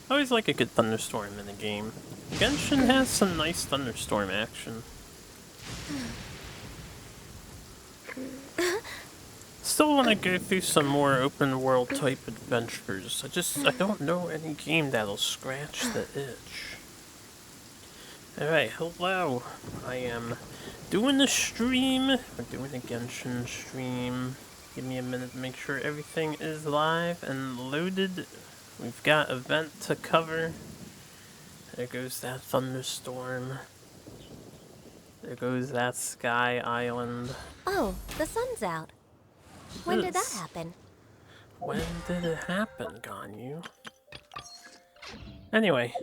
I always like a good thunderstorm in a game. Genshin has some nice thunderstorm action. Still want to go through some more open world type adventures. I don't know any game that'll scratch the itch. Alright, hello. I am doing the stream. We're doing a Genshin stream. Give me a minute to make sure everything is live and loaded. We've got event to cover. There goes that thunderstorm. There goes that sky island. Oh, the sun's out. When did that happen? When did it happen, Ganyu? Anyway,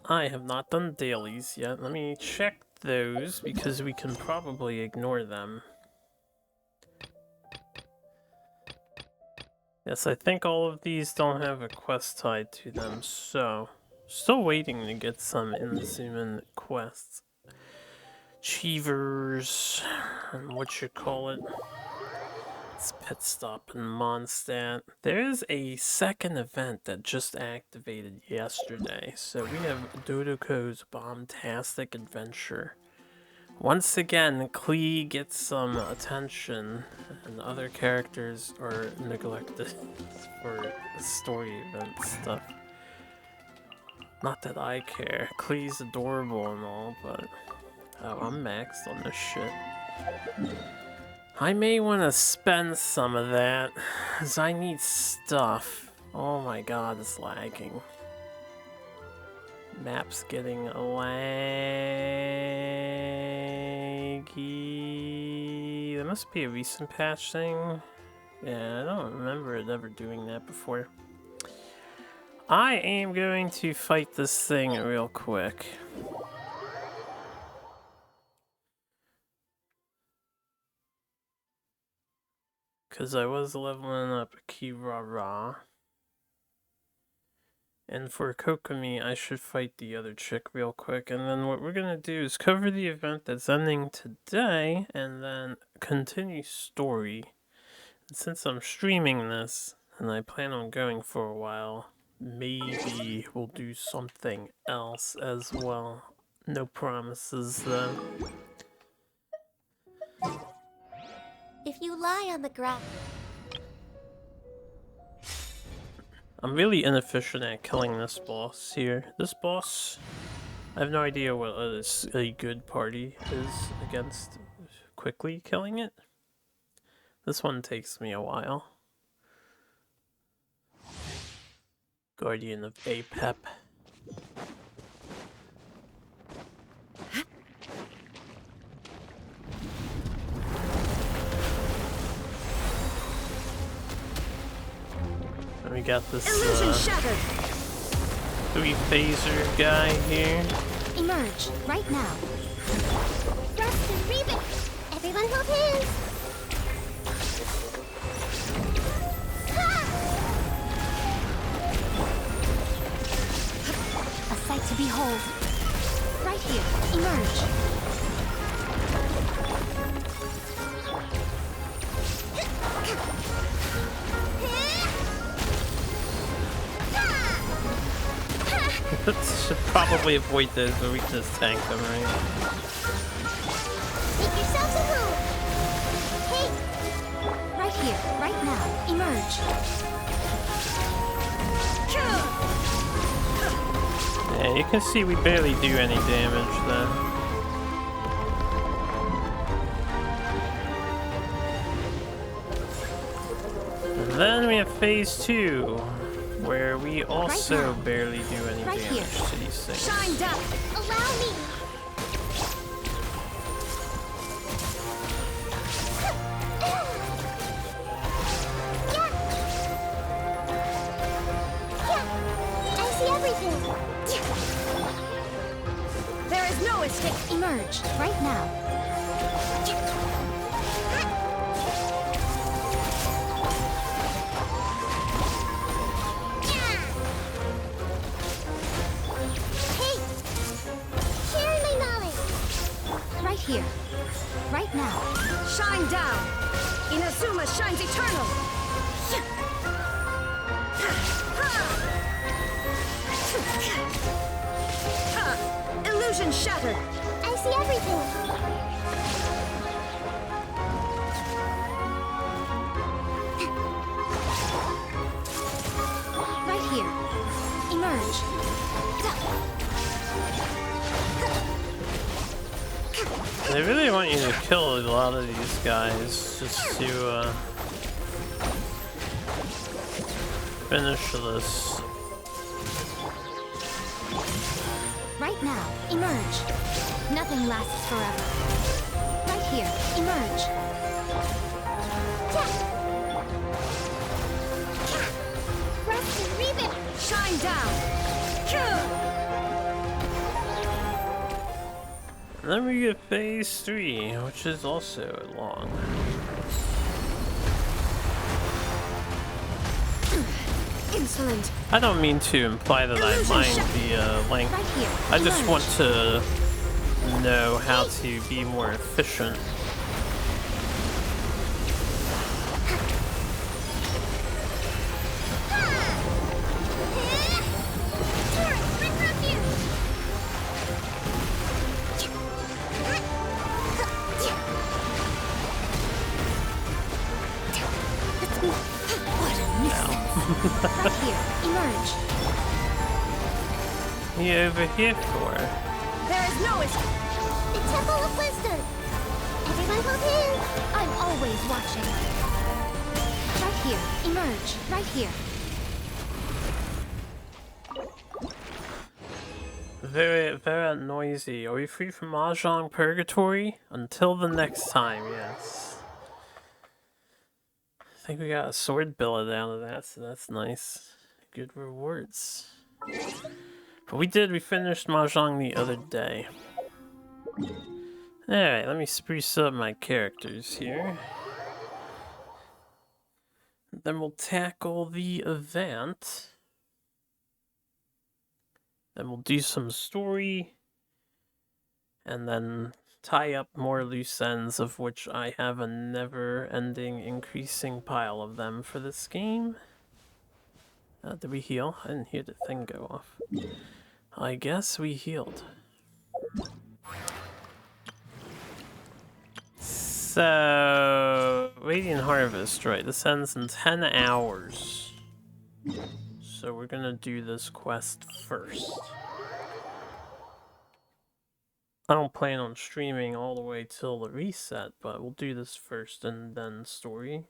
I have not done dailies yet. Let me check those because we can probably ignore them. Yes, I think all of these don't have a quest tied to them, so still waiting to get some Inzuman quests. Achievers, and what you call it. It's Pit Stop in Mondstadt. There's a second event that just activated yesterday, so we have Dodoko's Bombastic Adventure. Once again, Klee gets some attention, and other characters are neglected for story event stuff. Not that I care. Klee's adorable and all, but oh, I'm maxed on this shit. I may want to spend some of that, as I need stuff. Oh my god, it's lagging. Map's getting laggy. There must be a recent patch thing. Yeah, I don't remember it ever doing that before. I am going to fight this thing real quick. Because I was leveling up Kirara. And for Kokomi, I should fight the other chick real quick. And then what we're going to do is cover the event that's ending today, and then continue story. And since I'm streaming this, and I plan on going for a while, maybe we'll do something else as well. No promises, though. If you lie on the ground... I'm really inefficient at killing this boss here. This boss, I have no idea what a good party is against quickly killing it. This one takes me a while. Guardian of Apep. We got this three-phaser guy here. Emerge right now. Thrust and Reaver! Everyone hold hands! A sight to behold. Right here. Emerge. Should probably avoid those, but we can just tank them, right? Make yourselves at home. Hey! Right here, right now. Emerge. Yeah, you can see we barely do any damage though. And then we have phase 2. Where we also barely do any damage to these things. Shine down! Allow me! I see everything! There is no escape! Emerge, right now. Here, right now. Shine down! Inazuma shines eternal! Illusion shattered. I see everything. Right here. Emerge. They really want you to kill a lot of these guys just to finish this. Right now, emerge. Nothing lasts forever. Right here, emerge. Rest and rebuild. Shine down. And then we get phase 3, which is also long. Insolent. I don't mean to imply that I mind the length. Right here. I just emerge. want to know how to be more efficient. Right here, emerge. You over here for? There is no escape. The Temple of Wisdom. Everyone hold hands. I'm always watching. Right here, emerge. Right here. Very, very noisy. Are we free from Mahjong Purgatory? Until the next time, yes. I think we got a sword billet out of that, so that's nice. Good rewards. But we finished Mahjong the other day. Alright, let me spruce up my characters here. Then we'll tackle the event. Then we'll do some story. And then tie up more loose ends, of which I have a never-ending increasing pile of them for this game. Did we heal? I didn't hear the thing go off. I guess we healed. So, Radiant Harvest, right? This ends in 10 hours. So we're gonna do this quest first. I don't plan on streaming all the way till the reset, but we'll do this first and then story.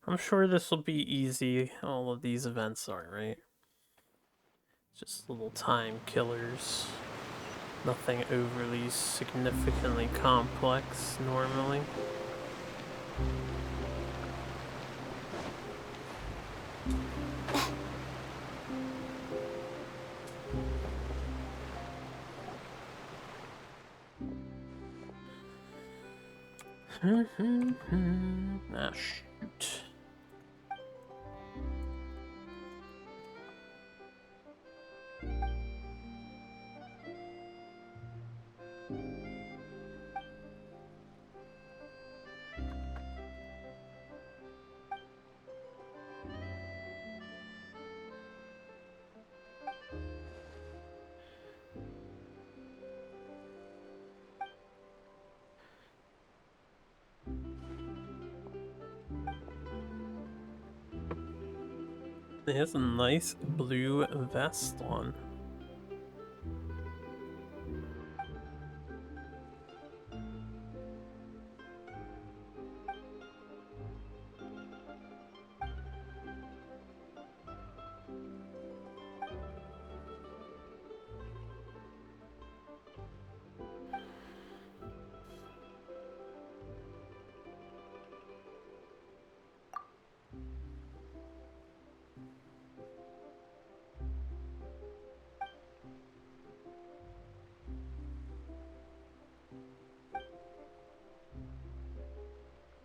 I'm sure this will be easy. All of these events are, right? Just little time killers. Nothing overly significantly complex normally. Ah, shoot. It has a nice blue vest on.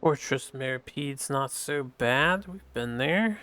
Fortress Maripede's not so bad. We've been there.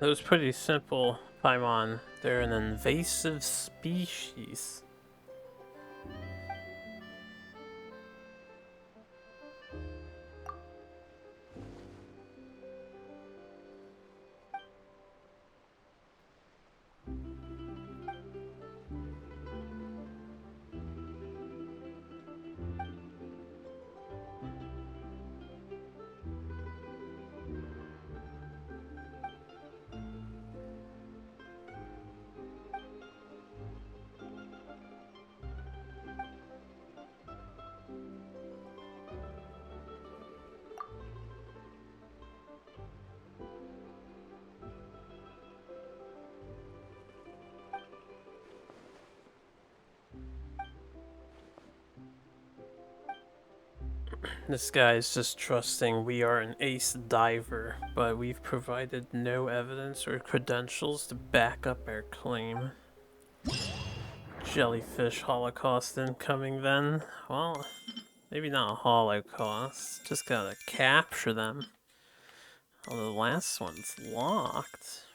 It was pretty simple, Paimon. They're an invasive species. This guy is just trusting we are an ace diver, but we've provided no evidence or credentials to back up our claim. Jellyfish Holocaust incoming then. Well, maybe not a Holocaust, just gotta capture them. Oh, the last one's locked.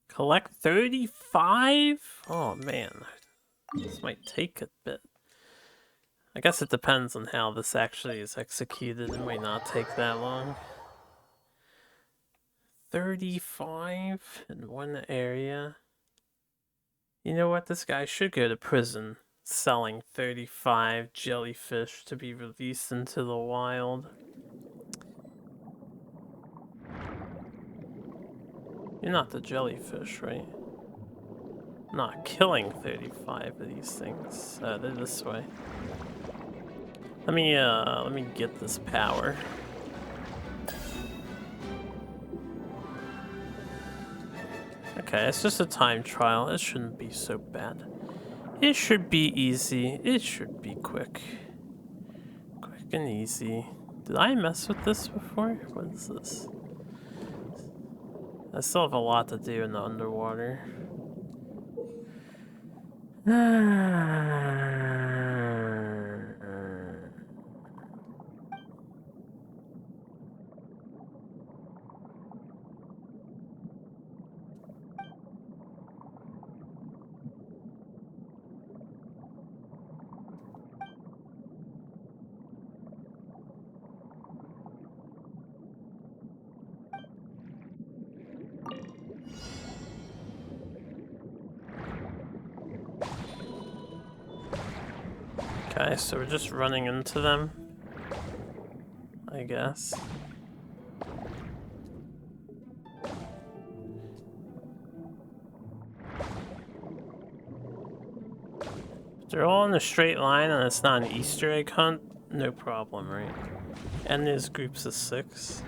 Collect 35? Oh man, this might take a bit. I guess it depends on how this actually is executed. It might not take that long. 35 in one area. You know what? This guy should go to prison selling 35 jellyfish to be released into the wild. You're not the jellyfish, right? I'm not killing 35 of these things. They're this way. Let me get this power. Okay, it's just a time trial. It shouldn't be so bad. It should be easy. It should be quick. Quick and easy. Did I mess with this before? What is this? I still have a lot to do in the underwater. Okay, so we're just running into them, I guess. If they're all in a straight line and it's not an Easter egg hunt, no problem, right? And there's groups of 6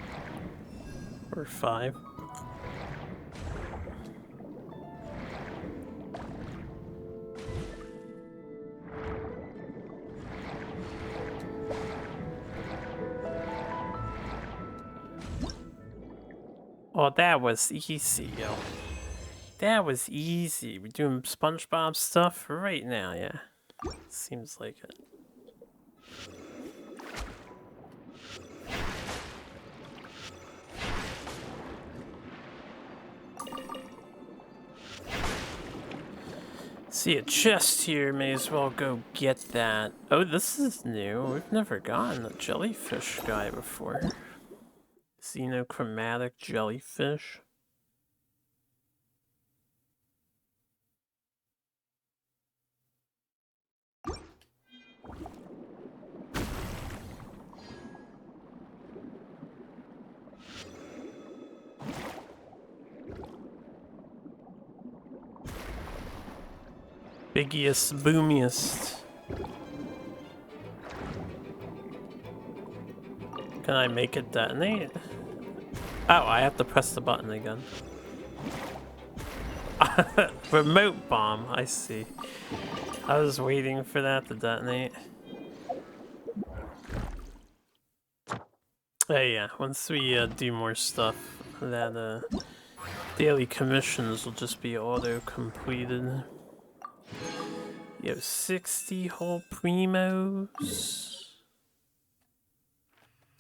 or 5. Oh, that was easy, yo. That was easy. We're doing SpongeBob stuff right now, yeah. Seems like it. See a chest here, may as well go get that. Oh, this is new. We've never gotten a jellyfish guy before. Xenochromatic jellyfish. Biggiest, boomiest. Can I make it detonate? Oh, I have to press the button again. Remote bomb, I see. I was waiting for that to detonate. Hey, yeah, once we do more stuff, that daily commissions will just be auto-completed. You have 60 whole primos.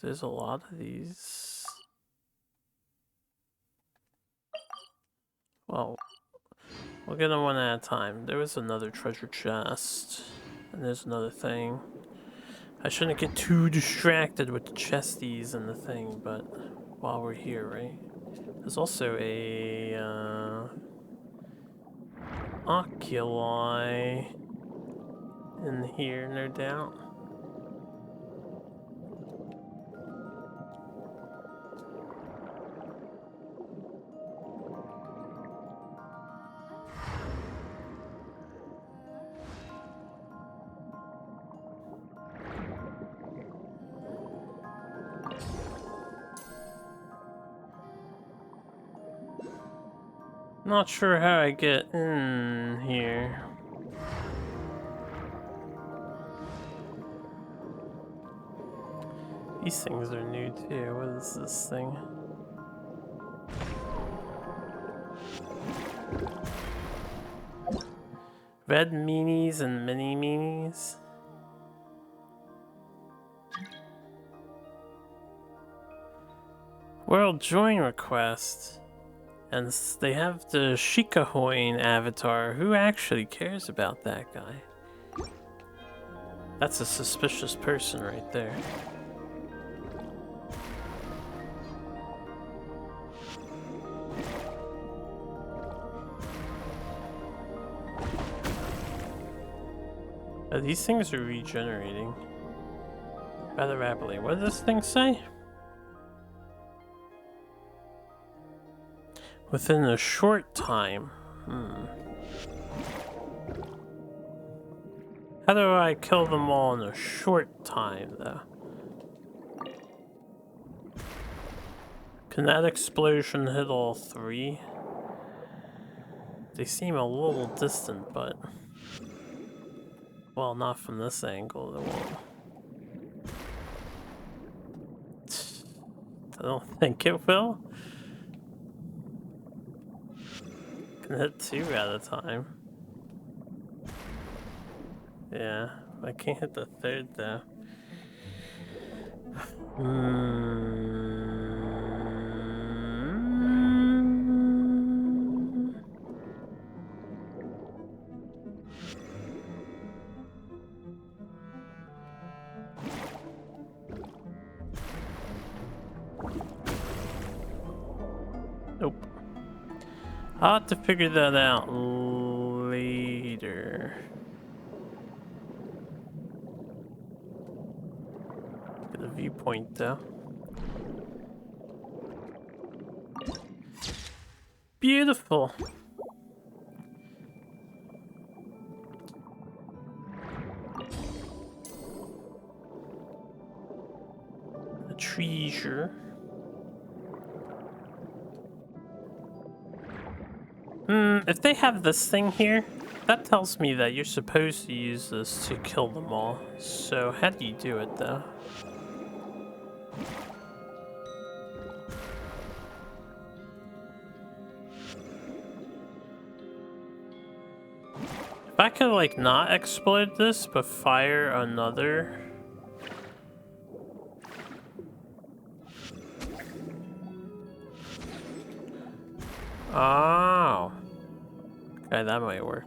There's a lot of these. Well, we'll get them one at a time. There was another treasure chest. And there's another thing. I shouldn't get too distracted with the chesties and the thing, but while we're here, right? There's also a oculi in here, no doubt. Not sure how I get in here. These things are new too. What is this thing? Red meanies and mini meanies. World join request. And they have the Shikahoin avatar. Who actually cares about that guy? That's a suspicious person right there. These things are regenerating rather rapidly. What does this thing say? Within a short time. How do I kill them all in a short time, though? Can that explosion hit all three? They seem a little distant, but... well, not from this angle, they won't. I don't think it will. Can hit two at a time. Yeah, I can't hit the third though. Nope. I'll have to figure that out later. Get a viewpoint though. Beautiful. A treasure. If they have this thing here, that tells me that you're supposed to use this to kill them all. So how do you do it though? If I could like not explode this, but fire another... oh. Okay, that might work.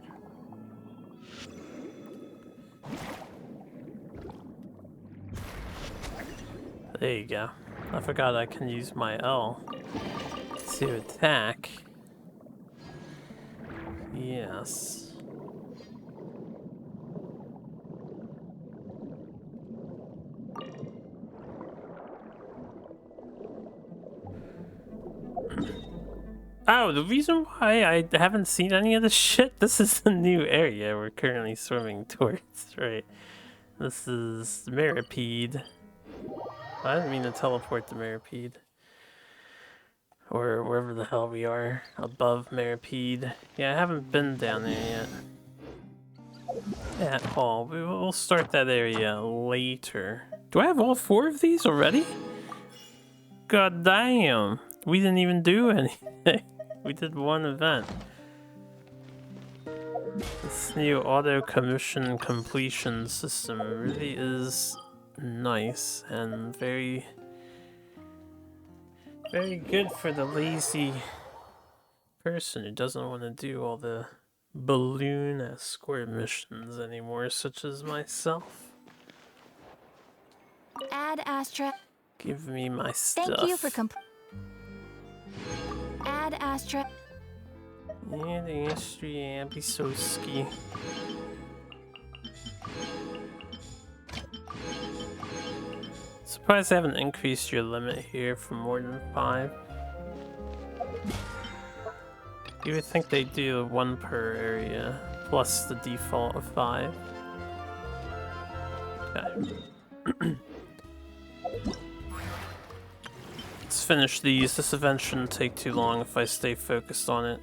There you go. I forgot I can use my L to attack. Yes. Oh, the reason why I haven't seen any of this shit, this is the new area we're currently swimming towards, right? This is Mirrapede. I didn't mean to teleport the Mirrapede. Or wherever the hell we are, above Maripede. Yeah, I haven't been down there yet. At all. We'll start that area later. Do I have all 4 of these already? God damn! We didn't even do anything. We did one event. This new auto commission completion system really is nice and very good for the lazy person who doesn't want to do all the balloon escort missions anymore, such as myself. Add Astra. Give me my Thank you for stuff. Add Astra. Yeah, the history, yeah, be so ski. Surprised they haven't increased your limit here from more than 5. You would think they do 1 per area, plus the default of 5. Okay. Let's finish these. This event shouldn't take too long if I stay focused on it.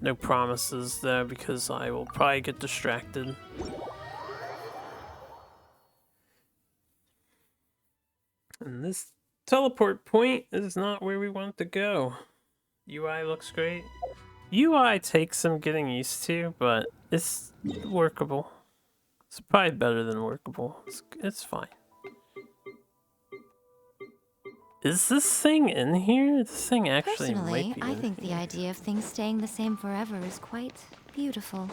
No promises there because I will probably get distracted. And this teleport point is not where we want to go. UI looks great. UI takes some getting used to, but it's workable. It's probably better than workable. It's fine. Is this thing in here? This thing actually Personally, might be I in think the idea of things staying the same forever is quite beautiful.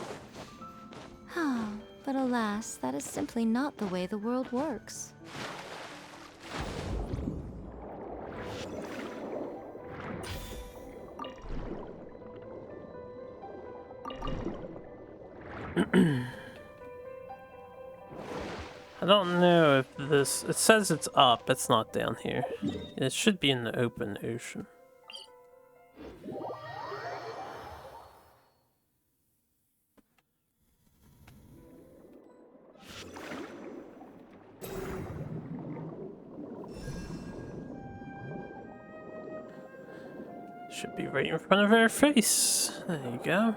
But alas, that is simply not the way the world works. I don't know if this... It says it's up, it's not down here. It should be in the open ocean. Should be right in front of our face. There you go.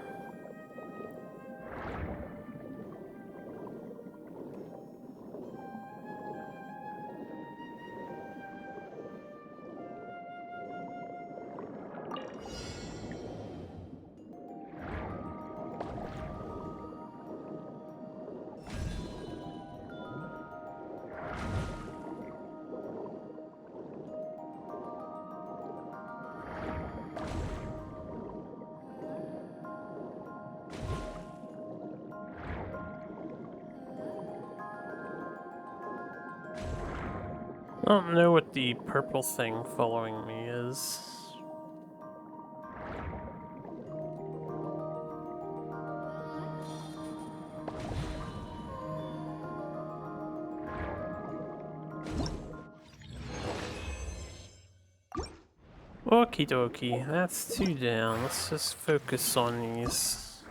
I don't know what the purple thing following me is. Okie dokie, that's 2 down. Let's just focus on these.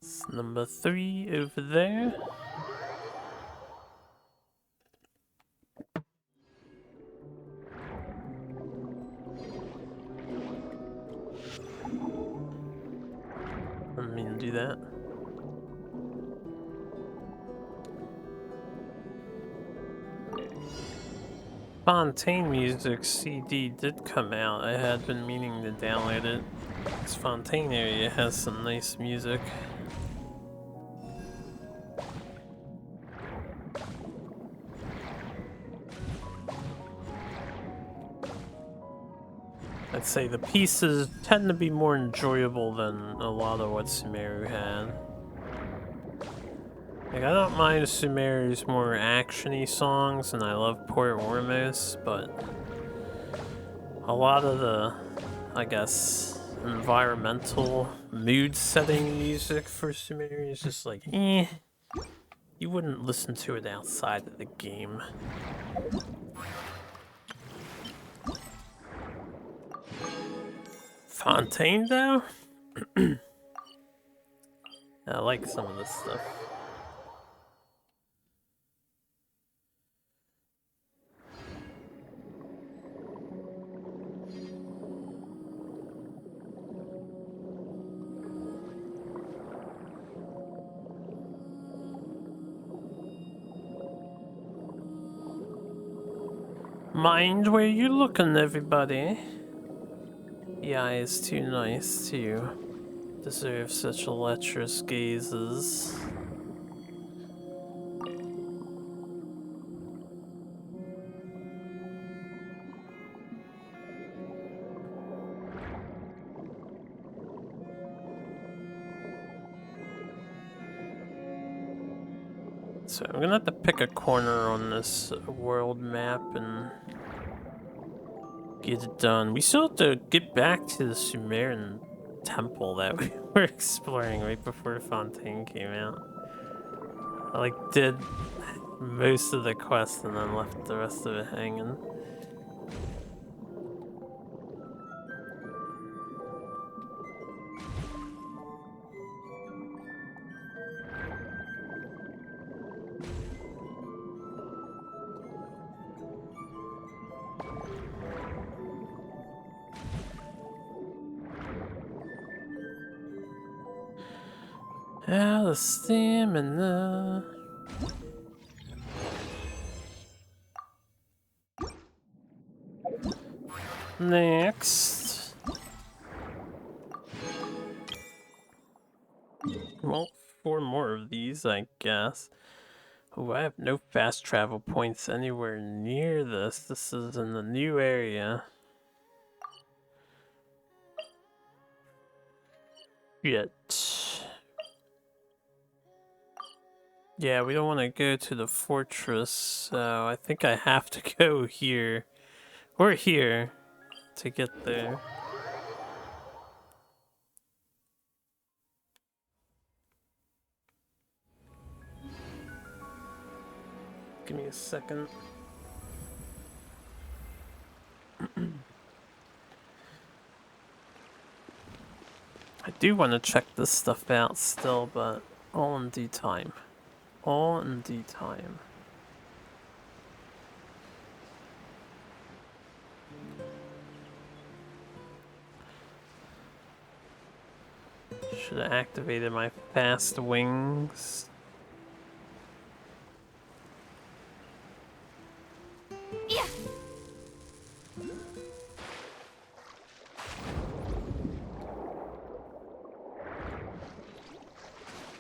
It's number 3 over there. I didn't mean to do that. Fontaine Music CD did come out. I had been meaning to download it. This Fontaine area has some nice music. I'd say the pieces tend to be more enjoyable than a lot of what Sumeru had. Like, I don't mind Sumeru's more action-y songs, and I love Port Ormos, but a lot of the, I guess, environmental mood-setting music for Sumeru is just like, eh. You wouldn't listen to it outside of the game. Fontaine, though? I like some of this stuff. Mind where you looking, everybody. The eye is too nice to deserve such lecherous gazes. So I'm gonna have to pick a corner on this world map and get it done. We still have to get back to the Sumerian temple that we were exploring right before Fontaine came out. I like did most of the quest and then left the rest of it hanging. Ah, the stamina. Next. Well, 4 more of these, I guess. Oh, I have no fast travel points anywhere near this. This is in the new area. Yet. Yeah, we don't want to go to the fortress, so I think I have to go here. Or here. To get there. Give me a second. I do want to check this stuff out still, but all in due time. All in due time. Should have activated my fast wings. Yeah.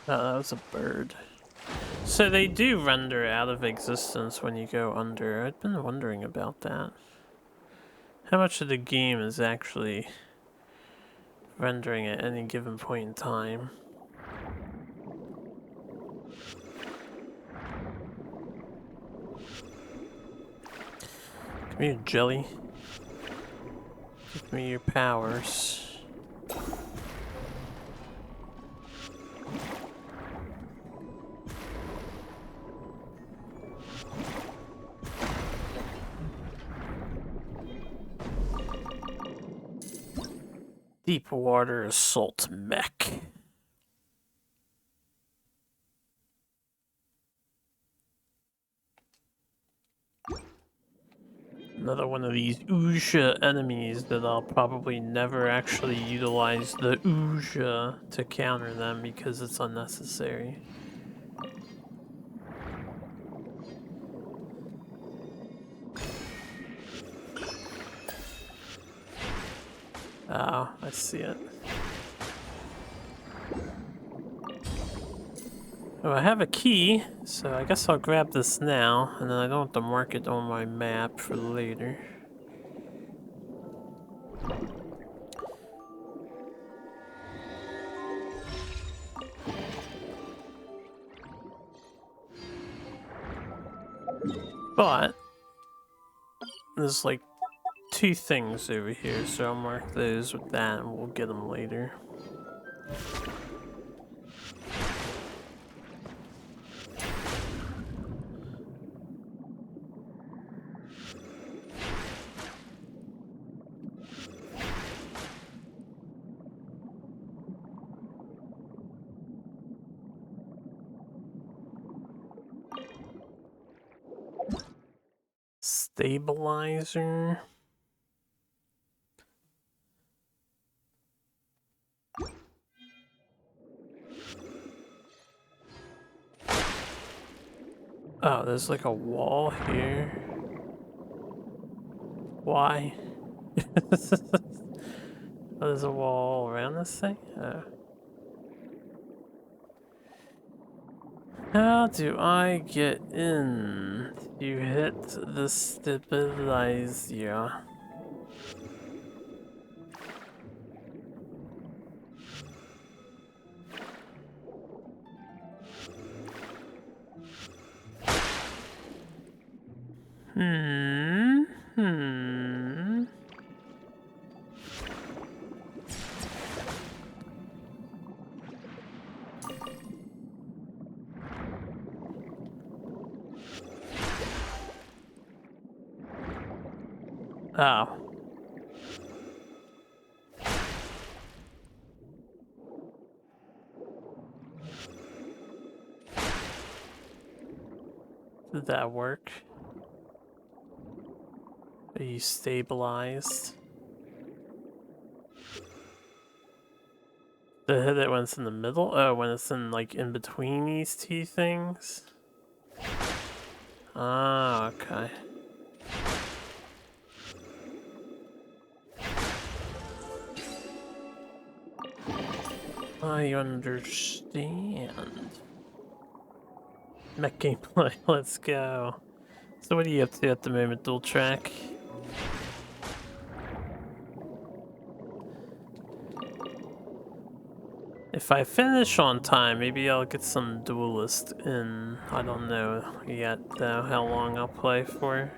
Oh, that was a bird. So they do render out of existence when you go under. I've been wondering about that. How much of the game is actually rendering at any given point in time? Come here, Jelly. Give me your powers. Deep water assault mech. Another one of these Uja enemies that I'll probably never actually utilize the Uja to counter them because it's unnecessary. Oh, I see it. Oh, I have a key, so I guess I'll grab this now, and then I don't have to mark it on my map for later. But there's like 2 things over here, so I'll mark those with that and we'll get them later. Stabilizer. Oh, there's like a wall here. Why? Oh, there's a wall around this thing? How do I get in? You hit the stabilizer. Hmm. Oh. Did that work? Are you stabilized? Did it hit it when it's in the middle? Oh, when it's in like in between these two things? Ah, okay. I understand. Mech gameplay, let's go. So what are you up to at the moment, dual track? If I finish on time, maybe I'll get some duelist in. I don't know yet though how long I'll play for.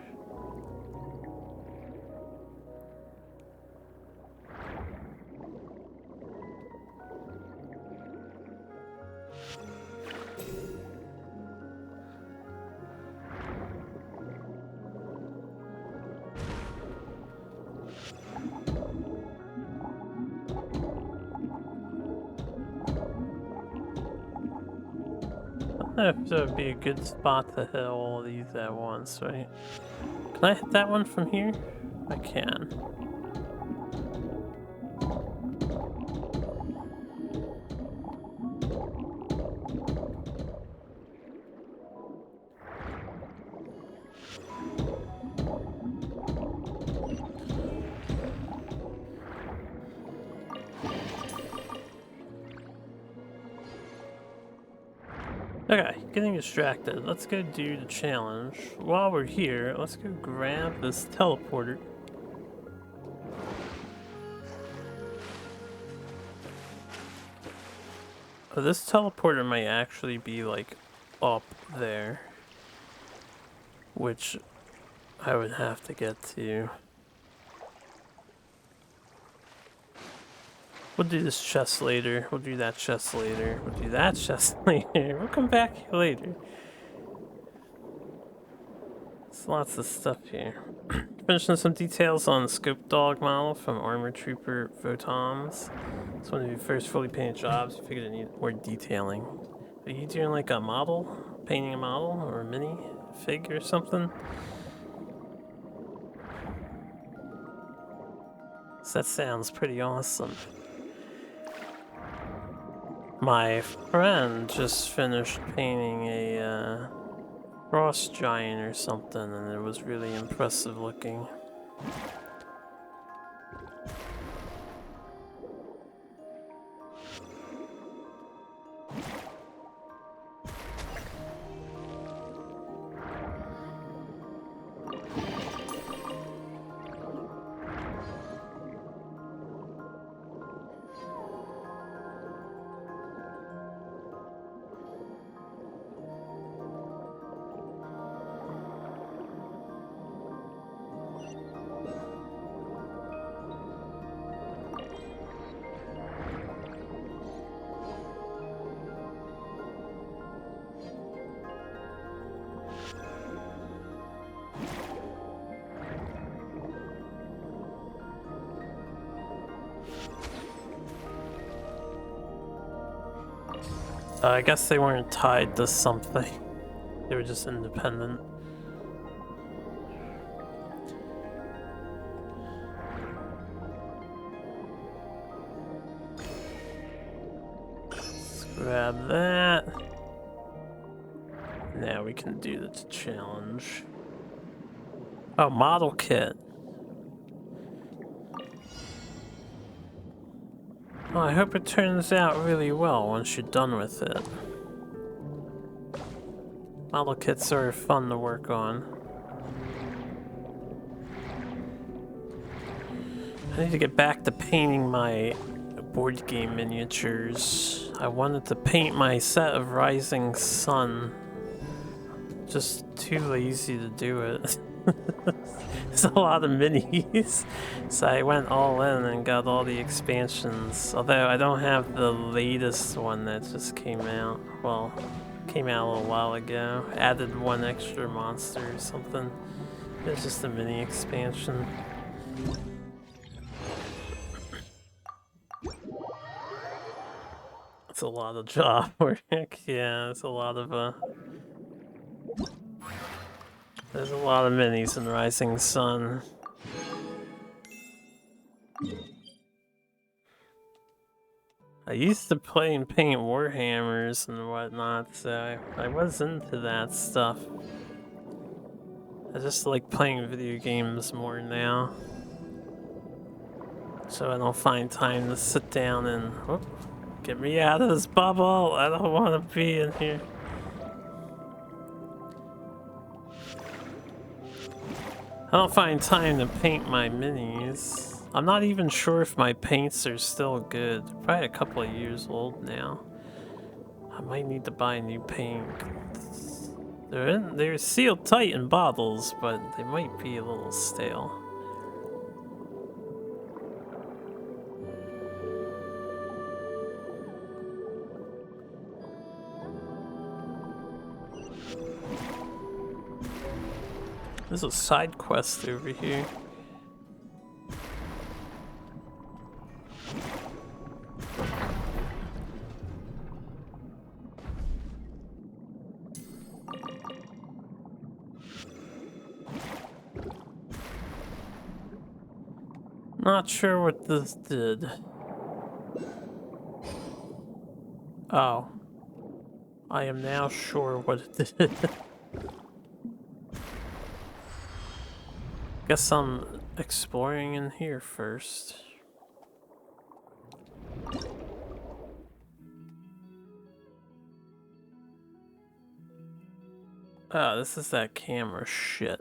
I don't know if that would be a good spot to hit all of these at once, right? Can I hit that one from here? I can. Okay, getting distracted. Let's go do the challenge. While we're here, let's go grab this teleporter. Oh, this teleporter might actually be like up there, which I would have to get to. We'll do this chest later. We'll do that chest later. We'll do that chest later. We'll come back here later. There's lots of stuff here. Finishing some details on the scope dog model from Armor Trooper Photons. It's one of your first fully painted jobs. You figured it needed more detailing. Are you doing like a model? Painting a model or a mini fig or something? So that sounds pretty awesome. My friend just finished painting a frost giant or something, and it was really impressive looking. I guess they weren't tied to something. They were just independent. Let's grab that. Now we can do the challenge. Oh, model kit. Well, I hope it turns out really well once you're done with it. Model kits are fun to work on. I need to get back to painting my board game miniatures. I wanted to paint my set of Rising Sun. Just too lazy to do it. There's a lot of minis. So I went all in and got all the expansions. Although I don't have the latest one that just came out. Well, came out a little while ago. Added one extra monster or something. It's just a mini expansion. It's a lot of job work. Yeah, it's a lot of there's a lot of minis in Rising Sun. I used to play and paint Warhammers and whatnot, so I was into that stuff. I just like playing video games more now. So I don't find time to sit down and... Whoop, get me out of this bubble! I don't want to be in here. I don't find time to paint my minis. I'm not even sure if my paints are still good. They're probably a couple of years old now. I might need to buy new paint. They're sealed tight in bottles, but they might be a little stale. There's a side quest over here. Not sure what this did. Oh. I am now sure what it did. Guess I'm exploring in here first. Oh, this is that camera shit.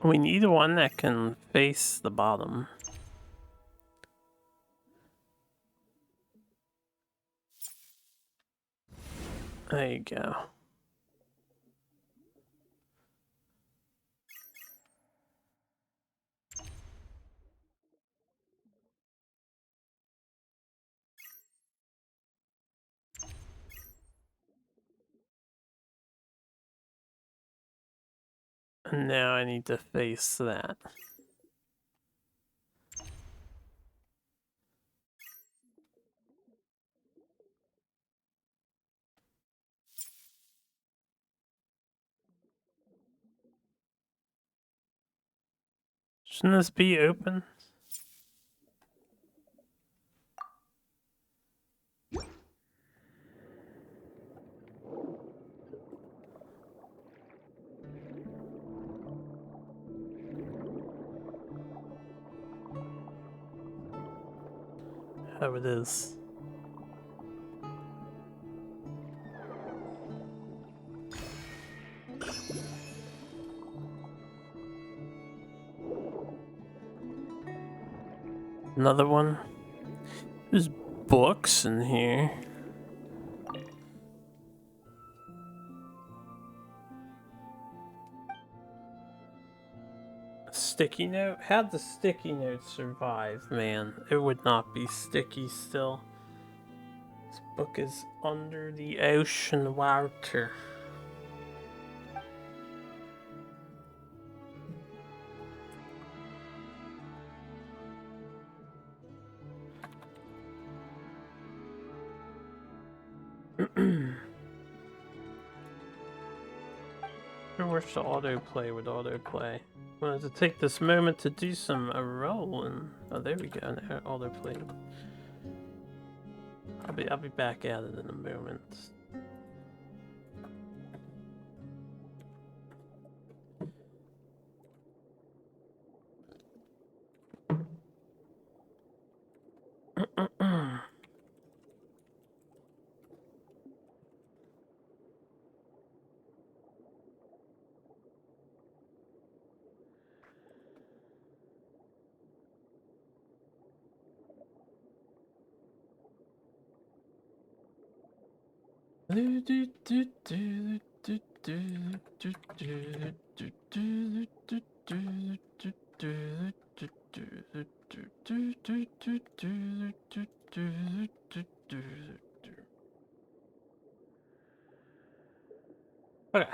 We need one that can face the bottom. There you go. And now I need to face that. Shouldn't this be open? Oh, it is. Another one. There's books in here. Sticky note? How'd the sticky note survive, man? It would not be sticky still. This book is under the ocean water. I wish the autoplay would autoplay. Wanted to take this moment to do some rolling. Oh, there we go. Now autoplay. I'll be back at it in a moment. Okay.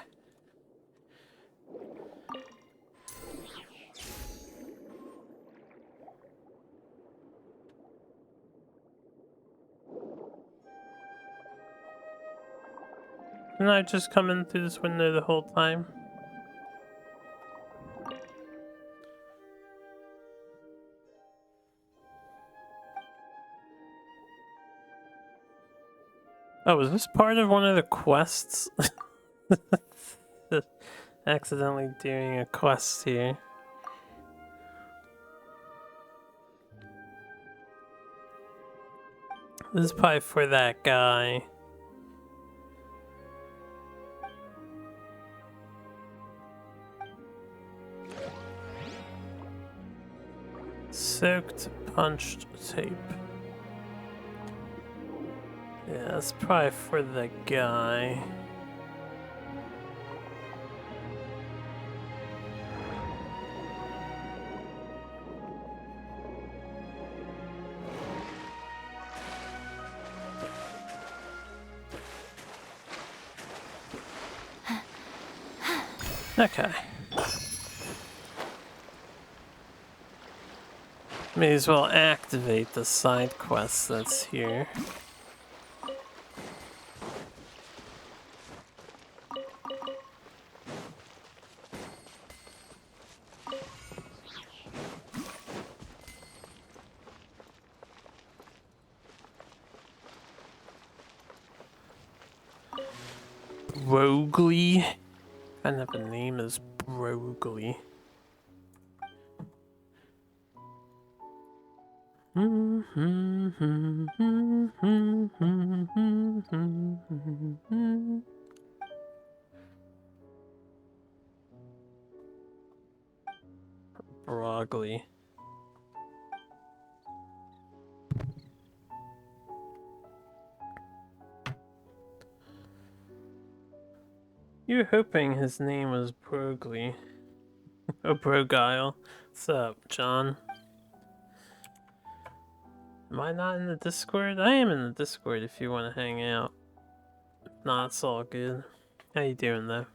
Didn't I just come in through this window the whole time? Oh, was this part of one of the quests? Accidentally doing a quest here. This is probably for that guy. Soaked punched tape. Yeah, that's probably for the guy. Okay. May as well activate the side quest that's here. Broglie? Kind of a name is Broglie. Broglie. You were hoping his name was Broglie. Oh, Brogile. What's up, John? Am I not in the Discord? I am in the Discord if you want to hang out. If not, it's all good. How you doing, though?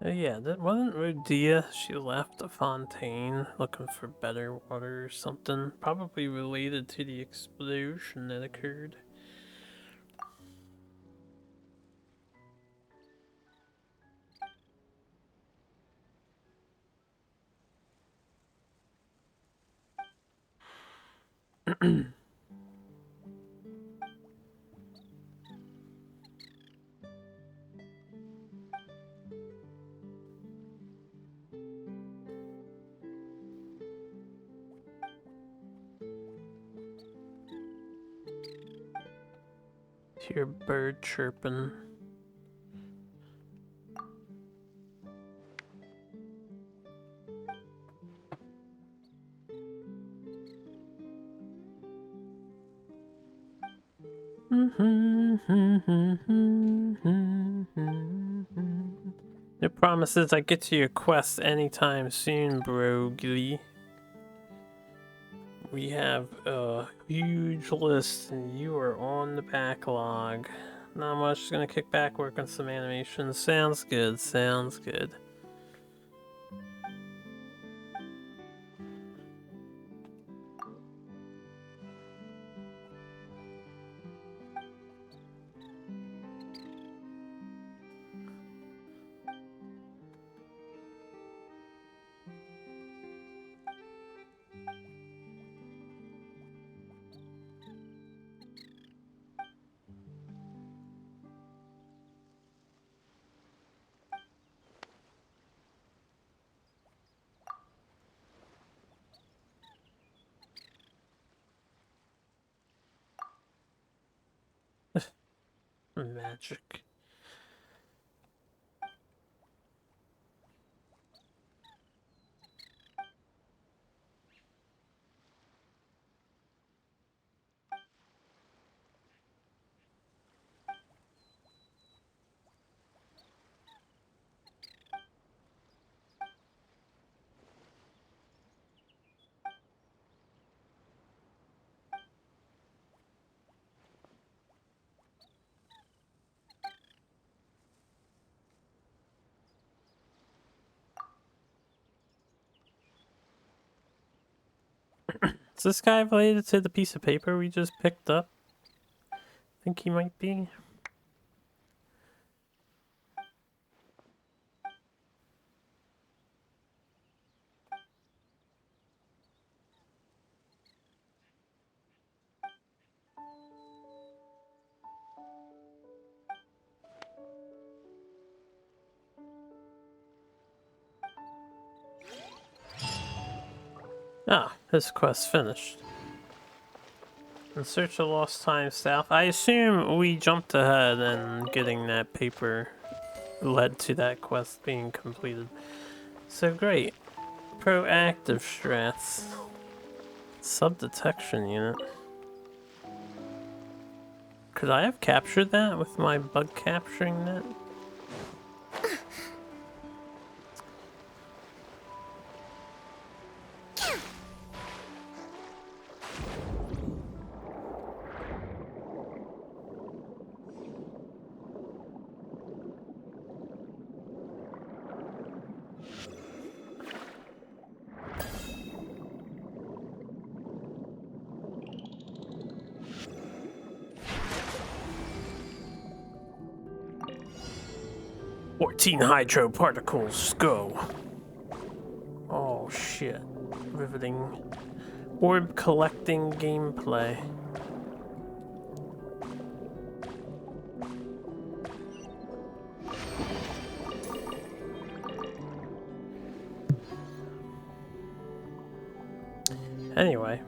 Oh yeah, that wasn't Rodea. She left the Fontaine looking for better water or something. Probably related to the explosion that occurred. Hear bird chirping. No promises I get to your quest anytime soon, Brogly. We have a huge list and you are on the backlog. Not much, just gonna kick back, work on some animations. Sounds good, sounds good. Magic. Is this guy related to the piece of paper we just picked up? I think he might be. Ah, this quest finished. In search of lost time south. I assume we jumped ahead and getting that paper led to that quest being completed. So great. Proactive strats. Sub-detection unit. Could I have captured that with my bug capturing net? Hydro particles, go. Oh shit. Riveting. Orb collecting gameplay. Anyway,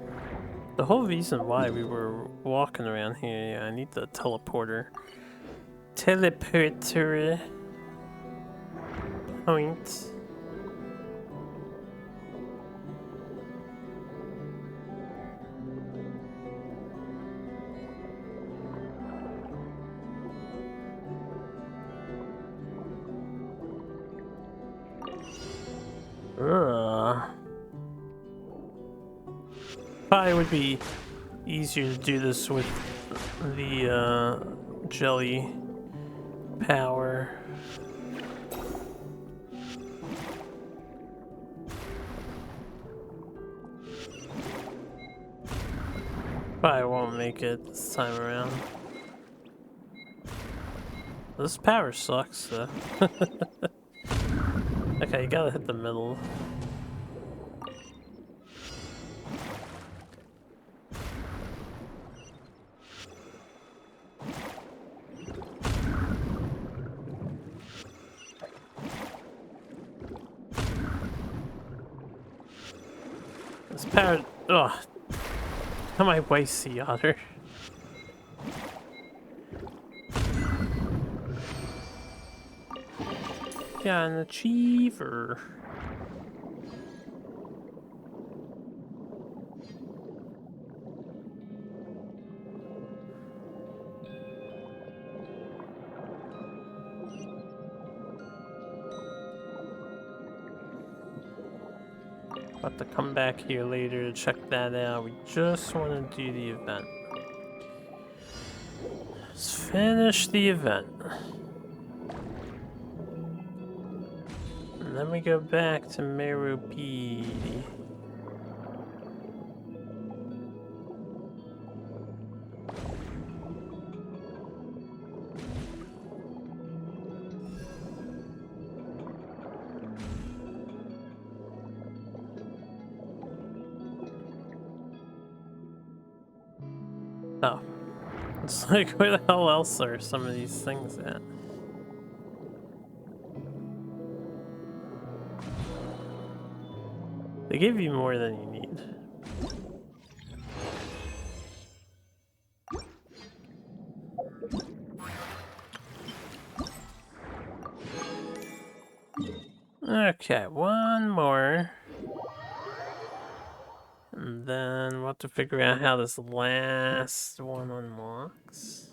the whole reason why we were walking around here, yeah, I need the teleporter. Teleporter. Point. Probably would be easier to do this with the jelly power. Probably won't make it this time around. This power sucks though. Okay, you gotta hit the middle. This power. Ugh. How my way, sea otter? got an achiever. About to come back here later to check that out. We just want to do the event. Let's finish the event. And then we go back to Neuvilllete. Oh. It's like, where the hell else are some of these things at? They give you more than you need. Okay, one more. And then we'll have to figure out how this last one unlocks.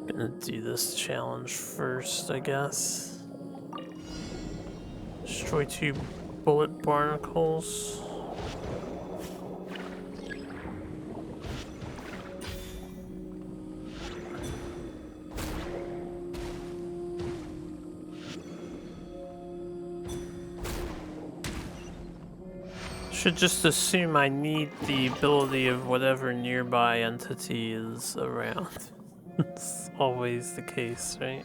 Gonna do this challenge first, I guess. Destroy 2 bullet barnacles. Should just assume I need the ability of whatever nearby entity is around. It's always the case, right?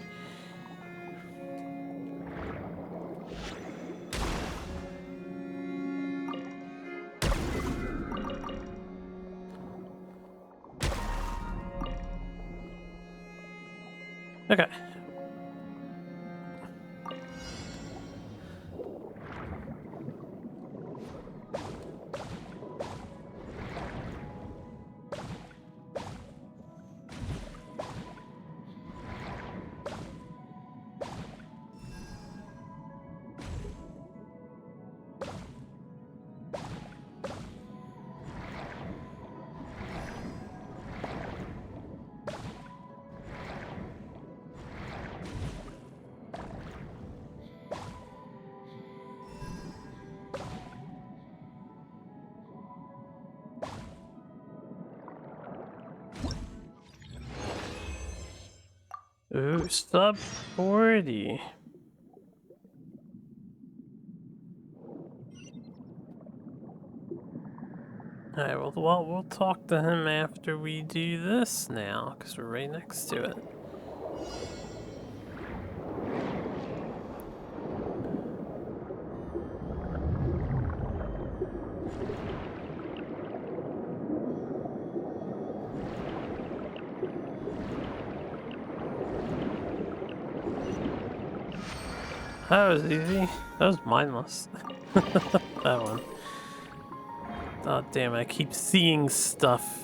Okay. Ooh, sub 40. Alright, well, we'll talk to him after we do this now, because we're right next to it. That was easy. That was mindless. That one. Oh damn, I keep seeing stuff.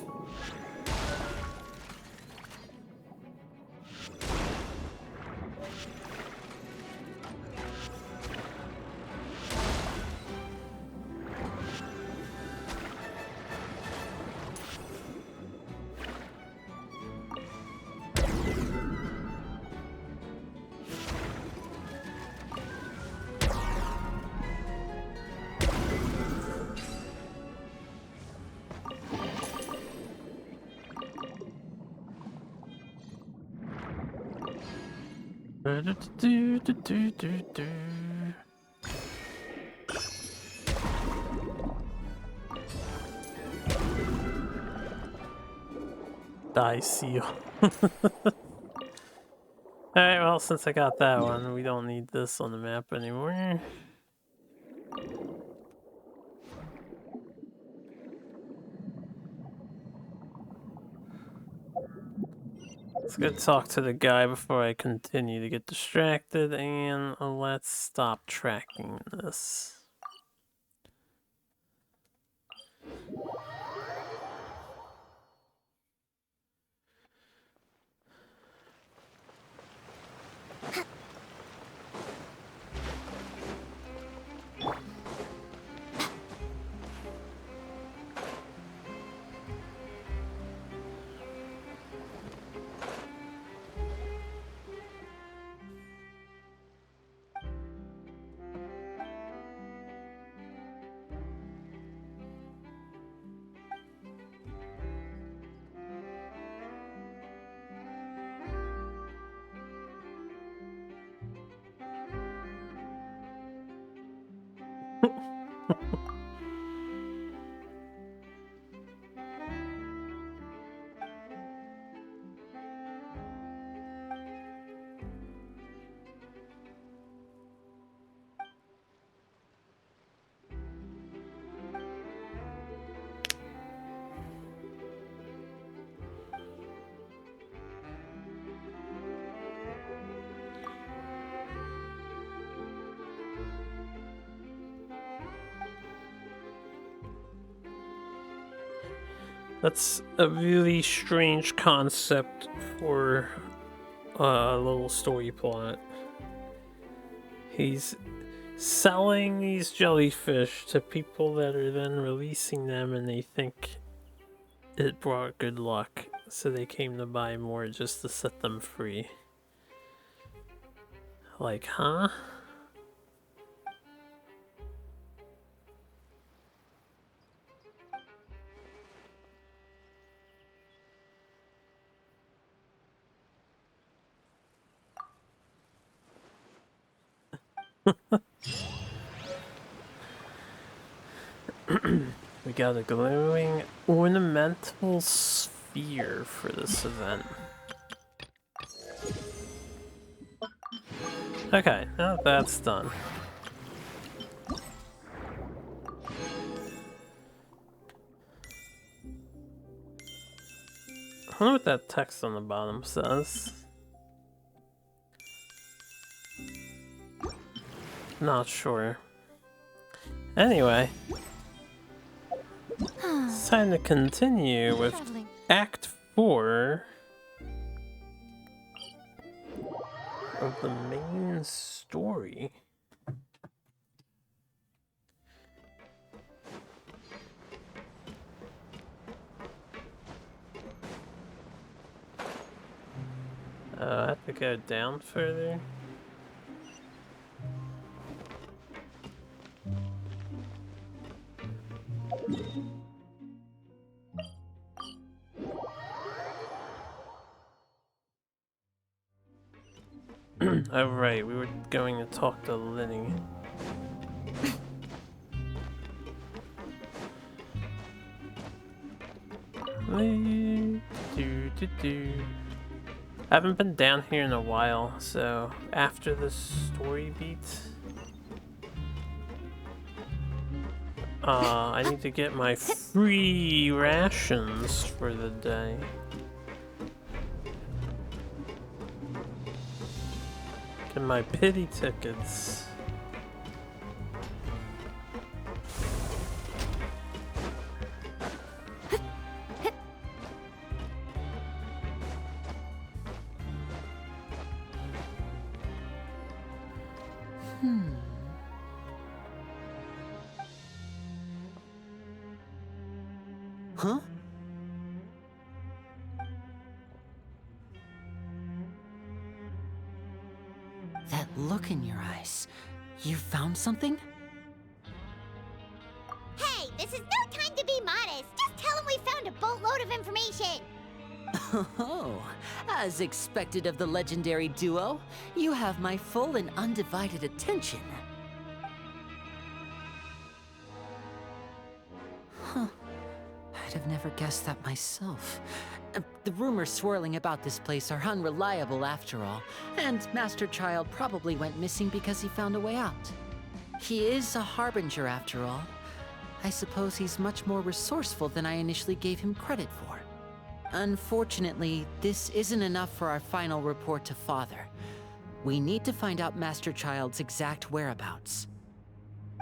Die seal. Alright, well, since I got that one, we don't need this on the map anymore. Let's go talk to the guy before I continue to get distracted, and let's stop tracking this. That's a really strange concept for a little story plot. He's selling these jellyfish to people that are then releasing them, and they think it brought good luck, so they came to buy more just to set them free. Like, huh? We got a glowing ornamental sphere for this event. Okay, now that's done. I wonder what that text on the bottom says. Not sure. Anyway, it's time to continue with Act 4 of the main story. I have to go down further. Oh right, we were going to talk to Lenny. I haven't been down here in a while, so after this story beat, I need to get my free rations for the day. Get my pity tickets. Huh? That look in your eyes. You found something? Hey, this is no time to be modest. Just tell him we found a boatload of information. Oh, as expected of the legendary duo, you have my full and undivided attention. Huh. I'd have never guessed that myself. The rumors swirling about this place are unreliable after all, and Master Child probably went missing because he found a way out. He is a harbinger after all. I suppose he's much more resourceful than I initially gave him credit for. Unfortunately, this isn't enough for our final report to Father. We need to find out Master Child's exact whereabouts.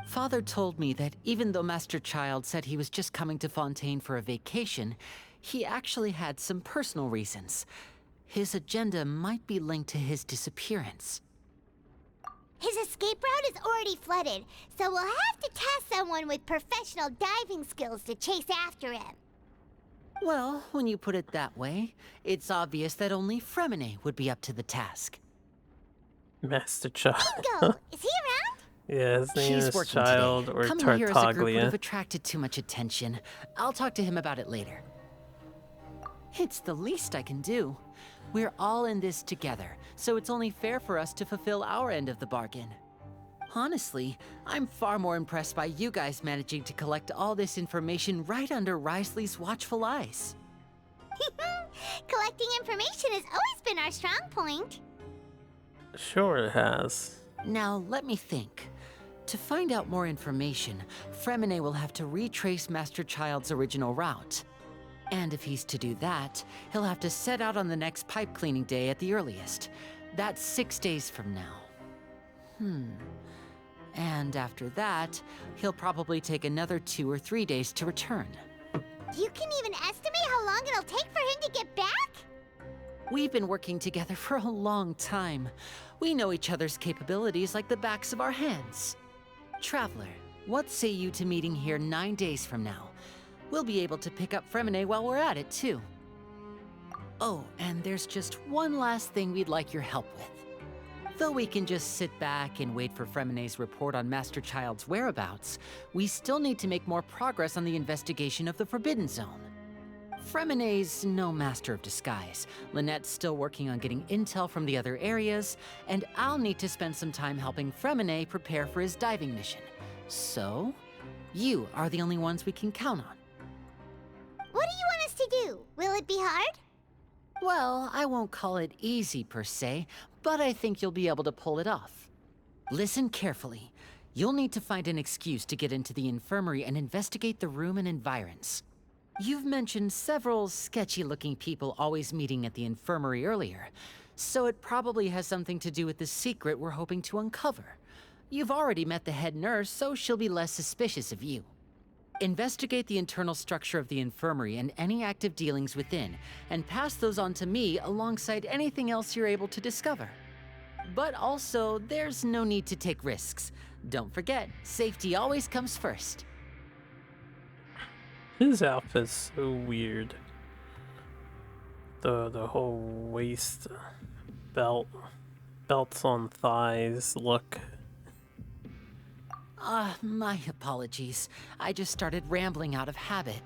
Father told me that even though Master Child said he was just coming to Fontaine for a vacation, he actually had some personal reasons. His agenda might be linked to his disappearance. His escape route is already flooded, so we'll have to task someone with professional diving skills to chase after him. Well, when you put it that way, it's obvious that only Fremine would be up to the task. Master Child. Bingo! Is he around? Yeah, his name He's is working Child today. or Coming here as a group would have Tartaglia. attracted too much attention. I'll talk to him about it later. It's the least I can do. We're all in this together, so it's only fair for us to fulfill our end of the bargain. Honestly, I'm far more impressed by you guys managing to collect all this information right under Risley's watchful eyes. Collecting information has always been our strong point. Sure it has. Now, let me think. To find out more information, Fremine will have to retrace Master Child's original route. And if he's to do that, he'll have to set out on the next pipe cleaning day at the earliest. That's 6 days from now. And after that, he'll probably take another 2 or 3 days to return. You can even estimate how long it'll take for him to get back? We've been working together for a long time. We know each other's capabilities like the backs of our hands. Traveler, what say you to meeting here 9 days from now? We'll be able to pick up Fremine while we're at it, too. Oh, and there's just one last thing we'd like your help with. Though we can just sit back and wait for Fremine's report on Master Child's whereabouts, we still need to make more progress on the investigation of the Forbidden Zone. Fremine's no master of disguise. Lynette's still working on getting intel from the other areas, and I'll need to spend some time helping Fremine prepare for his diving mission. So, you are the only ones we can count on. What do you want us to do? Will it be hard? Well, I won't call it easy per se, but I think you'll be able to pull it off. Listen carefully. You'll need to find an excuse to get into the infirmary and investigate the room and environs. You've mentioned several sketchy-looking people always meeting at the infirmary earlier, so it probably has something to do with the secret we're hoping to uncover. You've already met the head nurse, so she'll be less suspicious of you. Investigate the internal structure of the infirmary and any active dealings within, and pass those on to me alongside anything else you're able to discover. But also, there's no need to take risks. Don't forget, safety always comes first. His outfit's so weird. The whole waist belts on thighs look. My apologies. I just started rambling out of habit.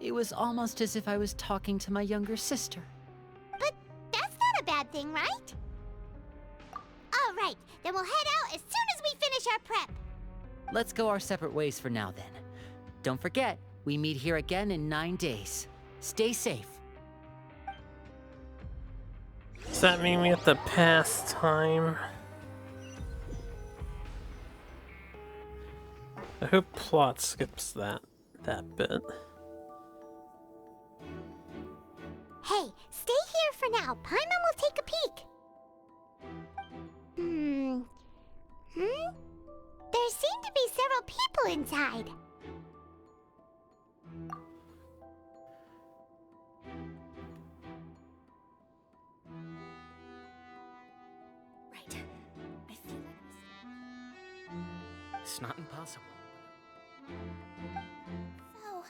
It was almost as if I was talking to my younger sister. But that's not a bad thing, right? All right, then we'll head out as soon as we finish our prep. Let's go our separate ways for now, then. Don't forget, we meet here again in 9 days. Stay safe. Does that mean we have to pass time? I hope plot skips that bit. Hey, stay here for now. Paimon will take a peek. There seem to be several people inside. Right. I feel like It's not impossible. So...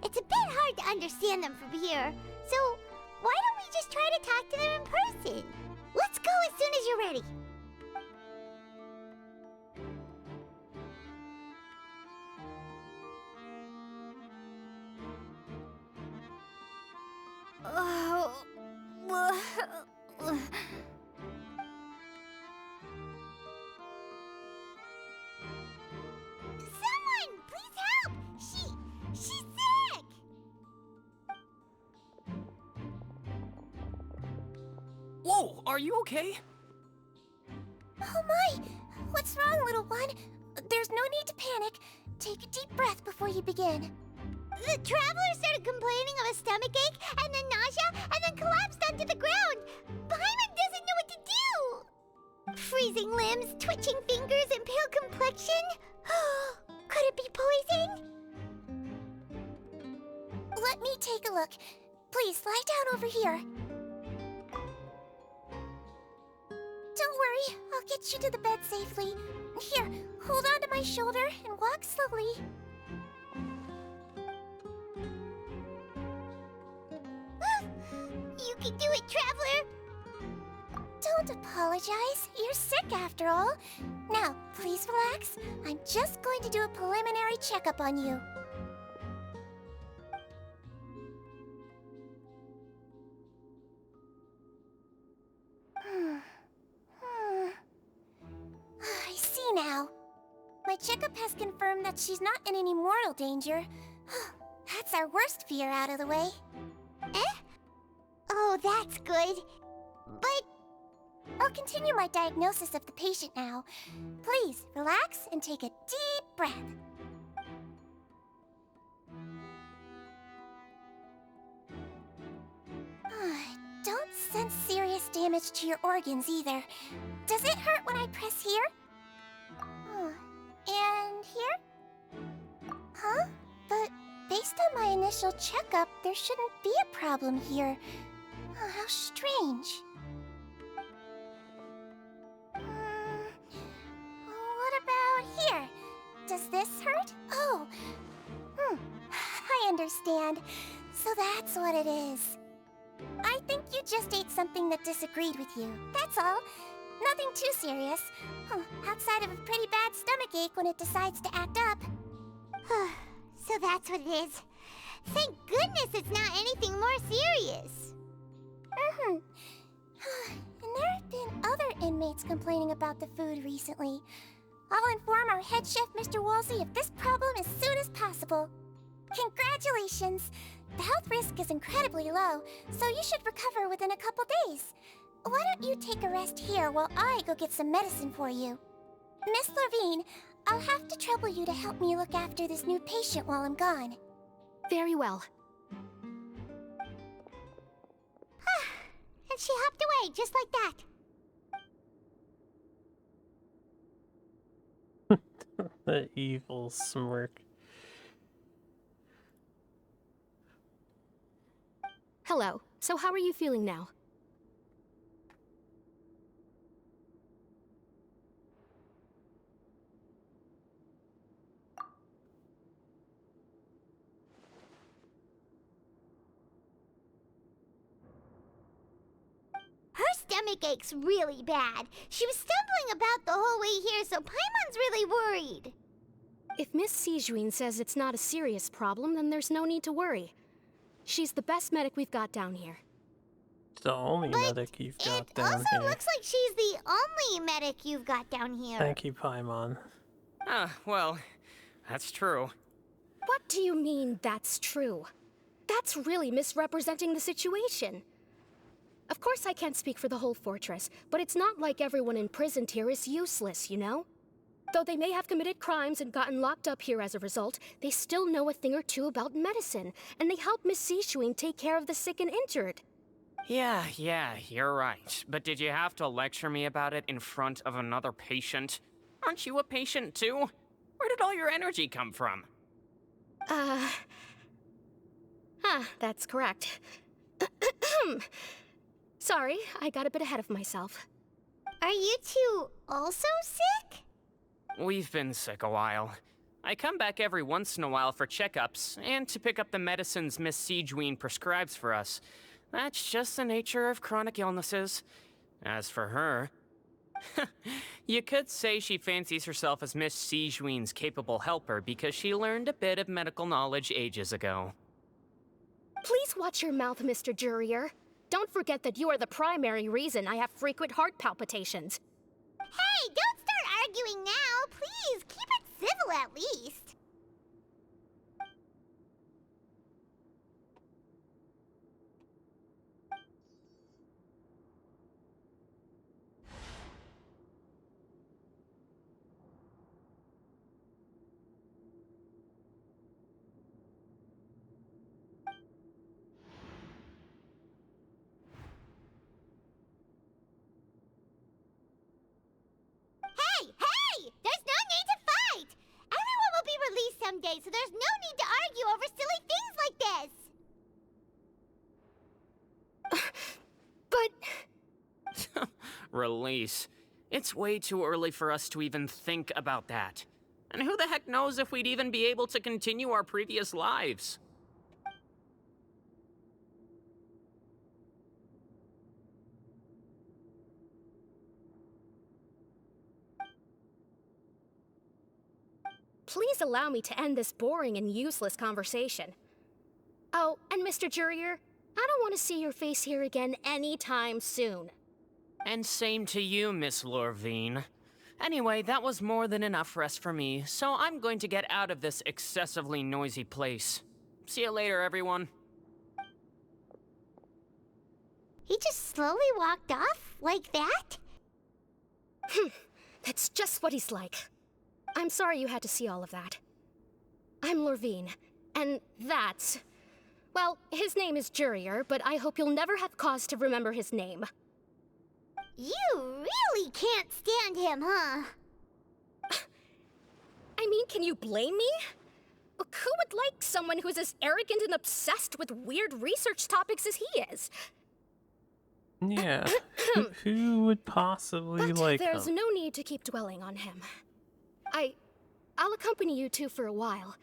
it's a bit hard to understand them from here. So, why don't we just try to talk to them in person? Let's go as soon as you're ready. Someone, please help! She's sick! Whoa, are you okay? Oh my! What's wrong, little one? There's no need to panic. Take a deep breath before you begin. The traveler started complaining of a stomachache, and then nausea, and then collapsed onto the ground. Paimon doesn't know what to do. Freezing limbs, twitching fingers, and pale complexion? Could it be poison? Let me take a look. Please, lie down over here. Don't worry, I'll get you to the bed safely. Here, hold on to my shoulder and walk slowly. You can do it, Traveler! Don't apologize. You're sick after all. Now, please relax. I'm just going to do a preliminary checkup on you. I see now. My checkup has confirmed that she's not in any mortal danger. That's our worst fear out of the way. Eh? Oh, that's good. But I'll continue my diagnosis of the patient now. Please, relax and take a deep breath. Don't sense serious damage to your organs either. Does it hurt when I press here? And here? Huh? But based on my initial checkup, there shouldn't be a problem here. How strange. What about here? Does this hurt? Oh. I understand. So that's what it is. I think you just ate something that disagreed with you. That's all. Nothing too serious. Outside of a pretty bad stomachache when it decides to act up. So that's what it is. Thank goodness it's not anything more serious. And there have been other inmates complaining about the food recently. I'll inform our head chef, Mr. Wolsey, of this problem as soon as possible. Congratulations! The health risk is incredibly low, so you should recover within a couple days. Why don't you take a rest here while I go get some medicine for you? Miss Levine, I'll have to trouble you to help me look after this new patient while I'm gone. Very well. And she hopped away just like that. The evil smirk. Hello. So how are you feeling now? Her stomach ache's really bad. She was stumbling about the whole way here, so Paimon's really worried. If Miss Sijuin says it's not a serious problem, then there's no need to worry. She's the best medic we've got down here. The only medic you've got It down also here. looks like she's the only medic you've got down here. Thank you, Paimon. Well, that's true. What do you mean, that's true? That's really misrepresenting the situation. Of course I can't speak for the whole fortress, but it's not like everyone imprisoned here is useless, you know? Though they may have committed crimes and gotten locked up here as a result, they still know a thing or two about medicine, and they help Miss Sijuin take care of the sick and injured. Yeah, you're right. But did you have to lecture me about it in front of another patient? Aren't you a patient too? Where did all your energy come from? That's correct. Sorry, I got a bit ahead of myself. Are you two also sick? We've been sick a while. I come back every once in a while for checkups, and to pick up the medicines Miss Sijuin prescribes for us. That's just the nature of chronic illnesses. As for her... you could say she fancies herself as Miss Sijuin's capable helper because she learned a bit of medical knowledge ages ago. Please watch your mouth, Mr. Jurier. Don't forget that you are the primary reason I have frequent heart palpitations. Hey, don't start arguing now. Please, keep it civil at least. Release. It's way too early for us to even think about that. And who the heck knows if we'd even be able to continue our previous lives? Please allow me to end this boring and useless conversation. Oh, and Mr. Jurier, I don't want to see your face here again anytime soon. And same to you, Miss Lorvine. Anyway, that was more than enough rest for me, so I'm going to get out of this excessively noisy place. See you later, everyone. He just slowly walked off like that? That's just what he's like. I'm sorry you had to see all of that. I'm Lorvine, and that's... Well, his name is Jurier, but I hope you'll never have cause to remember his name. You really can't stand him, huh? I mean, can you blame me? Who would like someone who's as arrogant and obsessed with weird research topics as he is? Yeah, who would possibly But like there's him? no need to keep dwelling on him. I'll accompany you two for a while.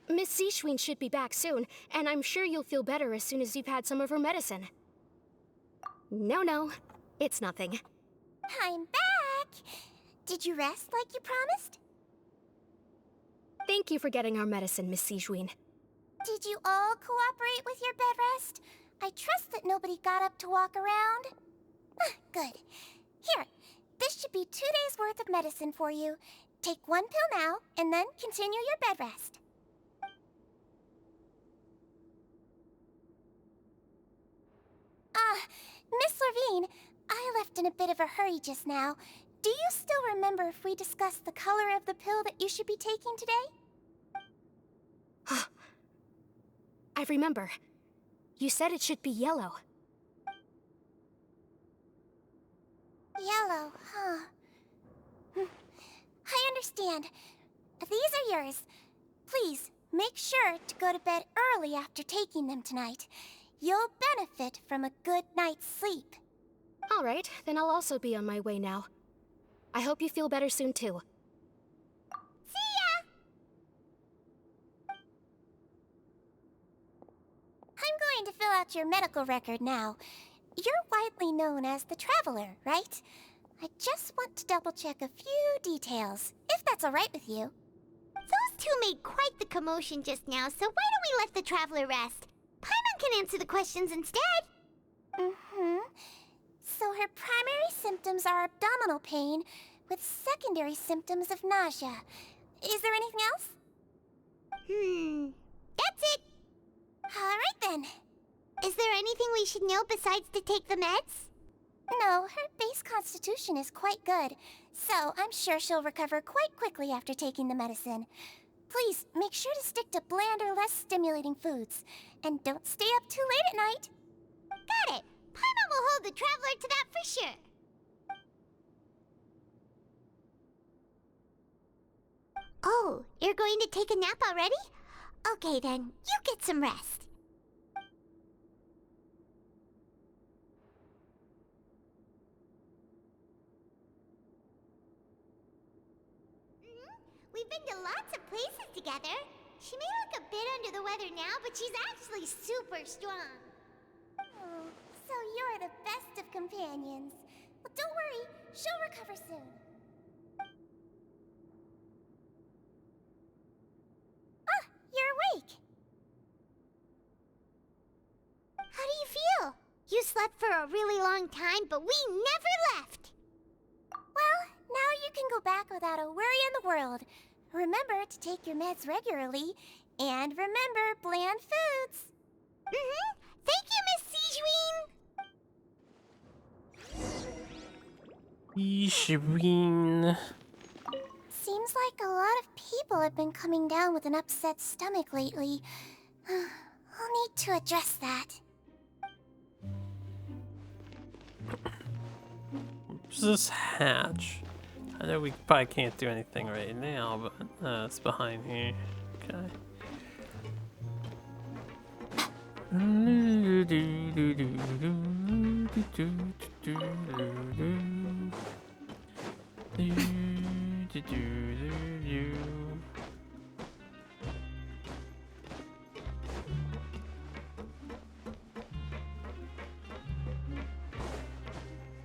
Miss Seashween should be back soon, and I'm sure you'll feel better as soon as you've had some of her medicine. No, it's nothing. I'm back! Did you rest like you promised? Thank you for getting our medicine, Miss Seashween. Did you all cooperate with your bed rest? I trust that nobody got up to walk around. Good. Here, this should be 2 days' worth of medicine for you. Take 1 pill now, and then continue your bed rest. Miss Lorvine, I left in a bit of a hurry just now. Do you still remember if we discussed the color of the pill that you should be taking today? I remember. You said it should be yellow. Yellow, huh? I understand. These are yours. Please, make sure to go to bed early after taking them tonight. You'll benefit from a good night's sleep. All right, then I'll also be on my way now. I hope you feel better soon, too. See ya! I'm going to fill out your medical record now. You're widely known as the Traveler, right? I just want to double-check a few details, if that's all right with you. Those two made quite the commotion just now, so why don't we let the Traveler rest? Paimon can answer the questions instead. So her primary symptoms are abdominal pain, with secondary symptoms of nausea. Is there anything else? That's it. All right then. Is there anything we should know besides to take the meds? No, her base constitution is quite good, so I'm sure she'll recover quite quickly after taking the medicine. Please, make sure to stick to bland or less stimulating foods, and don't stay up too late at night. Got it. Paimon will hold the Traveler to that for sure. Oh, you're going to take a nap already? Okay then, you get some rest. We've been to lots of places together. She may look a bit under the weather now, but she's actually super strong. Oh, so you're the best of companions. Well, don't worry, she'll recover soon. Ah, you're awake. How do you feel? You slept for a really long time, but we never left. Well, now you can go back without a worry in the world. Remember to take your meds regularly, and remember bland foods. Thank you, Miss Seashween. Seashween. Seems like a lot of people have been coming down with an upset stomach lately. I'll need to address that. Where's this hatch? I know we probably can't do anything right now, but it's behind here. Okay. Do, do, do, do, do.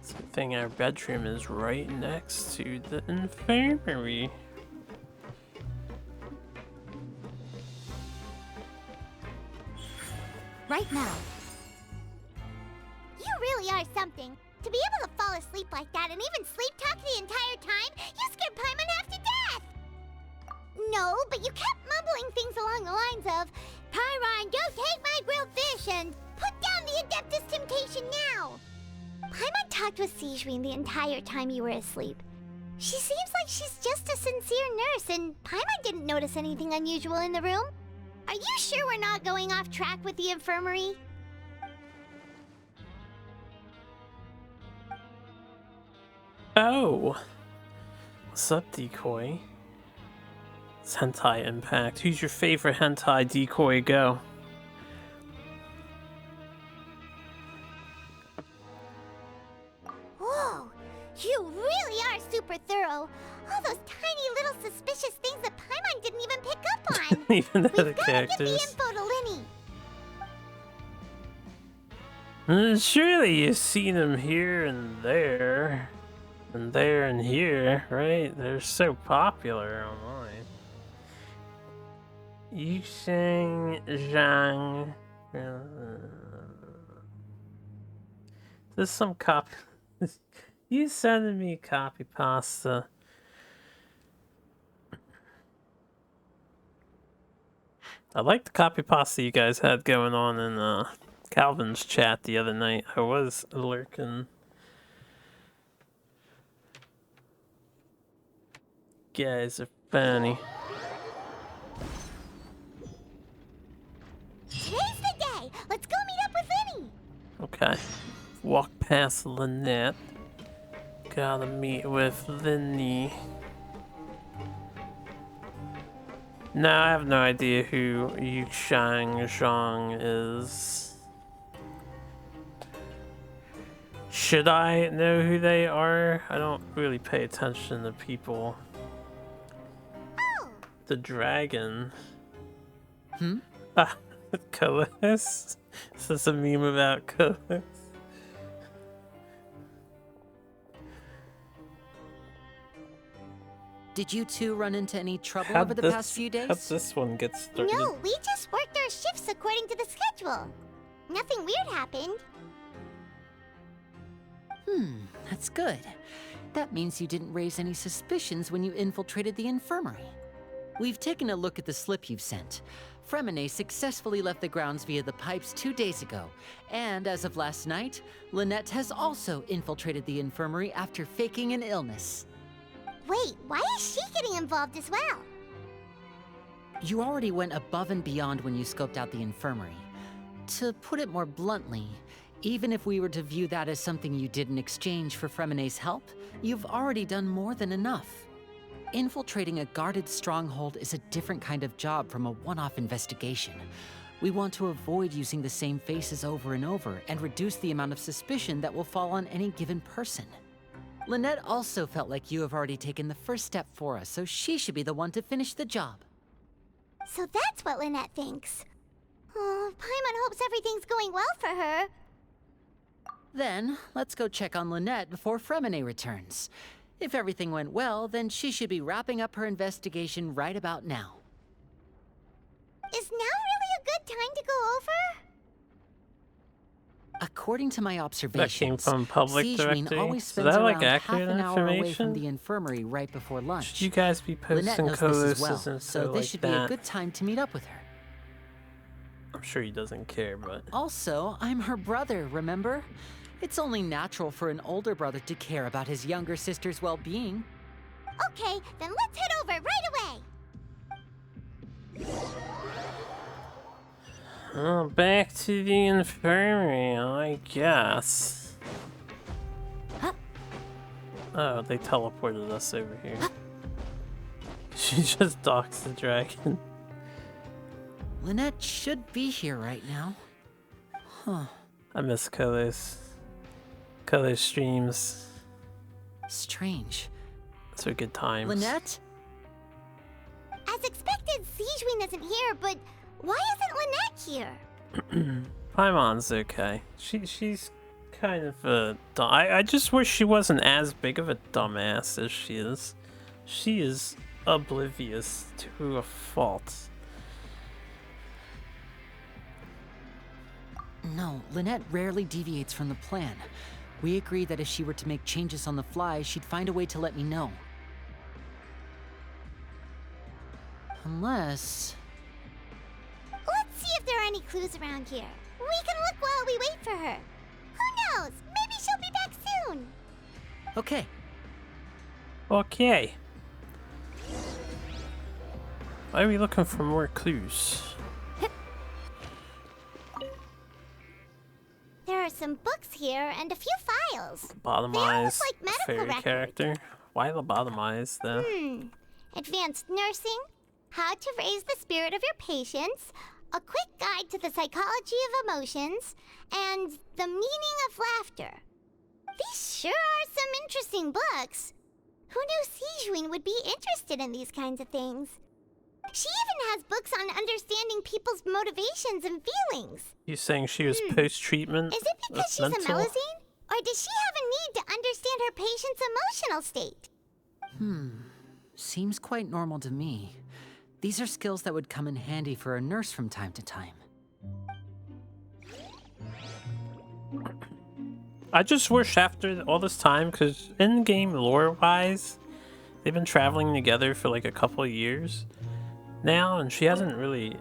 It's a good thing our bedroom is right next to the infirmary. Right now. You really are something. To be able to fall asleep like that and even sleep talk the entire time, you scared Paimon half to death! No, but you kept mumbling things along the lines of, Pyron, don't take my grilled fish, and put down the Adeptus Temptation now! Paimon talked with Sigewinne the entire time you were asleep. She seems like she's just a sincere nurse, and Paimon didn't notice anything unusual in the room. Are you sure we're not going off track with the infirmary? Oh! What's up, Decoy? It's Hentai Impact. Who's your favorite hentai decoy? Go. Whoa! You really are super thorough. All those tiny little suspicious things that Paimon didn't even pick up on. Even though the We've gotta get the characters. info to Linny. Surely you've seen them here and there. And there and here, right? They're so popular online. Yusheng Zhang. There's some copy. You sending me copy pasta. I like the copy pasta you guys had going on in Calvin's chat the other night. I was lurking. Guys are funny. Today's the day. Let's go meet up with Linny. Okay. Walk past Lynette. Gotta meet with Linny. No, I have no idea who Yushang Zhang is. Should I know who they are? I don't really pay attention to people. Oh, The dragon. Hmm? Ah, Colors? Is this a meme about colors? Did you two run into any trouble How'd over the this- past few days? How'd this one get started? no, we just worked our shifts according to the schedule. Nothing weird happened. That's good. That means you didn't raise any suspicions when you infiltrated the infirmary. We've taken a look at the slip you've sent. Fremine successfully left the grounds via the pipes 2 days ago, and as of last night, Lynette has also infiltrated the infirmary after faking an illness. Wait, why is she getting involved as well? You already went above and beyond when you scoped out the infirmary. To put it more bluntly, even if we were to view that as something you did in exchange for Fremine's help, you've already done more than enough. Infiltrating a guarded stronghold is a different kind of job from a one-off investigation. We want to avoid using the same faces over and over and reduce the amount of suspicion that will fall on any given person. Lynette also felt like you have already taken the first step for us, so she should be the one to finish the job. So that's what Lynette thinks. Oh, Paimon hopes everything's going well for her. Then, let's go check on Lynette before Fremine returns. If everything went well, then she should be wrapping up her investigation right about now. Is now really a good time to go over? According to my That observations, came from public Sigewinne directory. always Is spends that like around half accurate an hour away from information? the infirmary right before lunch. Should you guys be Lynette posting knows this as well, colors and so so this like should that? be a good time to meet up with her. I'm sure he doesn't care, but Also, I'm her brother, remember? It's only natural for an older brother to care about his younger sister's well-being. Okay, then let's head over right away. back to the infirmary, I guess. Huh? Oh, they teleported us over here. She just docks the dragon. Lynette should be here right now. Huh. I miss Colors. Colors streams. Strange. So good times. Lynette? As expected, Sijwin isn't here, but why isn't Lynette here? Paimon's okay. She's kind of a dumb. I just wish she wasn't as big of a dumbass as she is. She is oblivious to a fault. No, Lynette rarely deviates from the plan. We agreed that if she were to make changes on the fly, she'd find a way to let me know. Unless... Let's see if there are any clues around here. We can look while we wait for her. Who knows? Maybe she'll be back soon. Okay. Okay. Why are we looking for more clues? There are some books here and a few files. Lobotomized like medical fairy records. character? Why lobotomized though? Advanced nursing, how to raise the spirit of your patients, a quick guide to the psychology of emotions, and the meaning of laughter. These sure are some interesting books. Who knew Sijwin would be interested in these kinds of things? She even has books on understanding people's motivations and feelings. You saying she was post-treatment? Is it because she's a Melusine? Or does she have a need to understand her patient's emotional state? Seems quite normal to me. These are skills that would come in handy for a nurse from time to time. I just wish after all this time, because in-game lore-wise, they've been traveling together for like a couple of years now, and she hasn't really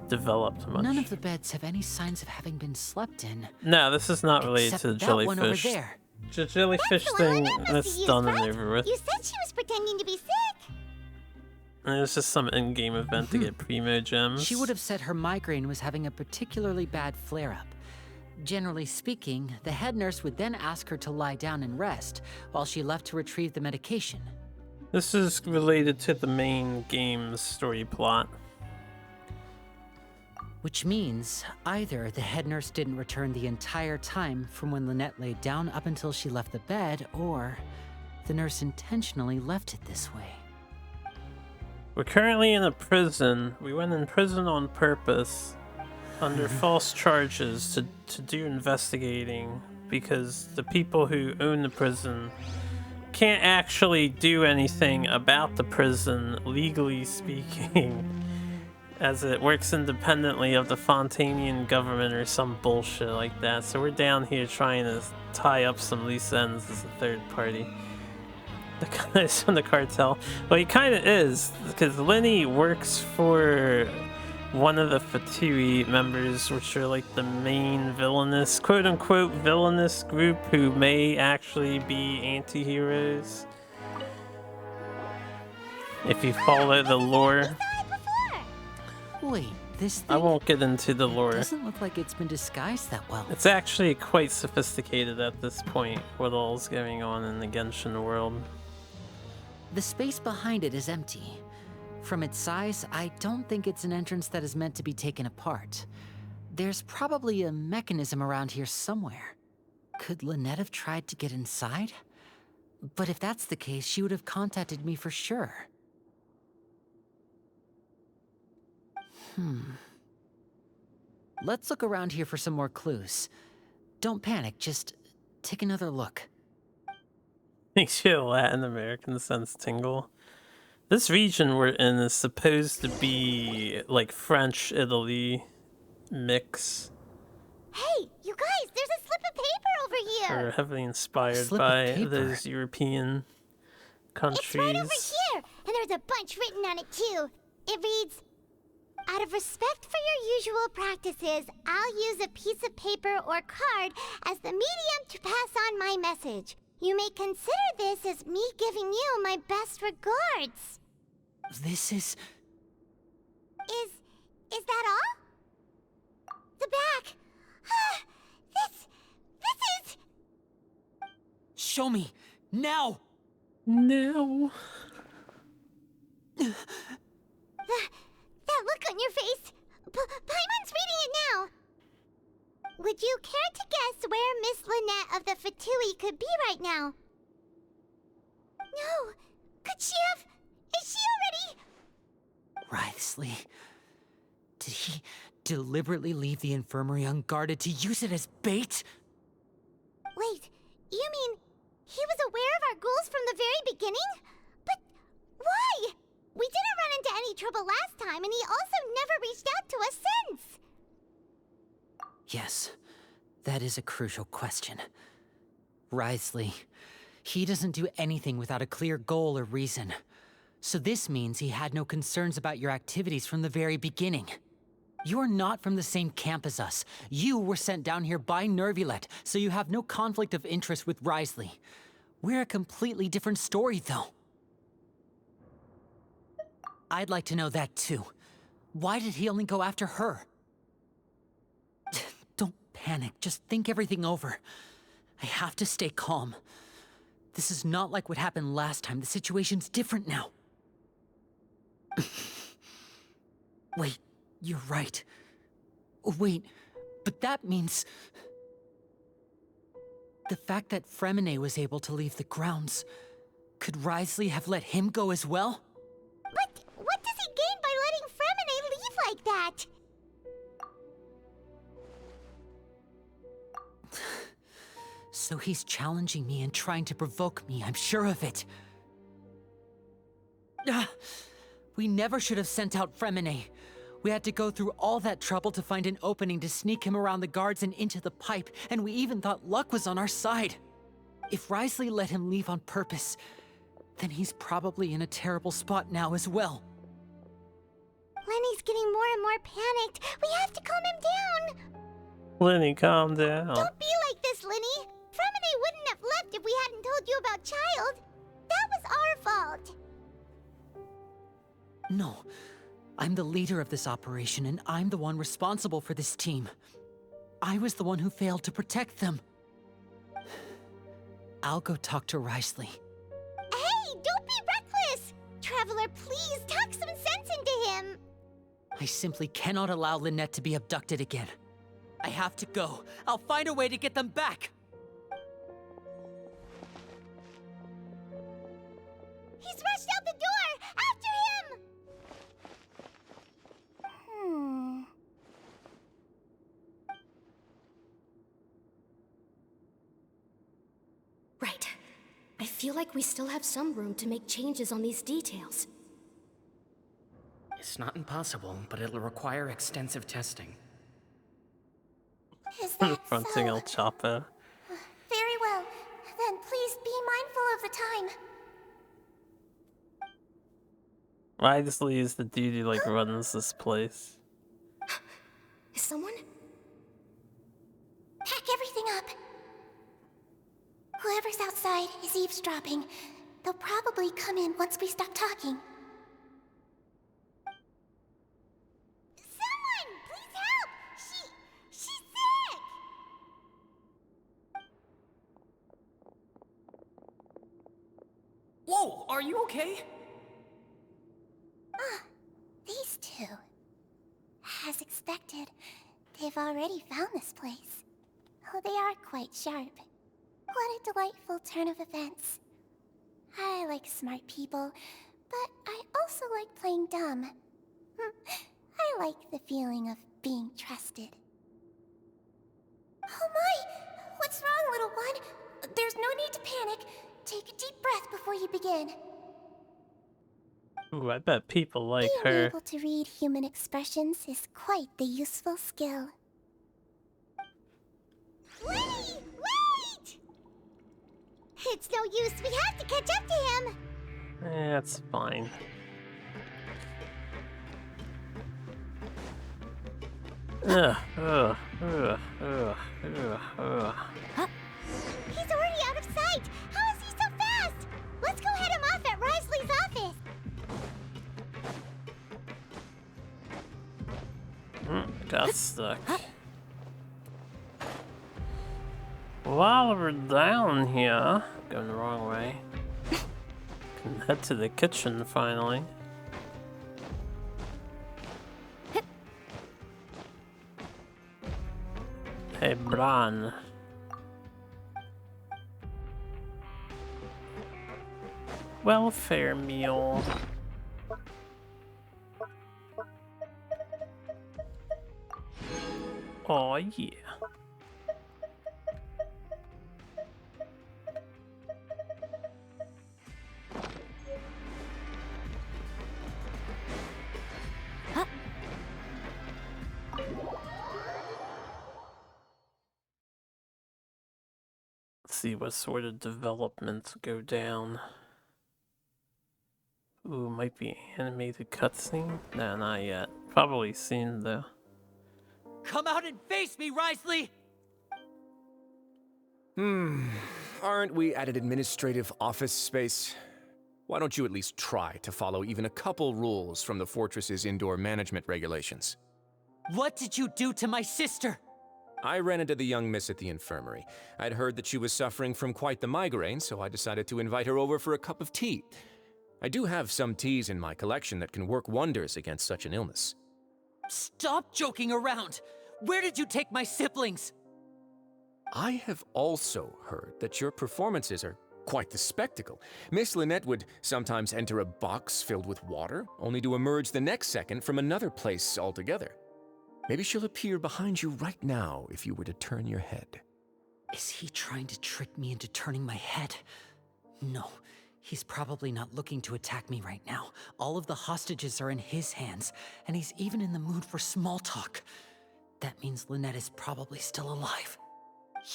developed much. None of the beds have any signs of having been slept in. No, this is not related except to the that one over jellyfish. there. The jellyfish That's the one thing, Lynette must that's have used, done and right? over with. You said she was pretending to be sick. And it was just some in-game event to get primo gems. She would have said her migraine was having a particularly bad flare-up. Generally speaking, the head nurse would then ask her to lie down and rest, while she left to retrieve the medication. This is related to the main game's story plot. Which means either the head nurse didn't return the entire time from when Lynette laid down up until she left the bed, or the nurse intentionally left it this way. We're currently in a prison. We went in prison on purpose under false charges to do investigating because the people who own the prison can't actually do anything about the prison, legally speaking, as it works independently of the Fontainian government or some bullshit like that. So we're down here trying to tie up some loose ends as a third party. The guy's from the cartel. Well, he kind of is, because Lenny works for one of the Fatui members, which are like the main villainous, quote-unquote villainous group who may actually be anti-heroes. If you follow the lore. Wait, this thing I won't get into the lore. doesn't look like it's been disguised that well. It's actually quite sophisticated at this point, what all's going on in the Genshin world. The space behind it is empty. From its size, I don't think it's an entrance that is meant to be taken apart. There's probably a mechanism around here somewhere. Could Lynette have tried to get inside? But if that's the case, she would have contacted me for sure. Let's look around here for some more clues. Don't panic, just take another look. Makes you a Latin American sense tingle. This region we're in is supposed to be like French Italy mix, Hey, you guys, there's a slip of paper over here. or heavily inspired slip of by paper? those European countries. It's right over here, and there's a bunch written on it too. It reads, out of respect for your usual practices, I'll use a piece of paper or card as the medium to pass on my message. You may consider this as me giving you my best regards. This is... Is that all? The back. This is... Show me! Now! No. That look on your face. Paimon's reading it now. Would you care to guess where Miss Lynette of the Fatui could be right now? No, Wriothesley. Did he deliberately leave the infirmary unguarded to use it as bait? Wait, you mean he was aware of our goals from the very beginning? But why? We didn't run into any trouble last time, and he also never reached out to us since. Yes, that is a crucial question. Wriothesley, he doesn't do anything without a clear goal or reason. So this means he had no concerns about your activities from the very beginning. You're not from the same camp as us. You were sent down here by Neuvilllete, so you have no conflict of interest with Wriothesley. We're a completely different story, though. I'd like to know that, too. Why did he only go after her? Don't panic. Just think everything over. I have to stay calm. This is not like what happened last time. The situation's different now. Wait, you're right. Wait, but that means... the fact that Fremine was able to leave the grounds... could Wriothesley have let him go as well? But what does he gain by letting Fremine leave like that? So he's challenging me and trying to provoke me, I'm sure of it. We never should have sent out Fremine. We had to go through all that trouble to find an opening to sneak him around the guards and into the pipe, and we even thought luck was on our side. If Wriothesley let him leave on purpose, then he's probably in a terrible spot now as well. Lenny's getting more and more panicked. We have to calm him down. Lenny, calm down. Don't be like this, Lenny. Fremine wouldn't have left if we hadn't told you about Child. That was our fault. No. I'm the leader of this operation, and I'm the one responsible for this team. I was the one who failed to protect them. I'll go talk to Wriothesley. Hey, don't be reckless! Traveler, please talk some sense into him. I simply cannot allow Lynette to be abducted again. I have to go. I'll find a way to get them back! He's rushed out the door! After him! Right. I feel like we still have some room to make changes on these details. It's not impossible, but it'll require extensive testing. Is that Fronting so? El Chapo. Very well. Then please be mindful of the time. Wriothesley is the dude who like runs this place. Is someone? Pack everything up. Whoever's outside is eavesdropping. They'll probably come in once we stop talking. Someone! Please help! She's sick! Whoa, are you okay? These two. As expected, they've already found this place. Oh, they are quite sharp. What a delightful turn of events. I like smart people, but I also like playing dumb. I like the feeling of being trusted. Oh my! What's wrong, little one? There's no need to panic. Take a deep breath before you begin. Ooh, I bet people like Being her. able to read human expressions is quite the useful skill. Lenny, wait! It's no use. We have to catch up to him. That's fine. Ugh, ugh, ugh, ugh, ugh, ugh. He's already out of sight. How is he so fast? Let's go head him off at Wriothesley's office. Got stuck. While we're down here, going the wrong way, can head to the kitchen finally. Hey, Bran. Welfare meal. Aw, yeah. Let's see what sort of developments go down. Ooh, might be animated cutscene? Nah, not yet. Probably seen the... Come out and face me, Risley! Aren't we at an administrative office space? Why don't you at least try to follow even a couple rules from the fortress's indoor management regulations? What did you do to my sister? I ran into the young miss at the infirmary. I'd heard that she was suffering from quite the migraine, so I decided to invite her over for a cup of tea. I do have some teas in my collection that can work wonders against such an illness. Stop joking around! Where did you take my siblings? I have also heard that your performances are quite the spectacle. Miss Lynette would sometimes enter a box filled with water, only to emerge the next second from another place altogether. Maybe she'll appear behind you right now if you were to turn your head. Is he trying to trick me into turning my head? No, he's probably not looking to attack me right now. All of the hostages are in his hands, and he's even in the mood for small talk. That means Lynette is probably still alive.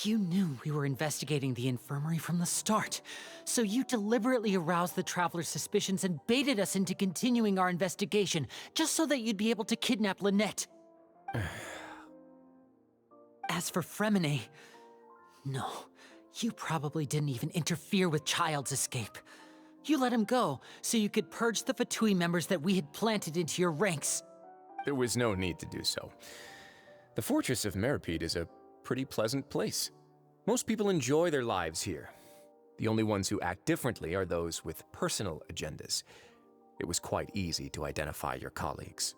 You knew we were investigating the infirmary from the start, so you deliberately aroused the Traveler's suspicions and baited us into continuing our investigation, just so that you'd be able to kidnap Lynette. As for Fremine, no, you probably didn't even interfere with Child's escape. You let him go, so you could purge the Fatui members that we had planted into your ranks. There was no need to do so. The Fortress of Meripede is a pretty pleasant place. Most people enjoy their lives here. The only ones who act differently are those with personal agendas. It was quite easy to identify your colleagues.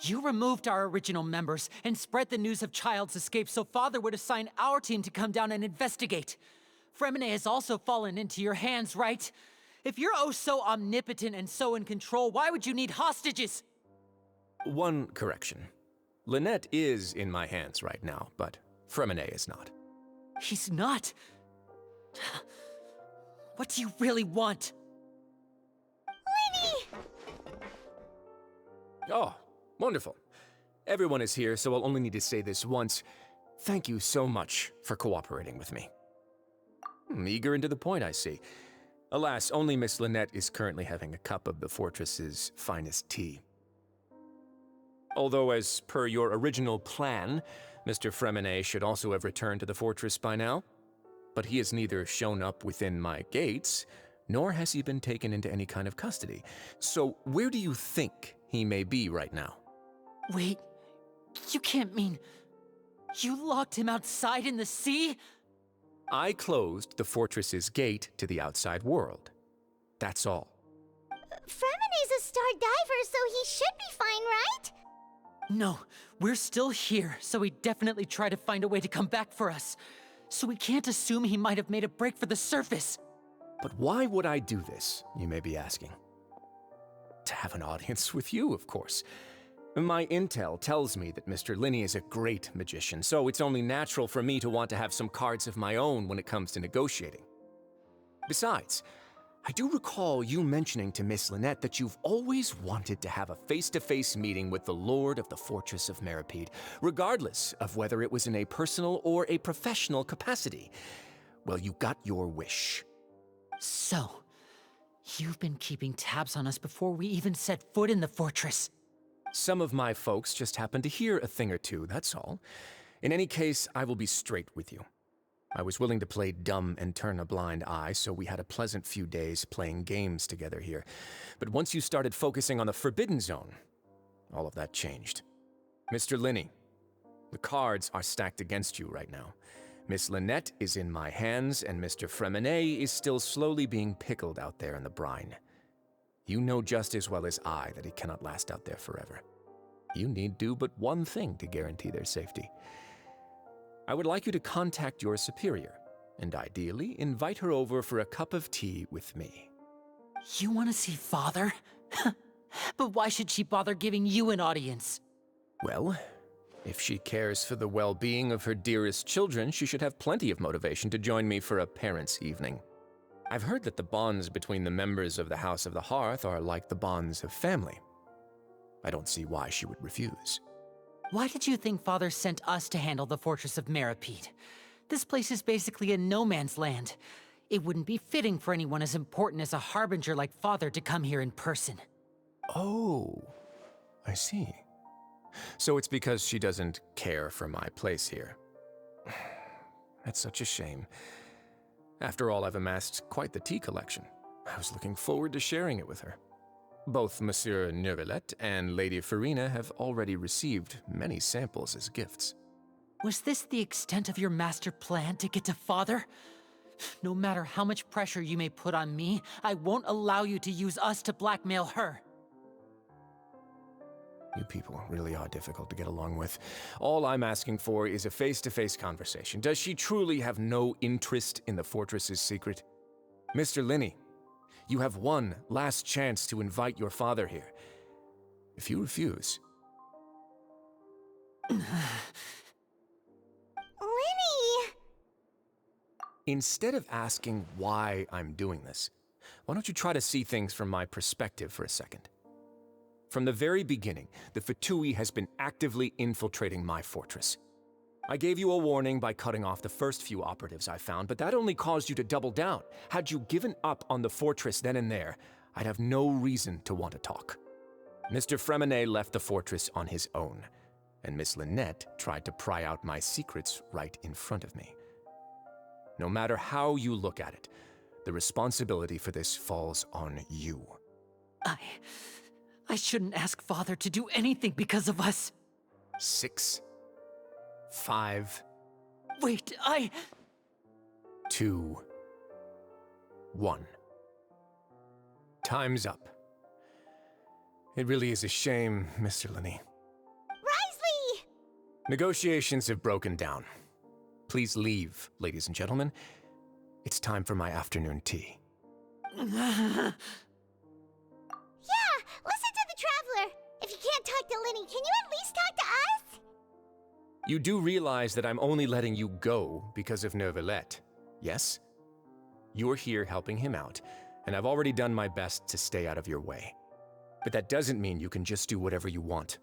You removed our original members and spread the news of Child's escape so Father would assign our team to come down and investigate. Fremine has also fallen into your hands, right? If you're oh so omnipotent and so in control, why would you need hostages? One correction. Lynette is in my hands right now, but Fremine is not. He's not. What do you really want? Lenny! Oh, wonderful. Everyone is here, so I'll only need to say this once. Thank you so much for cooperating with me. Eager and to the point, I see. Alas, only Miss Lynette is currently having a cup of the fortress's finest tea. Although, as per your original plan, Mr. Fremine should also have returned to the fortress by now. But he has neither shown up within my gates, nor has he been taken into any kind of custody. So where do you think he may be right now? Wait, you can't mean... You locked him outside in the sea? I closed the fortress's gate to the outside world. That's all. Fremine's a star diver, so he should be fine, right? No, we're still here, so he definitely tried to find a way to come back for us. So we can't assume he might have made a break for the surface. But why would I do this, you may be asking? To have an audience with you, of course. My intel tells me that Mr. Linney is a great magician, so it's only natural for me to want to have some cards of my own when it comes to negotiating. Besides, I do recall you mentioning to Miss Lynette that you've always wanted to have a face-to-face meeting with the Lord of the Fortress of Meripede, regardless of whether it was in a personal or a professional capacity. Well, you got your wish. So, you've been keeping tabs on us before we even set foot in the fortress. Some of my folks just happened to hear a thing or two, that's all. In any case, I will be straight with you. I was willing to play dumb and turn a blind eye, so we had a pleasant few days playing games together here. But once you started focusing on the Forbidden Zone, all of that changed. Mr. Linney, the cards are stacked against you right now. Miss Lynette is in my hands, and Mr. Fremine is still slowly being pickled out there in the brine. You know just as well as I that he cannot last out there forever. You need do but one thing to guarantee their safety. I would like you to contact your superior, and ideally invite her over for a cup of tea with me. You want to see Father? But why should she bother giving you an audience? Well, If she cares for the well-being of her dearest children, she should have plenty of motivation to join me for a parents' evening. I've heard that the bonds between the members of the House of the Hearth are like the bonds of family. I don't see why she would refuse. Why did you think Father sent us to handle the Fortress of Meripede? This place is basically a no man's land. It wouldn't be fitting for anyone as important as a harbinger like Father to come here in person. Oh, I see. So it's because she doesn't care for my place here. That's such a shame. After all, I've amassed quite the tea collection. I was looking forward to sharing it with her. Both Monsieur Neuvilllete and Lady Farina have already received many samples as gifts. Was this the extent of your master plan to get to Father? No matter how much pressure you may put on me, I won't allow you to use us to blackmail her. You people really are difficult to get along with. All I'm asking for is a face-to-face conversation. Does she truly have no interest in the fortress's secret? Mr. Linney, you have one last chance to invite your father here. If you refuse... Linny! Instead of asking why I'm doing this, why don't you try to see things from my perspective for a second? From the very beginning, the Fatui has been actively infiltrating my fortress. I gave you a warning by cutting off the first few operatives I found, but that only caused you to double down. Had you given up on the fortress then and there, I'd have no reason to want to talk. Mr. Fremenet left the fortress on his own, and Miss Lynette tried to pry out my secrets right in front of me. No matter how you look at it, the responsibility for this falls on you. I shouldn't ask Father to do anything because of us. 6, 5, Wait, 2, 1. Time's up. It really is a shame, Mr. Linney. Risley! Negotiations have broken down. Please leave, ladies and gentlemen. It's time for my afternoon tea. Yeah, listen to the Traveler. If you can't talk to Linny, can you at least talk to us? You do realize that I'm only letting you go because of Neuvilllete, yes? You're here helping him out, and I've already done my best to stay out of your way. But that doesn't mean you can just do whatever you want.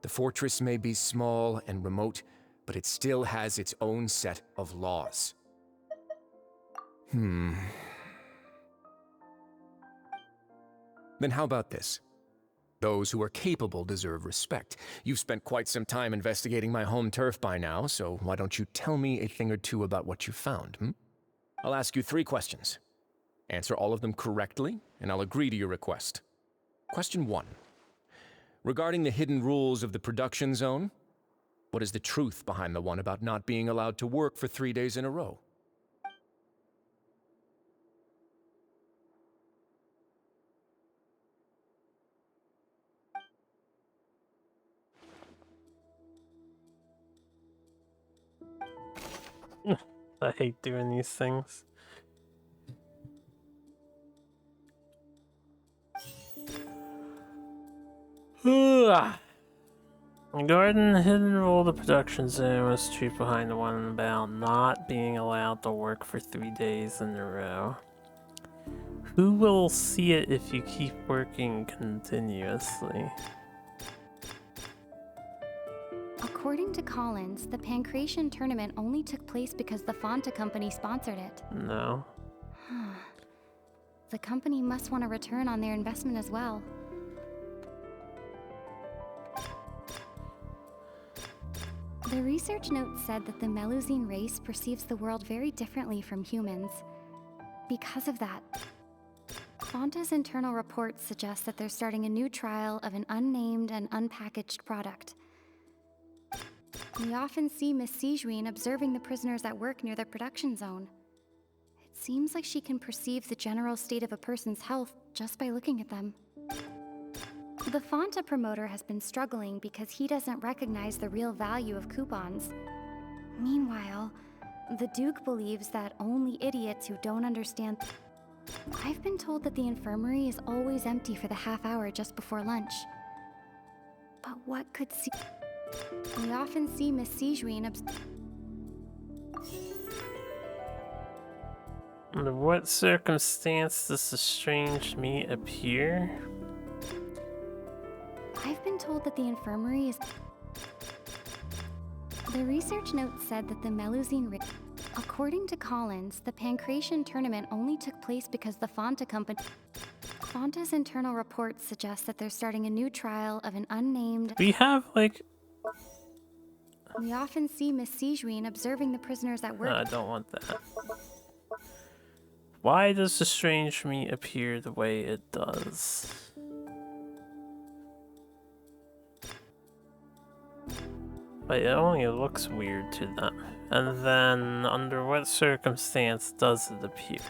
The fortress may be small and remote, but it still has its own set of laws. Then how about this? Those who are capable deserve respect. You've spent quite some time investigating my home turf by now, so why don't you tell me a thing or two about what you found, I'll ask you 3 questions. Answer all of them correctly, and I'll agree to your request. Question 1. Regarding the hidden rules of the production zone, what is the truth behind the one about not being allowed to work for 3 days in a row? I hate doing these things. Garden hidden rule the production zone was truth behind the one about not being allowed to work for 3 days in a row. Who will see it if you keep working continuously? According to Collins, the Pancration tournament only took place because the Fonta company sponsored it. No. The company must want a return on their investment as well. The research note said that the Melusine race perceives the world very differently from humans. Because of that, Fonta's internal reports suggest that they're starting a new trial of an unnamed and unpackaged product. We often see Miss Sigewinne observing the prisoners at work near the production zone. It seems like she can perceive the general state of a person's health just by looking at them. The Fonta promoter has been struggling because he doesn't recognize the real value of coupons. Meanwhile, the Duke believes that only idiots who don't understand... I've been told that the infirmary is always empty for the half hour just before lunch. But what could We often see Miss Sijuin Under what circumstance does the strange meat appear? I've been told that the infirmary is... The research note said that the Melusine... According to Collins, the Pancration tournament only took place because the Fonta company... Fonta's internal reports suggest that they're starting a new trial of an unnamed... We have, like... We often see Miss Sijuin observing the prisoners at work. No, I don't want that. Why does the strange meat appear the way it does? But it only looks weird to them. And then, under what circumstance does it appear?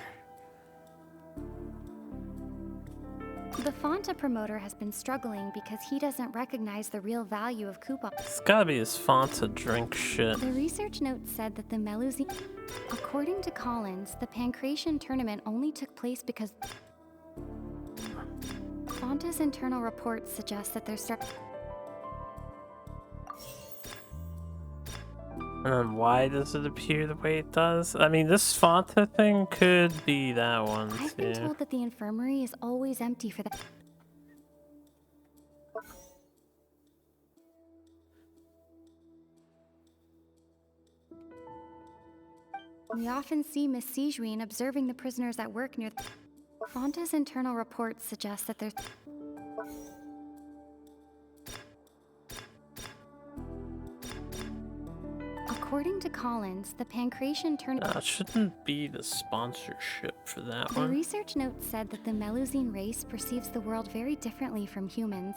The Fonta promoter has been struggling because he doesn't recognize the real value of coupons. It's gotta be his Fonta drink shit. The research note said that the Melusine... According to Collins, the Pancration tournament only took place because... Fonta's internal reports suggest that they're And then why does it appear the way it does? I mean, this Fonta thing could be that one, I've been too. told that the infirmary is always empty for the... We often see Miss Sijuin observing the prisoners at work near... Fonta's internal reports suggest that there's... According to Collins, the Pancration tournament... It shouldn't be the sponsorship for that The one. research note said that the Melusine race perceives the world very differently from humans.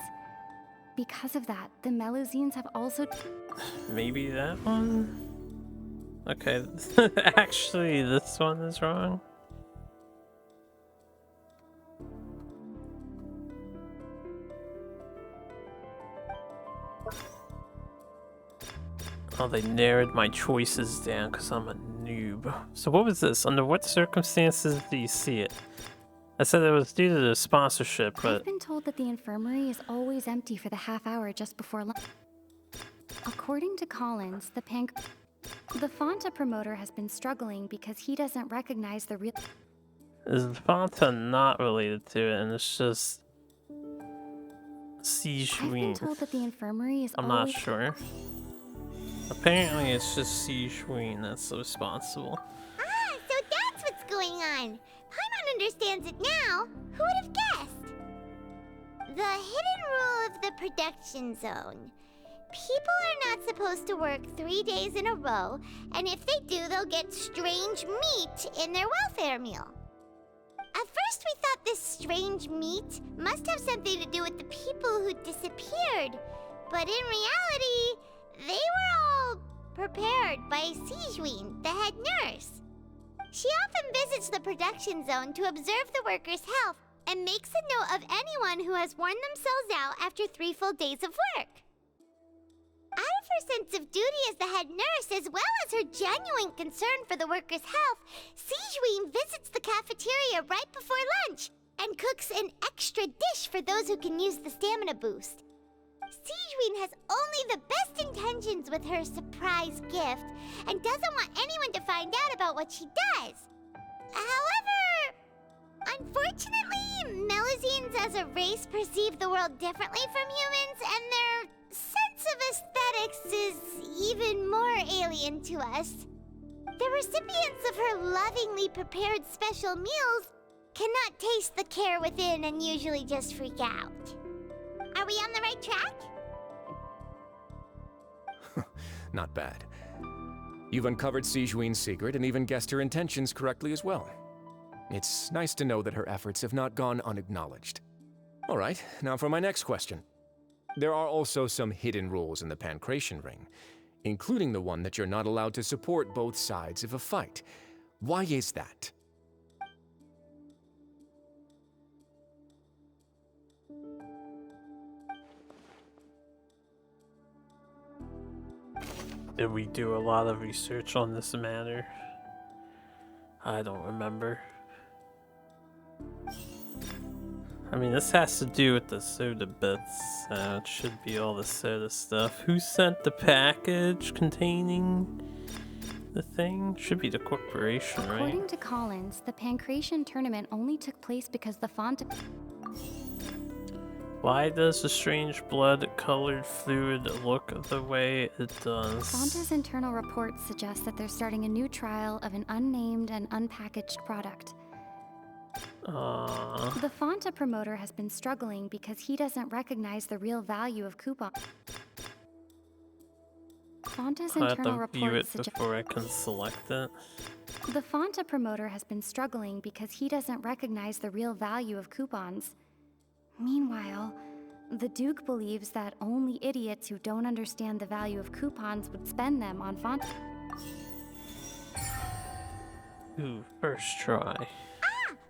Because of that, the Melusines have also... Maybe that one? Okay, actually, this one is wrong. Oh, they narrowed my choices down because I'm a noob. So what was this? Under what circumstances do you see it? I said it was due to the sponsorship, I've but been told that the infirmary is always empty for the half hour just before lunch. According to Collins, the Fonta promoter has been struggling because he doesn't recognize the real... is Fonta not related to it, and it's just I've been Sijuin. told that the infirmary is I'm not always... sure. Apparently, it's just Sijuin that's responsible. Ah, so that's what's going on. Paimon understands it now. Who would have guessed? The hidden rule of the production zone. People are not supposed to work 3 days in a row, and if they do, they'll get strange meat in their welfare meal. At first, we thought this strange meat must have something to do with the people who disappeared, but in reality, they were all prepared by Sijuin, the head nurse. She often visits the production zone to observe the workers' health and makes a note of anyone who has worn themselves out after 3 full days of work. Out of her sense of duty as the head nurse, as well as her genuine concern for the workers' health, Sijuin visits the cafeteria right before lunch and cooks an extra dish for those who can use the stamina boost. Sijuin has only the best intentions with her surprise gift and doesn't want anyone to find out about what she does. However, unfortunately, Melusines as a race perceive the world differently from humans, and their sense of aesthetics is even more alien to us. The recipients of her lovingly prepared special meals cannot taste the care within and usually just freak out. Are we on the right track? Not bad. You've uncovered Sijuin's secret and even guessed her intentions correctly as well. It's nice to know that her efforts have not gone unacknowledged. All right, now for my next question. There are also some hidden rules in the Pancration Ring, including the one that you're not allowed to support both sides of a fight. Why is that? Did we do a lot of research on this matter? I don't remember. I mean, this has to do with the soda bits, so it should be all the soda stuff. Who sent the package containing the thing? Should be the corporation, right? According to Collins, the Pancration tournament only took place because the Why does the strange blood-colored fluid look the way it does? Fonta's internal reports suggest that they're starting a new trial of an unnamed and unpackaged product. The Fonta promoter has been struggling because he doesn't recognize the real value of coupon. Fonta's I have internal to view reports it before I can select it. The Fonta promoter has been struggling because he doesn't recognize the real value of coupons. Meanwhile, the Duke believes that only idiots who don't understand the value of coupons would spend them on Fonta. Ooh, first try.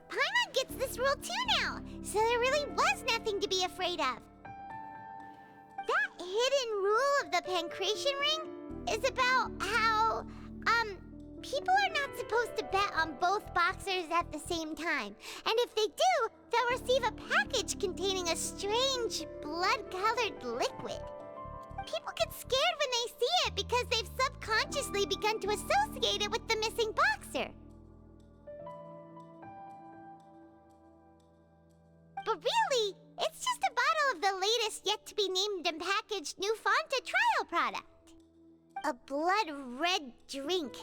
Paimon gets this rule too now, so there really was nothing to be afraid of. That hidden rule of the Pancration Ring is about how, people are not supposed to bet on both boxers at the same time. And if they do, they'll receive a package containing a strange, blood-colored liquid. People get scared when they see it because they've subconsciously begun to associate it with the missing boxer. But really, it's just a bottle of the latest yet-to-be-named and packaged new Fonta trial product. A blood-red drink.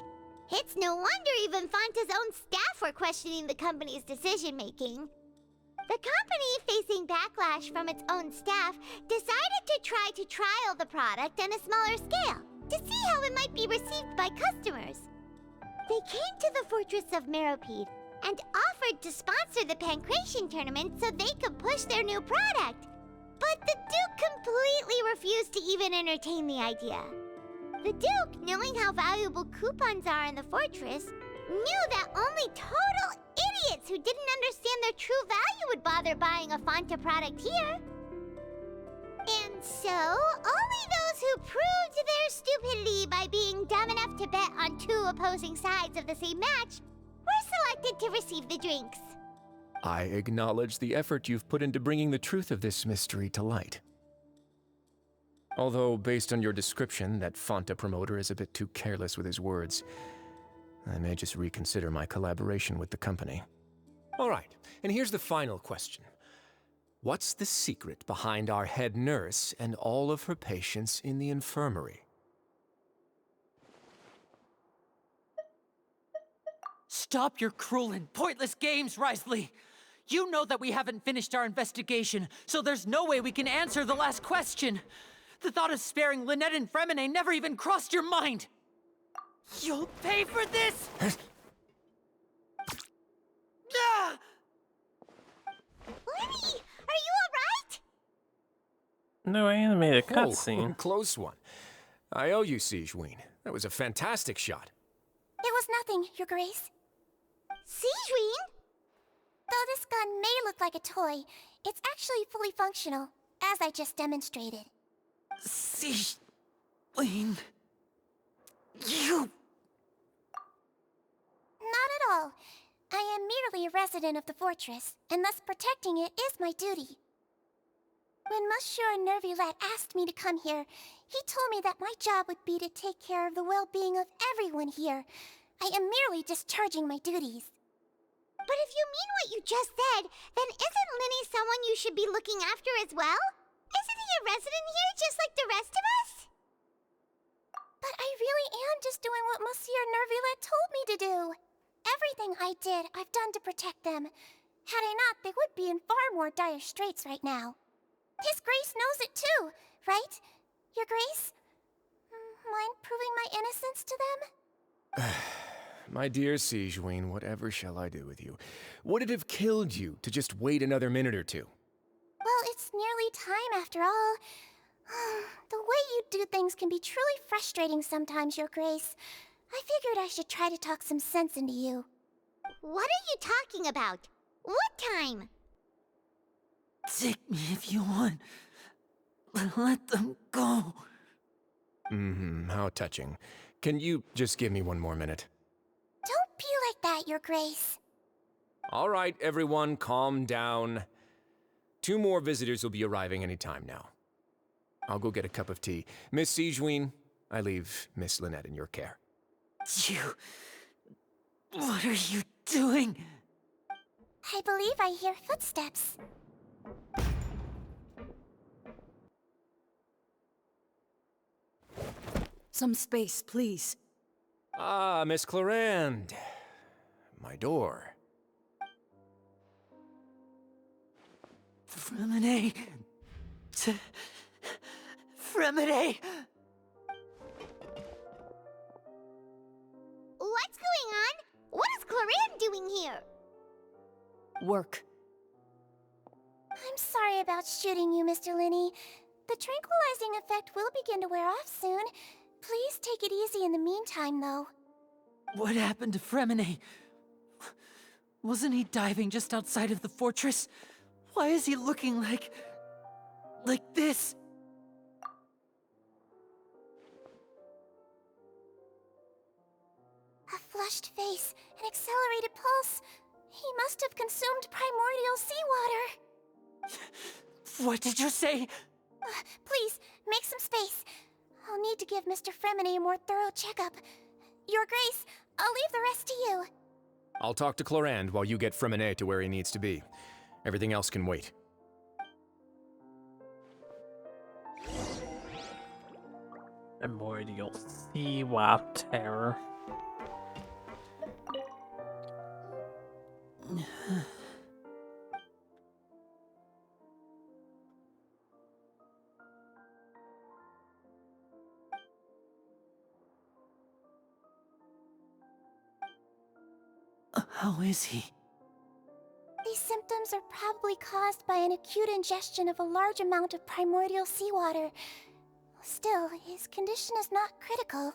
It's no wonder even Fonta's own staff were questioning the company's decision-making. The company, facing backlash from its own staff, decided to try to trial the product on a smaller scale to see how it might be received by customers. They came to the fortress of Meropide and offered to sponsor the Pancration tournament so they could push their new product. But the Duke completely refused to even entertain the idea. The Duke, knowing how valuable coupons are in the fortress, knew that only total idiots who didn't understand their true value would bother buying a Fonta product here. And so, only those who proved their stupidity by being dumb enough to bet on two opposing sides of the same match were selected to receive the drinks. I acknowledge the effort you've put into bringing the truth of this mystery to light. Although, based on your description, that Fonta promoter is a bit too careless with his words, I may just reconsider my collaboration with the company. All right, and here's the final question. What's the secret behind our head nurse and all of her patients in the infirmary? Stop your cruel and pointless games, Risley! You know that we haven't finished our investigation, so there's no way we can answer the last question. The thought of sparing Lynette and Fremine never even crossed your mind! You'll pay for this! Ah! Lenny, are you alright? No animated Oh, cutscene. close one. I owe you, Sigewinne. That was a fantastic shot. It was nothing, Your Grace. Sigewinne? Though this gun may look like a toy, it's actually fully functional, as I just demonstrated. Sigewinne... You... Not at all. I am merely a resident of the fortress, and thus protecting it is my duty. When Monsieur Neuvilllete asked me to come here, he told me that my job would be to take care of the well-being of everyone here. I am merely discharging my duties. But if you mean what you just said, then isn't Linny someone you should be looking after as well? Isn't he a resident here just like the rest of us? But I really am just doing what Monsieur Neuvilllete told me to do. Everything I did, I've done to protect them. Had I not, they would be in far more dire straits right now. His Grace knows it too, right? Your Grace? Mind proving my innocence to them? My dear Sigewinne, whatever shall I do with you? Would it have killed you to just wait another minute or two? Well, it's nearly time after all. The way you do things can be truly frustrating sometimes, Your Grace. I figured I should try to talk some sense into you. What are you talking about? What time? Take me if you want. Let them go. How touching. Can you just give me one more minute? Don't be like that, Your Grace. All right, everyone, calm down. 2 more visitors will be arriving any time now. I'll go get a cup of tea. Miss Sigewinne, I leave Miss Lynette in your care. You... What are you doing? I believe I hear footsteps. Some space, please. Ah, Miss Clorinde. My door. Fremine... Fremine... What's going on? What is Clorinde doing here? Work. I'm sorry about shooting you, Mr. Linney. The tranquilizing effect will begin to wear off soon. Please take it easy in the meantime, though. What happened to Fremine? Wasn't he diving just outside of the fortress? Why is he looking like this? A flushed face, an accelerated pulse. He must have consumed primordial seawater. What did you say? Please, make some space. I'll need to give Mr. Fremine a more thorough checkup. Your Grace, I'll leave the rest to you. I'll talk to Clorinde while you get Fremine to where he needs to be. Everything else can wait. Primordial sea water. How is he? These symptoms are probably caused by an acute ingestion of a large amount of primordial seawater. Still, his condition is not critical.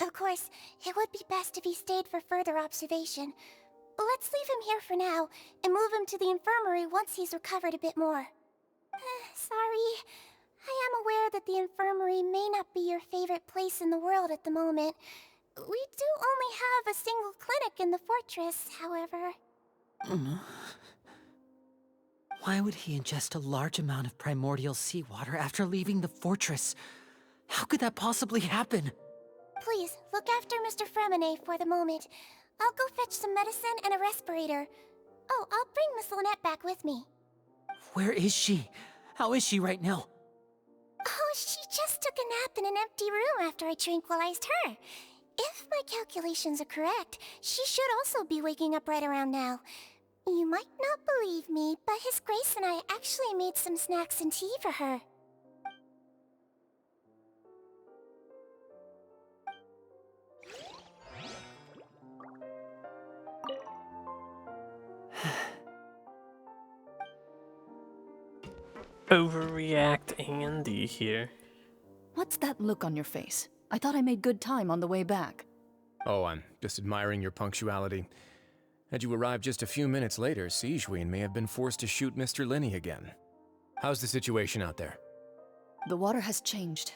Of course, it would be best if he stayed for further observation. Let's leave him here for now, and move him to the infirmary once he's recovered a bit more. Sorry. I am aware that the infirmary may not be your favorite place in the world at the moment. We do only have a single clinic in the fortress, however. Why would he ingest a large amount of primordial seawater after leaving the fortress? How could that possibly happen? Please, look after Mr. Fremine for the moment. I'll go fetch some medicine and a respirator. Oh, I'll bring Miss Lynette back with me. Where is she? How is she right now? Oh, she just took a nap in an empty room after I tranquilized her. If my calculations are correct, she should also be waking up right around now. You might not believe me, but His Grace and I actually made some snacks and tea for her. Overreact Andy here. What's that look on your face? I thought I made good time on the way back. Oh, I'm just admiring your punctuality. Had you arrived just a few minutes later, Sigewinne may have been forced to shoot Mr. Linney again. How's the situation out there? The water has changed.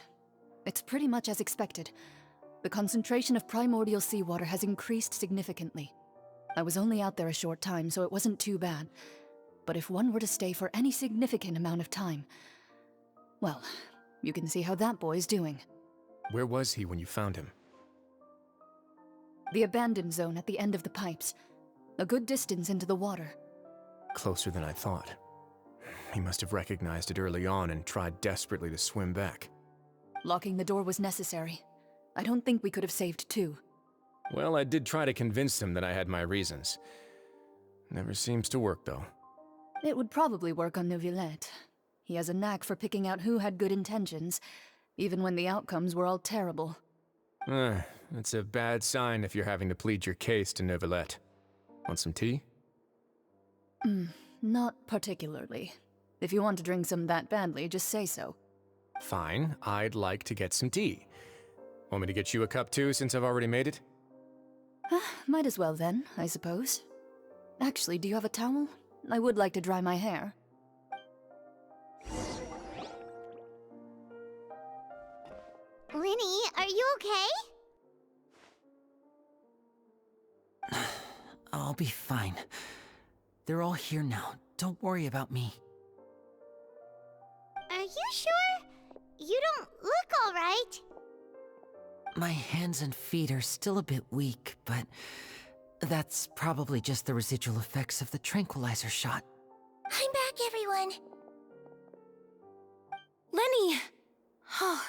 It's pretty much as expected. The concentration of primordial seawater has increased significantly. I was only out there a short time, so it wasn't too bad. But if one were to stay for any significant amount of time... well, you can see how that boy's doing. Where was he when you found him? The abandoned zone at the end of the pipes. A good distance into the water. Closer than I thought. He must have recognized it early on and tried desperately to swim back. Locking the door was necessary. I don't think we could have saved two. Well, I did try to convince him that I had my reasons. Never seems to work, though. It would probably work on Neuvilllete. He has a knack for picking out who had good intentions, even when the outcomes were all terrible. That's a bad sign if you're having to plead your case to Neuvilllete. Want some tea? Not particularly. If you want to drink some that badly, just say so. Fine, I'd like to get some tea. Want me to get you a cup too, since I've already made it? Might as well then, I suppose. Actually, do you have a towel? I would like to dry my hair. Linny, are you okay? I'll be fine. They're all here now. Don't worry about me. My hands and feet are still a bit weak, but that's probably just the residual effects of the tranquilizer shot. I'm back, everyone. Lenny! Oh,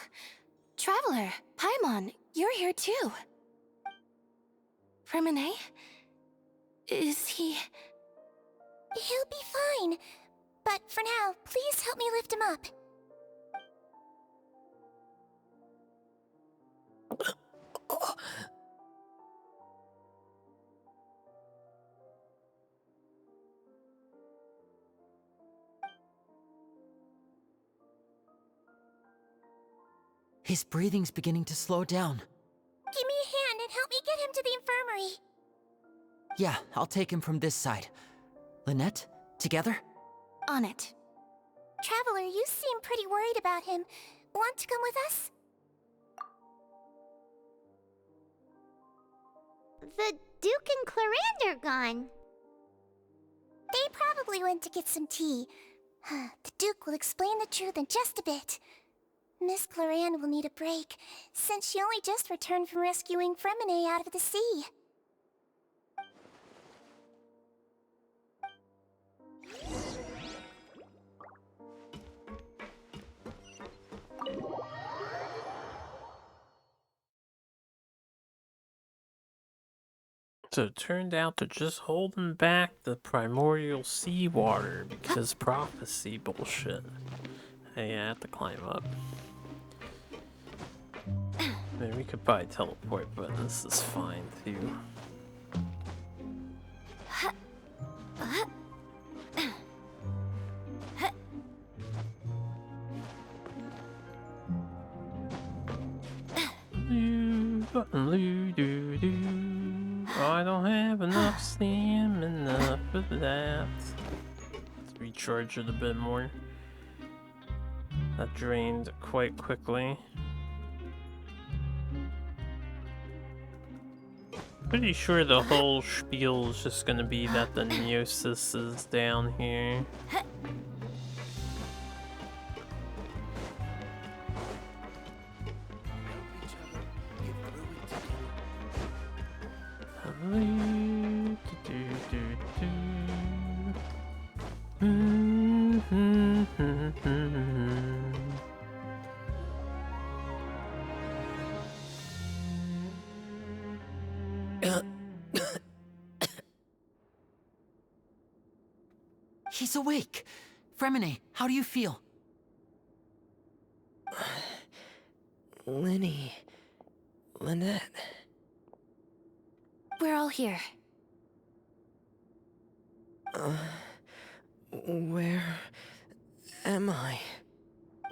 Traveler, Paimon, you're here too. Remine? Is he... He'll be fine. But for now, please help me lift him up. His breathing's beginning to slow down. Give me a hand and help me get him to the infirmary. Yeah, I'll take him from this side. Lynette, together? On it. Traveler, you seem pretty worried about him. Want to come with us? The Duke and Clarande are gone. They probably went to get some tea. The Duke will explain the truth in just a bit. Miss Clarande will need a break, since she only just returned from rescuing Fremine out of the sea. So it turned out they're just holding back the primordial seawater because prophecy bullshit. Hey, I have to climb up. Man, we could probably teleport, but this is fine too. I don't have enough stamina for that. Let's recharge it a bit more. That drained quite quickly. Pretty sure the whole spiel is just gonna be that the Neosis is down here. He's awake. Fremine, how do you feel? Lenny. Lynette. We're all here. Where am I?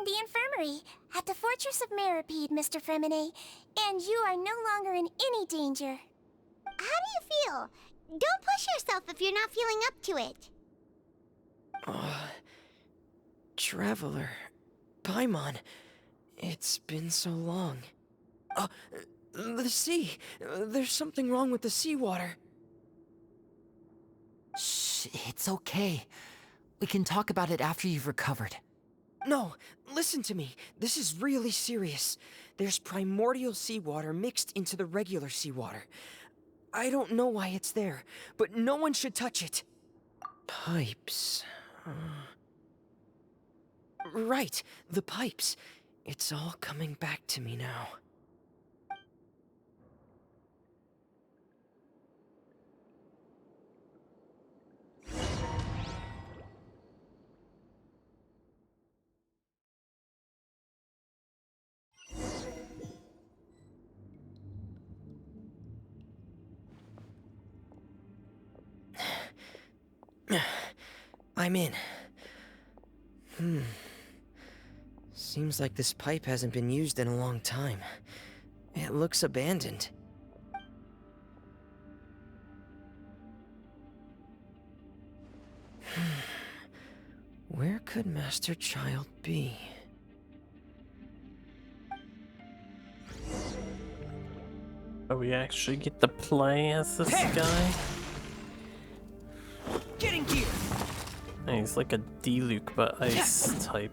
The infirmary, at the Fortress of Meripede, Mr. Fremine, and you are no longer in any danger. How do you feel? Don't push yourself if you're not feeling up to it. Traveler. Paimon. It's been so long. The sea. There's something wrong with the seawater. Shh, it's okay. We can talk about it after you've recovered. No, listen to me. This is really serious. There's primordial seawater mixed into the regular seawater. I don't know why it's there, but no one should touch it. Pipes. Right, the pipes. It's all coming back to me now. I'm in. Seems like this pipe hasn't been used in a long time. It looks abandoned. Where could Master Child be? Oh, we actually get to play as this guy? Get in gear! Hey, he's like a D-Luke, but ice type.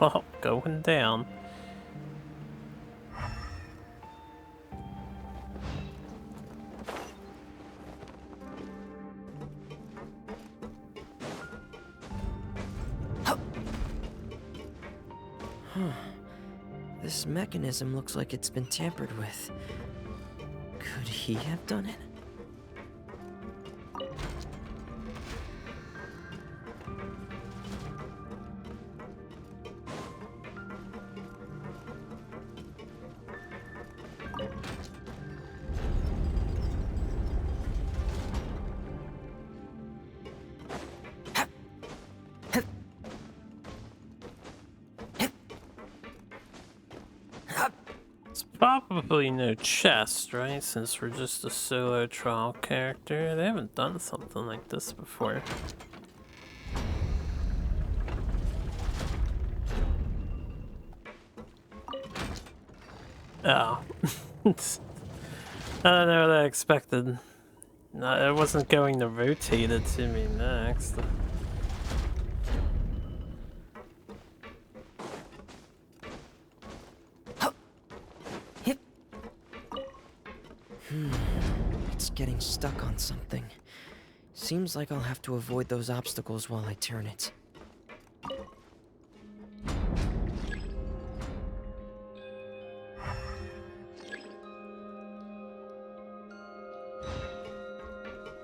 Oh, going down. This mechanism looks like it's been tampered with. Could he have done it? Probably no chest, right? Since we're just a solo trial character. They haven't done something like this before. Oh. I don't know what I expected. No, it wasn't going to rotate it to me next. It's getting stuck on something. Seems like I'll have to avoid those obstacles while I turn it.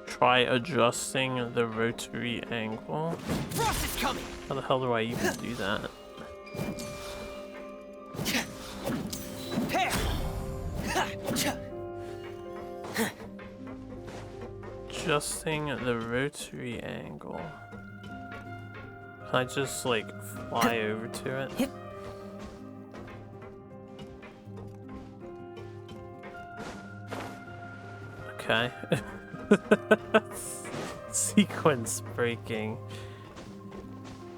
Try adjusting the rotary angle. Frost is coming! How the hell do I even do that? Adjusting the rotary angle. Can I just like fly over to it? Okay. Sequence breaking.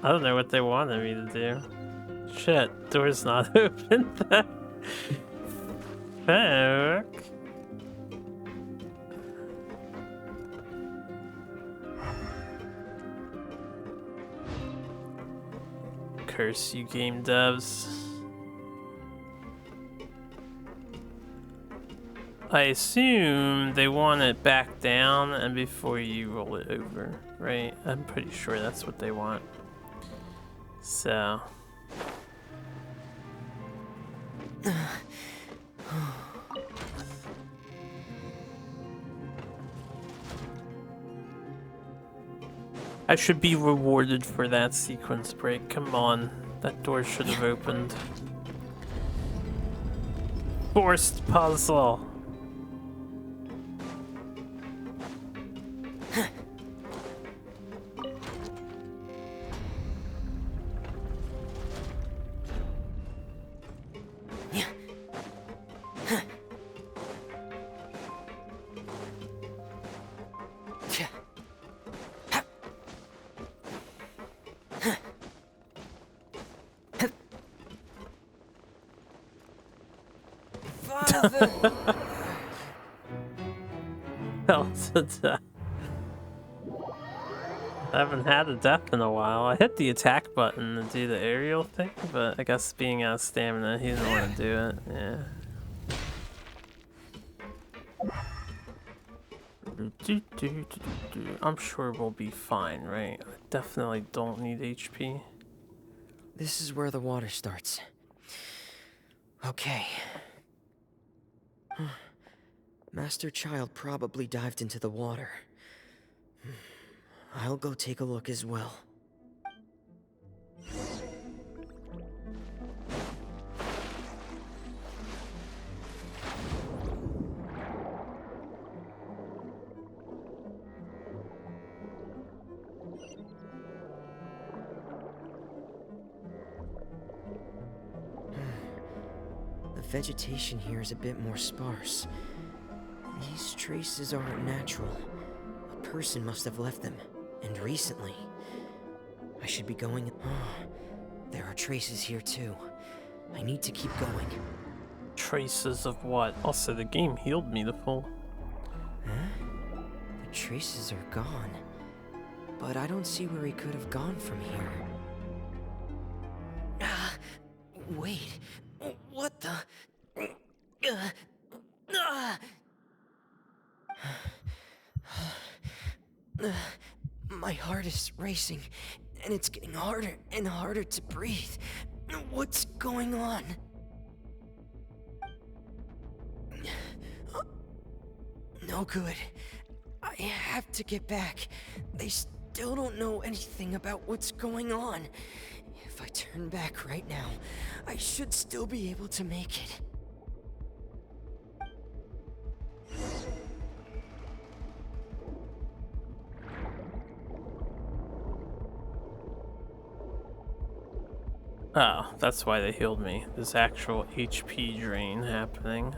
I don't know what they wanted me to do. Shit, door's not open. Fuck. Curse you, game devs. I assume they want it back down and before you roll it over, right? I'm pretty sure that's what they want. So. I should be rewarded for that sequence break. Come on. That door should have opened. Forced puzzle. I haven't had a death in a while. I hit the attack button to do the aerial thing, but I guess being out of stamina, he didn't want to do it. Yeah. I'm sure we'll be fine, right? I definitely don't need HP. This is where the water starts. Okay. Master Child probably dived into the water. I'll go take a look as well. The vegetation here is a bit more sparse. These traces aren't natural. A person must have left them, and recently. I should be going... there are traces here too. I need to keep going. Traces of what? Also, the game healed me the full. Huh? The traces are gone. But I don't see where he could have gone from here. Wait, what the? Ah! My heart is racing, and it's getting harder and harder to breathe. What's going on? No good. I have to get back. They still don't know anything about what's going on. If I turn back right now, I should still be able to make it. Oh, that's why they healed me. There's actual HP drain happening.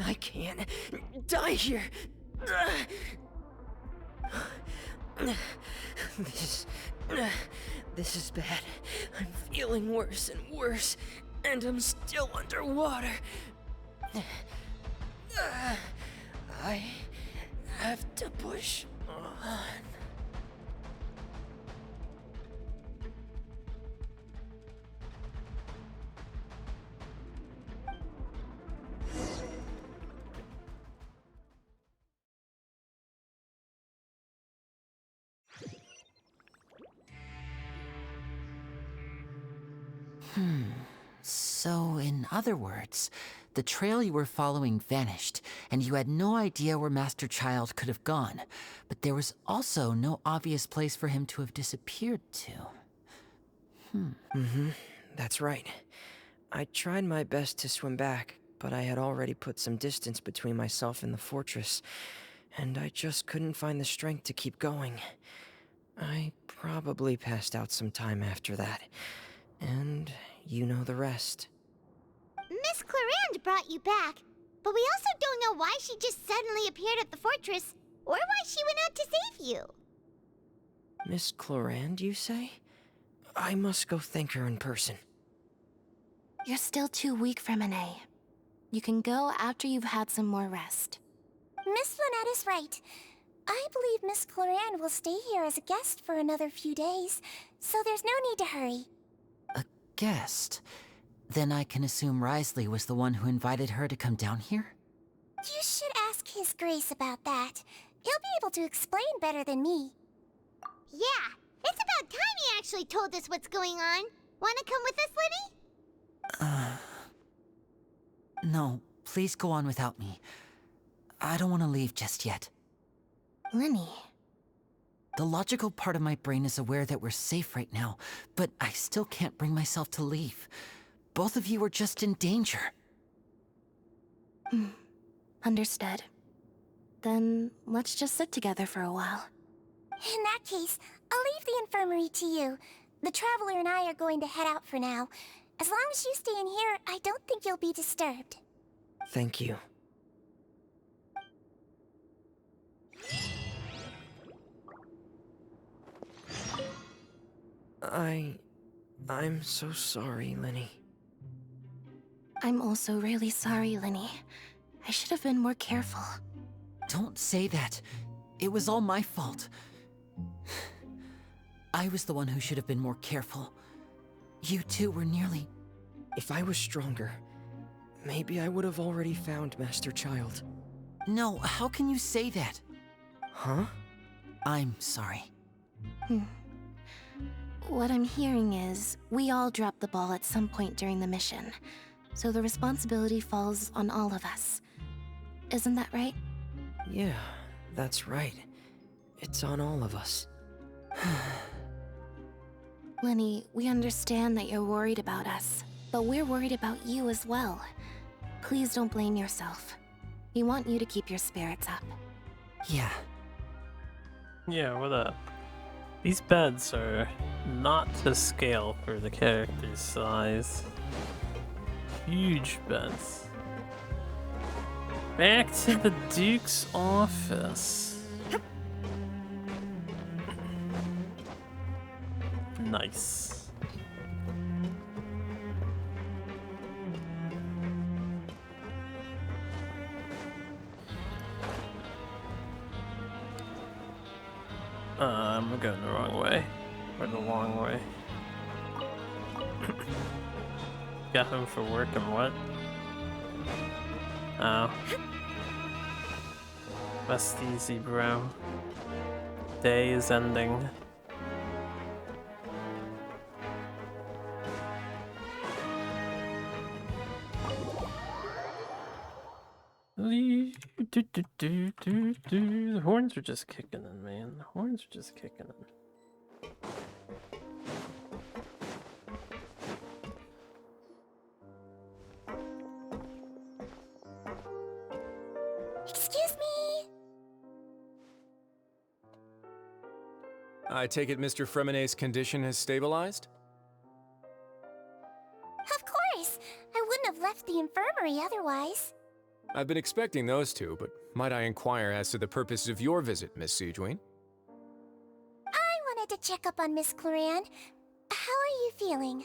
I can't die here. This is bad. I'm feeling worse and worse, and I'm still underwater. I have to push on. So, in other words, the trail you were following vanished, and you had no idea where Master Child could have gone, but there was also no obvious place for him to have disappeared to. That's right. I tried my best to swim back, but I had already put some distance between myself and the fortress, and I just couldn't find the strength to keep going. I probably passed out some time after that, and you know the rest. Miss Clarande brought you back, but we also don't know why she just suddenly appeared at the fortress, or why she went out to save you. Miss Clarande, you say? I must go thank her in person. You're still too weak for Monet. You can go after you've had some more rest. Miss Lynette is right. I believe Miss Clarande will stay here as a guest for another few days, so there's no need to hurry. A guest? Then I can assume Risley was the one who invited her to come down here? You should ask His Grace about that. He'll be able to explain better than me. Yeah, it's about time he actually told us what's going on. Wanna come with us, Lenny? No, please go on without me. I don't want to leave just yet. Lenny. The logical part of my brain is aware that we're safe right now, but I still can't bring myself to leave. Both of you are just in danger. Understood. Then let's just sit together for a while. In that case, I'll leave the infirmary to you. The Traveler and I are going to head out for now. As long as you stay in here, I don't think you'll be disturbed. Thank you. I'm so sorry, Lenny. I'm also really sorry, Lenny. I should have been more careful. Don't say that. It was all my fault. I was the one who should have been more careful. You two were nearly... If I was stronger, maybe I would have already found Master Child. No, how can you say that? Huh? I'm sorry. What I'm hearing is, we all dropped the ball at some point during the mission, so the responsibility falls on all of us. Isn't that right? Yeah, that's right. It's on all of us. Lenny, we understand that you're worried about us, but we're worried about you as well. Please don't blame yourself. We want you to keep your spirits up. Yeah. Yeah, what up? These beds are not to scale for the character's size. Huge beds. Back to the Duke's office. Nice. I'm going the wrong way. Or the long way. Got home for work and what? Oh. Rest easy, bro. Day is ending. The horns are just kicking in, man. The horns are just kicking in. Excuse me. I take it Mr. Fremenet's condition has stabilized? Of course. I wouldn't have left the infirmary otherwise. I've been expecting those two, but might I inquire as to the purpose of your visit, Miss Siegewien? I wanted to check up on Miss Cloran. How are you feeling?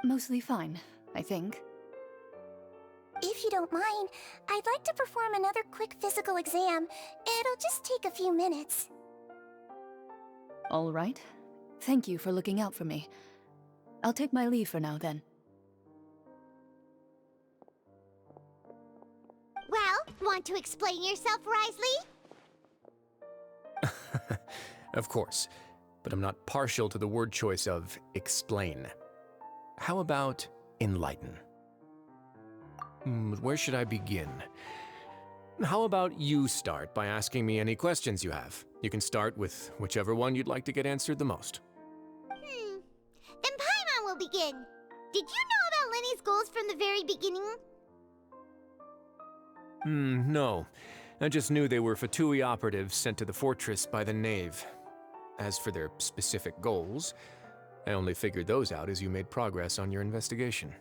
Mostly fine, I think. If you don't mind, I'd like to perform another quick physical exam. It'll just take a few minutes. All right. Thank you for looking out for me. I'll take my leave for now, then. Well, want to explain yourself, Risley? Of course, but I'm not partial to the word choice of explain. How about enlighten? Where should I begin? How about you start by asking me any questions you have? You can start with whichever one you'd like to get answered the most. Then Paimon will begin. Did you know about Lenny's goals from the very beginning? No. I just knew they were Fatui operatives sent to the fortress by the Knave. As for their specific goals, I only figured those out as you made progress on your investigation.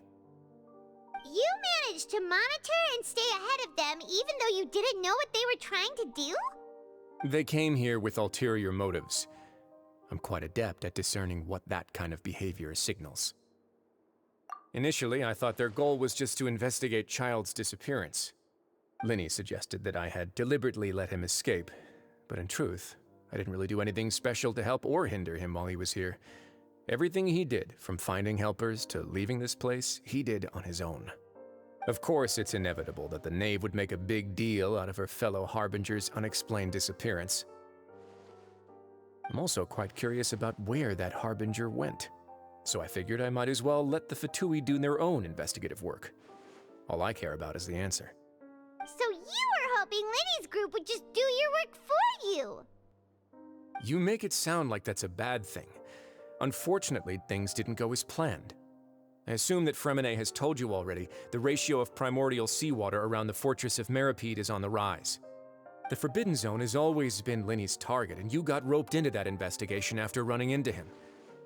You managed to monitor and stay ahead of them even though you didn't know what they were trying to do? They came here with ulterior motives. I'm quite adept at discerning what that kind of behavior signals. Initially, I thought their goal was just to investigate Child's disappearance. Linny suggested that I had deliberately let him escape, but in truth, I didn't really do anything special to help or hinder him while he was here. Everything he did, from finding helpers to leaving this place, he did on his own. Of course, it's inevitable that the Knave would make a big deal out of her fellow Harbinger's unexplained disappearance. I'm also quite curious about where that Harbinger went, so I figured I might as well let the Fatui do their own investigative work. All I care about is the answer. So you were hoping Lenny's group would just do your work for you! You make it sound like that's a bad thing. Unfortunately, things didn't go as planned. I assume that Fremenet has told you already the ratio of primordial seawater around the fortress of Meripede is on the rise. The Forbidden Zone has always been Linny's target, and you got roped into that investigation after running into him.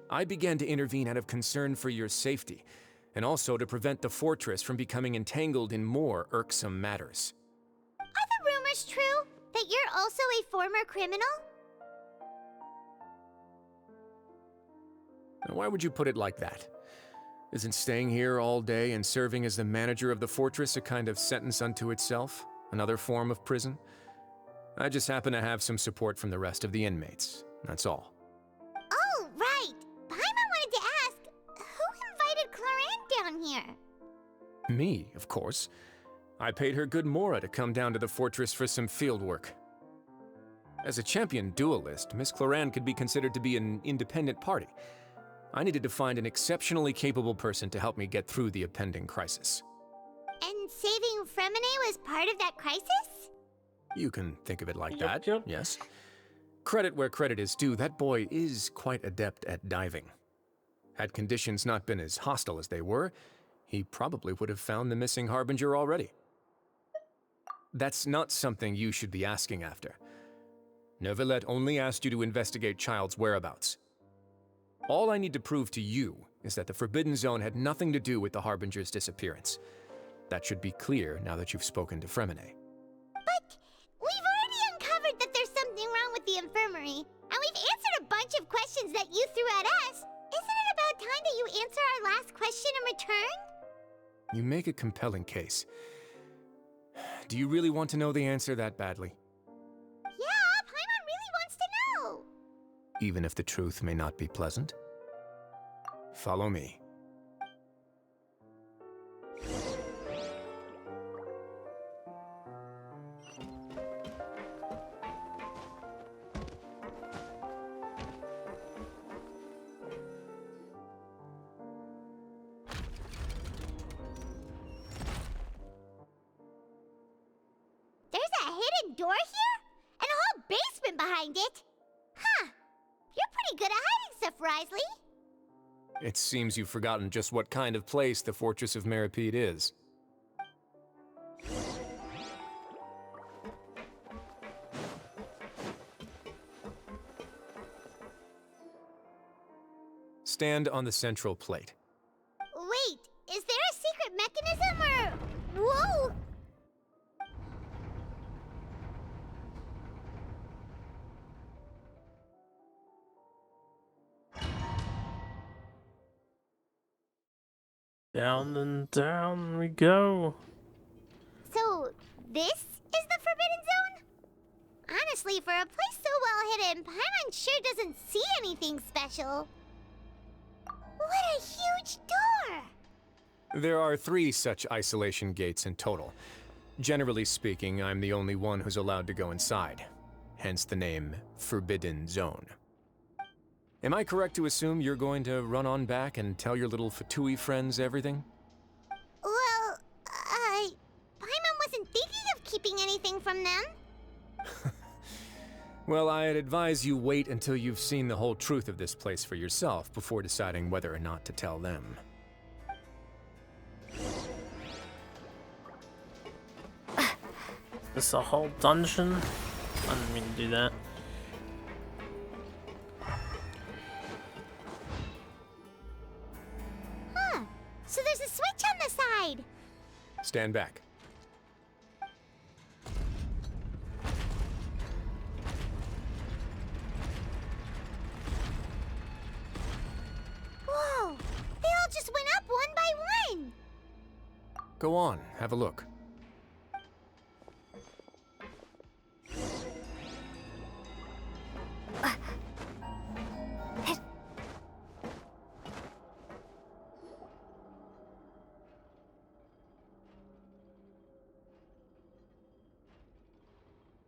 I began to intervene out of concern for your safety, and also to prevent the fortress from becoming entangled in more irksome matters. Are the rumors true? That you're also a former criminal? Now, why would you put it like that? Isn't staying here all day and serving as the manager of the fortress a kind of sentence unto itself? Another form of prison? I just happen to have some support from the rest of the inmates. That's all. Oh, right! Paimon wanted to ask, who invited Cloran down here? Me, of course. I paid her good mora to come down to the fortress for some field work. As a champion duelist, Miss Cloran could be considered to be an independent party. I needed to find an exceptionally capable person to help me get through the impending crisis. And saving Fremenet was part of that crisis? You can think of it like Yep. that, yes. Credit where credit is due, that boy is quite adept at diving. Had conditions not been as hostile as they were, he probably would have found the missing Harbinger already. That's not something you should be asking after. Neuvilllete only asked you to investigate Child's whereabouts. All I need to prove to you is that the Forbidden Zone had nothing to do with the Harbinger's disappearance. That should be clear now that you've spoken to Fremenet. But we've already uncovered that there's something wrong with the infirmary, and we've answered a bunch of questions that you threw at us. Isn't it about time that you answer our last question in return? You make a compelling case. Do you really want to know the answer that badly? even if the truth may not be pleasant. Follow me. There's a hidden door here? And a whole basement behind it? Huh. You're pretty good at hiding stuff, Risley. It seems you've forgotten just what kind of place the Fortress of Meripede is. Stand on the central plate. Wait, is there a secret mechanism or... Whoa! Down and down we go. So, this is the Forbidden Zone? Honestly, for a place so well hidden, Paimon sure doesn't see anything special. What a huge door! There are 3 such isolation gates in total. Generally speaking, I'm the only one who's allowed to go inside. Hence the name Forbidden Zone. Am I correct to assume you're going to run on back and tell your little Fatui friends everything? Well, Paimon wasn't thinking of keeping anything from them. Well, I'd advise you wait until you've seen the whole truth of this place for yourself before deciding whether or not to tell them. This a whole dungeon? I didn't mean to do that. Huh. So there's a switch on the side. Stand back. Whoa! They all just went up one by one. Go on, have a look.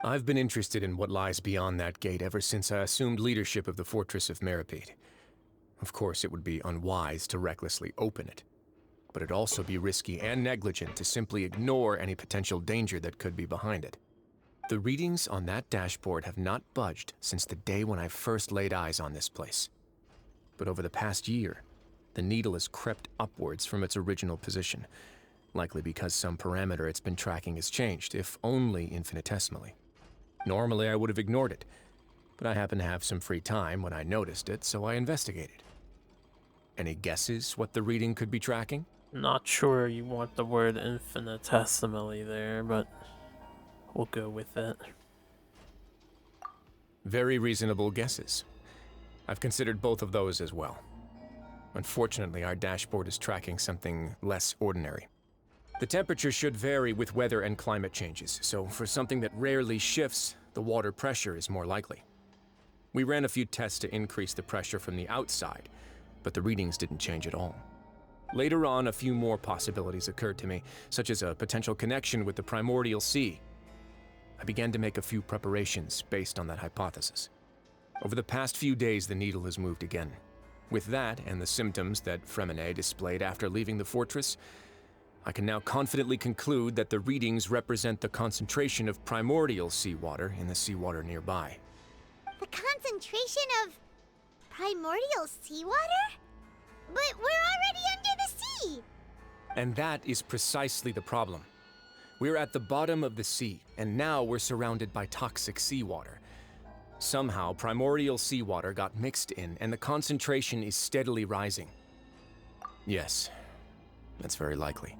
I've been interested in what lies beyond that gate ever since I assumed leadership of the Fortress of Meripede. Of course, it would be unwise to recklessly open it, but it'd also be risky and negligent to simply ignore any potential danger that could be behind it. The readings on that dashboard have not budged since the day when I first laid eyes on this place. But over the past year, the needle has crept upwards from its original position, likely because some parameter it's been tracking has changed, if only infinitesimally. Normally, I would have ignored it, but I happened to have some free time when I noticed it, so I investigated. Any guesses what the reading could be tracking? Not sure you want the word infinitesimally there, but we'll go with it. Very reasonable guesses. I've considered both of those as well. Unfortunately, our dashboard is tracking something less ordinary. The temperature should vary with weather and climate changes, so for something that rarely shifts, the water pressure is more likely. We ran a few tests to increase the pressure from the outside, but the readings didn't change at all. Later on, a few more possibilities occurred to me, such as a potential connection with the primordial sea. I began to make a few preparations based on that hypothesis. Over the past few days, the needle has moved again. With that, and the symptoms that Fremine displayed after leaving the fortress, I can now confidently conclude that the readings represent the concentration of primordial seawater in the seawater nearby. The concentration of primordial seawater? But we're already under the sea! And that is precisely the problem. We're at the bottom of the sea, and now we're surrounded by toxic seawater. Somehow, primordial seawater got mixed in, and the concentration is steadily rising. Yes, that's very likely.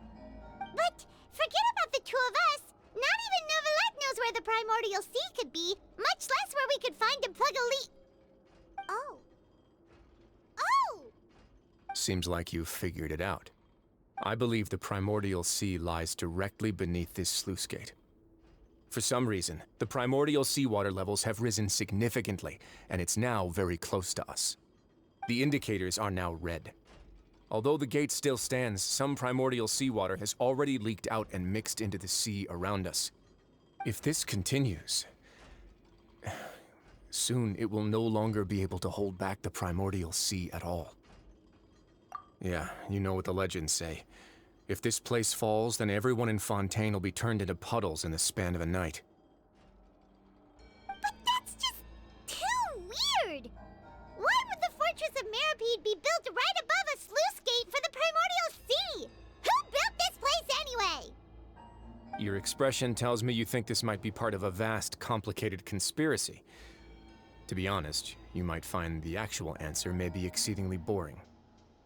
But forget about the two of us. Not even Neuvilllete knows where the primordial sea could be, much less where we could find and plug a leak. Oh. Oh! Seems like you've figured it out. I believe the primordial sea lies directly beneath this sluice gate. For some reason, the primordial seawater levels have risen significantly, and it's now very close to us. The indicators are now red. Although the gate still stands, some primordial seawater has already leaked out and mixed into the sea around us. If this continues, soon it will no longer be able to hold back the primordial sea at all. Yeah, you know what the legends say. If this place falls, then everyone in Fontaine will be turned into puddles in the span of a night. But that's just too weird! Why would the Fortress of Meripede be built right above a sluice gate for the Primordial Sea? Who built this place anyway? Your expression tells me you think this might be part of a vast, complicated conspiracy. To be honest, you might find the actual answer may be exceedingly boring.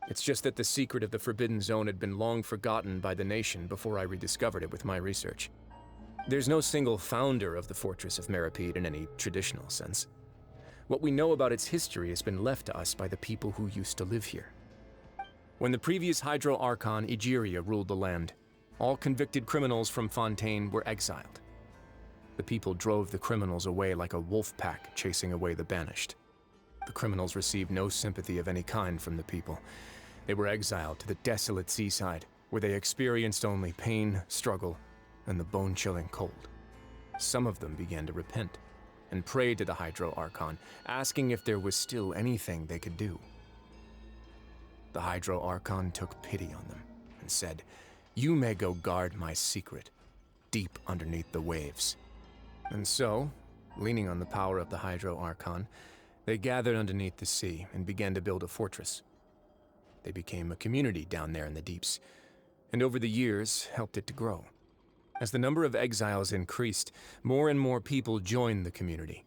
It's just that the secret of the Forbidden Zone had been long forgotten by the nation before I rediscovered it with my research. There's no single founder of the Fortress of Meripede in any traditional sense. What we know about its history has been left to us by the people who used to live here. When the previous Hydro Archon Egeria ruled the land, all convicted criminals from Fontaine were exiled. The people drove the criminals away like a wolf pack chasing away the banished. The criminals received no sympathy of any kind from the people. They were exiled to the desolate seaside, where they experienced only pain, struggle, and the bone-chilling cold. Some of them began to repent, and prayed to the Hydro Archon, asking if there was still anything they could do. The Hydro Archon took pity on them, and said, "You may go guard my secret, deep underneath the waves." And so, leaning on the power of the Hydro Archon, they gathered underneath the sea and began to build a fortress. They became a community down there in the deeps, and over the years helped it to grow. As the number of exiles increased, more and more people joined the community.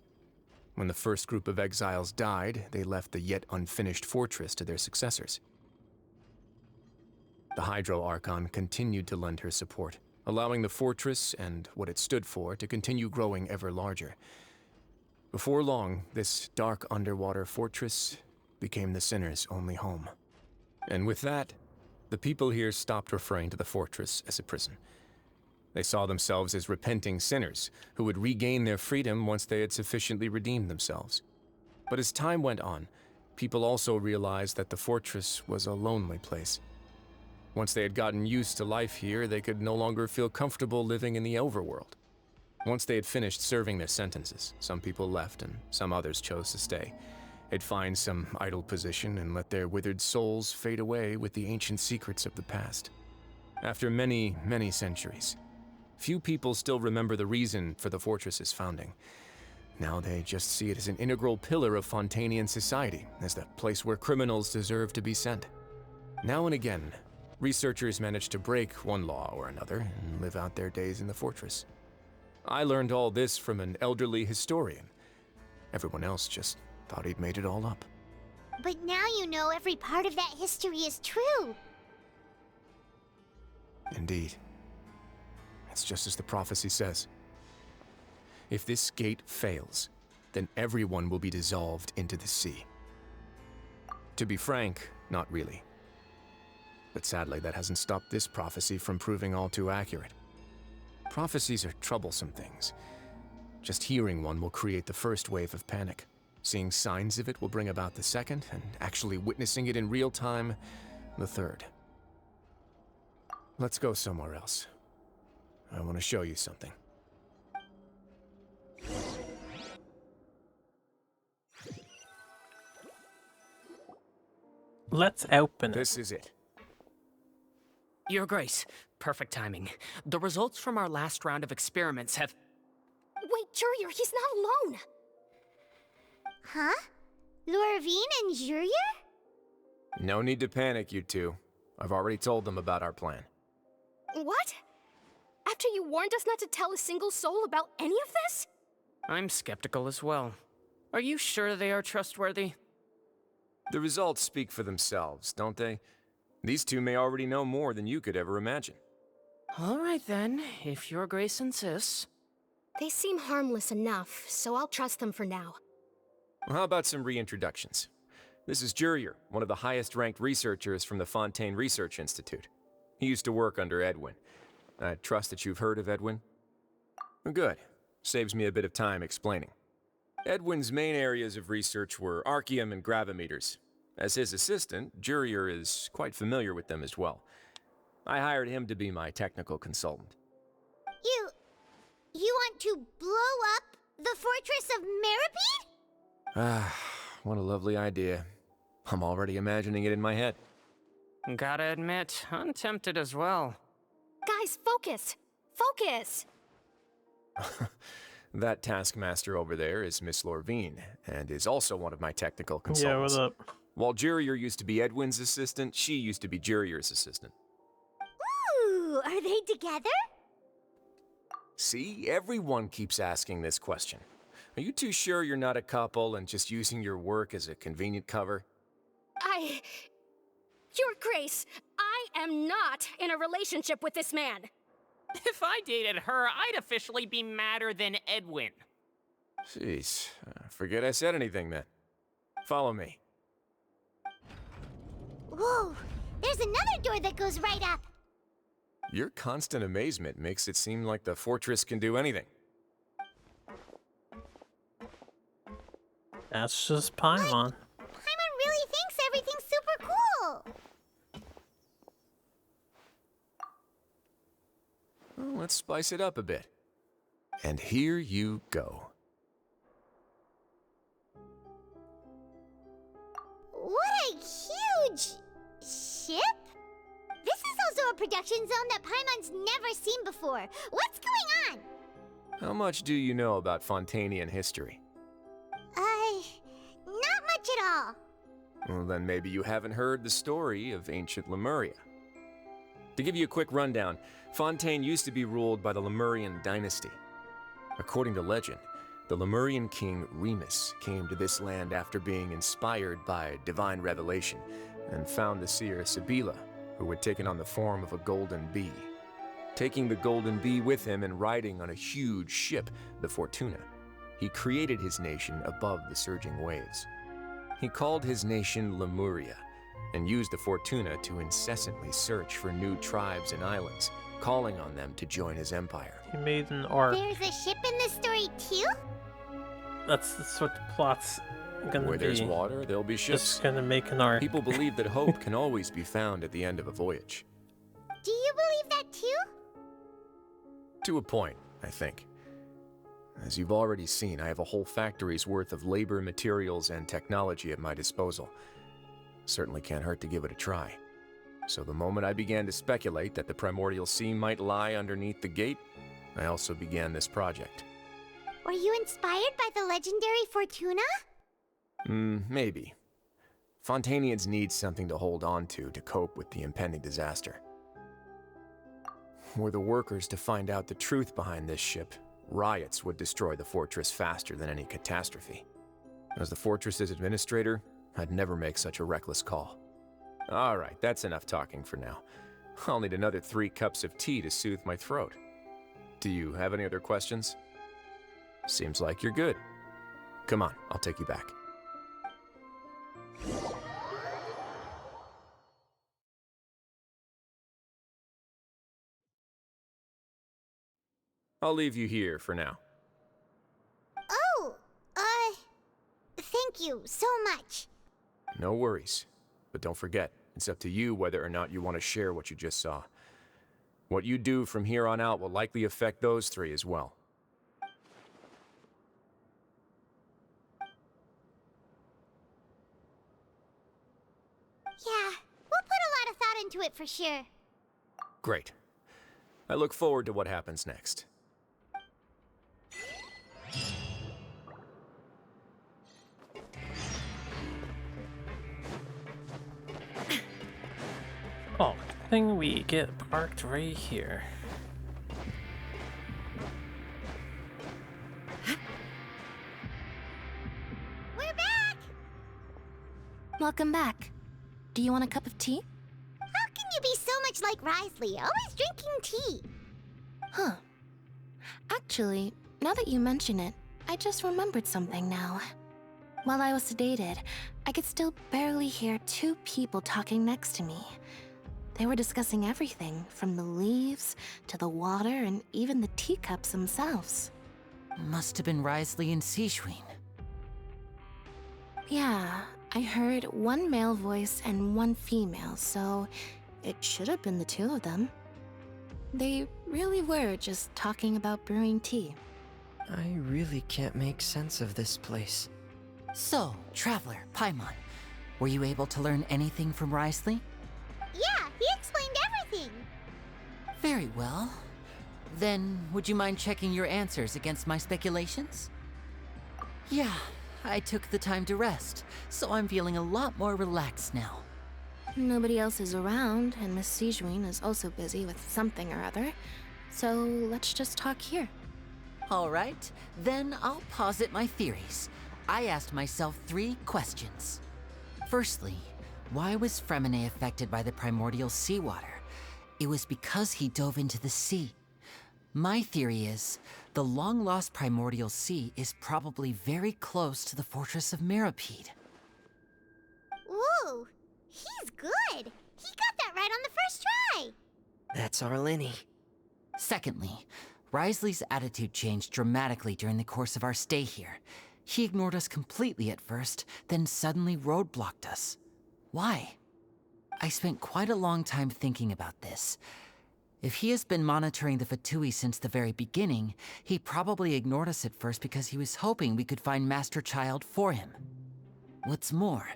When the first group of exiles died, they left the yet unfinished fortress to their successors. The Hydro Archon continued to lend her support, allowing the fortress and what it stood for to continue growing ever larger. Before long, this dark underwater fortress became the sinner's only home. And with that, the people here stopped referring to the fortress as a prison. They saw themselves as repenting sinners who would regain their freedom once they had sufficiently redeemed themselves. But as time went on, people also realized that the fortress was a lonely place. Once they had gotten used to life here, they could no longer feel comfortable living in the overworld. Once they had finished serving their sentences, some people left and some others chose to stay. They'd find some idle position and let their withered souls fade away with the ancient secrets of the past. After many, many centuries, few people still remember the reason for the fortress's founding. Now they just see it as an integral pillar of Fontainian society, as the place where criminals deserve to be sent. Now and again, researchers manage to break one law or another and live out their days in the fortress. I learned all this from an elderly historian. Everyone else just thought he'd made it all up. But now you know every part of that history is true. Indeed. It's just as the prophecy says. If this gate fails, then everyone will be dissolved into the sea. To be frank, not really. But sadly, that hasn't stopped this prophecy from proving all too accurate. Prophecies are troublesome things. Just hearing one will create the first wave of panic. Seeing signs of it will bring about the second, and actually witnessing it in real time, the third. Let's go somewhere else. I want to show you something. Let's open it. This is it. Your Grace, perfect timing. The results from our last round of experiments have... Wait, Jurier, he's not alone! Huh? Lorvine and Jurier? No need to panic, you two. I've already told them about our plan. What? After you warned us not to tell a single soul about any of this? I'm skeptical as well. Are you sure they are trustworthy? The results speak for themselves, don't they? These two may already know more than you could ever imagine. All right then, if Your Grace insists. They seem harmless enough, so I'll trust them for now. Well, how about some reintroductions? This is Jurier, one of the highest-ranked researchers from the Fontaine Research Institute. He used to work under Edwin. I trust that you've heard of Edwin? Good. Saves me a bit of time explaining. Edwin's main areas of research were archaeum and gravimeters. As his assistant, Jurier is quite familiar with them as well. I hired him to be my technical consultant. You want to blow up the fortress of Meripede? Ah, what a lovely idea. I'm already imagining it in my head. Gotta admit, I'm tempted as well. Guys, focus! Focus! That taskmaster over there is Miss Lorvine, and is also one of my technical Yeah, consultants. what's up? While Jurier used to be Edwin's assistant, she used to be Jurier's assistant. Ooh, are they together? See, everyone keeps asking this question. Are you too sure you're not a couple and just using your work as a convenient cover? Your Grace, I am not in a relationship with this man. If I dated her, I'd officially be madder than Edwin. Jeez, forget I said anything then. Follow me. Whoa, there's another door that goes right up. Your constant amazement makes it seem like the fortress can do anything. That's just Paimon. Paimon really thinks everything's super cool. Well, let's spice it up a bit. And here you go. What a huge ship? This is also a production zone that Paimon's never seen before. What's going on? How much do you know about Fontainian history? Not much at all. Well, then maybe you haven't heard the story of ancient Lemuria. To give you a quick rundown, Fontaine used to be ruled by the Lemurian dynasty. According to legend, the Lemurian king Remus came to this land after being inspired by divine revelation and found the seer Sibila, who had taken on the form of a golden bee. Taking the golden bee with him and riding on a huge ship, the Fortuna, he created his nation above the surging waves. He called his nation Lemuria and used the Fortuna to incessantly search for new tribes and islands, calling on them to join his empire. He made an arc. There's a ship in this story too? That's what the plot's gonna Where be. there's water, there'll be ships. Just gonna make an arc. People believe that hope can always be found at the end of a voyage. Do you believe that too? To a point, I think. As you've already seen, I have a whole factory's worth of labor, materials, and technology at my disposal. Certainly can't hurt to give it a try. So the moment I began to speculate that the primordial sea might lie underneath the gate, I also began this project. Were you inspired by the legendary Fortuna? Maybe. Fontainians need something to hold on to cope with the impending disaster. Were the workers to find out the truth behind this ship, riots would destroy the fortress faster than any catastrophe. As the fortress's administrator, I'd never make such a reckless call. All right, that's enough talking for now. I'll need another 3 cups of tea to soothe my throat. Do you have any other questions? Seems like you're good. Come on, I'll take you back. I'll leave you here for now. Oh, thank you so much. No worries. But don't forget, it's up to you whether or not you want to share what you just saw. What you do from here on out will likely affect those 3 as well. Yeah, we'll put a lot of thought into it for sure. Great. I look forward to what happens next. Oh, good thing we get parked right here. We're back! Welcome back. Do you want a cup of tea? How can you be so much like Risley, always drinking tea? Huh. Actually, now that you mention it, I just remembered something now. While I was sedated, I could still barely hear 2 people talking next to me. They were discussing everything, from the leaves to the water and even the teacups themselves. Must have been Risley and Sijwin. Yeah, I heard one male voice and one female, so it should have been the two of them. They really were just talking about brewing tea. I really can't make sense of this place. So, Traveler, Paimon, were you able to learn anything from Risley? Yeah, he explained everything. Very well. Then, would you mind checking your answers against my speculations? Yeah, I took the time to rest, so I'm feeling a lot more relaxed now. Nobody else is around, and Miss Sijwin is also busy with something or other, so let's just talk here. All right, then I'll posit my theories. I asked myself 3 questions. Firstly, why was Fremine affected by the primordial seawater? It was because he dove into the sea. My theory is, the long-lost primordial sea is probably very close to the fortress of Meropide. Ooh, he's good. He got that right on the first try. That's our Linny. Secondly, Risley's attitude changed dramatically during the course of our stay here. He ignored us completely at first, then suddenly roadblocked us. Why? I spent quite a long time thinking about this. If he has been monitoring the Fatui since the very beginning, he probably ignored us at first because he was hoping we could find Master Child for him. What's more,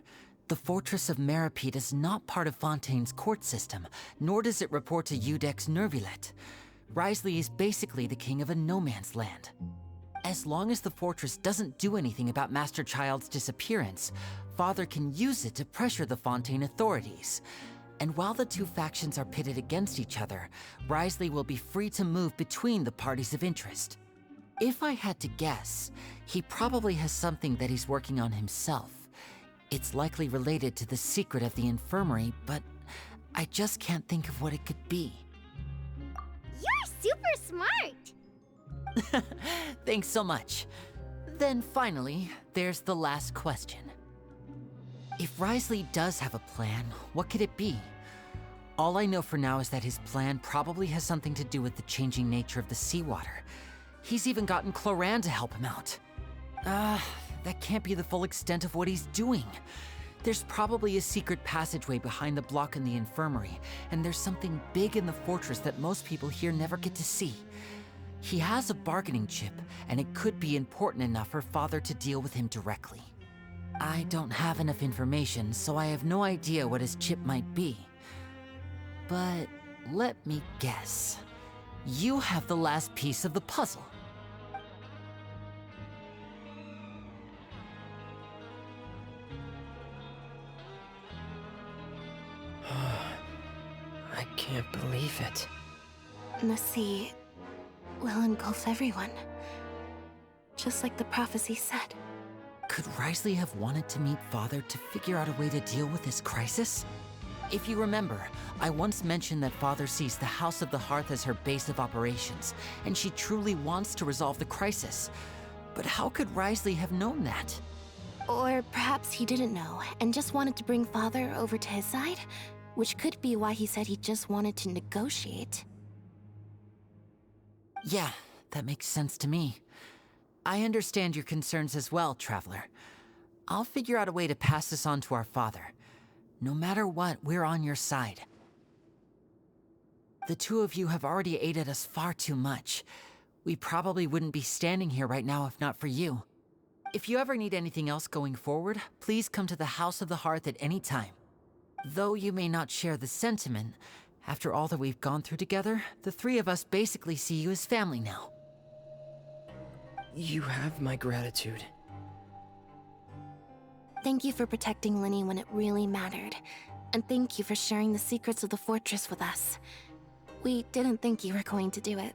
the Fortress of Meropide is not part of Fontaine's court system, nor does it report to Udek's Neuvilllete. Risley is basically the king of a no-man's land. As long as the fortress doesn't do anything about Master Child's disappearance, Father can use it to pressure the Fontaine authorities. And while the 2 factions are pitted against each other, Risley will be free to move between the parties of interest. If I had to guess, he probably has something that he's working on himself. It's likely related to the secret of the infirmary, but I just can't think of what it could be. You're super smart. Thanks so much. Then finally, there's the last question. If Risley does have a plan, what could it be? All I know for now is that his plan probably has something to do with the changing nature of the seawater. He's even gotten Cloran to help him out. That can't be the full extent of what he's doing. There's probably a secret passageway behind the block in the infirmary, and there's something big in the fortress that most people here never get to see. He has a bargaining chip, and it could be important enough for Father to deal with him directly. I don't have enough information, so I have no idea what his chip might be. But let me guess. You have the last piece of the puzzle. I can't believe it. The sea will engulf everyone, just like the prophecy said. Could Risley have wanted to meet Father to figure out a way to deal with this crisis? If you remember, I once mentioned that Father sees the House of the Hearth as her base of operations, and she truly wants to resolve the crisis. But how could Risley have known that? Or perhaps he didn't know, and just wanted to bring Father over to his side? Which could be why he said he just wanted to negotiate. Yeah, that makes sense to me. I understand your concerns as well, Traveler. I'll figure out a way to pass this on to our father. No matter what, we're on your side. The 2 of you have already aided us far too much. We probably wouldn't be standing here right now if not for you. If you ever need anything else going forward, please come to the House of the Hearth at any time. Though you may not share the sentiment, after all that we've gone through together, the 3 of us basically see you as family now. You have my gratitude. Thank you for protecting Linny when it really mattered. And thank you for sharing the secrets of the fortress with us. We didn't think you were going to do it.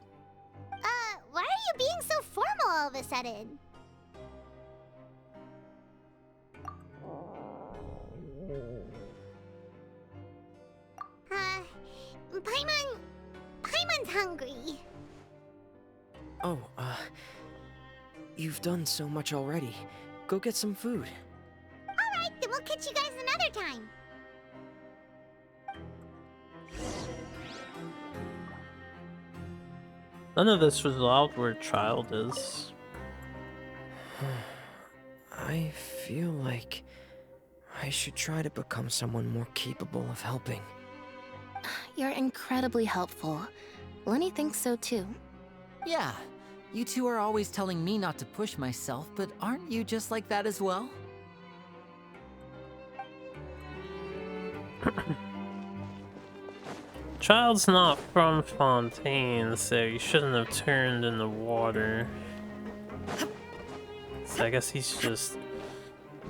Why are you being so formal all of a sudden? Paimon's hungry. Oh, you've done so much already. Go get some food. Alright, then we'll catch you guys another time. None of this resolved where Child is. I feel like I should try to become someone more capable of helping. You're incredibly helpful. Lenny thinks so too. Yeah, you two are always telling me not to push myself, but aren't you just like that as well? Child's not from Fontaine, so he shouldn't have turned in the water. So I guess he's just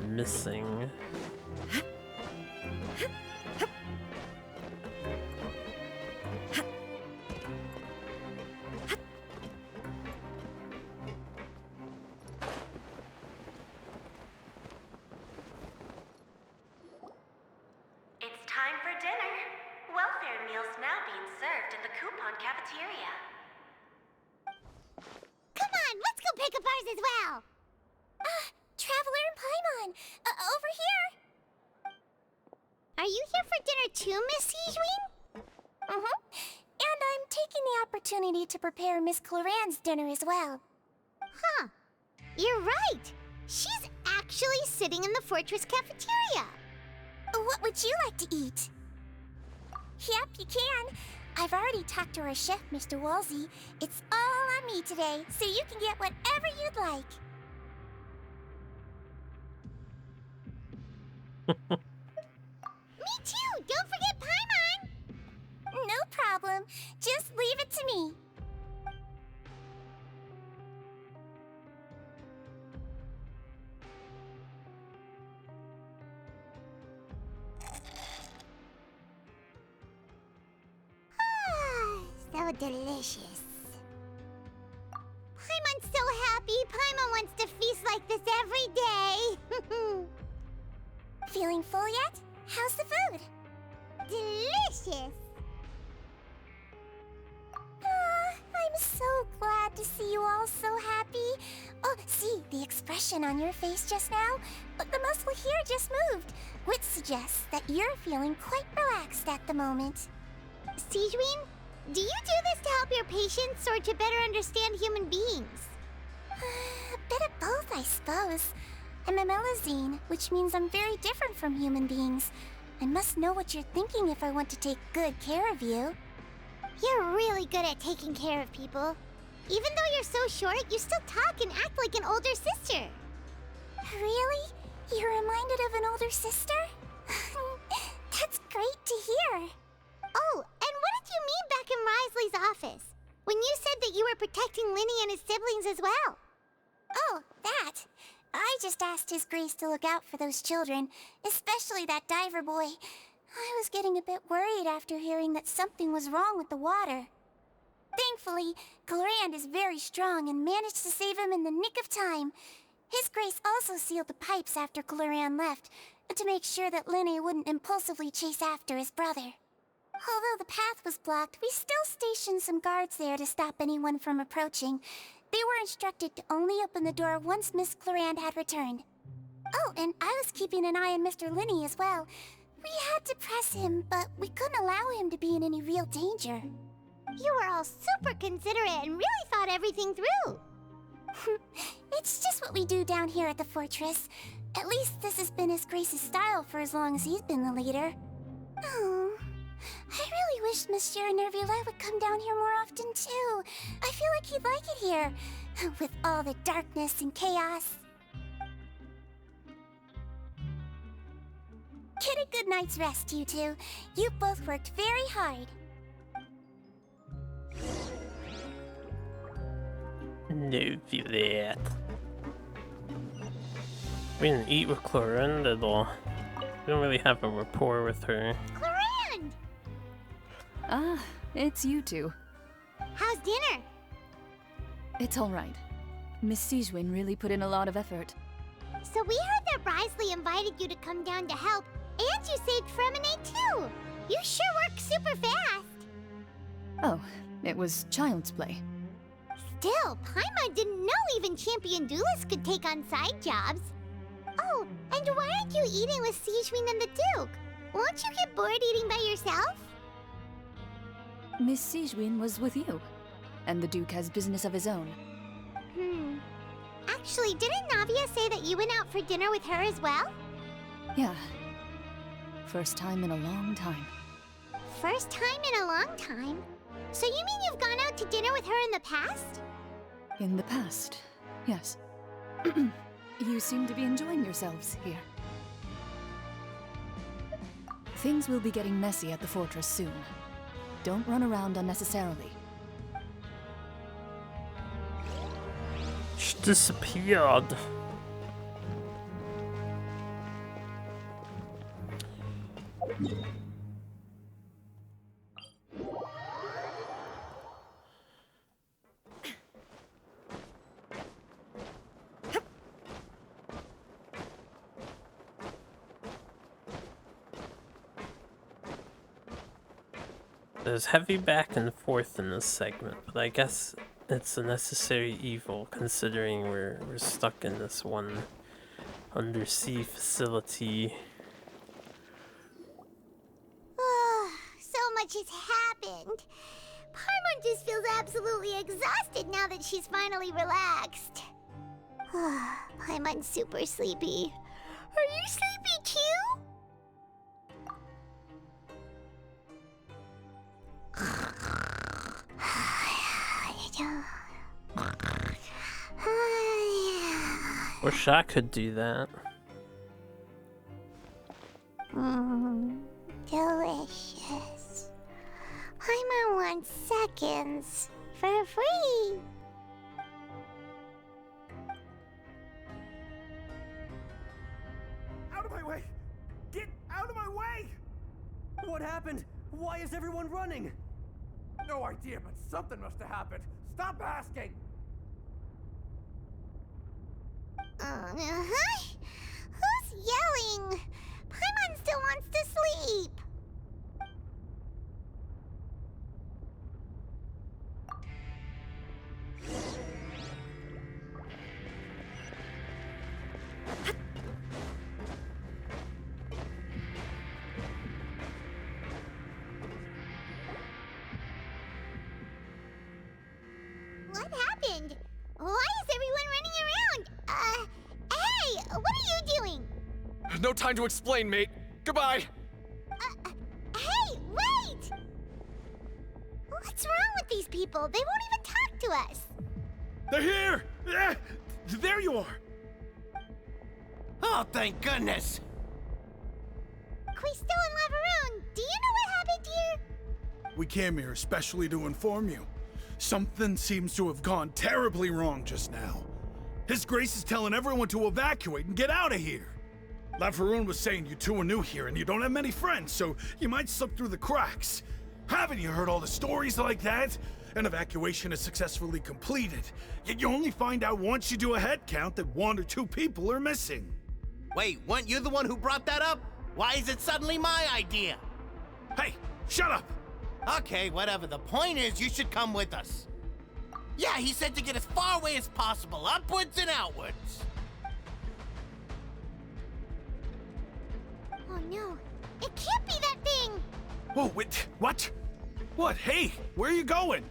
missing. It's time for dinner. Welfare meals now being served in the coupon cafeteria. Come on, let's go pick up ours as well. Traveler and Paimon, over here. Are you here for dinner too, Miss Sijween? And I'm taking the opportunity to prepare Miss Cloran's dinner as well. Huh. You're right. She's actually sitting in the fortress cafeteria. What would you like to eat? Yep, you can. I've already talked to our chef, Mr. Wolsey. It's all on me today, so you can get whatever you'd like. Me too! Don't forget Paimon! No problem. Just leave it to me. So delicious. Paimon's so happy. Paimon wants to feast like this every day. Feeling full yet? How's the food? Delicious. I'm so glad to see you all so happy. Oh, see, the expression on your face just now? The muscle here just moved, which suggests that you're feeling quite relaxed at the moment. Sijween, do you do this to help your patients or to better understand human beings? A bit of both, I suppose. I'm a Melusine, which means I'm very different from human beings. I must know what you're thinking if I want to take good care of you. You're really good at taking care of people. Even though you're so short, you still talk and act like an older sister. Really? You're reminded of an older sister? That's great to hear. Oh, and what did you mean back in Risley's office? When you said that you were protecting Linny and his siblings as well? Oh, that. I just asked His Grace to look out for those children, especially that diver boy. I was getting a bit worried after hearing that something was wrong with the water. Thankfully, Clorand is very strong and managed to save him in the nick of time. His Grace also sealed the pipes after Clorand left, to make sure that Linny wouldn't impulsively chase after his brother. Although the path was blocked, we still stationed some guards there to stop anyone from approaching. They were instructed to only open the door once Miss Clorand had returned. Oh, and I was keeping an eye on Mr. Linny as well. We had to press him, but we couldn't allow him to be in any real danger. You were all super considerate and really thought everything through. It's just what we do down here at the fortress. At least this has been His Grace's style for as long as he's been the leader. Oh, I really wish Monsieur Neuvilllete would come down here more often too. I feel like he'd like it here, with all the darkness and chaos. Get a good night's rest, you two. You both worked very hard. Neuvilllete. We didn't eat with Clorand at all. We don't really have a rapport with her. Clorand! Ah, it's you two. How's dinner? It's all right. Miss Sijween really put in a lot of effort. So we heard that Risley invited you to come down to help, and you saved Fremonade too! You sure work super fast! Oh, it was child's play. Still, Paimon didn't know even champion duelists could take on side jobs. Oh, and why aren't you eating with Sijween and the Duke? Won't you get bored eating by yourself? Miss Sijween was with you. and the Duke has business of his own. Actually, didn't Navia say that you went out for dinner with her as well? Yeah. First time in a long time. First time in a long time? So you mean you've gone out to dinner with her in the past? In the past, yes. You seem to be enjoying yourselves here. Things will be getting messy at the fortress soon. Don't run around unnecessarily. She disappeared. There's heavy back and forth in this segment, but I guess it's a necessary evil considering we're stuck in this one undersea facility. So much has happened. Paimon just feels absolutely exhausted now that she's finally relaxed. Paimon's super sleepy. Are you sleepy too? Wish I could do that. Delicious. Paimon wants seconds for free. Out of my way! Get out of my way! What happened? Why is everyone running? No idea, but something must have happened. Stop asking! Who's yelling? Paimon still wants to sleep. What happened? Why is everyone running around? Hey, what are you doing? No time to explain, mate. Goodbye. Hey, wait! What's wrong with these people? They won't even talk to us. They're here! There you are! Oh, thank goodness! Quisto and Lavaroon, do you know what happened here? We came here especially to inform you. Something seems to have gone terribly wrong just now. His Grace is telling everyone to evacuate and get out of here. Lavaroon was saying you two are new here and you don't have many friends, so you might slip through the cracks. Haven't you heard all the stories like that? An evacuation is successfully completed, yet you only find out once you do a head count that 1 or 2 people are missing. Wait, weren't you the one who brought that up? Why is it suddenly my idea? Hey, shut up! Okay, whatever. The point is, you should come with us. Yeah, he said to get as far away as possible, upwards and outwards. Oh no, it can't be that thing! Whoa, wait, what? What? Hey, where are you going?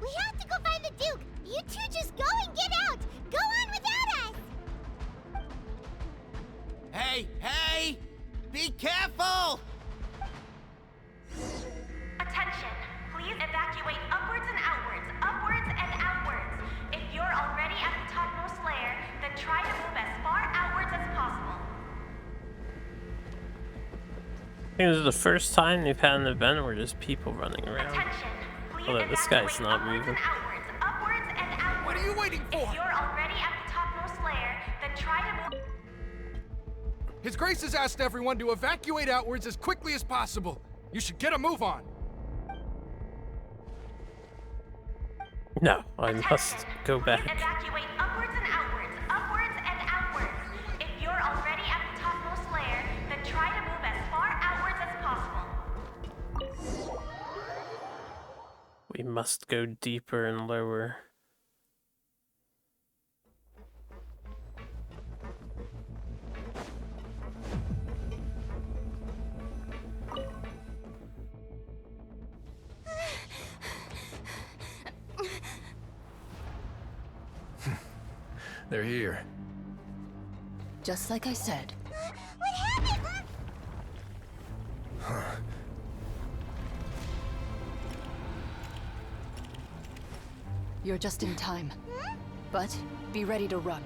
We have to go find the Duke! You two just go and get out! Go on without us! Hey! Be careful! Attention! Please evacuate upwards and outwards, upwards and outwards. If you're already at the topmost layer, then try to move as far outwards as possible. I think this is the first time they've had an event where there's people running around. Attention! Please Although this guy's evacuate not upwards moving. and outwards, upwards and outwards. What are you waiting for? If you're already at the topmost layer, then try to move. His Grace has asked everyone to evacuate outwards as quickly as possible. You should get a move on. No, I must go back. Please evacuate upwards and outwards, upwards and outwards. If you're already at the topmost layer, then try to move as far outwards as possible. We must go deeper and lower. They're here. Just like I said. What happened? You're just in time. But be ready to run.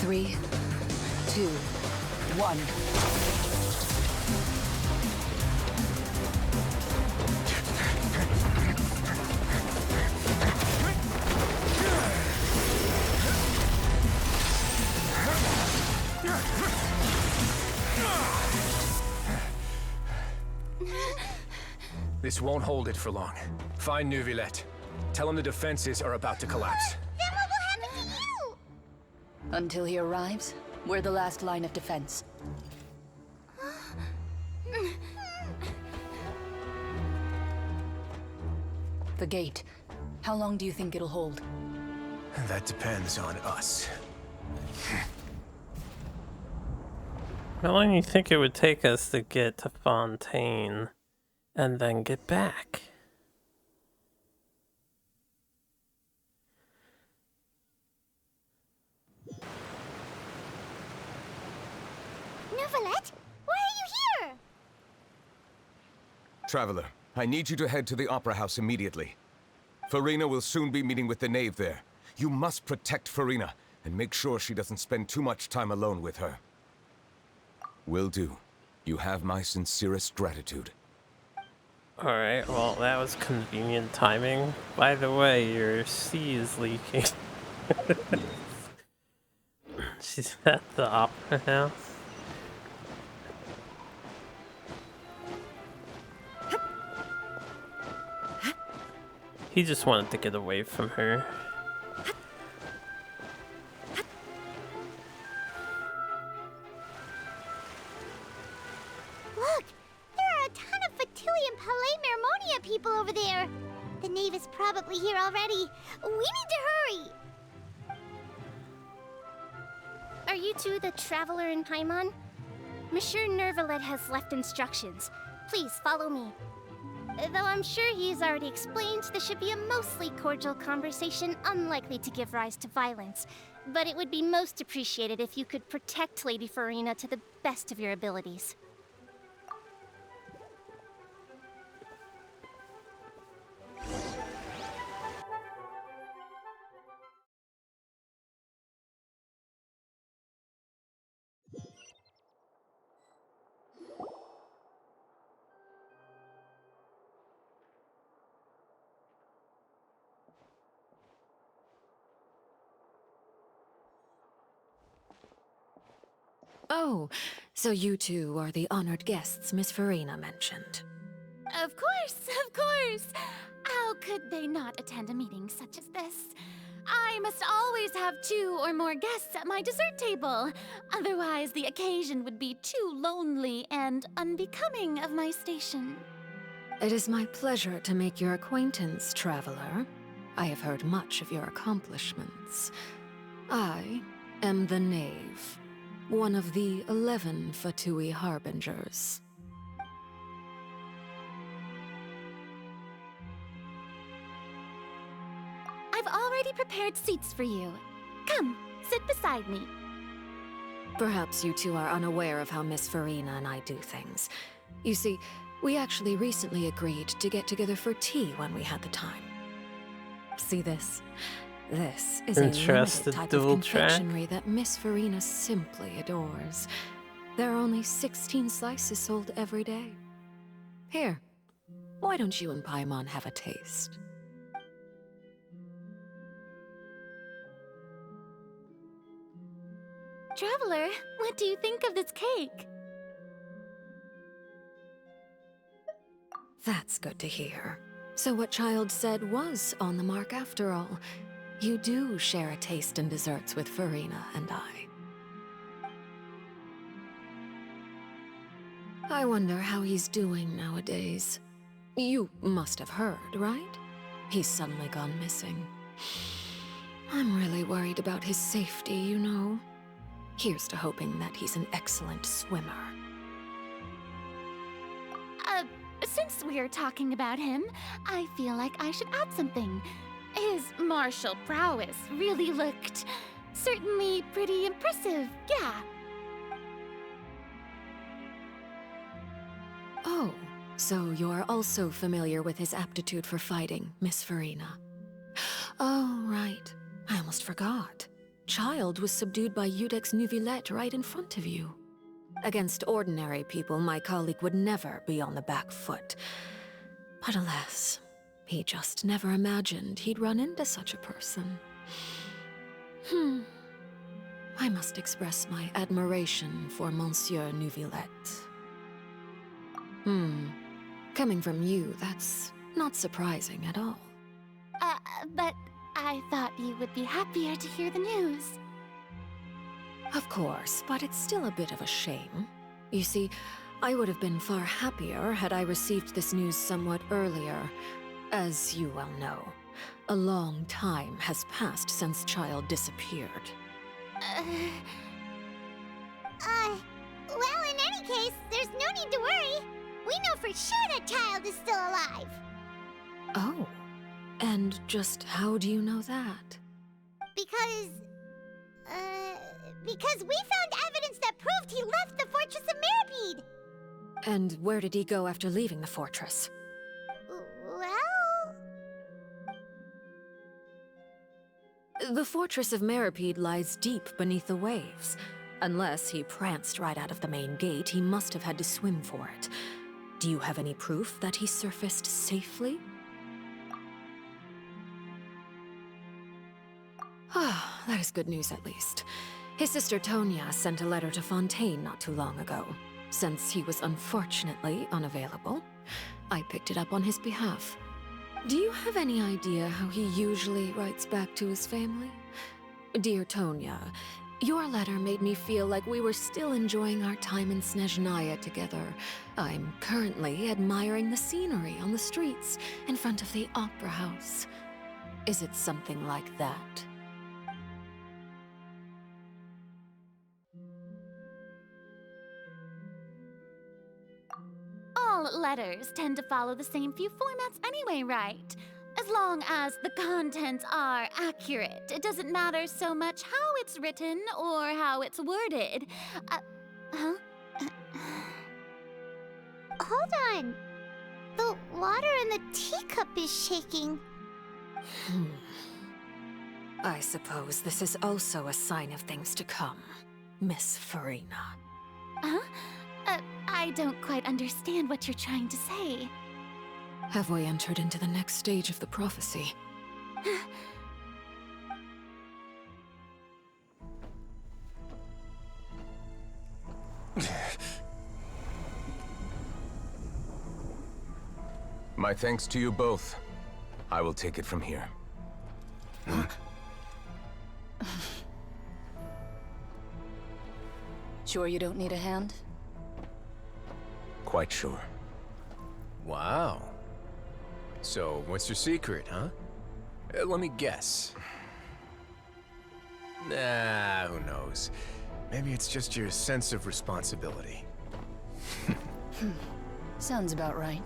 Three, two, one. This won't hold it for long. Find Neuvilllete. Tell him the defenses are about to collapse. Then what will happen to you? Until he arrives, we're the last line of defense. The gate. How long do you think it'll hold? That depends on us. How long do you think it would take us to get to Fontaine and then get back? Neuvilllete, why are you here? Traveler, I need you to head to the Opera House immediately. Farina will soon be meeting with the knave there. You must protect Farina, and make sure she doesn't spend too much time alone with her. Will do. You have my sincerest gratitude. Alright, well, that was convenient timing. By the way, your sea is leaking. She's at the Opera House. He just wanted to get away from her. Look, there are a ton of Fatilian Palais Mermonia people over there. The knave is probably here already. We need to hurry. Are you two the traveler in Paimon? Monsieur Neuvilllete has left instructions. Please follow me. Though I'm sure he's already explained, this should be a mostly cordial conversation, unlikely to give rise to violence. But it would be most appreciated if you could protect Lady Farina to the best of your abilities. Oh, so you two are the honored guests Miss Farina mentioned. Of course, of course. How could they not attend a meeting such as this? I must always have 2 or more guests at my dessert table. Otherwise, the occasion would be too lonely and unbecoming of my station. It is my pleasure to make your acquaintance, traveler. I have heard much of your accomplishments. I am the Knave, one of the 11 Fatui Harbingers. I've already prepared seats for you. Come, sit beside me. Perhaps you two are unaware of how Miss Farina and I do things. You see, we actually recently agreed to get together for tea when we had the time. See this? This is a limited type of confectionery that Miss Farina simply adores. There are only 16 slices sold every day. Here, why don't you and Paimon have a taste? Traveler, what do you think of this cake? That's good to hear. So what Child said was on the mark after all. You do share a taste in desserts with Farina and I. I wonder how he's doing nowadays. You must have heard, right? He's suddenly gone missing. I'm really worried about his safety, you know. Here's to hoping that he's an excellent swimmer. Since we're talking about him, I feel like I should add something. His martial prowess really looked certainly pretty impressive, yeah. Oh, so you're also familiar with his aptitude for fighting, Miss Farina. Oh, right. I almost forgot. Child was subdued by Eudex's Neuvilllete right in front of you. Against ordinary people, my colleague would never be on the back foot. But alas, he just never imagined he'd run into such a person. I must express my admiration for Monsieur Neuvilllete. Coming from you, that's not surprising at all. But I thought you would be happier to hear the news. Of course, but it's still a bit of a shame. You see, I would have been far happier had I received this news somewhat earlier. As you well know, a long time has passed since Child disappeared. Well, in any case, there's no need to worry. We know for sure that Child is still alive. Oh, and just how do you know that? Because we found evidence that proved he left the Fortress of Meripede. And where did he go after leaving the fortress? Well... The Fortress of Meripede lies deep beneath the waves. Unless he pranced right out of the main gate, he must have had to swim for it. Do you have any proof that he surfaced safely? Ah, that is good news at least. His sister Tonya sent a letter to Fontaine not too long ago. Since he was unfortunately unavailable, I picked it up on his behalf. Do you have any idea how he usually writes back to his family? Dear Tonya, your letter made me feel like we were still enjoying our time in Snezhnaya together. I'm currently admiring the scenery on the streets in front of the Opera House. Is it something like that? All letters tend to follow the same few formats anyway, right? As long as the contents are accurate, it doesn't matter so much how it's written or how it's worded. Hold on. The water in the teacup is shaking. I suppose this is also a sign of things to come, Miss Farina. Huh? I don't quite understand what you're trying to say. Have we entered into the next stage of the prophecy? My thanks to you both. I will take it from here. Sure you don't need a hand? Quite sure. Wow. So, what's your secret, huh? Let me guess. Nah, who knows? Maybe it's just your sense of responsibility. Sounds about right.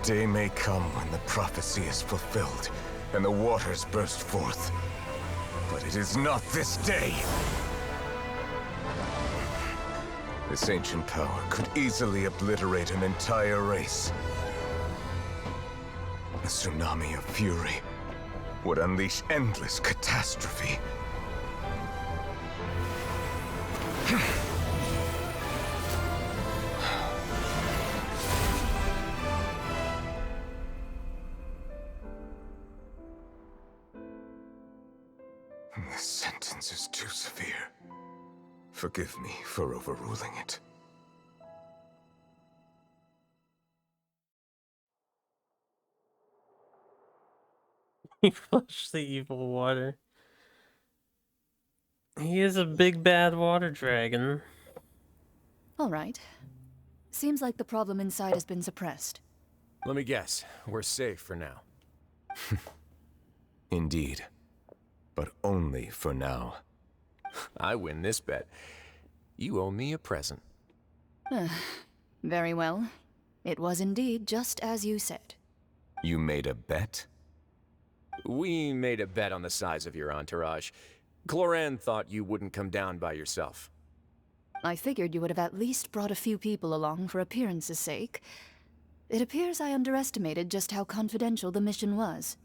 Day may come when the prophecy is fulfilled, and the waters burst forth. But it is not this day! This ancient power could easily obliterate an entire race. A tsunami of fury would unleash endless catastrophe. This sentence is too severe. Forgive me for overruling it. He flushed the evil water. He is a big bad water dragon. All right. Seems like the problem inside has been suppressed. Let me guess, we're safe for now. Indeed. But only for now. I win this bet. You owe me a present. Very well. It was indeed just as you said. You made a bet? We made a bet on the size of your entourage. Cloran thought you wouldn't come down by yourself. I figured you would have at least brought a few people along for appearance's sake. It appears I underestimated just how confidential the mission was.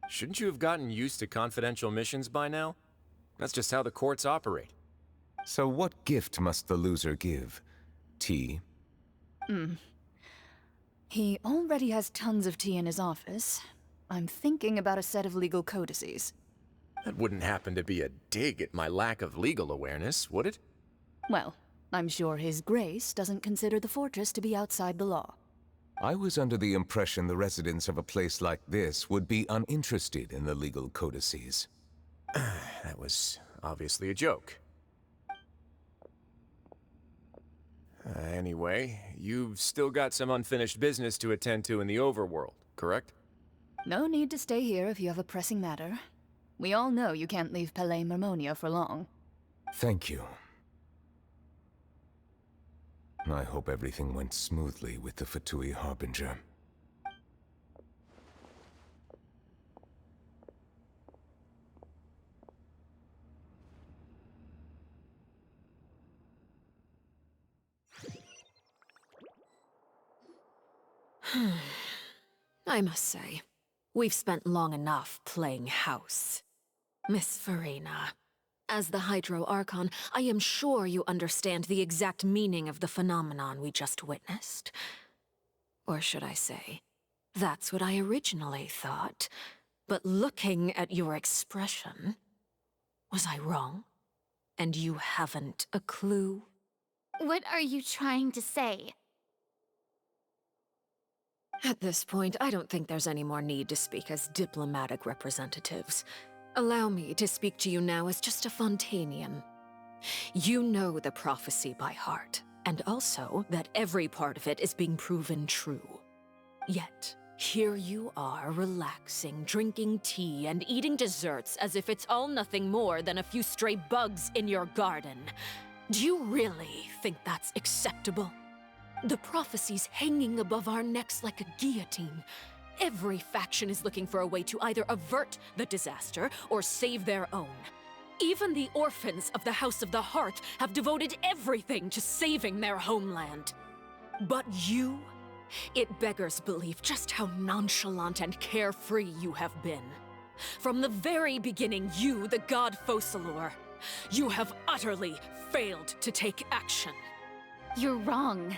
Shouldn't you have gotten used to confidential missions by now? That's just how the courts operate. So what gift must the loser give? Tea? He already has tons of tea in his office. I'm thinking about a set of legal codices. That wouldn't happen to be a dig at my lack of legal awareness, would it? Well, I'm sure His Grace doesn't consider the fortress to be outside the law. I was under the impression the residents of a place like this would be uninterested in the legal codices. That was obviously a joke. Anyway, you've still got some unfinished business to attend to in the overworld, correct? No need to stay here if you have a pressing matter. We all know you can't leave Palais Mermonia for long. Thank you. I hope everything went smoothly with the Fatui Harbinger. I must say, we've spent long enough playing house. Miss Farina, as the Hydro Archon, I am sure you understand the exact meaning of the phenomenon we just witnessed. Or should I say, that's what I originally thought. But looking at your expression, was I wrong? And you haven't a clue? What are you trying to say? At this point, I don't think there's any more need to speak as diplomatic representatives. Allow me to speak to you now as just a Fontainian. You know the prophecy by heart, and also that every part of it is being proven true. Yet, here you are relaxing, drinking tea, and eating desserts as if it's all nothing more than a few stray bugs in your garden. Do you really think that's acceptable? The prophecy's hanging above our necks like a guillotine. Every faction is looking for a way to either avert the disaster or save their own. Even the orphans of the House of the Hearth have devoted everything to saving their homeland. But you? It beggars belief just how nonchalant and carefree you have been. From the very beginning, you, the god Focalor, you have utterly failed to take action. You're wrong.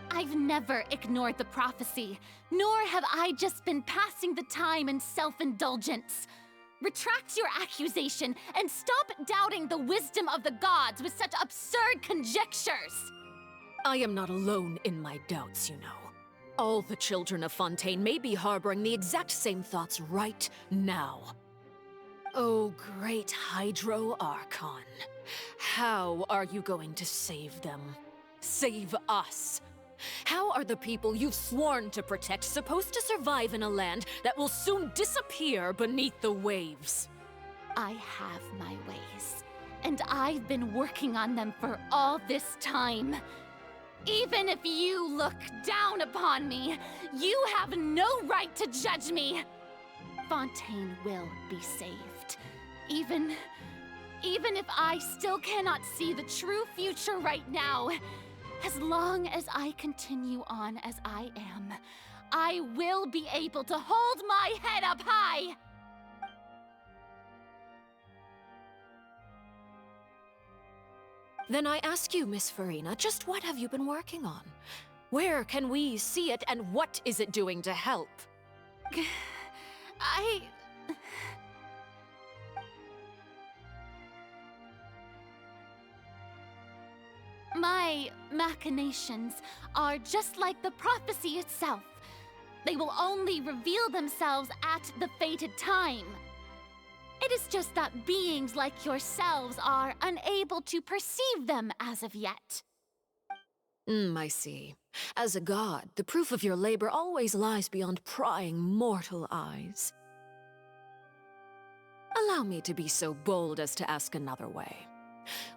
I've never ignored the prophecy, nor have I just been passing the time in self-indulgence. Retract your accusation and stop doubting the wisdom of the gods with such absurd conjectures! I am not alone in my doubts, you know. All the children of Fontaine may be harboring the exact same thoughts right now. Oh, great Hydro Archon. How are you going to save them? Save us? How are the people you've sworn to protect supposed to survive in a land that will soon disappear beneath the waves? I have my ways, and I've been working on them for all this time. Even if you look down upon me, you have no right to judge me. Fontaine will be saved. Even if I still cannot see the true future right now, As long as I continue on as I am, I will be able to hold my head up high! Then I ask you, Miss Farina, just what have you been working on? Where can we see it, and what is it doing to help? My machinations are just like the prophecy itself. They will only reveal themselves at the fated time. It is just that beings like yourselves are unable to perceive them as of yet. I see. As a god, the proof of your labor always lies beyond prying mortal eyes. Allow me to be so bold as to ask another way.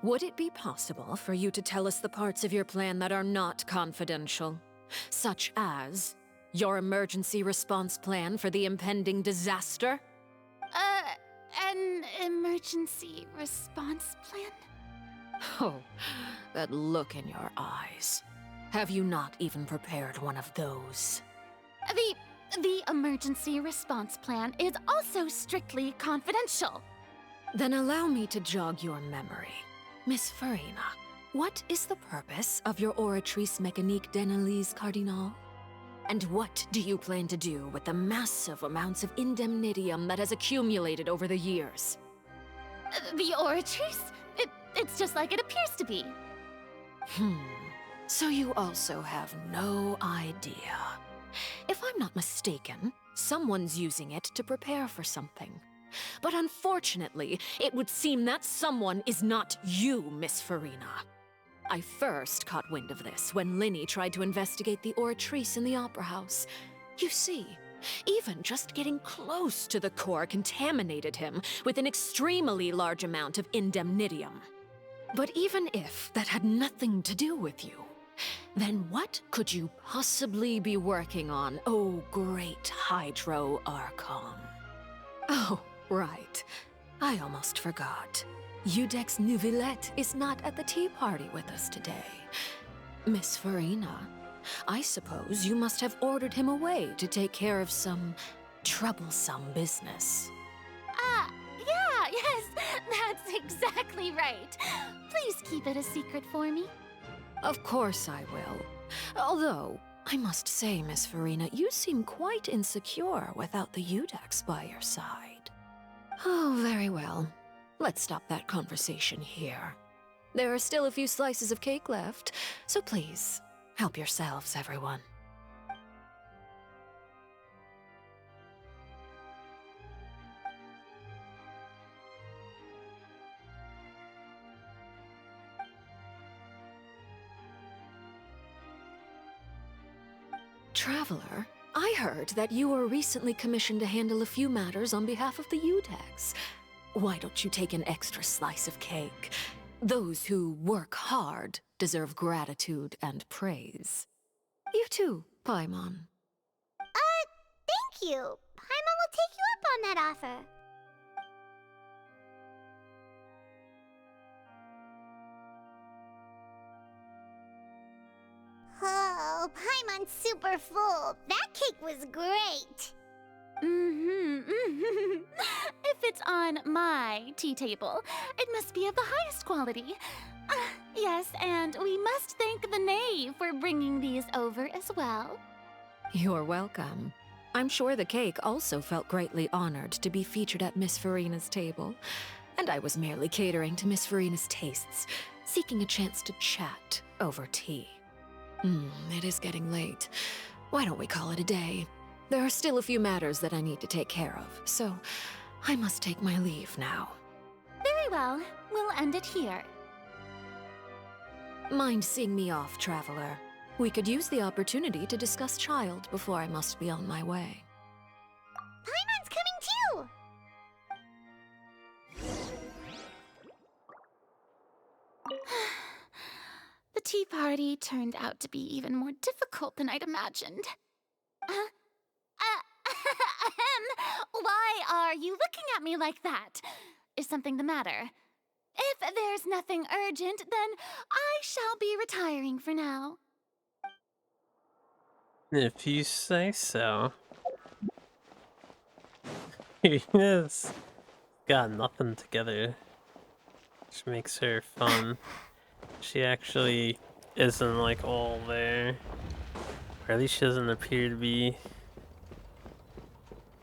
Would it be possible for you to tell us the parts of your plan that are not confidential? Such as your emergency response plan for the impending disaster? An emergency response plan? Oh, that look in your eyes. Have you not even prepared one of those? The emergency response plan is also strictly confidential. Then allow me to jog your memory. Miss Farina, what is the purpose of your Oratrice Mécanique d'Analyse Cardinal? And what do you plan to do with the massive amounts of indemnitium that has accumulated over the years? The Oratrice? It's just like it appears to be. So you also have no idea. If I'm not mistaken, someone's using it to prepare for something. But unfortunately, it would seem that someone is not you, Miss Farina. I first caught wind of this when Linny tried to investigate the Oratrice in the Opera House. You see, even just getting close to the core contaminated him with an extremely large amount of indemnitium. But even if that had nothing to do with you, then what could you possibly be working on, oh great Hydro Archon? Oh, right. I almost forgot. Udex Neuvilllete is not at the tea party with us today. Miss Farina, I suppose you must have ordered him away to take care of some troublesome business. Yes, that's exactly right. Please keep it a secret for me. Of course I will. Although, I must say, Miss Farina, you seem quite insecure without the Udex by your side. Oh, very well. Let's stop that conversation here. There are still a few slices of cake left, so please, help yourselves, everyone. Traveler, I heard that you were recently commissioned to handle a few matters on behalf of the Udex. Why don't you take an extra slice of cake? Those who work hard deserve gratitude and praise. You too, Paimon. Thank you. Paimon will take you up on that offer. Oh, Paimon's super full. That cake was great. If it's on my tea table, it must be of the highest quality. Yes, and we must thank the knave for bringing these over as well. You're welcome. I'm sure the cake also felt greatly honored to be featured at Miss Farina's table, and I was merely catering to Miss Farina's tastes, seeking a chance to chat over tea. It is getting late. Why don't we call it a day? There are still a few matters that I need to take care of, so I must take my leave now. Very well. We'll end it here. Mind seeing me off, Traveler? We could use the opportunity to discuss Child before I must be on my way. Paimon's coming too! The tea party turned out to be even more difficult than I'd imagined. Why are you looking at me like that? Is something the matter? If there's nothing urgent, then I shall be retiring for now. If you say so. Yes. Got nothing together. Which makes her fun. She actually isn't like all there. Or at least she doesn't appear to be.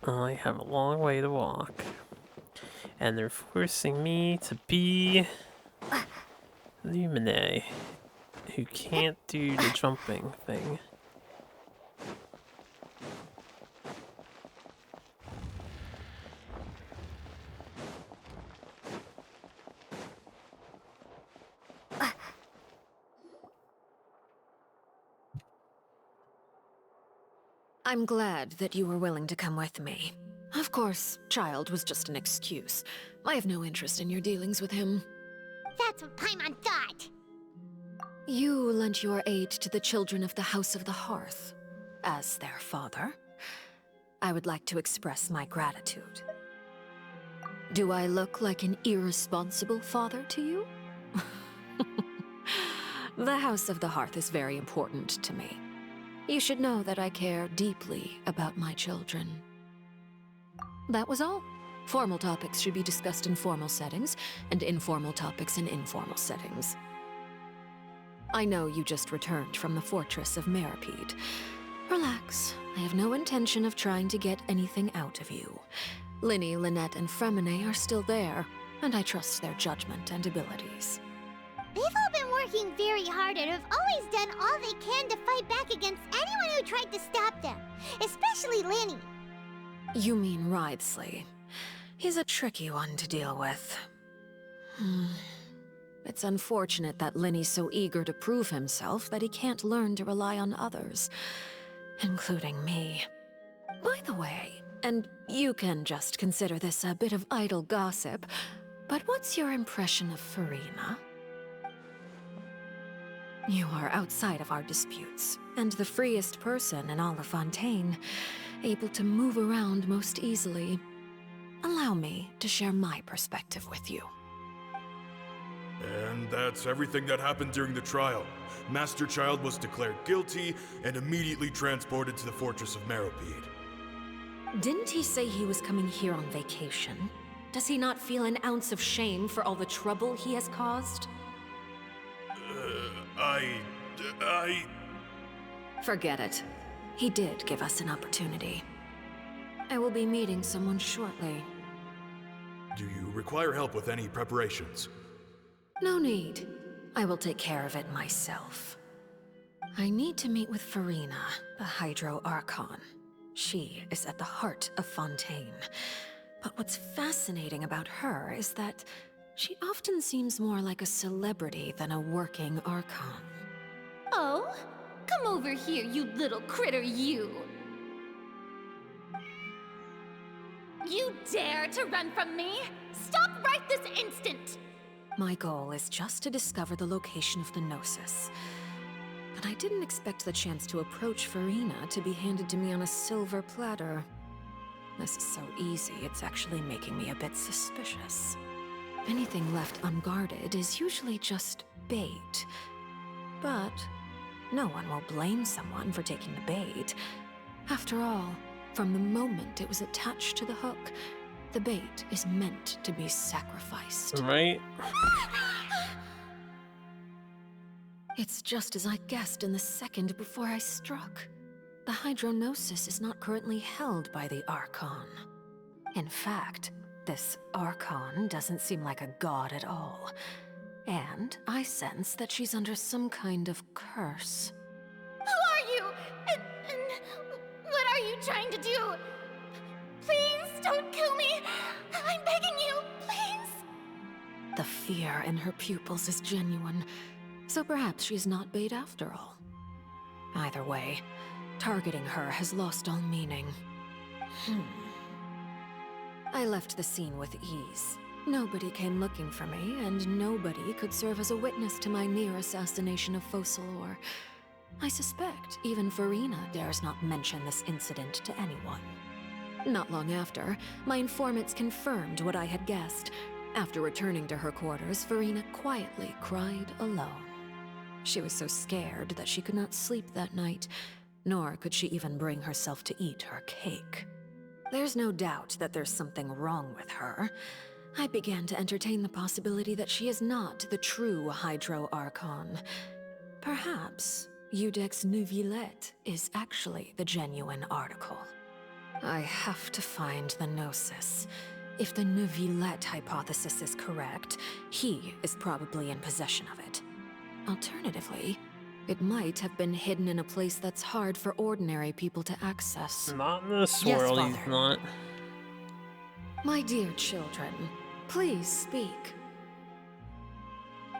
I have a long way to walk. And they're forcing me to be Lumine, who can't do the jumping thing. I'm glad that you were willing to come with me. Of course, Child was just an excuse. I have no interest in your dealings with him. That's what Paimon thought. You lent your aid to the children of the House of the Hearth. As their father, I would like to express my gratitude. Do I look like an irresponsible father to you? The House of the Hearth is very important to me. You should know that I care deeply about my children. That was all. Formal topics should be discussed in formal settings, and informal topics in informal settings. I know you just returned from the fortress of Meripede. Relax. I have no intention of trying to get anything out of you. Linny, Lynette, and Fremine are still there, and I trust their judgment and abilities. They've all been working very hard and have always done all they can to fight back against anyone who tried to stop them, especially Linny. You mean Wriothesley. He's a tricky one to deal with. It's unfortunate that Linny's so eager to prove himself that he can't learn to rely on others, including me. By the way, and you can just consider this a bit of idle gossip, but what's your impression of Furina? You are outside of our disputes, and the freest person in all of Fontaine, able to move around most easily. Allow me to share my perspective with you. And that's everything that happened during the trial. Master Child was declared guilty and immediately transported to the Fortress of Meripede. Didn't he say he was coming here on vacation? Does he not feel an ounce of shame for all the trouble he has caused? Forget it. He did give us an opportunity. I will be meeting someone shortly. Do you require help with any preparations? No need. I will take care of it myself. I need to meet with Furina, the Hydro Archon. She is at the heart of Fontaine. But what's fascinating about her is that she often seems more like a celebrity than a working Archon. Oh? Come over here, you little critter, you! You dare to run from me? Stop right this instant! My goal is just to discover the location of the Gnosis. But I didn't expect the chance to approach Furina to be handed to me on a silver platter. This is so easy, it's actually making me a bit suspicious. Anything left unguarded is usually just bait. But no one will blame someone for taking the bait. After all, from the moment it was attached to the hook, the bait is meant to be sacrificed. Right? It's just as I guessed in the second before I struck. The Hydronosis is not currently held by the Archon. In fact, this Archon doesn't seem like a god at all. And I sense that she's under some kind of curse. Who are you? And what are you trying to do? Please don't kill me! I'm begging you, please! The fear in her pupils is genuine, so perhaps she's not bait after all. Either way, targeting her has lost all meaning. I left the scene with ease. Nobody came looking for me, and nobody could serve as a witness to my near assassination of Focalor. I suspect even Furina dares not mention this incident to anyone. Not long after, my informants confirmed what I had guessed, After returning to her quarters, Farina quietly cried alone. She was so scared that she could not sleep that night, nor could she even bring herself to eat her cake. There's no doubt that there's something wrong with her. I began to entertain the possibility that she is not the true Hydro Archon. Perhaps Iudex Neuvilllete is actually the genuine article. I have to find the Gnosis. If the Neuvilllete hypothesis is correct, he is probably in possession of it. Alternatively, it might have been hidden in a place that's hard for ordinary people to access. Not in this Yes, world, Father. he's not. My dear children, please speak.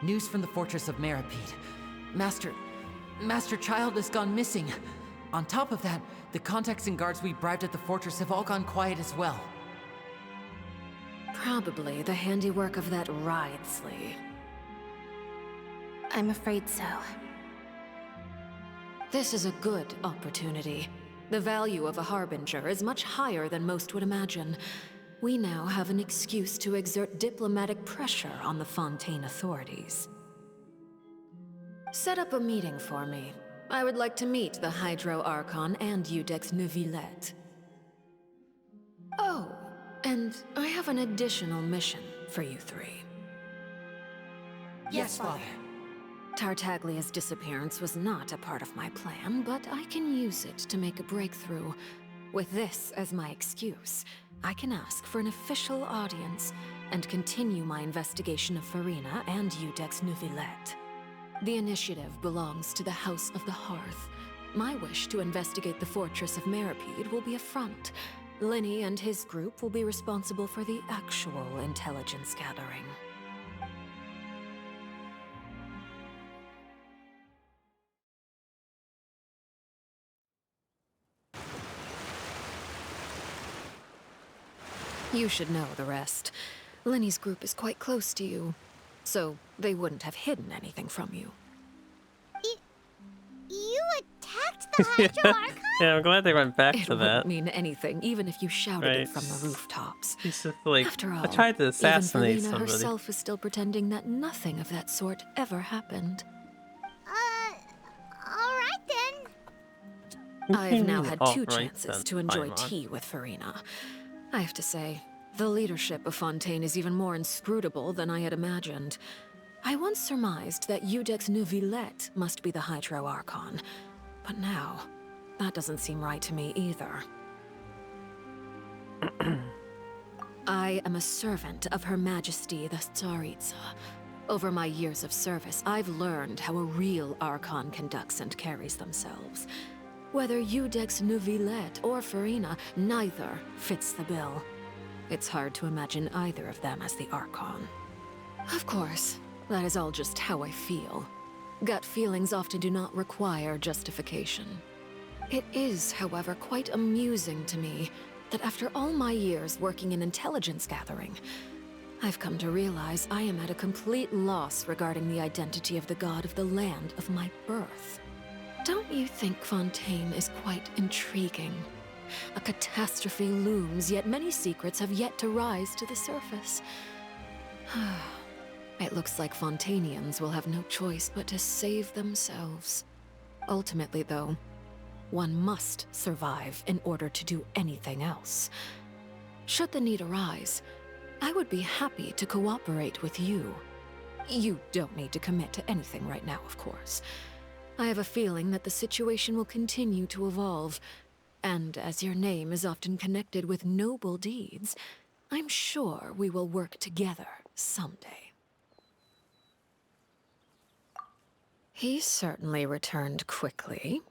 News from the fortress of Meripede. Master Child has gone missing. On top of that, the contacts and guards we bribed at the fortress have all gone quiet as well. Probably the handiwork of that Wriothesley. I'm afraid so. This is a good opportunity. The value of a Harbinger is much higher than most would imagine. We now have an excuse to exert diplomatic pressure on the Fontaine authorities. Set up a meeting for me. I would like to meet the Hydro Archon and Iudex Neuvilllete. Oh, and I have an additional mission for you three. Yes, Father. Tartaglia's disappearance was not a part of my plan, but I can use it to make a breakthrough. With this as my excuse, I can ask for an official audience and continue my investigation of Farina and Iudex Neuvilllete. The initiative belongs to the House of the Hearth. My wish to investigate the fortress of Meripede will be a front. Lenny and his group will be responsible for the actual intelligence gathering. You should know the rest. Lenny's group is quite close to you, so they wouldn't have hidden anything from you. You attacked the Hydro Archon? Yeah, I'm glad they went back It to wouldn't that. mean anything, even if you shouted Right. it from the rooftops. He's just like, After all, I tried to assassinate even Farina somebody. herself is still pretending that nothing of that sort ever happened. Alright then. I have now had two Alright chances then, to enjoy Paimon. tea with Farina. I have to say, the leadership of Fontaine is even more inscrutable than I had imagined. I once surmised that Iudex Neuvilllete must be the Hydro Archon, but now, that doesn't seem right to me either. I am a servant of Her Majesty the Tsaritsa. Over my years of service, I've learned how a real Archon conducts and carries themselves. Whether Iudex Neuvilllete or Farina, neither fits the bill. It's hard to imagine either of them as the Archon. Of course, that is all just how I feel. Gut feelings often do not require justification. It is, however, quite amusing to me that after all my years working in intelligence gathering, I've come to realize I am at a complete loss regarding the identity of the god of the land of my birth. Don't you think Fontaine is quite intriguing? A catastrophe looms, yet many secrets have yet to rise to the surface. It looks like Fontainians will have no choice but to save themselves. Ultimately, though, one must survive in order to do anything else. Should the need arise, I would be happy to cooperate with you. You don't need to commit to anything right now, of course. I have a feeling that the situation will continue to evolve, and as your name is often connected with noble deeds, I'm sure we will work together someday. He certainly returned quickly.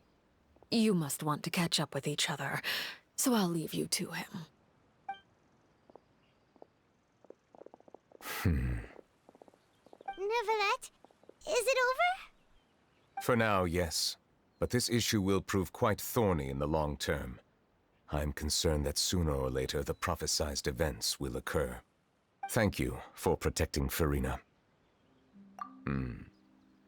You must want to catch up with each other, so I'll leave you to him. Neuvilllete, is it over? For now, yes. But this issue will prove quite thorny in the long term. I'm concerned that sooner or later the prophesized events will occur. Thank you for protecting Farina.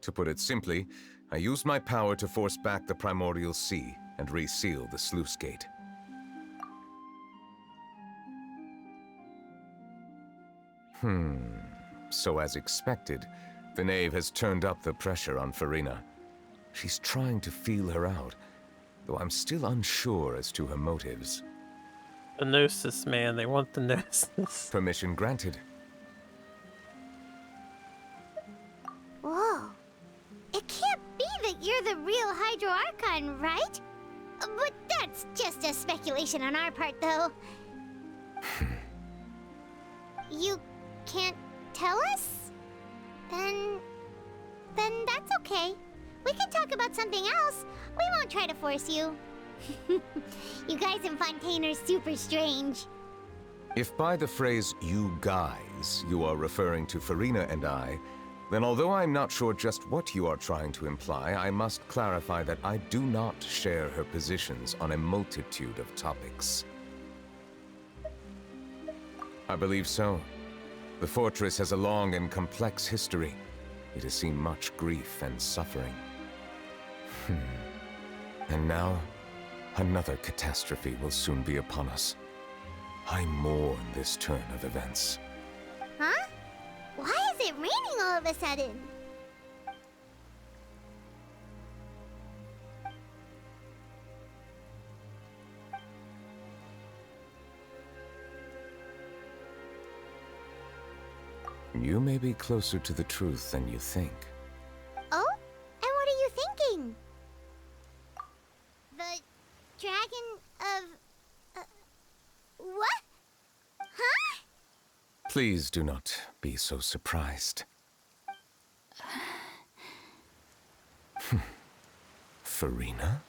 To put it simply, I used my power to force back the Primordial Sea and reseal the sluice gate. So as expected, the knave has turned up the pressure on Farina. She's trying to feel her out, though I'm still unsure as to her motives. The Gnosis, man, they want the Gnosis. Permission granted. Whoa. It can't be that you're the real Hydro Archon, right? But that's just a speculation on our part, though. You can't tell us? Then that's okay. We can talk about something else. We won't try to force you. You guys in Fontaine are super strange. If by the phrase, you guys, you are referring to Farina and I, then although I'm not sure just what you are trying to imply, I must clarify that I do not share her positions on a multitude of topics. I believe so. The fortress has a long and complex history. It has seen much grief and suffering. And now, another catastrophe will soon be upon us. I mourn this turn of events. Huh? Why is it raining all of a sudden? You may be closer to the truth than you think. Oh? And what are you thinking? The dragon of... what? Huh? Please do not be so surprised. Farina?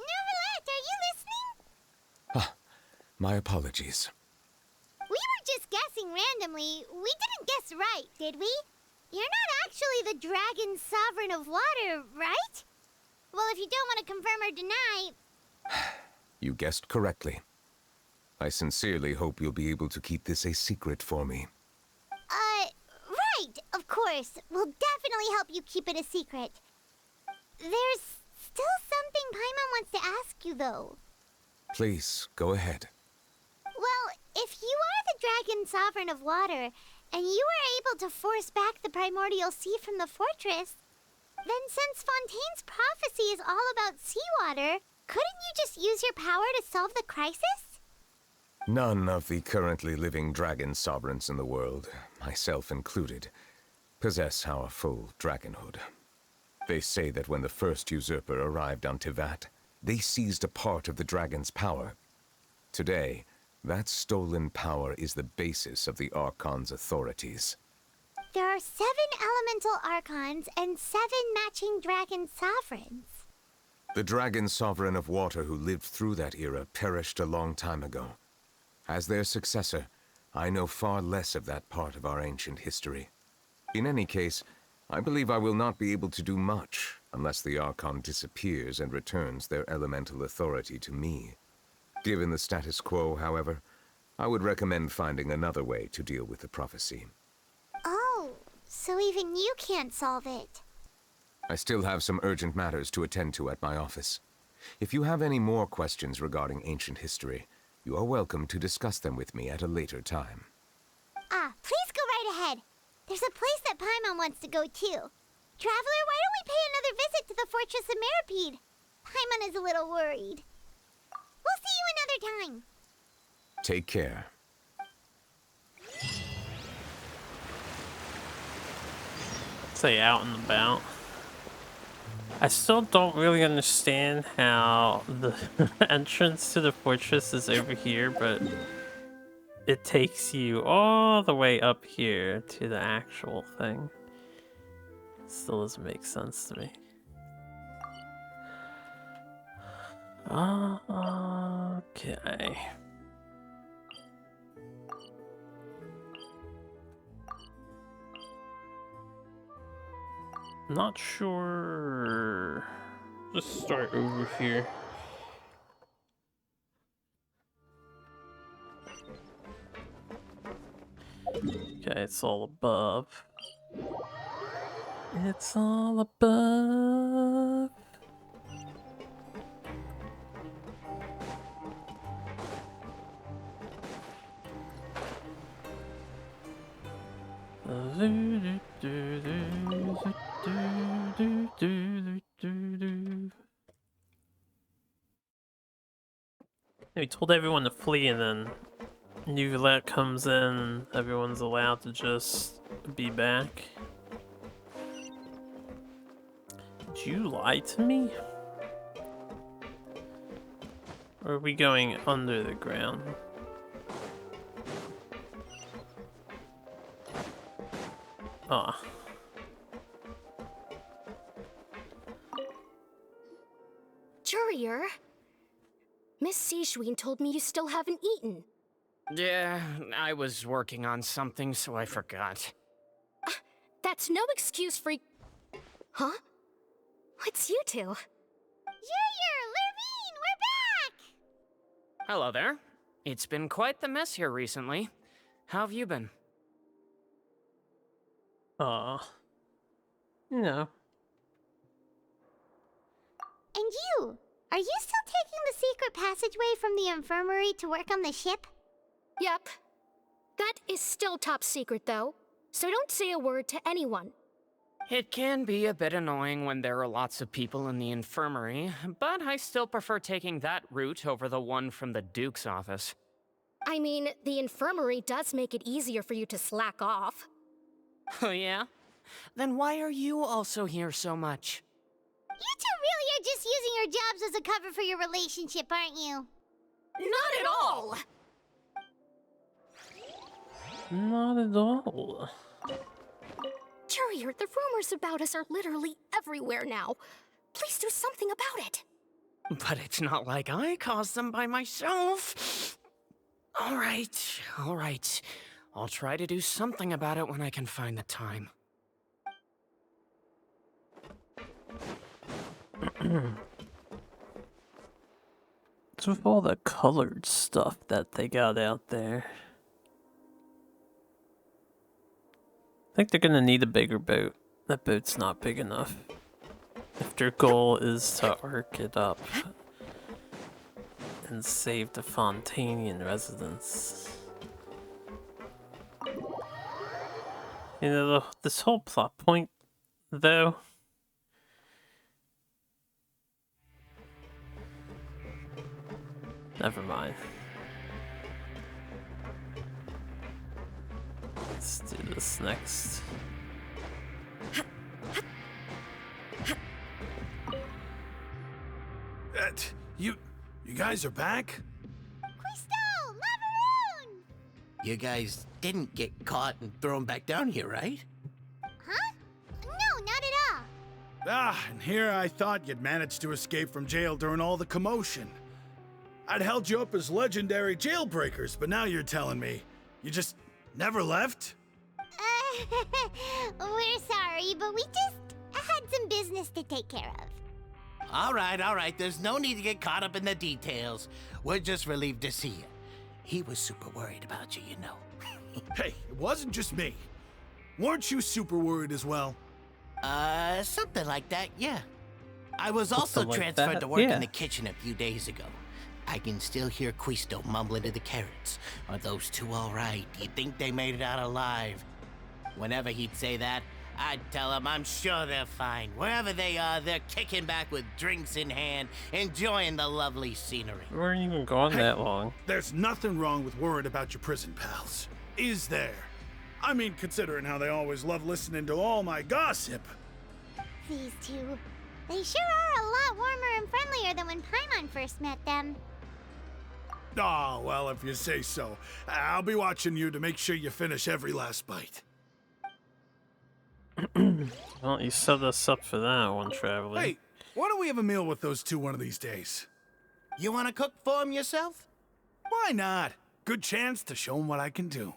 Neuvilllete, are you listening? Ah, my apologies. We were just guessing randomly. We didn't guess right, did we? You're not actually the dragon sovereign of water, right? Well, if you don't want to confirm or deny... You guessed correctly. I sincerely hope you'll be able to keep this a secret for me. Right, of course. We'll definitely help you keep it a secret. There's still something Paimon wants to ask you, though. Please, go ahead. Well, if you are the dragon sovereign of water, and you were able to force back the primordial sea from the fortress, then since Fontaine's prophecy is all about seawater, couldn't you just use your power to solve the crisis? None of the currently living dragon sovereigns in the world, myself included, possess our full dragonhood. They say that when the first usurper arrived on Tivat, they seized a part of the dragon's power. Today, that stolen power is the basis of the Archon's authorities. There are 7 elemental archons and 7 matching dragon sovereigns. The dragon sovereign of water who lived through that era perished a long time ago. As their successor, I know far less of that part of our ancient history. In any case, I believe I will not be able to do much unless the Archon disappears and returns their elemental authority to me. Given the status quo, however, I would recommend finding another way to deal with the prophecy. Oh, so even you can't solve it. I still have some urgent matters to attend to at my office. If you have any more questions regarding ancient history, you are welcome to discuss them with me at a later time. Please go right ahead. There's a place that Paimon wants to go too. Traveler, why don't we pay another visit to the Fortress of Meropide? Paimon is a little worried. We'll see you another time. Take care. Say out and about. I still don't really understand how the entrance to the fortress is over here, but it takes you all the way up here to the actual thing. Still doesn't make sense to me. Okay. Not sure. Let's start over here. Okay, it's all above. It's all above. We told everyone to flee, and then Neuvilllete comes in. Everyone's allowed to just be back. Did you lie to me? Or are we going under the ground? Ah. Jurier, Miss Sijween told me you still haven't eaten. Yeah, I was working on something, so I forgot. That's no excuse for... Huh? What's you two? Jurier, Lurvine, we're back! Hello there. It's been quite the mess here recently. How have you been? No. And you? Are you still taking the secret passageway from the infirmary to work on the ship? Yep. That is still top secret, though. So don't say a word to anyone. It can be a bit annoying when there are lots of people in the infirmary, but I still prefer taking that route over the one from the Duke's office. I mean, the infirmary does make it easier for you to slack off. Oh yeah? Then why are you also here so much? You two really are just using your jobs as a cover for your relationship, aren't you? Not at all! Not at all. Jurier, the rumors about us are literally everywhere now. Please do something about it. But it's not like I caused them by myself. All right. I'll try to do something about it when I can find the time. What's with all the colored stuff that they got out there? I think they're gonna need a bigger boat. That boat's not big enough. If their goal is to arc it up and save the Fontainian residents. You know, this whole plot point, though, never mind. Let's do this next. You guys are back? Quisto! Laveroon! You guys didn't get caught and thrown back down here, right? Huh? No, not at all. Ah, and here I thought you'd managed to escape from jail during all the commotion. I'd held you up as legendary jailbreakers, but now you're telling me you just never left? We're sorry, but we just had some business to take care of. All right. There's no need to get caught up in the details. We're just relieved to see you. He was super worried about you, you know. Hey, it wasn't just me. Weren't you super worried as well? Something like that, yeah. I was also Something like transferred that, to work yeah. in the kitchen a few days ago. I can still hear Quisto mumbling to the carrots. Are those two all right? Do you think they made it out alive? Whenever he'd say that, I'd tell him I'm sure they're fine. Wherever they are, they're kicking back with drinks in hand, enjoying the lovely scenery. We weren't even gone that long. There's nothing wrong with worrying about your prison pals. Is there? I mean, considering how they always love listening to all my gossip. These two. They sure are a lot warmer and friendlier than when Paimon first met them. Oh, well, if you say so. I'll be watching you to make sure you finish every last bite. Well, you set us up for that one, Traveler. Hey, why don't we have a meal with those two one of these days? You want to cook for them yourself? Why not? Good chance to show them what I can do.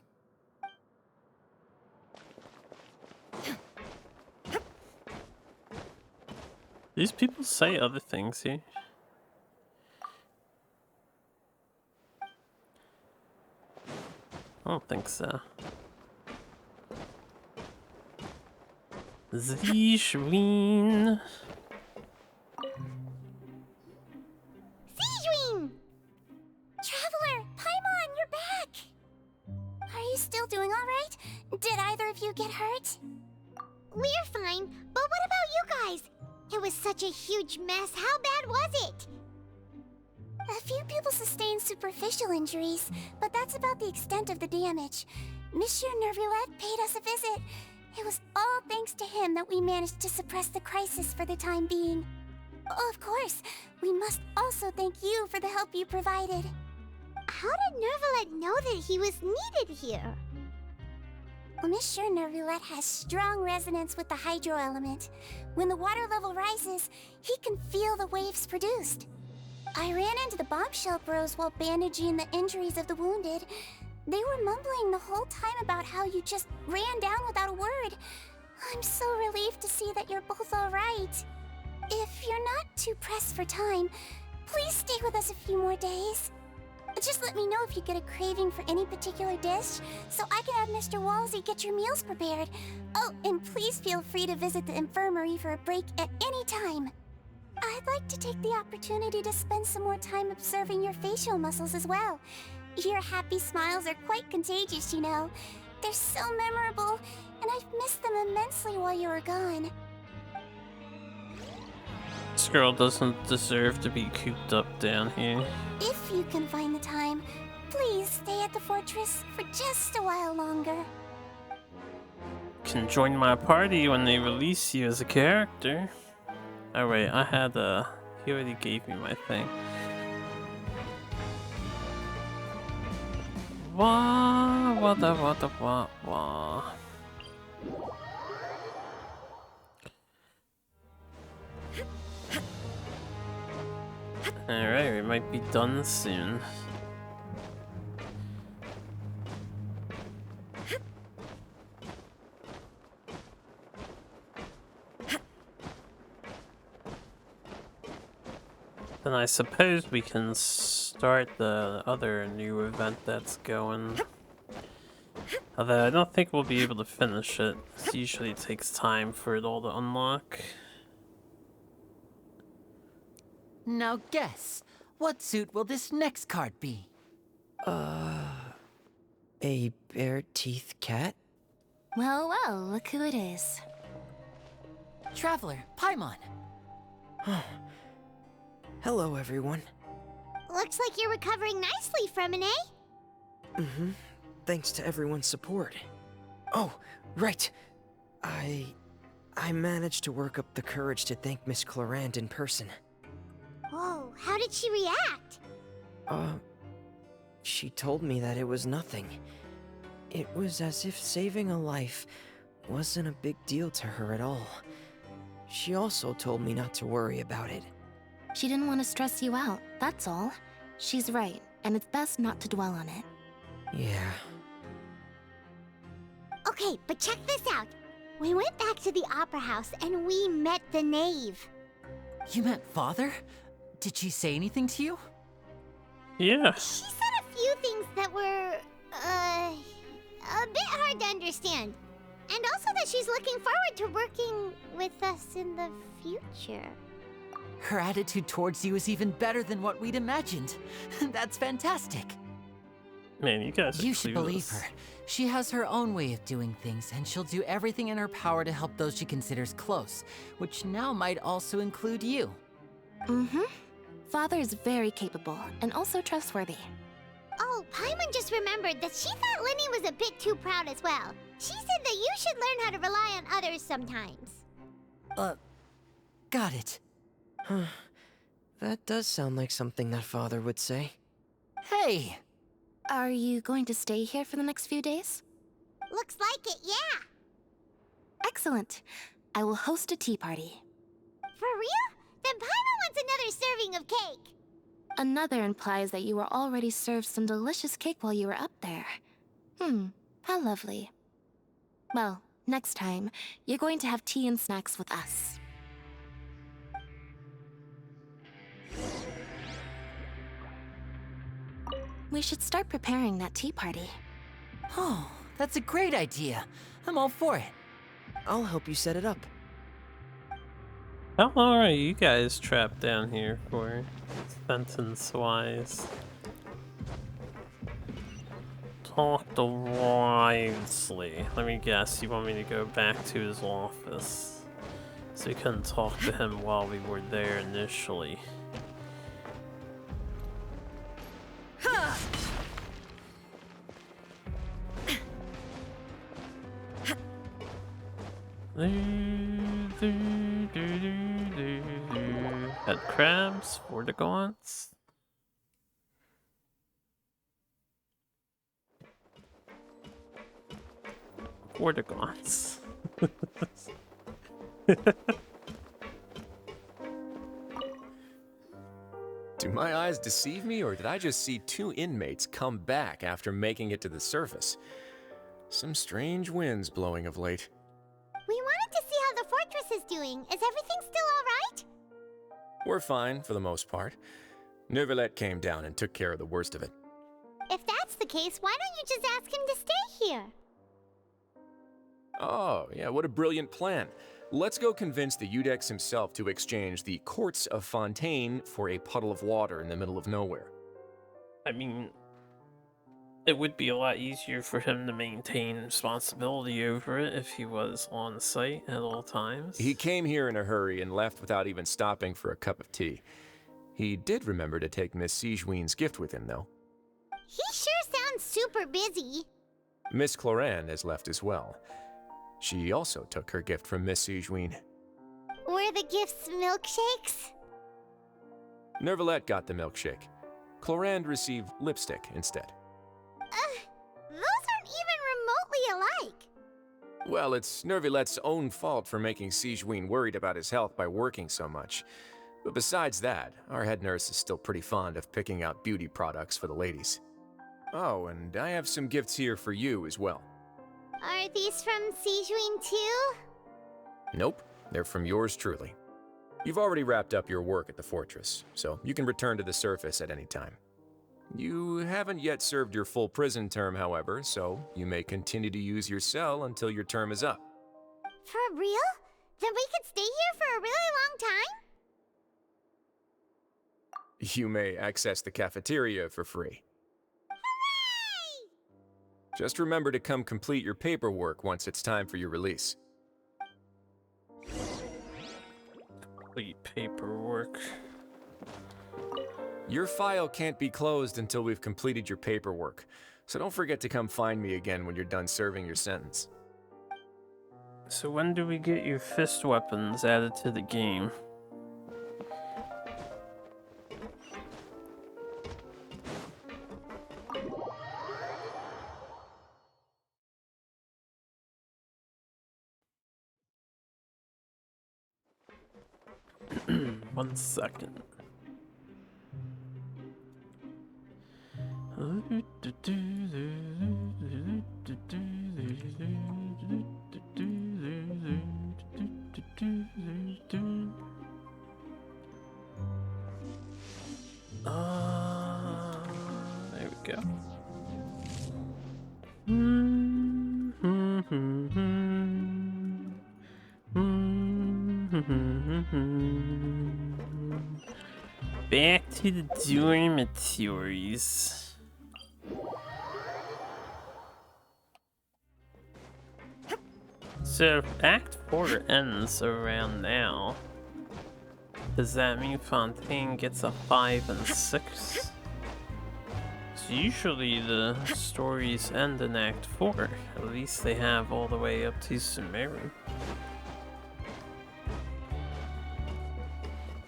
These people say other things here. I don't think so. Sijween. Sijween! Traveler, Paimon, you're back! Are you still doing all right? Did either of you get hurt? We're fine, but what about you guys? It was such a huge mess. How bad was it? A few people sustained superficial injuries, but that's about the extent of the damage. Monsieur Neuvilllete paid us a visit. It was all thanks to him that we managed to suppress the crisis for the time being. Oh, of course, we must also thank you for the help you provided. How did Neuvilllete know that he was needed here? Well, Monsieur Neuvilllete has strong resonance with the hydro element. When the water level rises, he can feel the waves produced. I ran into the bombshell bros while bandaging the injuries of the wounded. They were mumbling the whole time about how you just ran down without a word. I'm so relieved to see that you're both alright. If you're not too pressed for time, please stay with us a few more days. Just let me know if you get a craving for any particular dish, so I can have Mr. Wolsey get your meals prepared. Oh, and please feel free to visit the infirmary for a break at any time. I'd like to take the opportunity to spend some more time observing your facial muscles as well. Your happy smiles are quite contagious, you know. They're so memorable, and I've missed them immensely while you were gone. This girl doesn't deserve to be cooped up down here. If you can find the time, please stay at the fortress for just a while longer. Can join my party when they release you as a character. Oh wait, I had he already gave me my thing. Wah. Alright, we might be done soon. Then I suppose we can start the other new event that's going. Although I don't think we'll be able to finish it. It usually takes time for it all to unlock. Now guess, what suit will this next card be? A bare-teeth cat? Well, well, look who it is. Traveler, Paimon. Hello, everyone. Looks like you're recovering nicely from it, eh? Mm-hmm. Thanks to everyone's support. Oh, right. I managed to work up the courage to thank Miss Clorand in person. Whoa, how did she react? She told me that it was nothing. It was as if saving a life wasn't a big deal to her at all. She also told me not to worry about it. She didn't want to stress you out, that's all. She's right, and it's best not to dwell on it. Yeah. Okay, but check this out. We went back to the Opera House and we met the Knave. You met Father? Did she say anything to you? Yeah. She said a few things that were, a bit hard to understand. And also that she's looking forward to working with us in the future. Her attitude towards you is even better than what we'd imagined. That's fantastic. Man, you guys are You should believe clueless. her. She has her own way of doing things, and she'll do everything in her power to help those she considers close, which now might also include you. Mm-hmm. Father is very capable, and also trustworthy. Oh, Paimon just remembered that she thought Lenny was a bit too proud as well. She said that you should learn how to rely on others sometimes. Got it. Huh. That does sound like something that Father would say. Hey! Are you going to stay here for the next few days? Looks like it, yeah. Excellent. I will host a tea party. For real? Then Paimon wants another serving of cake. Another implies that you were already served some delicious cake while you were up there. How lovely. Well, next time, you're going to have tea and snacks with us. We should start preparing that tea party. Oh, that's a great idea. I'm all for it. I'll help you set it up. How long are you guys trapped down here for? Sentence-wise. talk to Wisely. Let me guess, you want me to go back to his office. So we couldn't talk to him while we were there initially. Had crabs, Vortigons. Vortigons. Do my eyes deceive me, or did I just see two inmates come back after making it to the surface? Some strange winds blowing of late. We wanted to see how the fortress is doing. Is everything still alright? We're fine, for the most part. Neuvilllete came down and took care of the worst of it. If that's the case, why don't you just ask him to stay here? Oh, yeah, what a brilliant plan. Let's go convince the Udex himself to exchange the courts of Fontaine for a puddle of water in the middle of nowhere. I mean, it would be a lot easier for him to maintain responsibility over it if he was on site at all times. He came here in a hurry and left without even stopping for a cup of tea. He did remember to take Miss Sigewinne's gift with him, though. He sure sounds super busy. Miss Clorinde has left as well. She also took her gift from Miss Sigewinne. Were the gifts milkshakes? Neuvilllete got the milkshake. Clorinde received lipstick instead. Those aren't even remotely alike. Well, it's Neuvillette's own fault for making Sigewinne worried about his health by working so much. But besides that, our head nurse is still pretty fond of picking out beauty products for the ladies. Oh, and I have some gifts here for you as well. Are these from Sigewinne too? Nope, they're from yours truly. You've already wrapped up your work at the fortress, so you can return to the surface at any time. You haven't yet served your full prison term, however, so you may continue to use your cell until your term is up. For real? Then we could stay here for a really long time? You may access the cafeteria for free. Hooray! Just remember to come complete your paperwork once it's time for your release. Complete paperwork. Your file can't be closed until we've completed your paperwork, so don't forget to come find me again when you're done serving your sentence. So when do we get your fist weapons added to the game? One second. There we go. Back to the dormitories. So if Act 4 ends around now, does that mean Fontaine gets a 5 and 6? So usually the stories end in Act 4. At least they have all the way up to Sumeru.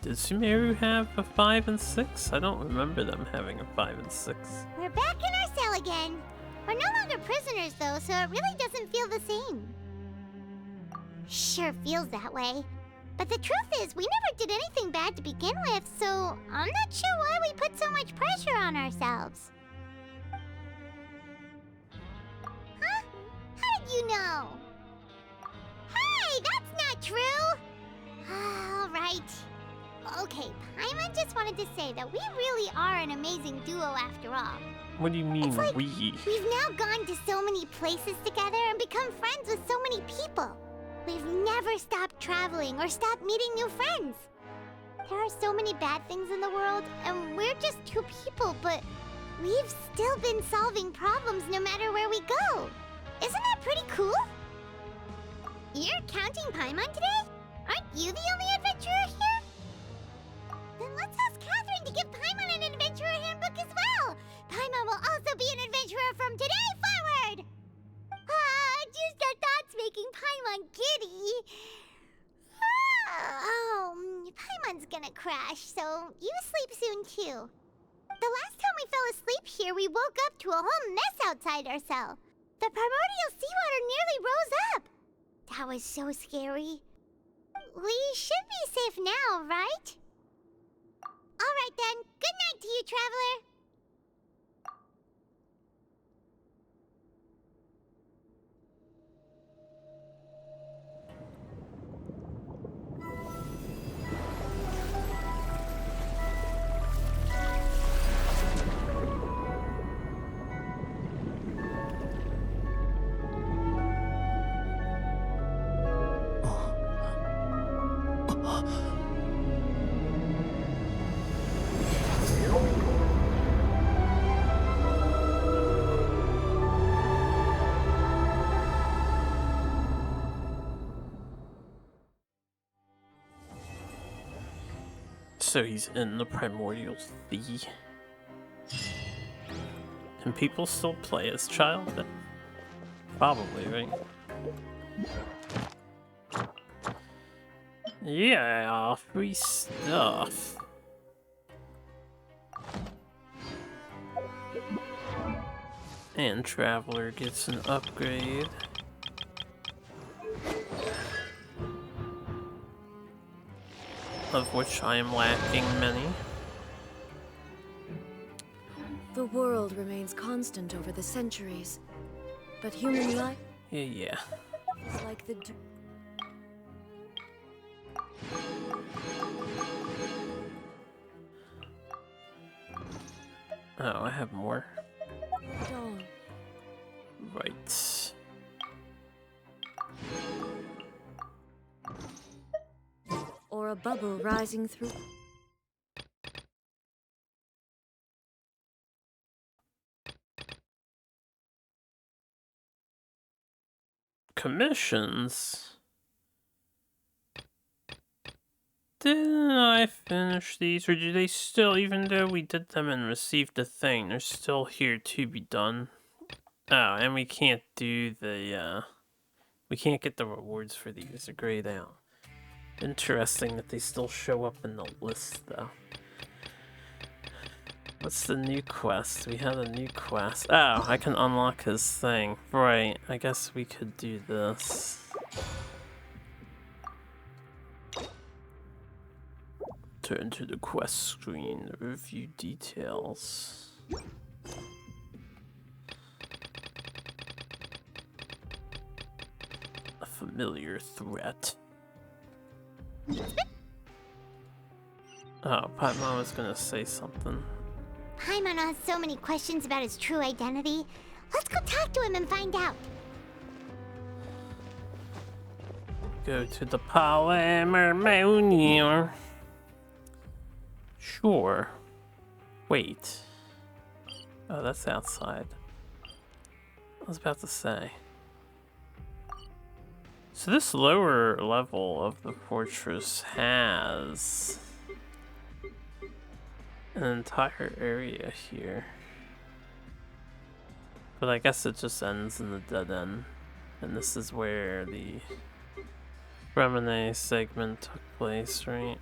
Did Sumeru have a 5 and 6? I don't remember them having a 5 and 6. We're back in our cell again. We're no longer prisoners though, so it really doesn't feel the same. Sure feels that way. But the truth is, we never did anything bad to begin with, so I'm not sure why we put so much pressure on ourselves. Huh? How did you know? Hey, that's not true! All right. Okay, Paimon just wanted to say that we really are an amazing duo after all. What do you mean, It's like we? We've now gone to so many places together and become friends with so many people. We've never stopped traveling or stopped meeting new friends. There are so many bad things in the world, and we're just two people, but We've still been solving problems no matter where we go. Isn't that pretty cool? You're counting Paimon today? Aren't you the only adventurer here? Then let's ask Catherine to give Paimon an adventurer handbook as well. Paimon will also be an adventurer from today forward. Just our thoughts making Paimon giddy. Paimon's gonna crash, so you sleep soon too. The last time we fell asleep here, we woke up to a whole mess outside our cell. The primordial seawater nearly rose up. That was so scary. We should be safe now, right? Alright then, good night to you, Traveler. So he's in the Primordial Sea. Can people still play as Child? Probably, right? Yeah, free stuff. And Traveler gets an upgrade. Of which I am lacking many. The world remains constant over the centuries, but human life Yeah. is like the Oh, I have more. dawn. Right. Or a bubble rising through. Commissions? Didn't I finish these, or do they still, even though we did them and received the thing, they're still here to be done? Oh, and we can't do the, we can't get the rewards for these, they're grayed out. Interesting that they still show up in the list, though. What's the new quest? We had a new quest. Oh, I can unlock his thing. Right, I guess we could do this. Turn to the quest screen, review details. A familiar threat. Oh, Paimon was gonna say something. Paimon has so many questions about his true identity. Let's go talk to him and find out. Go to the Polymer. Sure. Wait. Oh, that's outside. I was about to say. So this lower level of the fortress has an entire area here. But I guess it just ends in the dead end. And this is where the Remine segment took place, right?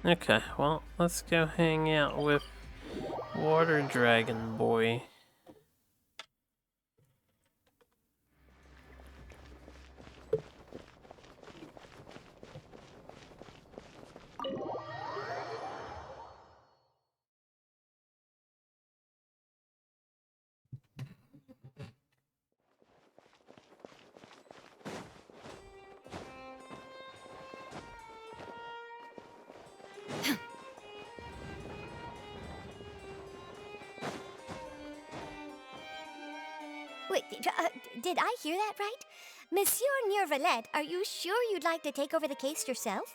Okay, well, let's go hang out with Water Dragon Boy. Wait, did I hear that right? Monsieur Neuvilllete, are you sure you'd like to take over the case yourself?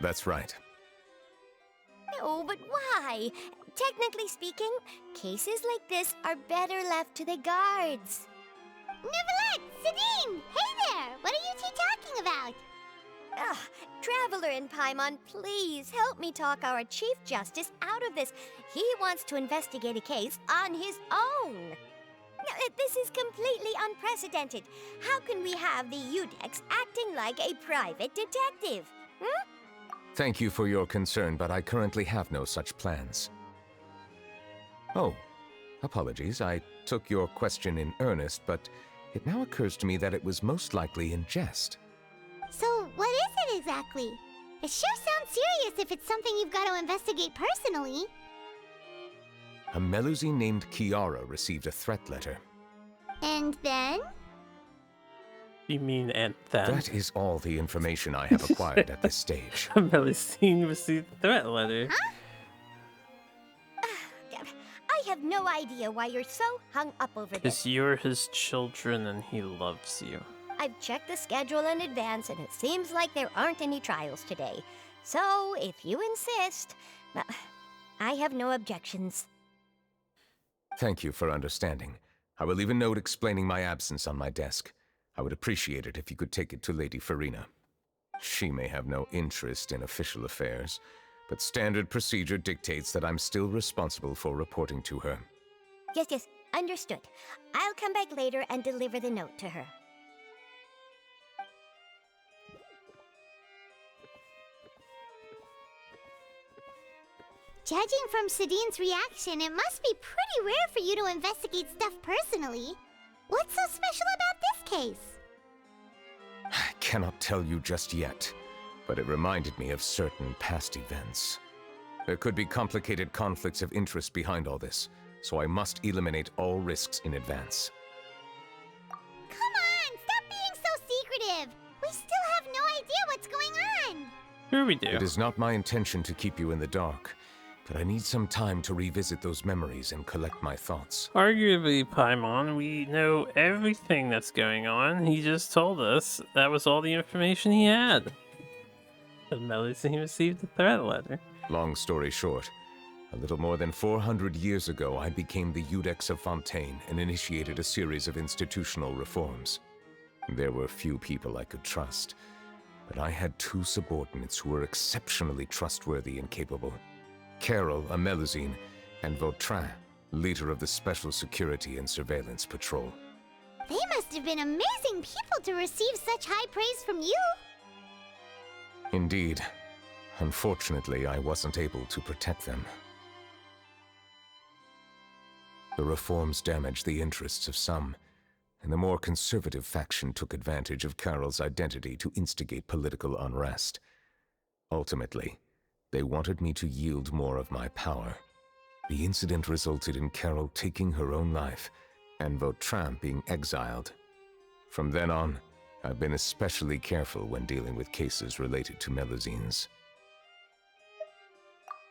That's right. No, but why? Technically speaking, cases like this are better left to the guards. Neuvilllete! Sidine! Hey there! What are you two talking about? Ugh, Traveler and Paimon, please help me talk our Chief Justice out of this. He wants to investigate a case on his own. Now, this is completely unprecedented. How can we have the Udex acting like a private detective? Hmm? Thank you for your concern, but I currently have no such plans. Oh, apologies. I took your question in earnest, but it now occurs to me that it was most likely in jest. So, what is it exactly? It sure sounds serious if it's something you've got to investigate personally. A Melusine named Kiara received a threat letter. And then? You mean and then? That is all the information I have acquired at this stage. Melusine received the threat letter. Huh? I have no idea why you're so hung up over this. Because you're his children and he loves you. I've checked the schedule in advance and it seems like there aren't any trials today. So, if you insist, I have no objections. Thank you for understanding. I will leave a note explaining my absence on my desk. I would appreciate it if you could take it to Lady Farina. She may have no interest in official affairs, but standard procedure dictates that I'm still responsible for reporting to her. Yes, understood. I'll come back later and deliver the note to her. Judging from Sidine's reaction, it must be pretty rare for you to investigate stuff personally. What's so special about this case? I cannot tell you just yet, but it reminded me of certain past events. There could be complicated conflicts of interest behind all this, so I must eliminate all risks in advance. Come on, stop being so secretive! We still have no idea what's going on! Sure we do. It is not my intention to keep you in the dark, but I need some time to revisit those memories and collect my thoughts. Arguably, Paimon, we know everything that's going on. He just told us that was all the information he had. And Melusine received the threat letter. Long story short, a little more than 400 years ago, I became the Udex of Fontaine and initiated a series of institutional reforms. There were few people I could trust, but I had two subordinates who were exceptionally trustworthy and capable. Carol, a Melusine, and Vautrin, leader of the Special Security and Surveillance Patrol. They must have been amazing people to receive such high praise from you! Indeed. Unfortunately, I wasn't able to protect them. The reforms damaged the interests of some, and the more conservative faction took advantage of Carol's identity to instigate political unrest. Ultimately, they wanted me to yield more of my power. The incident resulted in Carol taking her own life, and Vautrin being exiled. From then on, I've been especially careful when dealing with cases related to Melusines.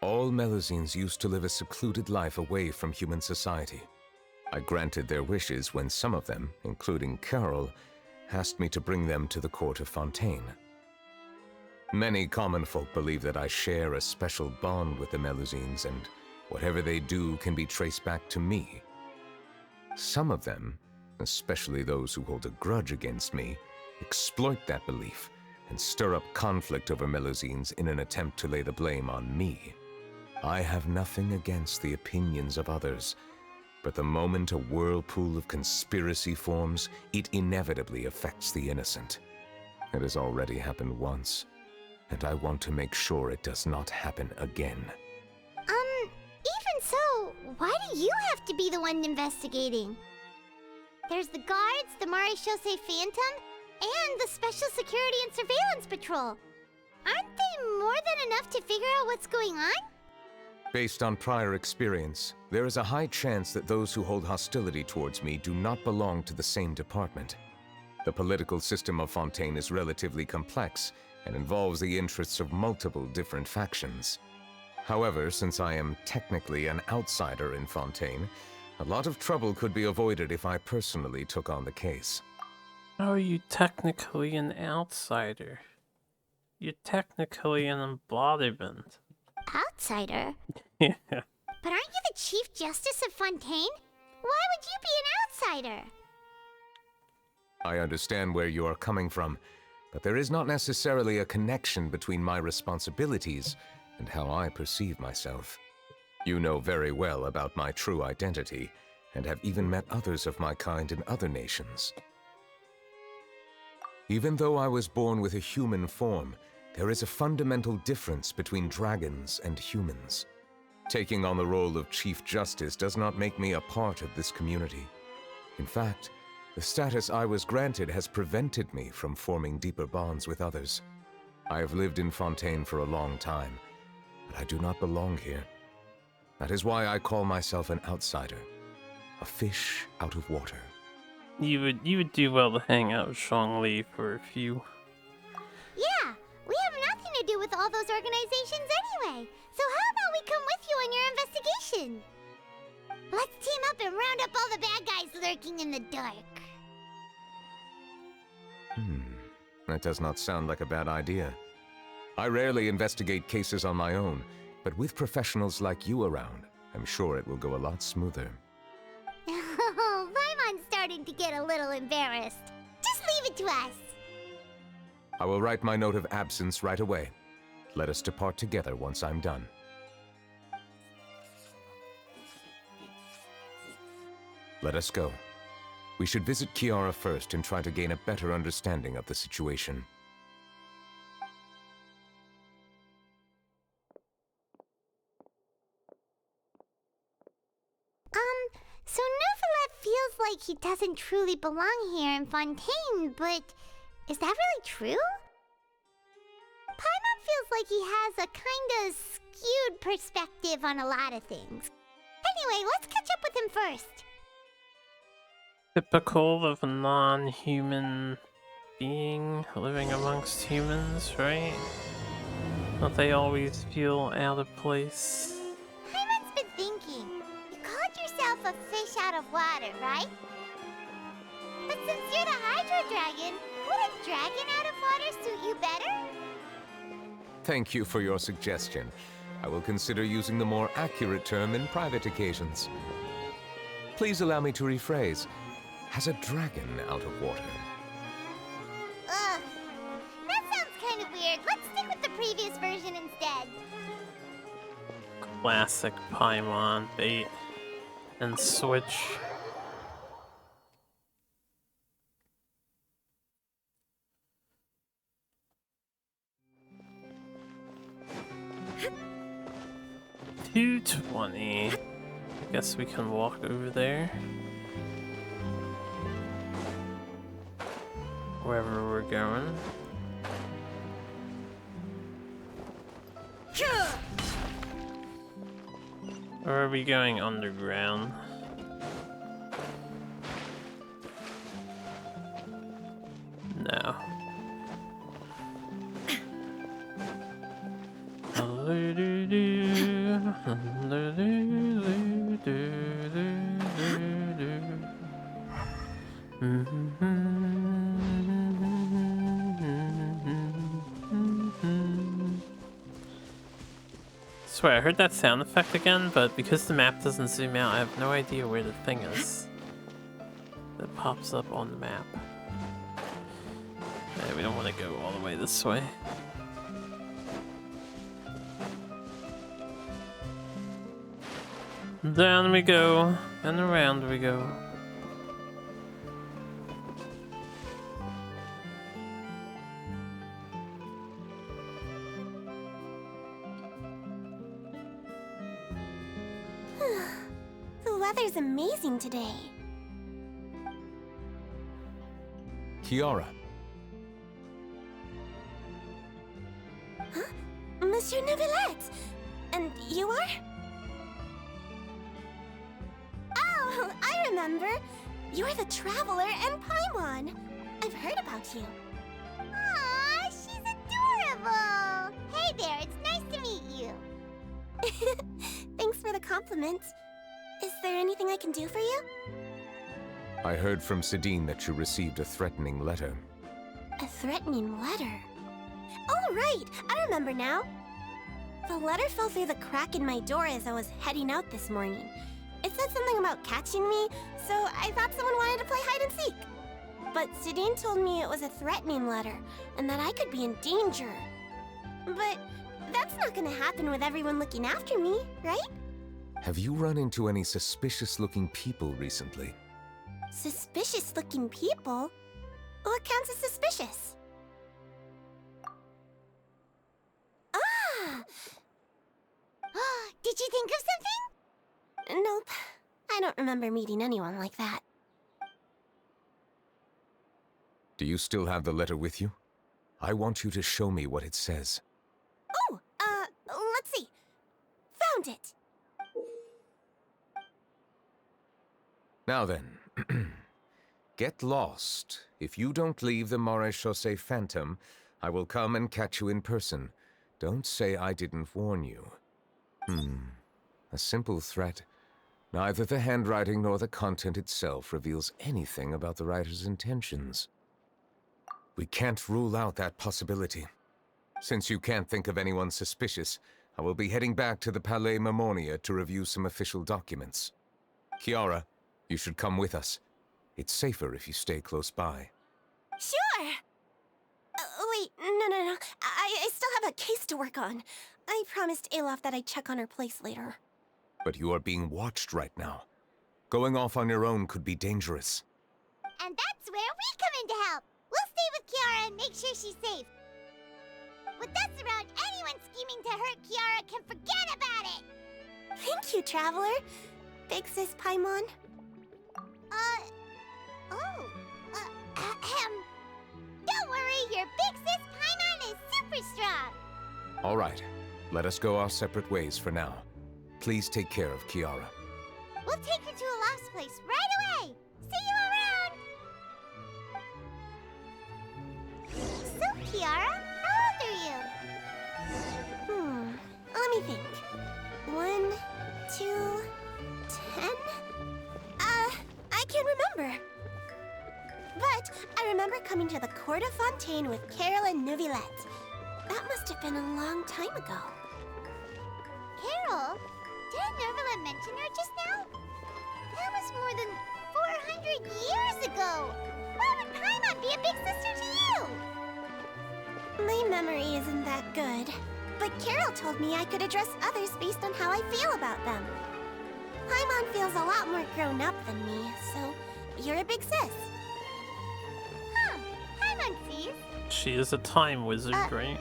All Melusines used to live a secluded life away from human society. I granted their wishes when some of them, including Carol, asked me to bring them to the court of Fontaine. Many common folk believe that I share a special bond with the Melusines, and whatever they do can be traced back to me. Some of them, especially those who hold a grudge against me, exploit that belief and stir up conflict over Melusines in an attempt to lay the blame on me. I have nothing against the opinions of others, but the moment a whirlpool of conspiracy forms, it inevitably affects the innocent. It has already happened once, and I want to make sure it does not happen again. Even so, why do you have to be the one investigating? There's the guards, the Marechaussee Phantom, and the Special Security and Surveillance Patrol. Aren't they more than enough to figure out what's going on? Based on prior experience, there is a high chance that those who hold hostility towards me do not belong to the same department. The political system of Fontaine is relatively complex and involves the interests of multiple different factions. However, since I am technically an outsider in Fontaine, a lot of trouble could be avoided if I personally took on the case. How are you technically an outsider? You're technically an embodiment. Outsider? outsider. Yeah. But aren't you the Chief Justice of Fontaine? Why would you be an outsider? I understand where you are coming from, but there is not necessarily a connection between my responsibilities and how I perceive myself. You know very well about my true identity, and have even met others of my kind in other nations. Even though I was born with a human form, there is a fundamental difference between dragons and humans. Taking on the role of Chief Justice does not make me a part of this community. In fact, the status I was granted has prevented me from forming deeper bonds with others. I have lived in Fontaine for a long time, but I do not belong here. That is why I call myself an outsider, a fish out of water. You would do well to hang out with Zhongli for a few. Yeah, we have nothing to do with all those organizations anyway. So how about we come with you on your investigation? Let's team up and round up all the bad guys lurking in the dark. That does not sound like a bad idea. I rarely investigate cases on my own, but with professionals like you around, I'm sure it will go a lot smoother. Oh, Paimon's starting to get a little embarrassed. Just leave it to us. I will write my note of absence right away. Let us depart together once I'm done. Let us go. We should visit Kiara first and try to gain a better understanding of the situation. So Neuvilllete feels like he doesn't truly belong here in Fontaine, but is that really true? Paimon feels like he has a kinda skewed perspective on a lot of things. Anyway, let's catch up with him first. Typical of a non-human being living amongst humans, right? Don't they always feel out of place? Paimon's been thinking. You called yourself a fish out of water, right? But since you're the Hydro Dragon, would a dragon out of water suit you better? Thank you for your suggestion. I will consider using the more accurate term in private occasions. Please allow me to rephrase. Has a dragon out of water? Ugh. That sounds kind of weird. Let's stick with the previous version instead. Classic Paimon bait and switch. $220. Guess we can walk over there. Wherever we're going. Or are we going underground? No. Swear, I heard that sound effect again, but because the map doesn't zoom out, I have no idea where the thing is that pops up on the map. Yeah, we don't want to go all the way this way. Down we go, and around we go. The weather's amazing today. Kiara. Huh? Monsieur Neuvilllete! And you are? Oh, I remember. You're the Traveler and Paimon. I've heard about you. Aw, she's adorable. Hey there, it's nice to meet you. Thanks for the compliment. Is there anything I can do for you? I heard from Sidine that you received a threatening letter. A threatening letter? Oh, right! I remember now. The letter fell through the crack in my door as I was heading out this morning. It said something about catching me, so I thought someone wanted to play hide and seek. But Sidine told me it was a threatening letter, and that I could be in danger. But that's not gonna happen with everyone looking after me, right? Have you run into any suspicious-looking people recently? Suspicious-looking people? What counts as suspicious? Ah! Did you think of something? Nope. I don't remember meeting anyone like that. Do you still have the letter with you? I want you to show me what it says. Oh, let's see. Found it. Now then, get lost. If you don't leave the Maréchaussée Phantom, I will come and catch you in person. Don't say I didn't warn you. A simple threat. Neither the handwriting nor the content itself reveals anything about the writer's intentions. We can't rule out that possibility. Since you can't think of anyone suspicious, I will be heading back to the Palais Mermonia to review some official documents. Kiara, you should come with us. It's safer if you stay close by. Sure! Wait, no. I still have a case to work on. I promised Alof that I'd check on her place later. But you are being watched right now. Going off on your own could be dangerous. And that's where we come in to help. We'll stay with Kiara and make sure she's safe. With us around, anyone scheming to hurt Kiara can forget about it! Thank you, Traveler. Big Sis Paimon. Don't worry, your Big Sis Paimon is super strong! All right, let us go our separate ways for now. Please take care of Kiara. We'll take her to Olaf's place right away! See you around! So, Kiara, how old are you? Let me think. 1, 2, 10? I can't remember. But I remember coming to the court of Fontaine with Carol and Neuvilllete. That must have been a long time ago. Carol? Didn't Neuvilllete mention her just now? That was more than 400 years ago! Why would Paimon be a big sister to you? My memory isn't that good. But Carol told me I could address others based on how I feel about them. Paimon feels a lot more grown up than me, so you're a big sis. Paimon sees. She is a time wizard, right?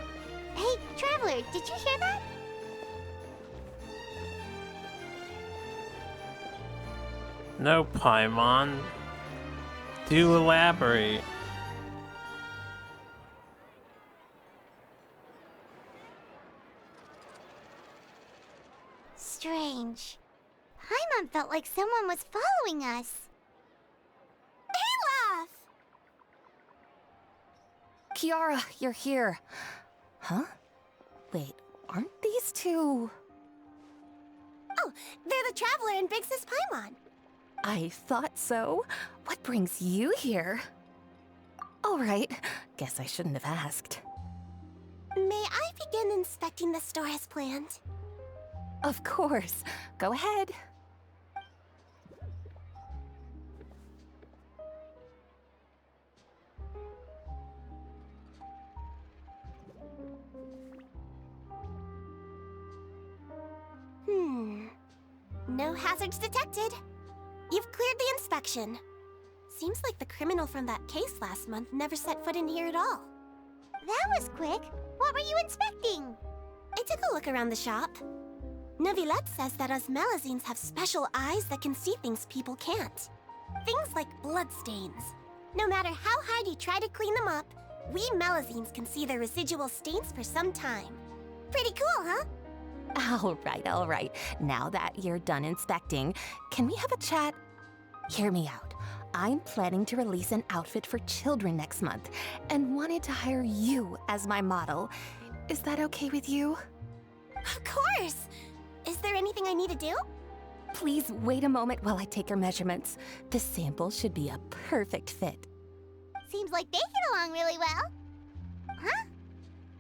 Hey, Traveler, did you hear that? No, Paimon. Do elaborate. Strange. Paimon felt like someone was following us. Olaf! Kiara, you're here. Huh? Wait, aren't these two... Oh, they're the Traveler and Big Sis Paimon. I thought so. What brings you here? All right, guess I shouldn't have asked. May I begin inspecting the store as planned? Of course. Go ahead. No hazards detected. You've cleared the inspection. Seems like the criminal from that case last month never set foot in here at all. That was quick. What were you inspecting? I took a look around the shop. Neuvilllete says that us Melazines have special eyes that can see things people can't. Things like bloodstains. No matter how hard you try to clean them up, we Melazines can see the residual stains for some time. Pretty cool, huh? All right. Now that you're done inspecting, can we have a chat? Hear me out. I'm planning to release an outfit for children next month, and wanted to hire you as my model. Is that okay with you? Of course! Is there anything I need to do? Please wait a moment while I take your measurements. The sample should be a perfect fit. Seems like they get along really well. Huh?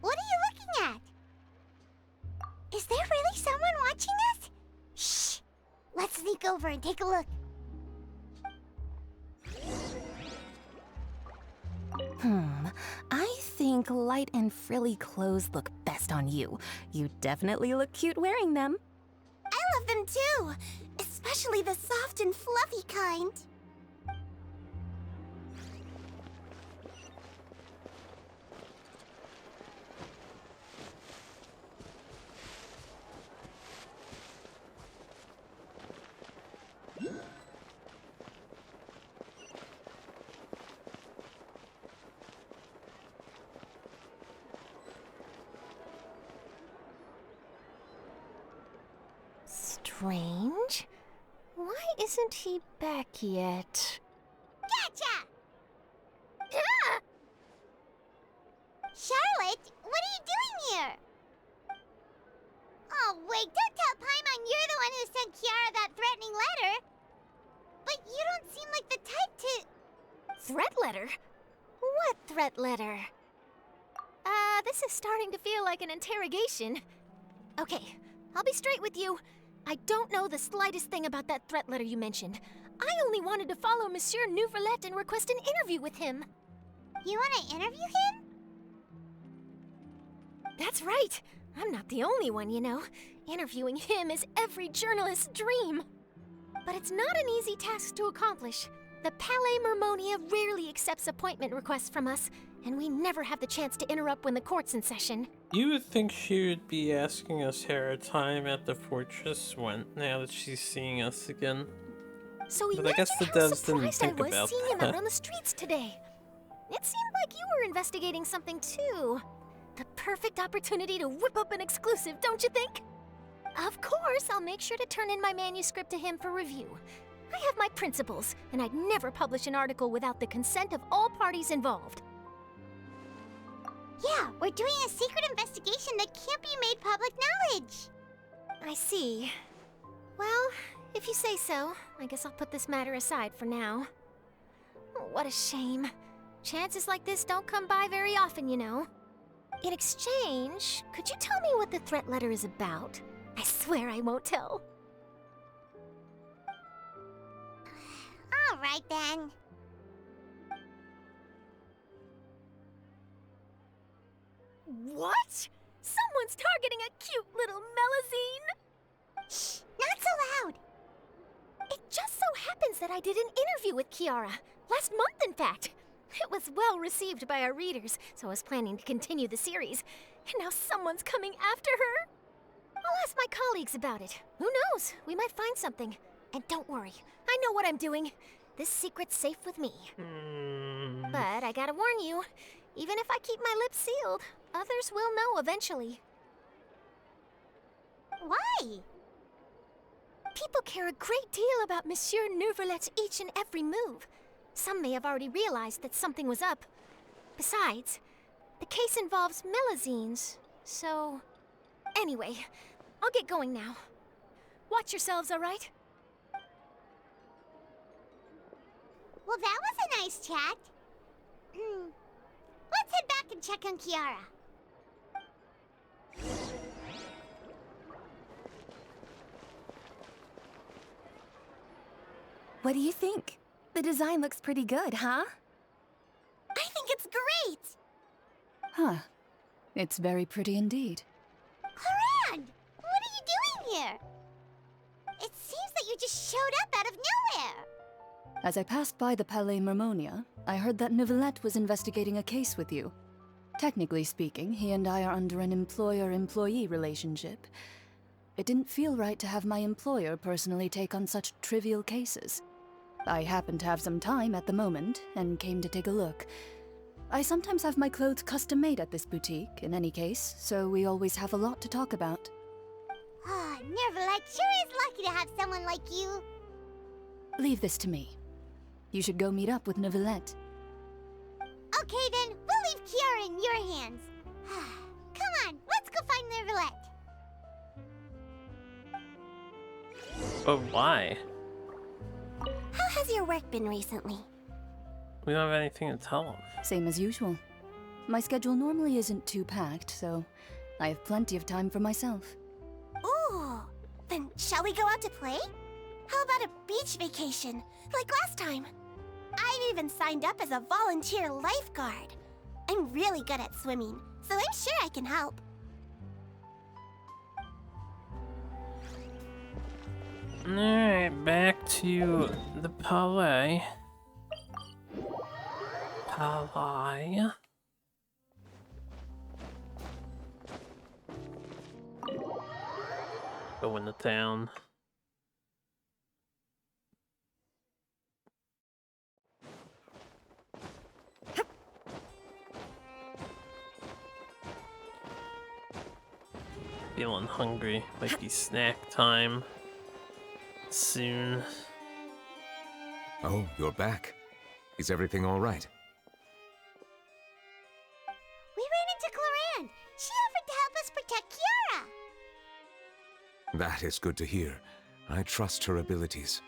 What are you looking at? Is there really someone watching us? Shh! Let's sneak over and take a look. I think light and frilly clothes look best on you. You definitely look cute wearing them. I love them too! Especially the soft and fluffy kind. Strange. Why isn't he back yet? Gotcha! Ah! Charlotte, what are you doing here? Oh, wait, don't tell Paimon you're the one who sent Kiara that threatening letter. But you don't seem like the type to... Threat letter? What threat letter? This is starting to feel like an interrogation. Okay, I'll be straight with you. I don't know the slightest thing about that threat letter you mentioned. I only wanted to follow Monsieur Neuvilllete and request an interview with him. You want to interview him? That's right. I'm not the only one, you know. Interviewing him is every journalist's dream. But it's not an easy task to accomplish. The Palais Mermonia rarely accepts appointment requests from us, and we never have the chance to interrupt when the court's in session. You would think she would be asking us here our time at the fortress now that she's seeing us again. So But I guess the devs didn't surprised I think was about seeing him that. out on the streets today. It seemed like you were investigating something too. The perfect opportunity to whip up an exclusive, don't you think? Of course, I'll make sure to turn in my manuscript to him for review. I have my principles, and I'd never publish an article without the consent of all parties involved. Yeah, we're doing a secret investigation that can't be made public knowledge. I see. Well, if you say so, I guess I'll put this matter aside for now. Oh, what a shame. Chances like this don't come by very often, you know. In exchange, could you tell me what the threat letter is about? I swear I won't tell. All right, then. What? Someone's targeting a cute little Melazine? Shh, not so loud. It just so happens that I did an interview with Kiara. Last month, in fact. It was well received by our readers, so I was planning to continue the series. And now someone's coming after her? I'll ask my colleagues about it. Who knows? We might find something. And don't worry, I know what I'm doing. This secret's safe with me. But I gotta warn you, even if I keep my lips sealed, others will know eventually. Why? People care a great deal about Monsieur Neuvillette's each and every move. Some may have already realized that something was up. Besides, the case involves Melazines, so... Anyway, I'll get going now. Watch yourselves, all right? Well, that was a nice chat. Let's head back and check on Kiara. What do you think? The design looks pretty good, huh? I think it's great! Huh. It's very pretty indeed. Haran! What are you doing here? It seems that you just showed up out of nowhere. As I passed by the Palais Mermonia, I heard that Neuvilllete was investigating a case with you. Technically speaking, he and I are under an employer-employee relationship. It didn't feel right to have my employer personally take on such trivial cases. I happened to have some time at the moment, and came to take a look. I sometimes have my clothes custom-made at this boutique, in any case, so we always have a lot to talk about. Ah, Neuvilllete sure is lucky to have someone like you. Leave this to me. You should go meet up with Neuvilllete. Okay then, we'll leave Kiara in your hands. Come on, let's go find Neuvilllete. But why? How has your work been recently? We don't have anything to tell them. Same as usual. My schedule normally isn't too packed, so I have plenty of time for myself. Then shall we go out to play? How about a beach vacation, like last time? I've even signed up as a volunteer lifeguard. I'm really good at swimming, so I'm sure I can help. Alright, back to the palais. Palais. Go into town. Feeling hungry. Might be snack time soon. Oh, you're back. Is everything all right? We ran into Cloran. She offered to help us protect Kiara. That is good to hear. I trust her abilities.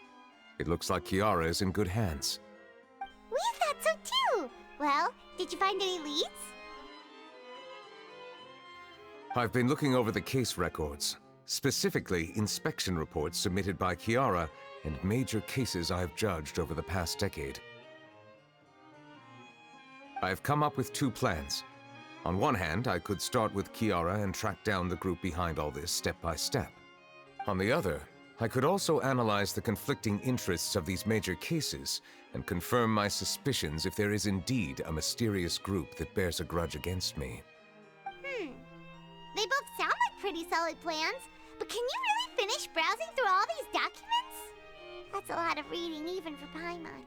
It looks like Kiara is in good hands. We thought so too. Well, did you find any leads? I've been looking over the case records, specifically inspection reports submitted by Kiara and major cases I've judged over the past decade. I've come up with 2 plans. On one hand, I could start with Kiara and track down the group behind all this step by step. On the other, I could also analyze the conflicting interests of these major cases and confirm my suspicions if there is indeed a mysterious group that bears a grudge against me. They both sound like pretty solid plans, but can you really finish browsing through all these documents? That's a lot of reading even for Paimon.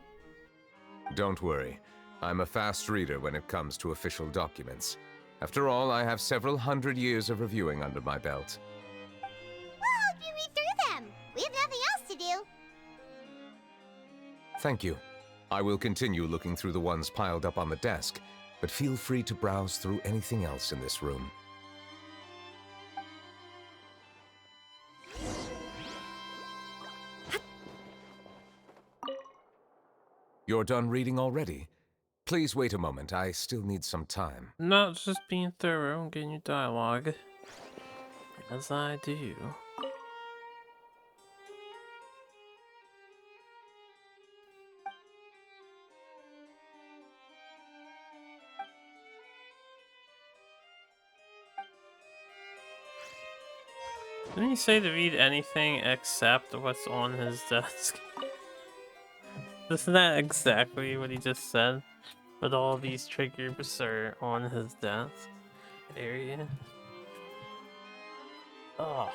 Don't worry. I'm a fast reader when it comes to official documents. After all, I have several hundred years of reviewing under my belt. We'll help you read through them. We have nothing else to do. Thank you. I will continue looking through the ones piled up on the desk, but feel free to browse through anything else in this room. You're done reading already? Please wait a moment, I still need some time. No, it's just being thorough and getting your dialogue. As I do. Didn't he say to read anything except what's on his desk? Isn't that exactly what he just said? But all these triggers are on his desk area. Oh.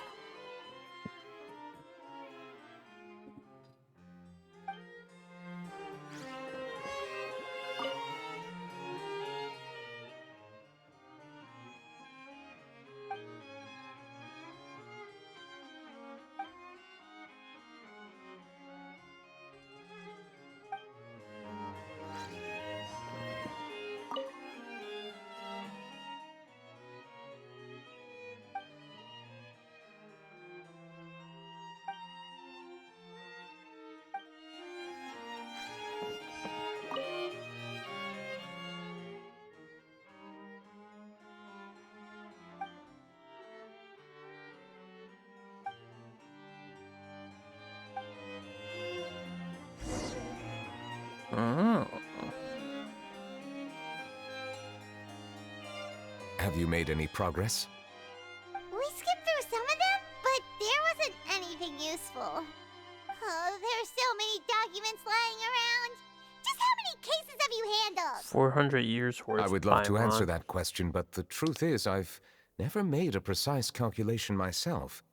Have you made any progress? We skipped through some of them, but there wasn't anything useful. Oh, there's so many documents lying around. Just how many cases have you handled? 400 years worth. I would love to Paimon. answer that question, but the truth is I've never made a precise calculation myself.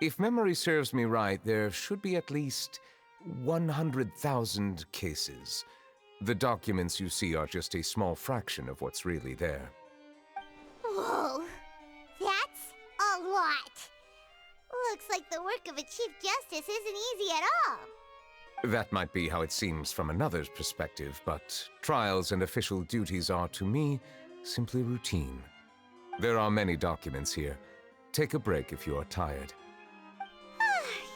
If memory serves me right, there should be at least 100,000 cases. The documents you see are just a small fraction of what's really there. Whoa, that's a lot. Looks like the work of a Chief Justice isn't easy at all. That might be how it seems from another's perspective, but trials and official duties are, to me, simply routine. There are many documents here. Take a break if you are tired.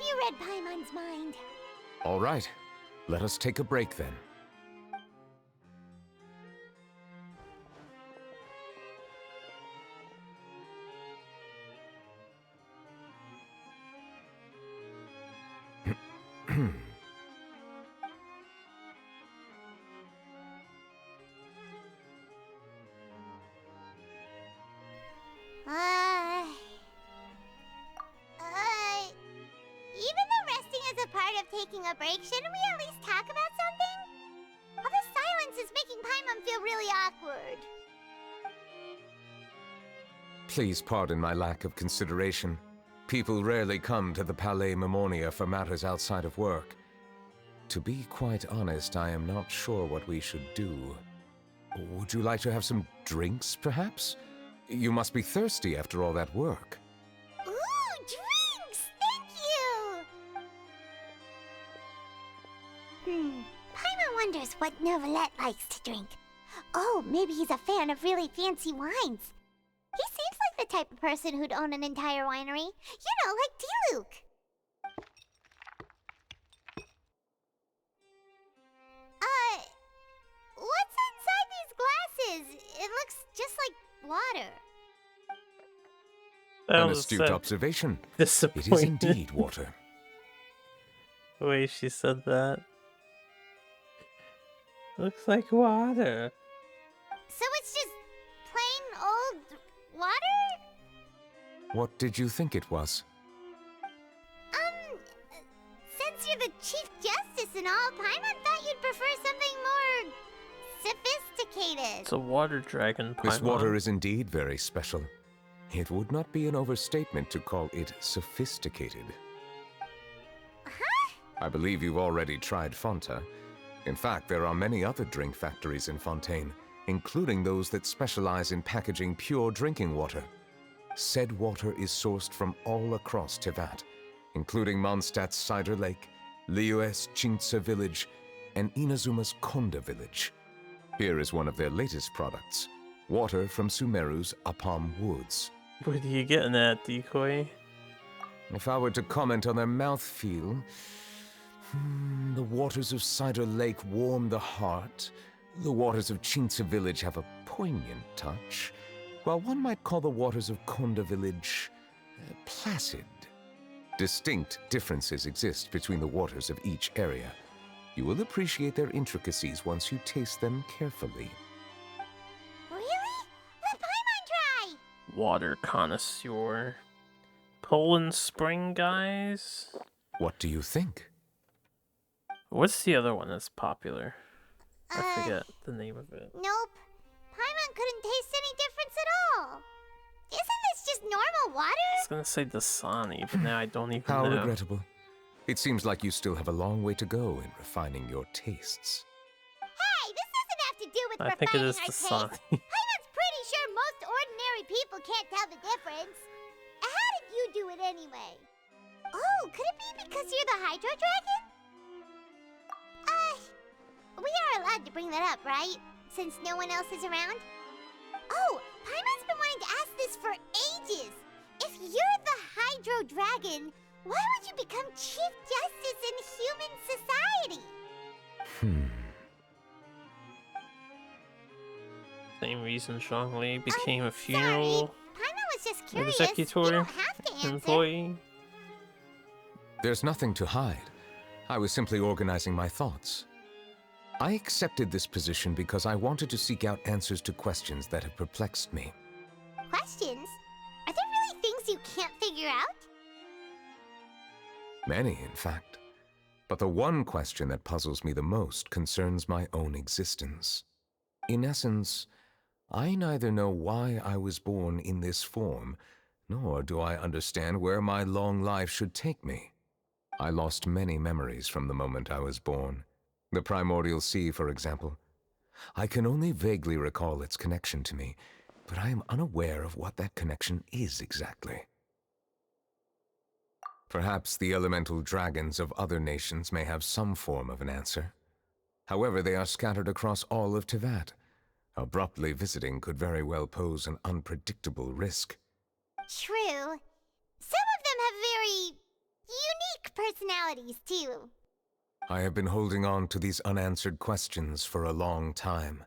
You read Paimon's mind. All right, let us take a break then. Even though resting is a part of taking a break, shouldn't we at least talk about something? All this silence is making Paimon feel really awkward. Please pardon my lack of consideration. People rarely come to the Palais Memonia for matters outside of work. To be quite honest, I am not sure what we should do. Would you like to have some drinks, perhaps? You must be thirsty after all that work. Ooh, drinks! Thank you! Paimon wonders what Neuvilllete likes to drink. Oh, maybe he's a fan of really fancy wines. He seems like the type of person who'd own an entire winery. You know, like D-Luke. What's inside these glasses? It looks just like water. An astute observation. It is indeed water. The way she said that. Looks like water. So it's just plain old water? What did you think it was? Since you're the Chief Justice and all, Paimon thought you'd prefer something more sophisticated. It's a water dragon, Paimon. This water is indeed very special. It would not be an overstatement to call it sophisticated. Huh? I believe you've already tried Fonta. In fact, there are many other drink factories in Fontaine, including those that specialize in packaging pure drinking water. Said water is sourced from all across Tevat, including Mondstadt's Cider Lake, Liyue's Chintsa Village, and Inazuma's Konda Village. Here is one of their latest products, water from Sumeru's Apam Woods. What are you getting at, Decoy? If I were to comment on their mouthfeel, the waters of Cider Lake warm the heart, the waters of Chintsa Village have a poignant touch, while one might call the waters of Konda Village placid. Distinct differences exist between the waters of each area. You will appreciate their intricacies once you taste them carefully. Really? Let Paimon try! Water connoisseur. Poland Spring, guys? What do you think? What's the other one that's popular? I forget the name of it. Nope. Paimon couldn't taste any difference at all. Isn't this just normal water? I was gonna say Dasani, but now I don't even How know. regrettable. It seems like you still have a long way to go in refining your tastes. Hey, this doesn't have to do with I think it refining is our Dasani. taste. Paimon's pretty sure most ordinary people can't tell the difference. How did you do it anyway? Oh, could it be because you're the Hydro Dragon? We are allowed to bring that up, right? Since no one else is around? Oh, Paimon's been wanting to ask this for ages. If you're the Hydro Dragon, why would you become Chief Justice in human society? Same reason Zhongli became a funeral Paimon was just curious. executor You don't have to answer. employee. There's nothing to hide. I was simply organizing my thoughts. I accepted this position because I wanted to seek out answers to questions that have perplexed me. Questions? Are there really things you can't figure out? Many, in fact. But the one question that puzzles me the most concerns my own existence. In essence, I neither know why I was born in this form, nor do I understand where my long life should take me. I lost many memories from the moment I was born. The primordial sea, for example. I can only vaguely recall its connection to me, but I am unaware of what that connection is exactly. Perhaps the elemental dragons of other nations may have some form of an answer. However, they are scattered across all of Tevat. Abruptly visiting could very well pose an unpredictable risk. True. Some of them have very unique personalities, too. I have been holding on to these unanswered questions for a long time.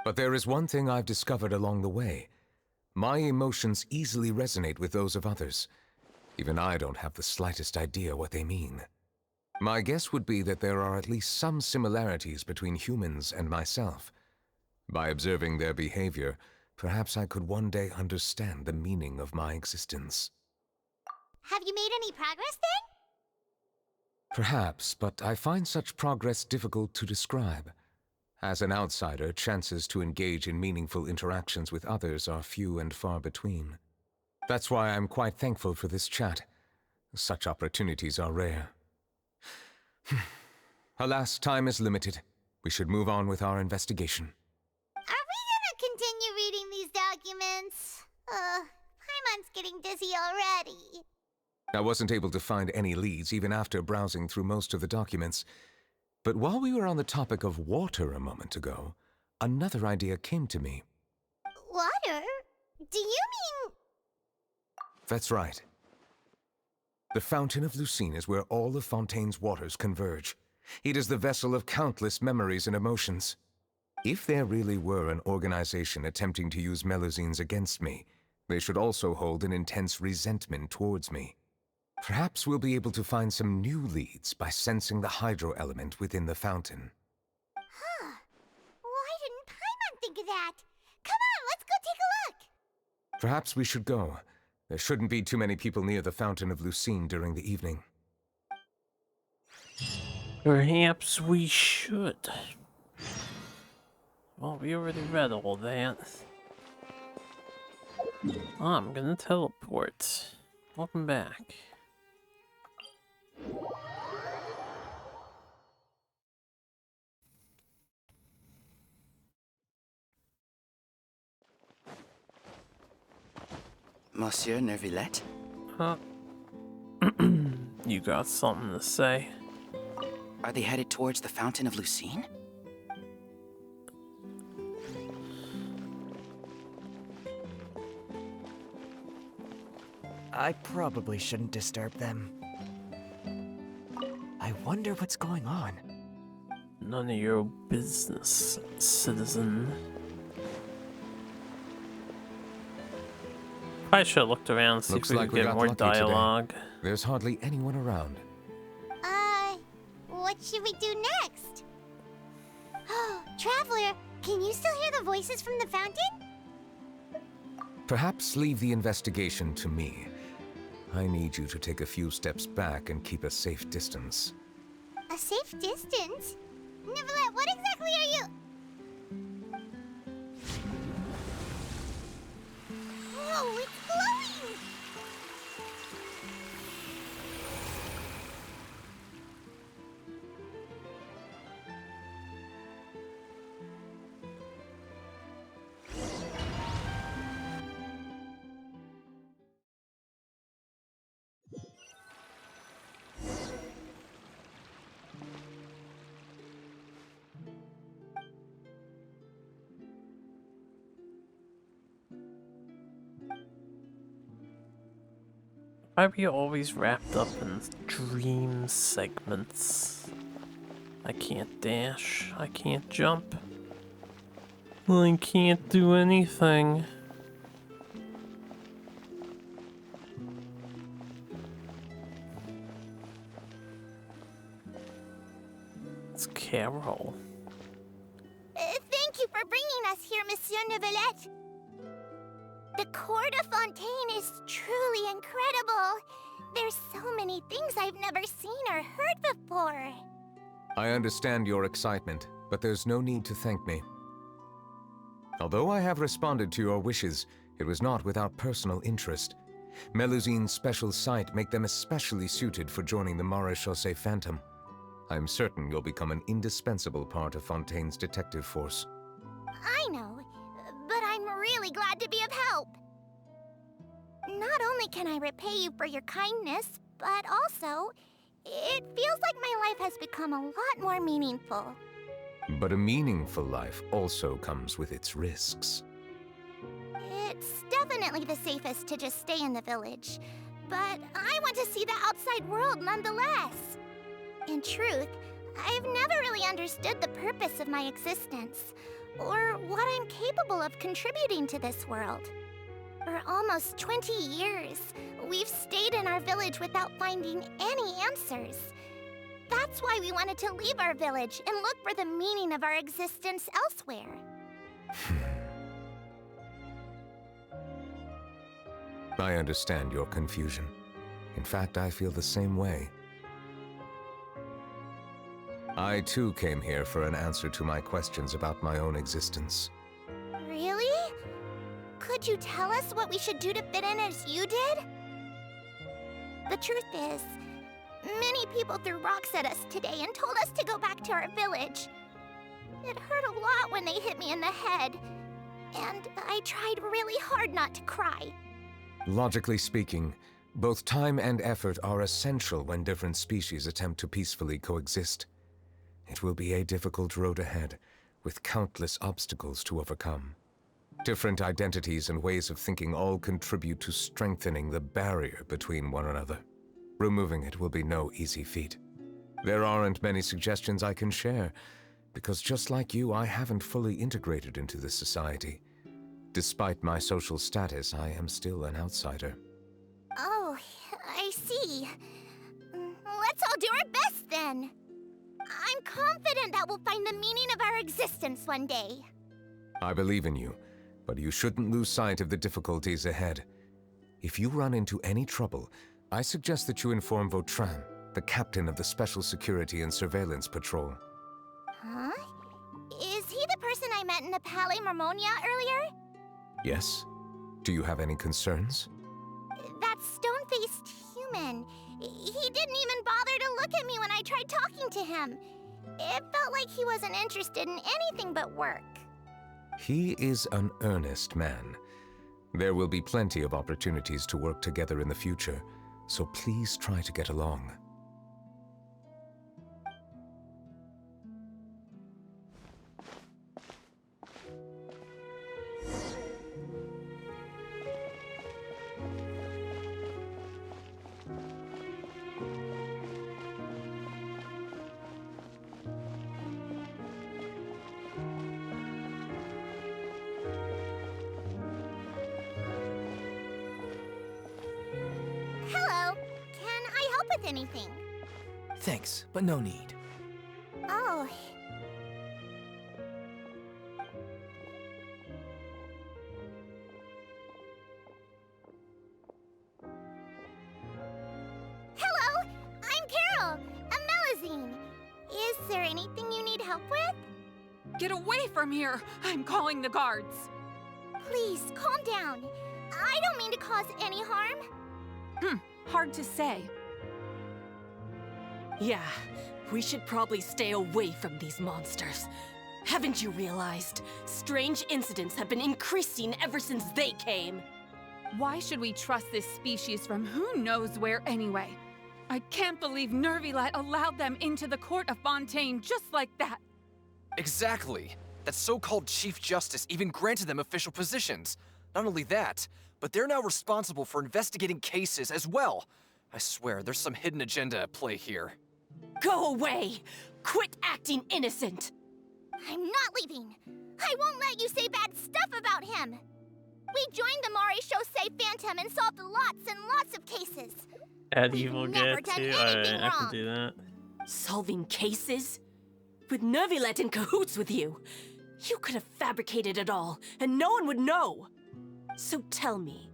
But there is one thing I've discovered along the way. My emotions easily resonate with those of others. Even I don't have the slightest idea what they mean. My guess would be that there are at least some similarities between humans and myself. By observing their behavior, perhaps I could one day understand the meaning of my existence. Have you made any progress then? Perhaps, but I find such progress difficult to describe. As an outsider, chances to engage in meaningful interactions with others are few and far between. That's why I'm quite thankful for this chat. Such opportunities are rare. Alas, time is limited. We should move on with our investigation. Are we gonna continue reading these documents? Paimon's getting dizzy already. I wasn't able to find any leads even after browsing through most of the documents. But while we were on the topic of water a moment ago, another idea came to me. Water? Do you mean... That's right. The Fountain of Lucine is where all of Fontaine's waters converge. It is the vessel of countless memories and emotions. If there really were an organization attempting to use Melusines against me, they should also hold an intense resentment towards me. Perhaps we'll be able to find some new leads by sensing the hydro element within the fountain. Huh. Why didn't Paimon think of that? Come on, let's go take a look! Perhaps we should go. There shouldn't be too many people near the Fountain of Lucine during the evening. Perhaps we should. Well, we already read all that. I'm gonna teleport. Welcome back. Monsieur Neuvilllete? Huh? You got something to say? Are they headed towards the Fountain of Lucine? I probably shouldn't disturb them. I wonder what's going on. None of your business, citizen. I should have looked around and see if we could get more dialogue. Today. There's hardly anyone around. What should we do next? Oh, Traveler, can you still hear the voices from the fountain? Perhaps leave the investigation to me. I need you to take a few steps back and keep a safe distance. A safe distance? Neuvilllete, what exactly are you... Whoa, it's glowing! Why are we always wrapped up in dream segments? I can't dash, I can't jump, I can't do anything. It's Carol. Thank you for bringing us here, Monsieur Neuvilllete. The court of Fontaine is truly incredible. There's so many things I've never seen or heard before. I understand your excitement, but there's no need to thank me. Although I have responded to your wishes, it was not without personal interest. Melusine's special sight make them especially suited for joining the Maréchaussée Phantom. I'm certain you'll become an indispensable part of Fontaine's detective force. I know, but I'm really glad to be of help. Not only can I repay you for your kindness, but also, it feels like my life has become a lot more meaningful. But a meaningful life also comes with its risks. It's definitely the safest to just stay in the village, but I want to see the outside world nonetheless. In truth, I've never really understood the purpose of my existence, or what I'm capable of contributing to this world. For almost 20 years, we've stayed in our village without finding any answers. That's why we wanted to leave our village and look for the meaning of our existence elsewhere. I understand your confusion. In fact, I feel the same way. I too came here for an answer to my questions about my own existence. Really? Could you tell us what we should do to fit in as you did? The truth is, many people threw rocks at us today and told us to go back to our village. It hurt a lot when they hit me in the head, and I tried really hard not to cry. Logically speaking, both time and effort are essential when different species attempt to peacefully coexist. It will be a difficult road ahead, with countless obstacles to overcome. Different identities and ways of thinking all contribute to strengthening the barrier between one another. Removing it will be no easy feat. There aren't many suggestions I can share, because just like you, I haven't fully integrated into this society. Despite my social status, I am still an outsider. Oh, I see. Let's all do our best then. I'm confident that we'll find the meaning of our existence one day. I believe in you, but you shouldn't lose sight of the difficulties ahead. If you run into any trouble, I suggest that you inform Vautrin, the captain of the Special Security and Surveillance Patrol. Huh? Is he the person I met in the Palais Marmonia earlier? Yes? Do you have any concerns? That stone-faced human. He didn't even bother to look at me when I tried talking to him. It felt like he wasn't interested in anything but work. He is an earnest man. There will be plenty of opportunities to work together in the future, so please try to get along. Hello. Can I help with anything? Thanks, but no need. Oh. Hello, I'm Carol, a Melazine. Is there anything you need help with? Get away from here! I'm calling the guards. Please, calm down. I don't mean to cause any harm. Hard to say. Yeah, we should probably stay away from these monsters. Haven't you realized? Strange incidents have been increasing ever since they came. Why should we trust this species from who knows where anyway? I can't believe Neuvilllete allowed them into the court of Fontaine just like that. Exactly. That so-called Chief Justice even granted them official positions. Not only that, but they're now responsible for investigating cases as well. I swear, there's some hidden agenda at play here. Go away! Quit acting innocent! I'm not leaving. I won't let you say bad stuff about him. We joined the Maréchaussée Phantom and solved lots and lots of cases. Add evil never get done too. anything I can wrong. do that. Solving cases? With Neuvilllete in cahoots with you. You could have fabricated it all, and no one would know. So tell me,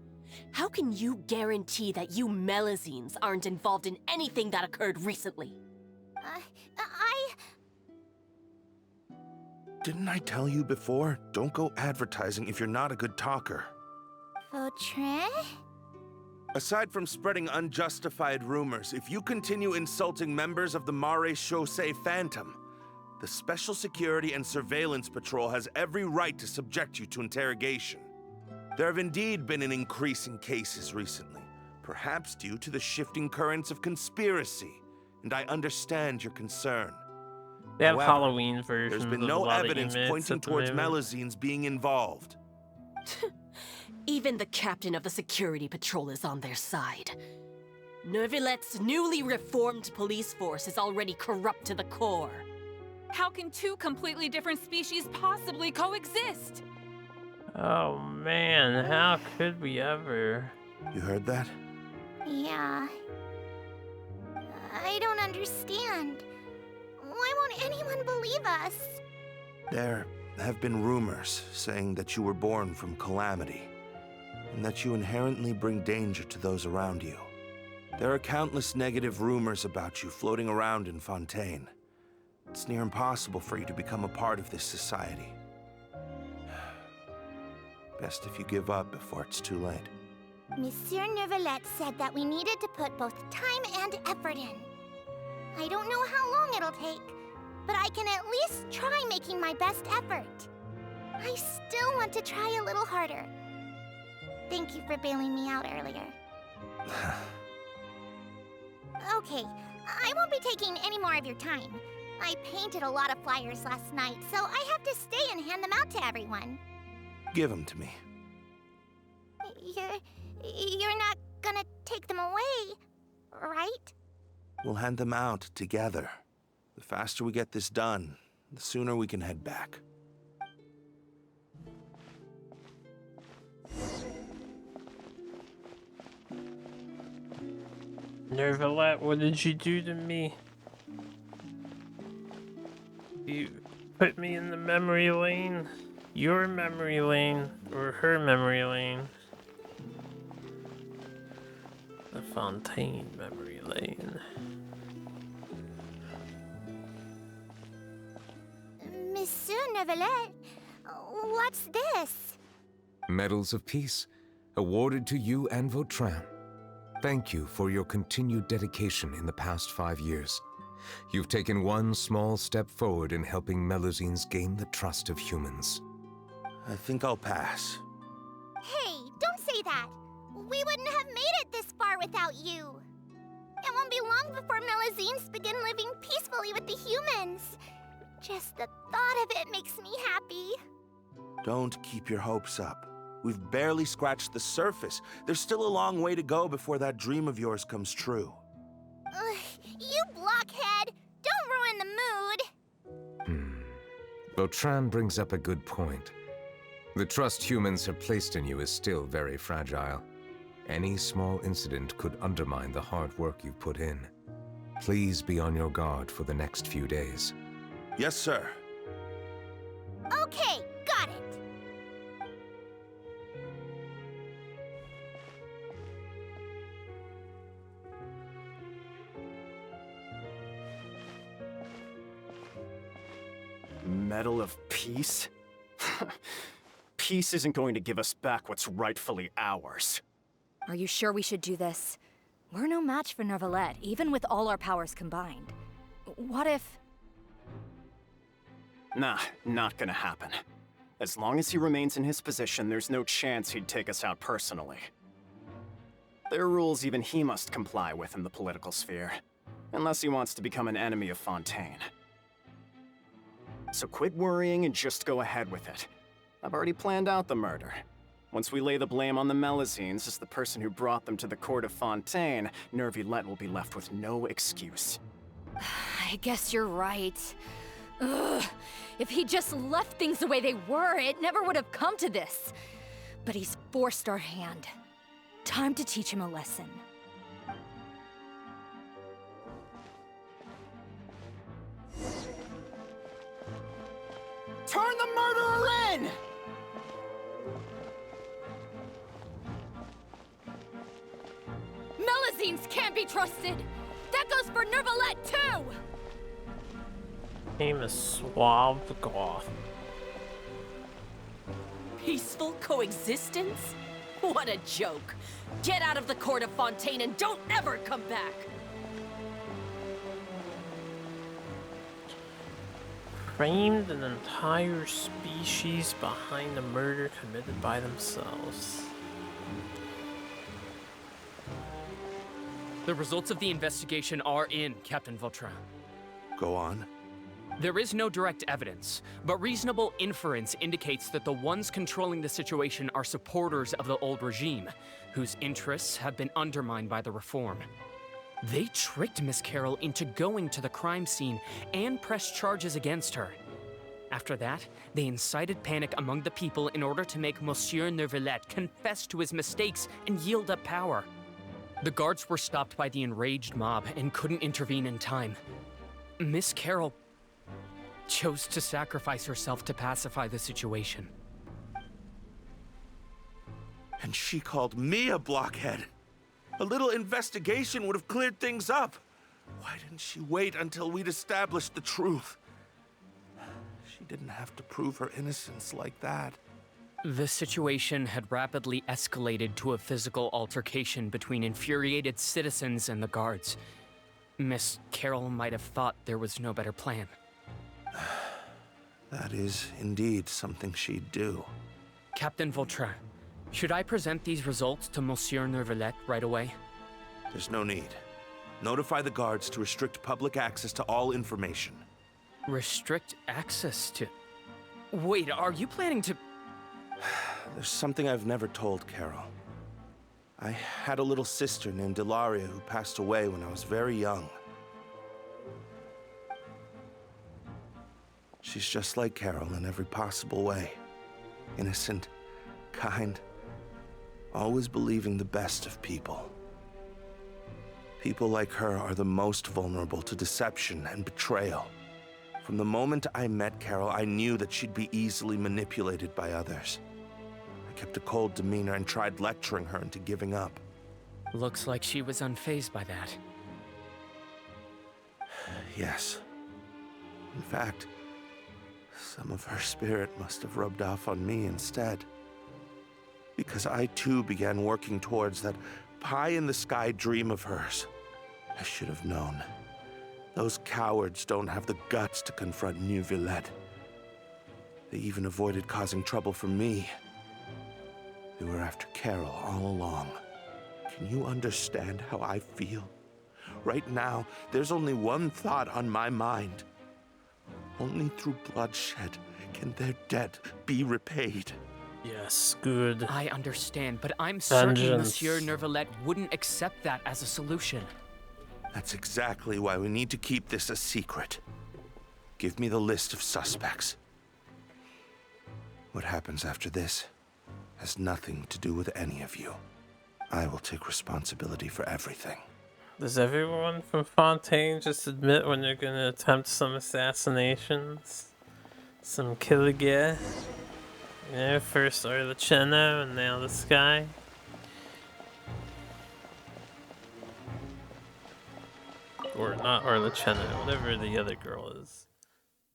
how can you guarantee that you Melazines aren't involved in anything that occurred recently? Didn't I tell you before? Don't go advertising if you're not a good talker. Vautrin? Aside from spreading unjustified rumors, if you continue insulting members of the Maréchaussée Phantom, the Special Security and Surveillance Patrol has every right to subject you to interrogation. There have indeed been an increase in cases recently, perhaps due to the shifting currents of conspiracy, and I understand your concern. They have However, Halloween versions. there's been of no a lot of evidence emotes pointing at the towards moment. Melazines being involved. Even the captain of the security patrol is on their side. Neuvillette's newly reformed police force is already corrupt to the core. How can two completely different species possibly coexist? Oh man, how could we ever? You heard that? Yeah. I don't understand. won't anyone believe us? There have been rumors saying that you were born from calamity, and that you inherently bring danger to those around you. There are countless negative rumors about you floating around in Fontaine. It's near impossible for you to become a part of this society. Best if you give up before it's too late. Monsieur Neuvilllete said that we needed to put both time and effort in. I don't know how long it'll take, but I can at least try making my best effort. I still want to try a little harder. Thank you for bailing me out earlier. Okay, I won't be taking any more of your time. I painted a lot of flyers last night, so I have to stay and hand them out to everyone. Give them to me. You're not gonna take them away, right? We'll hand them out together. The faster we get this done, the sooner we can head back. Neuvilllete, what did you do to me? You put me in the memory lane? Your memory lane, or her memory lane? The Fontaine memory lane. Monsieur Neuvilllete, what's this? Medals of Peace, awarded to you and Vautrin. Thank you for your continued dedication in the past 5 years. You've taken one small step forward in helping Melusines gain the trust of humans. I think I'll pass. Hey, don't say that. We wouldn't have made it this far without you. It won't be long before Melusines begin living peacefully with the humans. Just the thought of it makes me happy. Don't keep your hopes up. We've barely scratched the surface. There's still a long way to go before that dream of yours comes true. You blockhead! Don't ruin the mood! Vautrin brings up a good point. The trust humans have placed in you is still very fragile. Any small incident could undermine the hard work you've put in. Please be on your guard for the next few days. Yes, sir. Okay, got it. Medal of Peace? Peace isn't going to give us back what's rightfully ours. Are you sure we should do this? We're no match for Neuvilllete, even with all our powers combined. What if... Nah, not gonna happen. As long as he remains in his position, there's no chance he'd take us out personally. There are rules even he must comply with in the political sphere, unless he wants to become an enemy of Fontaine. So quit worrying and just go ahead with it. I've already planned out the murder. Once we lay the blame on the Melusines as the person who brought them to the court of Fontaine, Neuvilllete will be left with no excuse. I guess you're right. Ugh. If he just left things the way they were, it never would have come to this. But he's forced our hand. Time to teach him a lesson. Turn the murderer in! Melusines can't be trusted! That goes for Neuvilllete too! Name is Suave Goth. Peaceful coexistence? What a joke. Get out of the court of Fontaine and don't ever come back! Framed an entire species behind a murder committed by themselves. The results of the investigation are in, Captain Vautrin. Go on. There is no direct evidence, but reasonable inference indicates that the ones controlling the situation are supporters of the old regime, whose interests have been undermined by the reform. They tricked Miss Carroll into going to the crime scene and pressed charges against her. After that, they incited panic among the people in order to make Monsieur Neuvilllete confess to his mistakes and yield up power. The guards were stopped by the enraged mob and couldn't intervene in time. Miss Carroll chose to sacrifice herself to pacify the situation. And she called me a blockhead. A little investigation would have cleared things up. Why didn't she wait until we'd established the truth? She didn't have to prove her innocence like that. The situation had rapidly escalated to a physical altercation between infuriated citizens and the guards. Miss Carroll might have thought there was no better plan. That is indeed something she'd do. Captain Vautrin, should I present these results to Monsieur Neuvilllete right away? There's no need. Notify the guards to restrict public access to all information. Restrict access to... Wait, are you planning to... There's something I've never told Carol. I had a little sister named Ilaria who passed away when I was very young. She's just like Carol in every possible way. Innocent, kind, always believing the best of people. People like her are the most vulnerable to deception and betrayal. From the moment I met Carol, I knew that she'd be easily manipulated by others. I kept a cold demeanor and tried lecturing her into giving up. Looks like she was unfazed by that. Yes. In fact, some of her spirit must have rubbed off on me instead. Because I too began working towards that pie-in-the-sky dream of hers. I should have known. Those cowards don't have the guts to confront Neuvilllete. They even avoided causing trouble for me. They were after Carol all along. Can you understand how I feel? Right now, there's only one thought on my mind. Only through bloodshed can their debt be repaid. Yes, good. I understand, but I'm certain Vengeance. Monsieur Neuvilllete wouldn't accept that as a solution. That's exactly why we need to keep this a secret. Give me the list of suspects. What happens after this has nothing to do with any of you. I will take responsibility for everything. Does everyone from Fontaine just admit when they're gonna attempt some assassinations? Some killing? You know, first Arlecchino and now this guy. Or not Arlecchino, whatever the other girl is.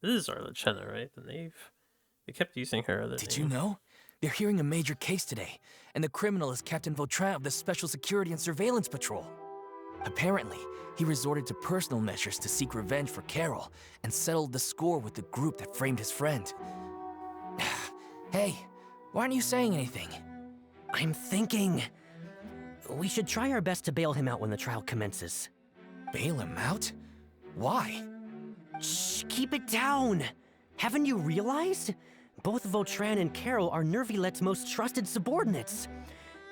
It is Arlecchino, right? The knave? They kept using her other Did name. you know? They're hearing a major case today, and the criminal is Captain Vautrin of the Special Security and Surveillance Patrol. Apparently, he resorted to personal measures to seek revenge for Carol and settled the score with the group that framed his friend. Hey, why aren't you saying anything? I'm thinking... we should try our best to bail him out when the trial commences. Bail him out? Why? Shh, keep it down! Haven't you realized? Both Vautrin and Carol are Neuvillette's most trusted subordinates.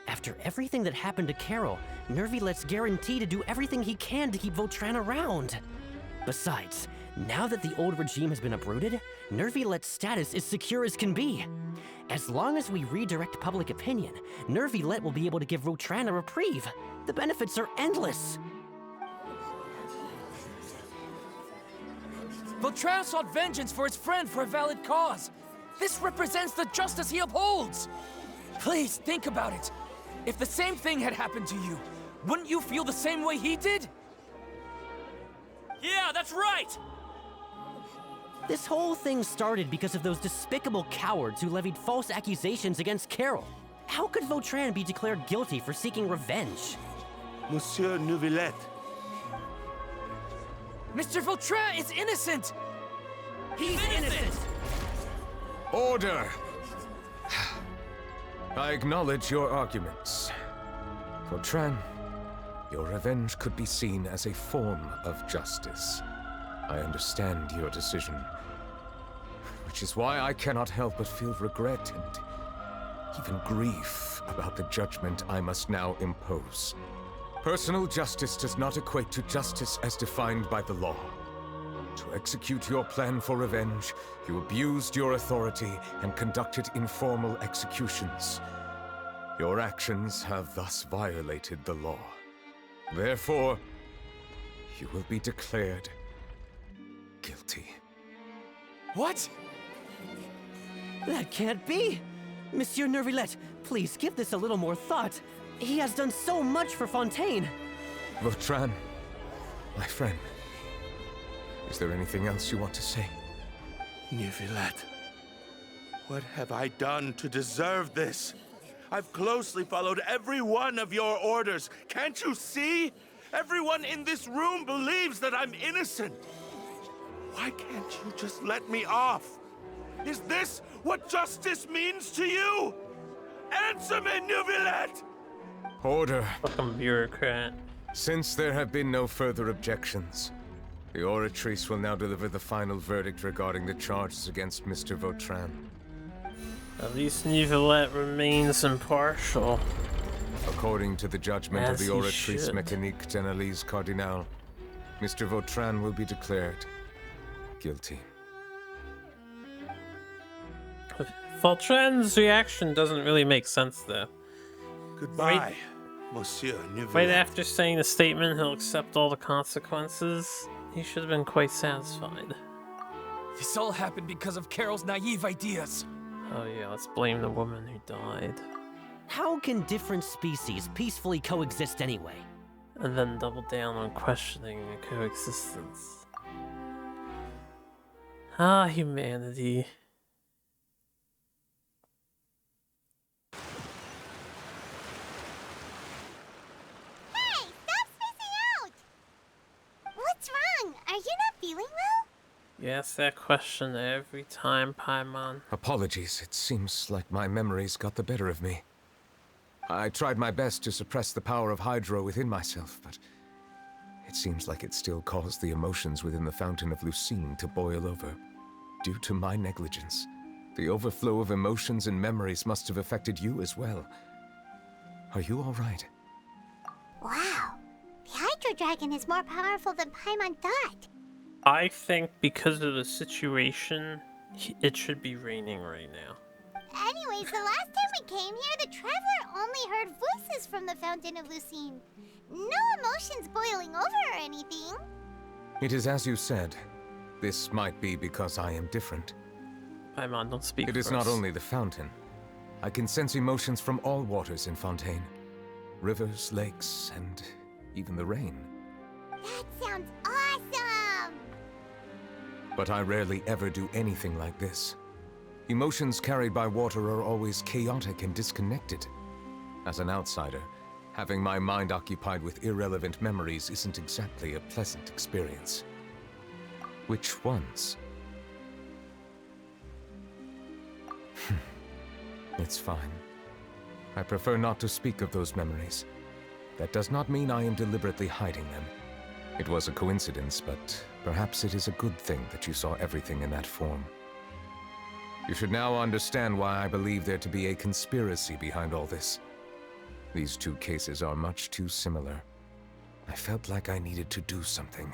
After everything that happened to Carol, Neuvillette's guaranteed to do everything he can to keep Vautrin around. Besides, now that the old regime has been uprooted, Neuvillette's status is secure as can be. As long as we redirect public opinion, Neuvilllete will be able to give Vautrin a reprieve. The benefits are endless. Vautrin sought vengeance for his friend for a valid cause. This represents the justice he upholds. Please, think about it. If the same thing had happened to you, wouldn't you feel the same way he did? Yeah, that's right! This whole thing started because of those despicable cowards who levied false accusations against Carol. How could Vautrin be declared guilty for seeking revenge? Monsieur Neuvilllete. Mr. Vautrin is innocent! He's innocent! Order! I acknowledge your arguments. Vautrin, your revenge could be seen as a form of justice. I understand your decision, which is why I cannot help but feel regret and even grief about the judgment I must now impose. Personal justice does not equate to justice as defined by the law. To execute your plan for revenge, you abused your authority and conducted informal executions. Your actions have thus violated the law. Therefore, you will be declared guilty. What? That can't be! Monsieur Neuvilllete, please give this a little more thought. He has done so much for Fontaine. Vautrin, my friend. Is there anything else you want to say? Neuvilllete, what have I done to deserve this? I've closely followed every one of your orders. Can't you see? Everyone in this room believes that I'm innocent. Why can't you just let me off? Is this what justice means to you? Answer me, Neuvilllete! Order. Fucking bureaucrat. Since there have been no further objections, the Oratrice will now deliver the final verdict regarding the charges against Mr. Vautrin. At least Neuvilllete remains impartial. According to the judgment of As the he Oratrice should. Mécanique d'Analyse Cardinal, Mr. Vautrin will be declared guilty. Vautrin's reaction doesn't really make sense though. Goodbye, Monsieur Neuvilllete. Right after saying the statement, he'll accept all the consequences. He should have been quite satisfied. This all happened because of Carol's naive ideas. Oh yeah, let's blame the woman who died. How can different species peacefully coexist anyway? And then double down on questioning the coexistence. Ah, humanity. Hey, stop spacing out! What's wrong? Are you not feeling well? You ask that question every time, Paimon. Apologies, it seems like my memories got the better of me. I tried my best to suppress the power of Hydro within myself, but it seems like it still caused the emotions within the Fountain of Lucine to boil over. Due to my negligence, the overflow of emotions and memories must have affected you as well. Are you all right? Wow. The Hydro Dragon is more powerful than Paimon thought. I think because of the situation, it should be raining right now. Anyways, the last time we came here, the Traveler only heard voices from the Fountain of Lucine. No emotions boiling over or anything. It is as you said. This might be because I am different. Paimon, don't speak It is for not us. only the fountain. I can sense emotions from all waters in Fontaine. Rivers, lakes, and even the rain. That sounds awesome! But I rarely ever do anything like this. Emotions carried by water are always chaotic and disconnected. As an outsider, having my mind occupied with irrelevant memories isn't exactly a pleasant experience. Which ones? It's fine. I prefer not to speak of those memories. That does not mean I am deliberately hiding them. It was a coincidence, but perhaps it is a good thing that you saw everything in that form. You should now understand why I believe there to be a conspiracy behind all this. These two cases are much too similar. I felt like I needed to do something.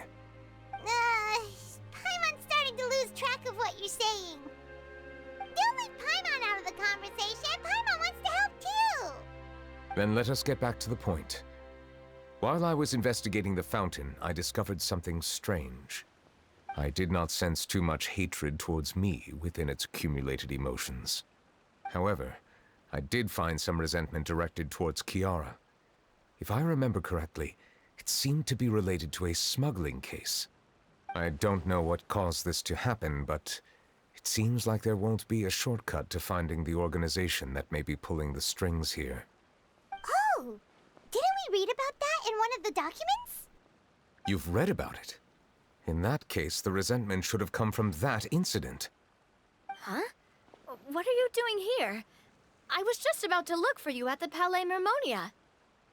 Paimon's starting to lose track of what you're saying. Don't leave Paimon out of the conversation. Paimon wants to help too. Then let us get back to the point. While I was investigating the fountain, I discovered something strange. I did not sense too much hatred towards me within its accumulated emotions. However, I did find some resentment directed towards Kiara. If I remember correctly, it seemed to be related to a smuggling case. I don't know what caused this to happen, but it seems like there won't be a shortcut to finding the organization that may be pulling the strings here. Oh! Didn't we read about that in one of the documents? You've read about it? In that case, the resentment should have come from that incident. Huh? What are you doing here? I was just about to look for you at the Palais Mermonia.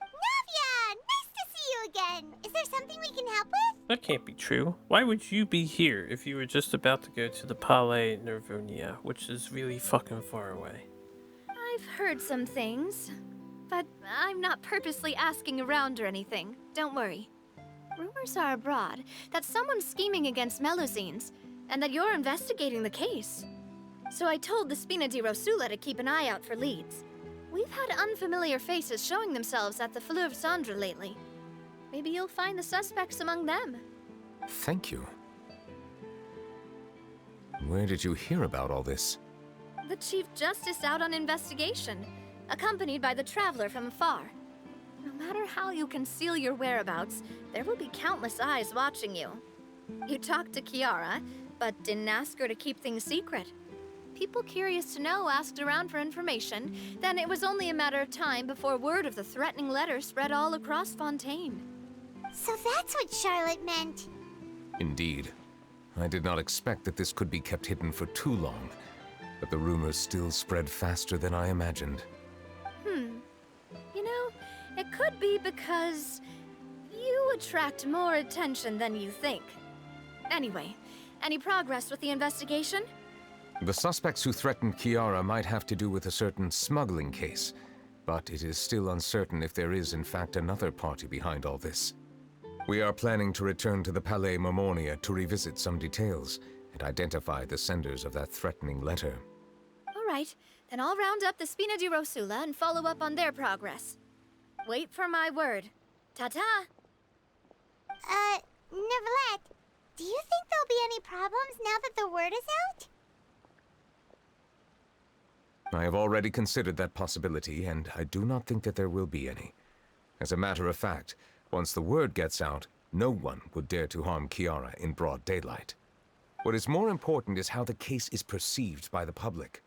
Navia! Nice to see you again! Is there something we can help with? That can't be true. Why would you be here if you were just about to go to the Palais Nervonia, which is really fucking far away? I've heard some things, but I'm not purposely asking around or anything. Don't worry. Rumors are abroad that someone's scheming against Melusines, and that you're investigating the case. So I told the Spina di Rosula to keep an eye out for leads. We've had unfamiliar faces showing themselves at the Fleuve Cendre lately. Maybe you'll find the suspects among them. Thank you. Where did you hear about all this? The Chief Justice out on investigation, accompanied by the Traveler from afar. No matter how you conceal your whereabouts, there will be countless eyes watching you. You talked to Kiara, but didn't ask her to keep things secret. People curious to know asked around for information, then it was only a matter of time before word of the threatening letter spread all across Fontaine. So that's what Charlotte meant. Indeed. I did not expect that this could be kept hidden for too long, but the rumors still spread faster than I imagined. You know, it could be because you attract more attention than you think. Anyway, any progress with the investigation? The suspects who threatened Kiara might have to do with a certain smuggling case, but it is still uncertain if there is in fact another party behind all this. We are planning to return to the Palais Mermonia to revisit some details and identify the senders of that threatening letter. All right, then I'll round up the Spina di Rosula and follow up on their progress. Wait for my word. Ta-ta! Neuvilllete, do you think there'll be any problems now that the word is out? I have already considered that possibility, and I do not think that there will be any. As a matter of fact, once the word gets out, no one would dare to harm Kiara in broad daylight. What is more important is how the case is perceived by the public.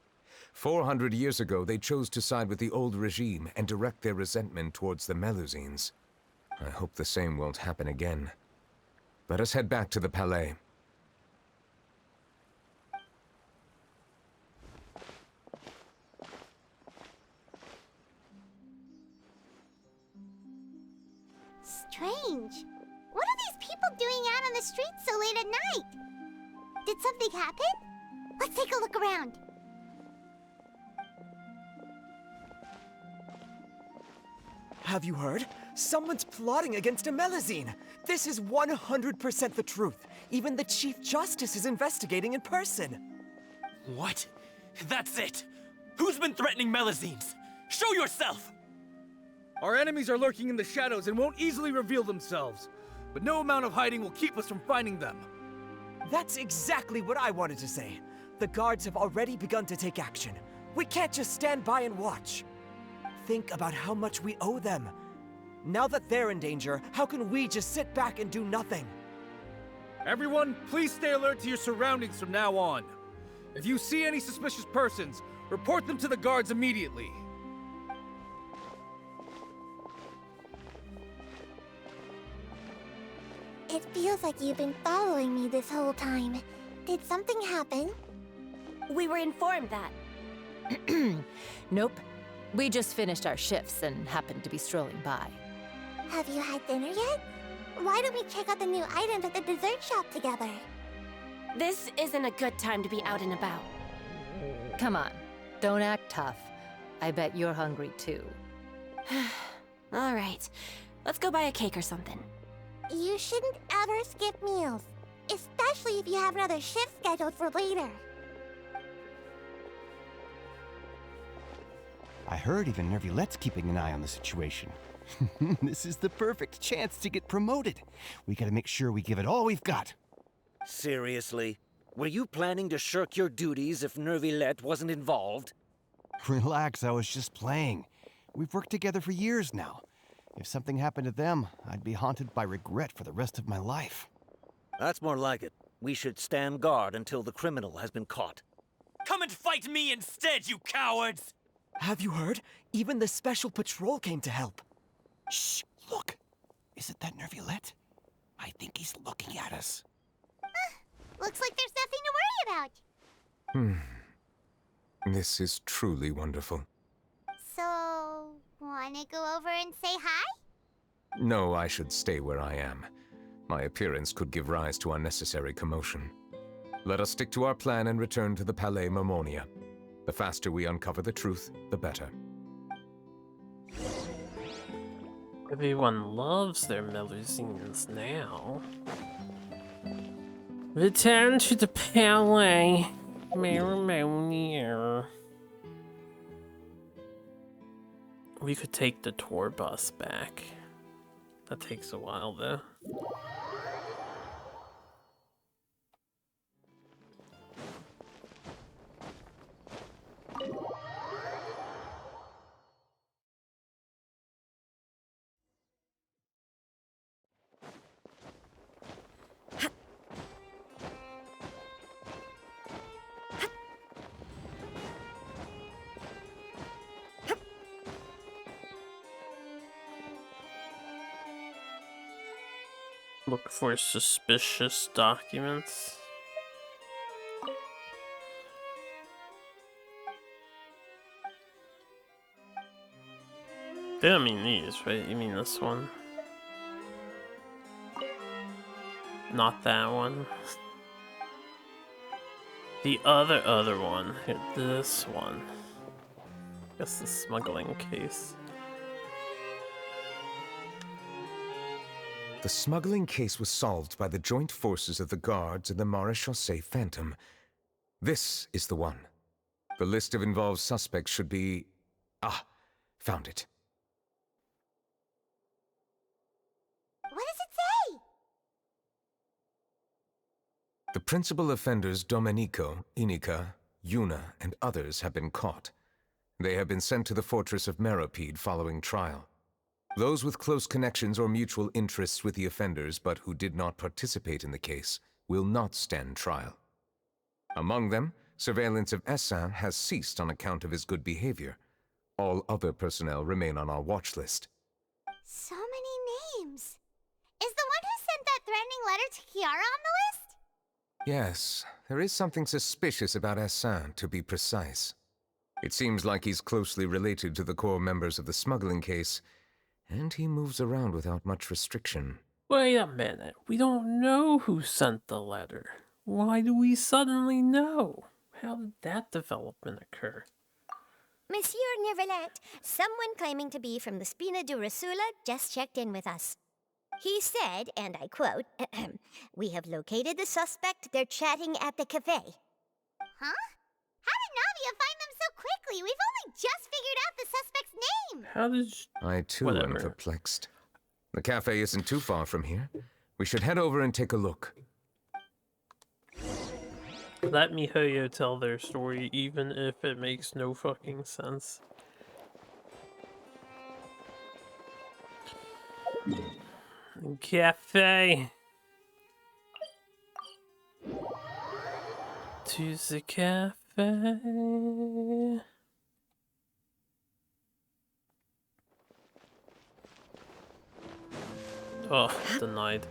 400 years ago, they chose to side with the old regime and direct their resentment towards the Melusines. I hope the same won't happen again. Let us head back to the Palais. Strange. What are these people doing out on the streets so late at night? Did something happen? Let's take a look around. Have you heard? Someone's plotting against a Melusine. This is 100% the truth. Even the Chief Justice is investigating in person. What? That's it! Who's been threatening Melusines? Show yourself! Our enemies are lurking in the shadows and won't easily reveal themselves. But no amount of hiding will keep us from finding them. That's exactly what I wanted to say. The guards have already begun to take action. We can't just stand by and watch. Think about how much we owe them. Now that they're in danger, how can we just sit back and do nothing? Everyone, please stay alert to your surroundings from now on. If you see any suspicious persons, report them to the guards immediately. It feels like you've been following me this whole time. Did something happen? We were informed that. Nope. We just finished our shifts and happened to be strolling by. Have you had dinner yet? Why don't we check out the new items at the dessert shop together? This isn't a good time to be out and about. Come on, don't act tough. I bet you're hungry too. All right, let's go buy a cake or something. You shouldn't ever skip meals, especially if you have another shift scheduled for later. I heard even Neuvillette's keeping an eye on the situation. This is the perfect chance to get promoted. We gotta make sure we give it all we've got. Seriously? Were you planning to shirk your duties if Neuvilllete wasn't involved? Relax, I was just playing. We've worked together for years now. If something happened to them, I'd be haunted by regret for the rest of my life. That's more like it. We should stand guard until the criminal has been caught. Come and fight me instead, you cowards! Have you heard? Even the Special Patrol came to help. Shh, look. Isn't that Neuvilllete? I think he's looking at us. Looks like there's nothing to worry about. This is truly wonderful. So, wanna go over and say hi? No, I should stay where I am. My appearance could give rise to unnecessary commotion. Let us stick to our plan and return to the Palais Mermonia. The faster we uncover the truth, the better. Everyone loves their Melusines now. Return to the Palais Mermonia. We could take the tour bus back. That takes a while though. Look for suspicious documents. They don't mean these, right? You mean this one? Not that one. The other one. Here, this one. Guess the smuggling case. The smuggling case was solved by the joint forces of the guards and the Maréchaussée Phantom. This is the one. The list of involved suspects should be... Ah, found it. What does it say? The principal offenders Domenico, Inica, Yuna, and others have been caught. They have been sent to the fortress of Meropide following trial. Those with close connections or mutual interests with the offenders but who did not participate in the case will not stand trial. Among them, surveillance of Essin has ceased on account of his good behavior. All other personnel remain on our watch list. So many names. Is the one who sent that threatening letter to Kiara on the list? Yes, there is something suspicious about Essin, to be precise. It seems like he's closely related to the core members of the smuggling case, and he moves around without much restriction. Wait a minute. We don't know who sent the letter. Why do we suddenly know? How did that development occur? Monsieur Neuvilllete, someone claiming to be from the Spina di Rosula just checked in with us. He said, and I quote, "We have located the suspect. They're chatting at the cafe." Huh? How did Navia find them so quickly? We've only just figured out the suspect's name. How did I too am perplexed. The cafe isn't too far from here. We should head over and take a look. Let MiHoYo tell their story, even if it makes no fucking sense. Cafe. To the cafe. Oh, denied.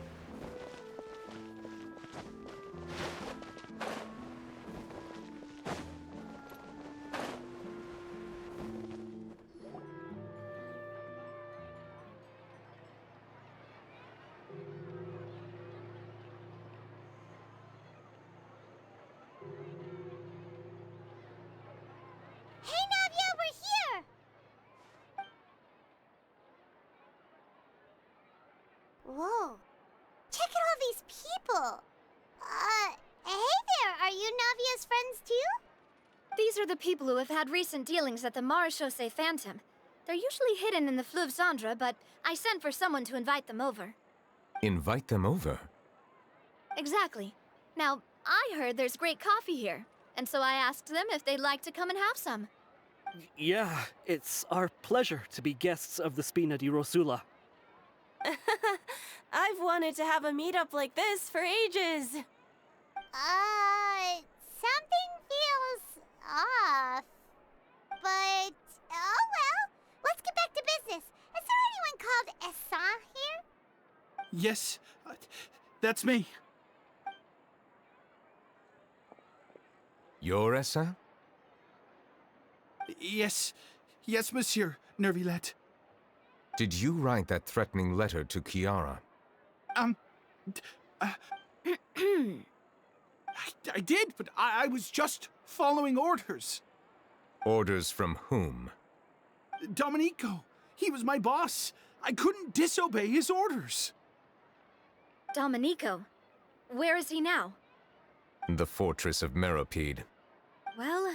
Hey, Navia, we're here! Whoa. Check out all these people. Hey there, are you Navia's friends too? These are the people who have had recent dealings at the Maréchaussée Phantom. They're usually hidden in the Fleuve Cendre, but I sent for someone to invite them over. Invite them over? Exactly. Now, I heard there's great coffee here, and so I asked them if they'd like to come and have some. Yeah, it's our pleasure to be guests of the Spina di Rosula. I've wanted to have a meetup like this for ages. Something feels off. But, oh well, let's get back to business. Is there anyone called Essin here? Yes, that's me. You're Essin? Yes, Monsieur Neuvilllete. Did you write that threatening letter to Kiara? I did, but I was just following orders. Orders from whom? Domenico. He was my boss. I couldn't disobey his orders. Domenico? Where is he now? The fortress of Meropide. Well,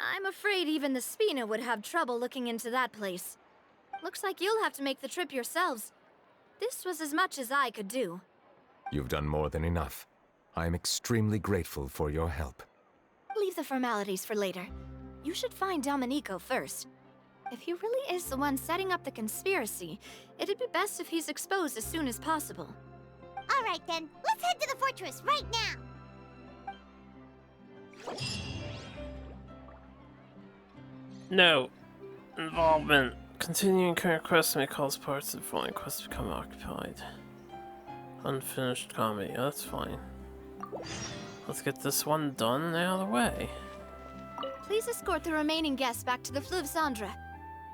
I'm afraid even the Spina would have trouble looking into that place. Looks like you'll have to make the trip yourselves. This was as much as I could do. You've done more than enough. I am extremely grateful for your help. Leave the formalities for later. You should find Domenico first. If he really is the one setting up the conspiracy, it'd be best if he's exposed as soon as possible. All right then, let's head to the fortress right now. No. Involvement. Continuing current quest may cause parts of the following quest to become occupied. Unfinished comedy, that's fine. Let's get this one done and out of the way. Please escort the remaining guests back to the Fleuve Cendre.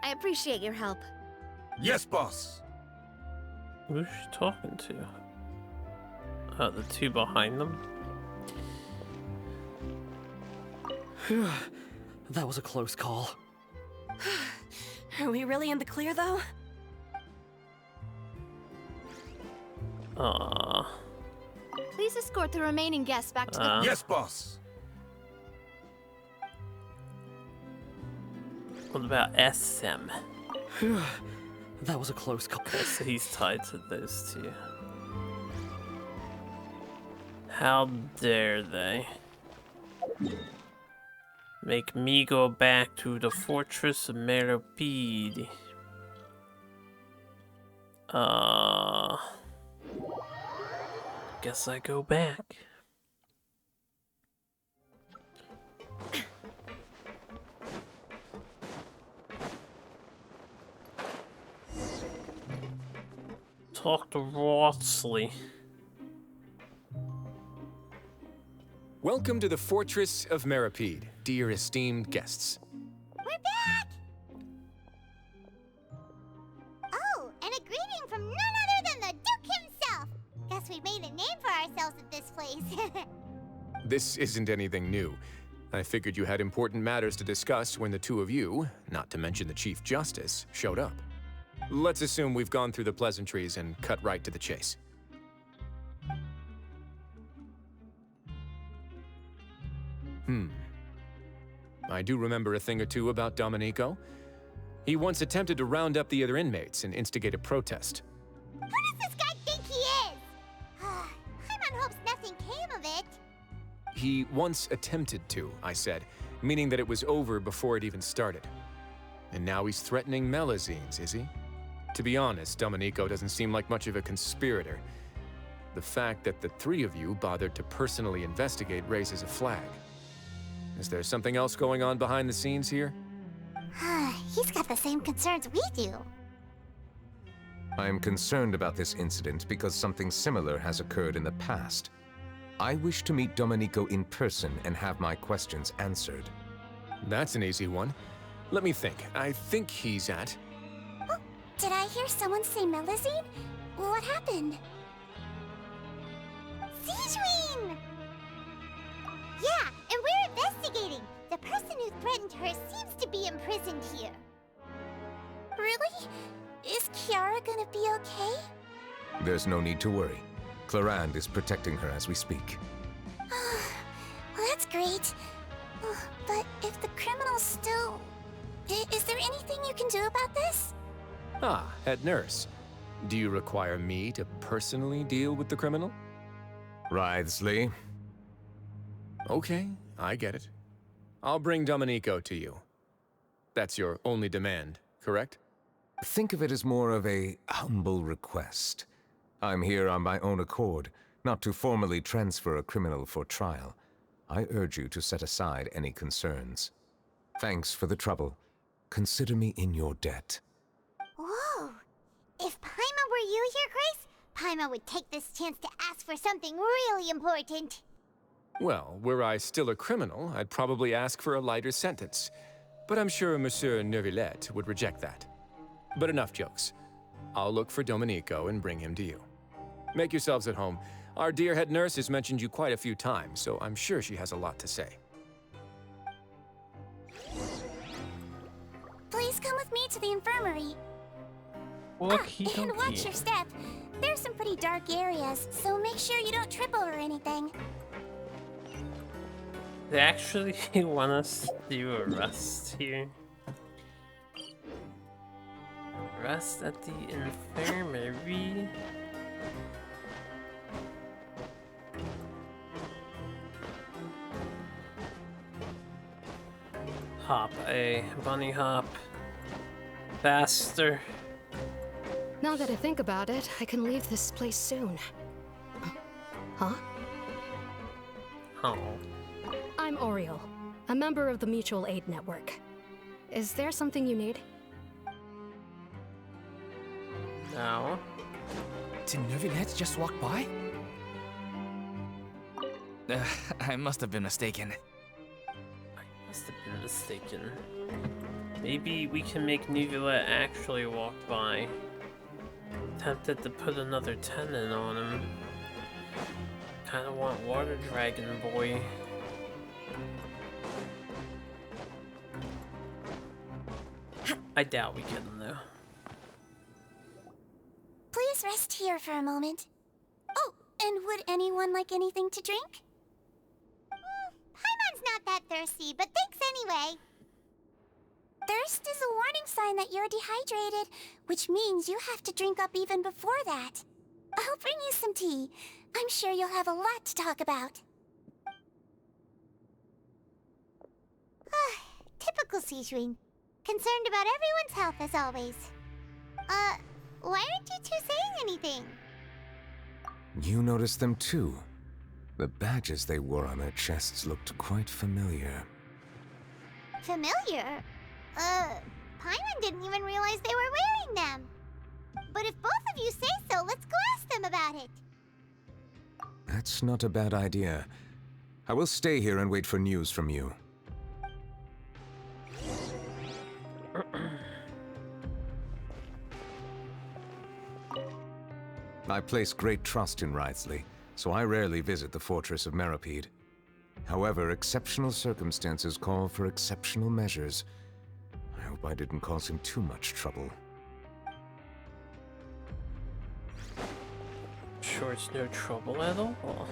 I appreciate your help. Yes, boss. Who's she talking to? The two behind them? That was a close call. Are we really in the clear, though? Please escort the remaining guests back to the... Yes, boss. What about SM? That was a close call. So he's tied to those two. How dare they make me go back to the fortress of Neuvilllete? Guess I go back. Talk to Rotsley. Welcome to the Fortress of Neuvilllete, dear esteemed guests. We're back! Oh, and a greeting from none other than the Duke himself! Guess we made a name for ourselves at this place. This isn't anything new. I figured you had important matters to discuss when the two of you, not to mention the Chief Justice, showed up. Let's assume we've gone through the pleasantries and cut right to the chase. I do remember a thing or two about Domenico. He once attempted to round up the other inmates and instigate a protest. Who does this guy think he is? Paimon hopes nothing came of it. He once attempted to, I said, meaning that it was over before it even started. And now he's threatening Melazines, is he? To be honest, Domenico doesn't seem like much of a conspirator. The fact that the three of you bothered to personally investigate raises a flag. Is there something else going on behind the scenes here? He's got the same concerns we do. I am concerned about this incident because something similar has occurred in the past. I wish to meet Domenico in person and have my questions answered. That's an easy one. Let me think. I think he's at... Oh, did I hear someone say Melazine? What happened? Sigewinne! Yeah, and we're investigating. The person who threatened her seems to be imprisoned here. Really? Is Kiara gonna be okay? There's no need to worry. Clarande is protecting her as we speak. Well, that's great. But if the criminal's still... Is there anything you can do about this? Ah, head nurse. Do you require me to personally deal with the criminal? Wriothesley. Okay, I get it. I'll bring Domenico to you. That's your only demand, correct? Think of it as more of a humble request. I'm here on my own accord, not to formally transfer a criminal for trial. I urge you to set aside any concerns. Thanks for the trouble. Consider me in your debt. Whoa! If Paimon were you here, Grace, Paimon would take this chance to ask for something really important. Well, were I still a criminal, I'd probably ask for a lighter sentence. But I'm sure Monsieur Neuvilllete would reject that. But enough jokes. I'll look for Domenico and bring him to you. Make yourselves at home. Our dear head nurse has mentioned you quite a few times, so I'm sure she has a lot to say. Please come with me to the infirmary. And watch your step. There's some pretty dark areas, so make sure you don't trip over anything. They actually want us to do a rest here. Rest at the infirmary. Hop, bunny hop. Faster. Now that I think about it, I can leave this place soon. Huh? Oh. I'm Oriel, a member of the Mutual Aid Network. Is there something you need? No. Did Neuvilllete just walk by? I must have been mistaken. Must have been mistaken. Maybe we can make Neuvilllete actually walk by. Tempted to put another tenant on him. Kinda want Water Dragon Boy. I doubt we get him though. Please rest here for a moment. Oh, and would anyone like anything to drink? Paimon's not that thirsty, but thanks anyway. Thirst is a warning sign that you're dehydrated, which means you have to drink up even before that. I'll bring you some tea. I'm sure you'll have a lot to talk about. Typical Sijwin. Concerned about everyone's health as always. Why aren't you two saying anything? You noticed them too. The badges they wore on their chests looked quite familiar. Familiar? Paimon didn't even realize they were wearing them. But if both of you say so, let's go ask them about it. That's not a bad idea. I will stay here and wait for news from you. I place great trust in Wriothesley, so I rarely visit the fortress of Meropide. However, exceptional circumstances call for exceptional measures. I hope I didn't cause him too much trouble. Sure it's no trouble at all. Oh.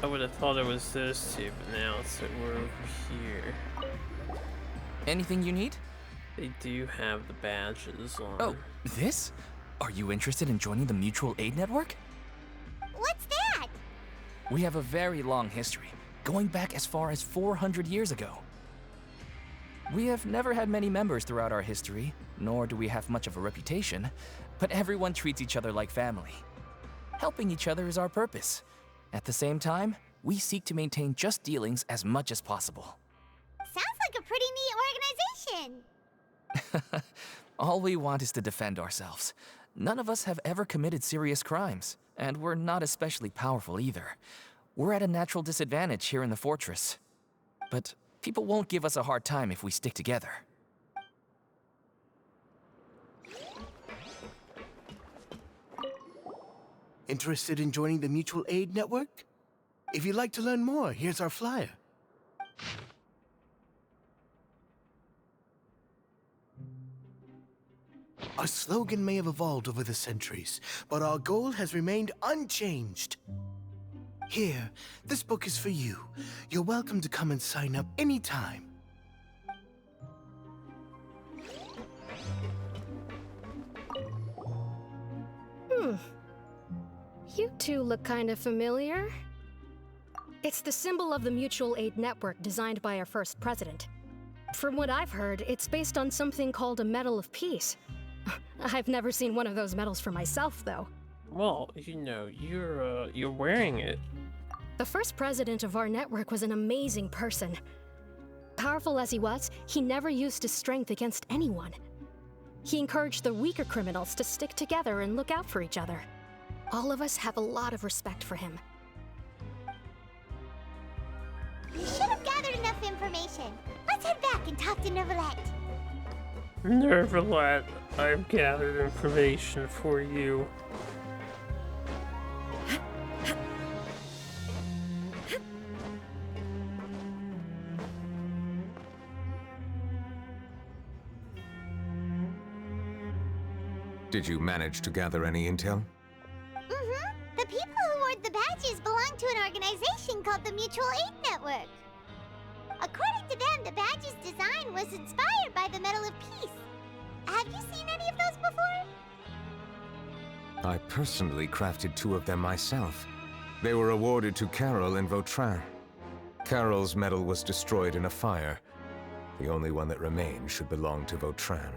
I would have thought it was those two, but now it's that we're over here. Anything you need? They do have the badges on. Oh, this? Are you interested in joining the Mutual Aid Network? What's that? We have a very long history, going back as far as 400 years ago. We have never had many members throughout our history, nor do we have much of a reputation, but everyone treats each other like family. Helping each other is our purpose. At the same time, we seek to maintain just dealings as much as possible. Sounds like a pretty neat organization. All we want is to defend ourselves. None of us have ever committed serious crimes, and we're not especially powerful either. We're at a natural disadvantage here in the fortress. But people won't give us a hard time if we stick together. Interested in joining the Mutual Aid Network? If you'd like to learn more, here's our flyer. Our slogan may have evolved over the centuries, but our goal has remained unchanged. Here, this book is for you. You're welcome to come and sign up anytime. You two look kind of familiar. It's the symbol of the Mutual Aid Network designed by our first president. From what I've heard, it's based on something called a Medal of Peace. I've never seen one of those medals for myself, though. Well, you know, you're wearing it. The first president of our network was an amazing person. Powerful as he was, he never used his strength against anyone. He encouraged the weaker criminals to stick together and look out for each other. All of us have a lot of respect for him. You should have gathered enough information. Let's head back and talk to Neuvilllete. Neuvilllete, I've gathered information for you. Did you manage to gather any intel? The people who wore the badges belong to an organization called the Mutual Aid Network. According to them, the badge's design was inspired by the Medal of Peace. Have you seen any of those before? I personally crafted 2 of them myself. They were awarded to Carol and Vautrin. Carol's medal was destroyed in a fire. The only one that remained should belong to Vautrin.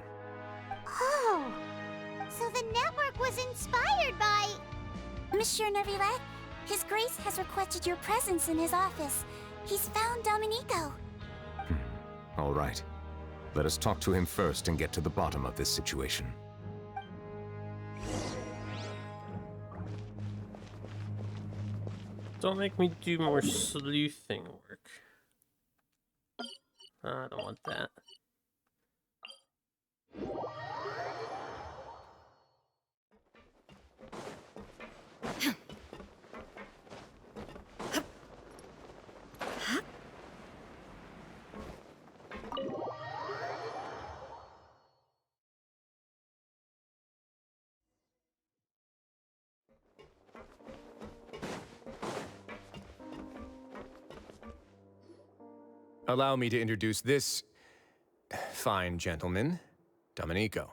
Oh, So the network was inspired by... Monsieur Neuvilllete, His Grace has requested your presence in his office. He's found Domenico. All right. Let us talk to him first and get to the bottom of this situation. Don't make me do more sleuthing work. I don't want that. Allow me to introduce this fine gentleman, Domenico.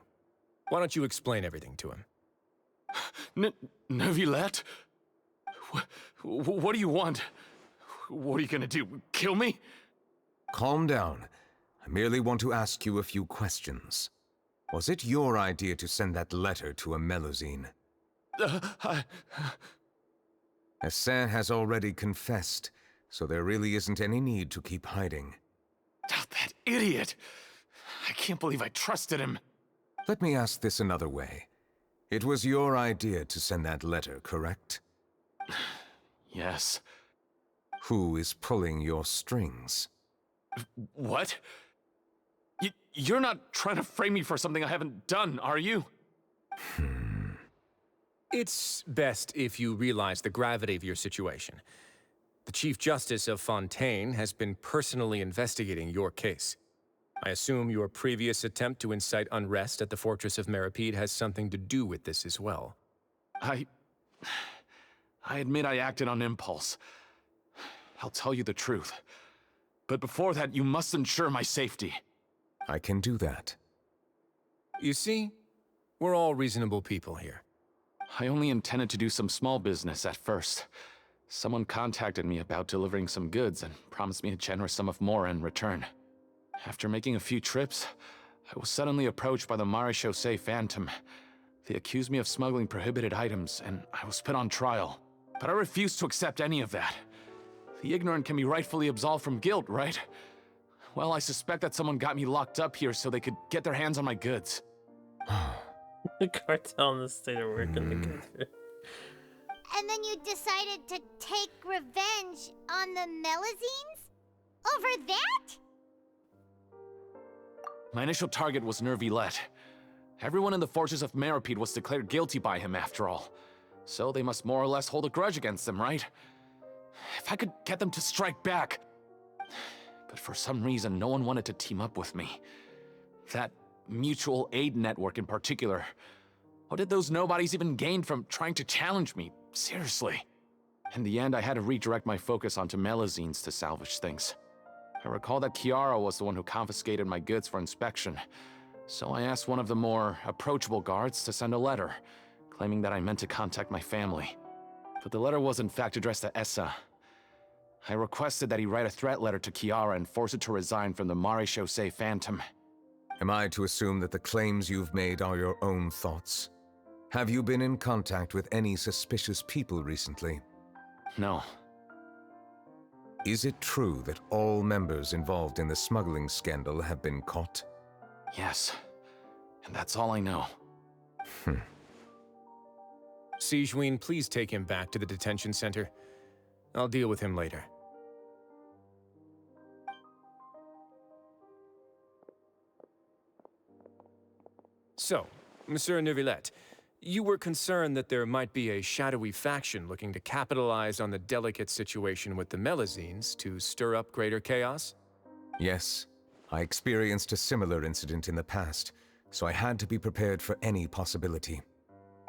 Why don't you explain everything to him? Neuvilllete? What do you want? What are you gonna do? Kill me? Calm down. I merely want to ask you a few questions. Was it your idea to send that letter to a Melusine? Hassan has already confessed, so there really isn't any need to keep hiding. That idiot! I can't believe I trusted him. Let me ask this another way. It was your idea to send that letter, correct? Yes. Who is pulling your strings? What? You're not trying to frame me for something I haven't done, are you? It's best if you realize the gravity of your situation. The Chief Justice of Fontaine has been personally investigating your case. I assume your previous attempt to incite unrest at the Fortress of Meripede has something to do with this as well. I admit I acted on impulse. I'll tell you the truth. But before that, you must ensure my safety. I can do that. You see, we're all reasonable people here. I only intended to do some small business at first. Someone contacted me about delivering some goods and promised me a generous sum of more in return. After making a few trips, I was suddenly approached by the Marechaussee Phantom. They accused me of smuggling prohibited items, and I was put on trial. But I refused to accept any of that. The ignorant can be rightfully absolved from guilt, right? Well, I suspect that someone got me locked up here so they could get their hands on my goods. The cartel in the state are working together. And then you decided to take revenge on the Melusines? Over that? My initial target was Neuvilllete. Everyone in the Fortress of Meripede was declared guilty by him, after all. So they must more or less hold a grudge against him, right? If I could get them to strike back. But for some reason, no one wanted to team up with me. That mutual aid network in particular. What did those nobodies even gain from trying to challenge me? Seriously. In the end, I had to redirect my focus onto Melusines to salvage things. I recall that Chiara was the one who confiscated my goods for inspection, so I asked one of the more approachable guards to send a letter, claiming that I meant to contact my family. But the letter was in fact addressed to Essa. I requested that he write a threat letter to Chiara and force it to resign from the Marechaussee Phantom. Am I to assume that the claims you've made are your own thoughts? Have you been in contact with any suspicious people recently? No. Is it true that all members involved in the smuggling scandal have been caught? Yes. And that's all I know. Sigewinne, please take him back to the detention center. I'll deal with him later. So, Monsieur Neuvilllete, you were concerned that there might be a shadowy faction looking to capitalize on the delicate situation with the Melusines to stir up greater chaos? Yes. I experienced a similar incident in the past, so I had to be prepared for any possibility.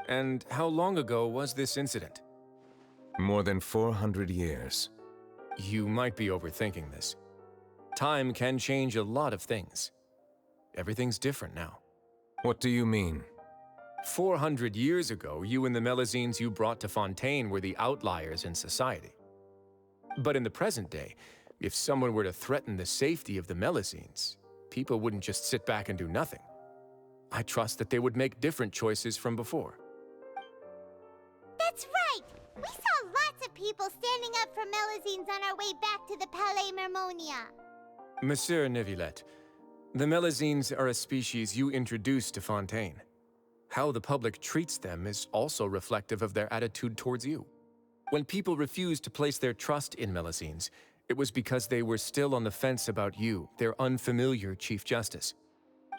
And how long ago was this incident? More than 400 years. You might be overthinking this. Time can change a lot of things. Everything's different now. What do you mean? 400 years ago, you and the Melusines you brought to Fontaine were the outliers in society. But in the present day, if someone were to threaten the safety of the Melusines, people wouldn't just sit back and do nothing. I trust that they would make different choices from before. That's right! We saw lots of people standing up for Melazines on our way back to the Palais Mermonia. Monsieur Neuvilllete, the Melazines are a species you introduced to Fontaine. How the public treats them is also reflective of their attitude towards you. When people refused to place their trust in Melazines, it was because they were still on the fence about you, their unfamiliar Chief Justice.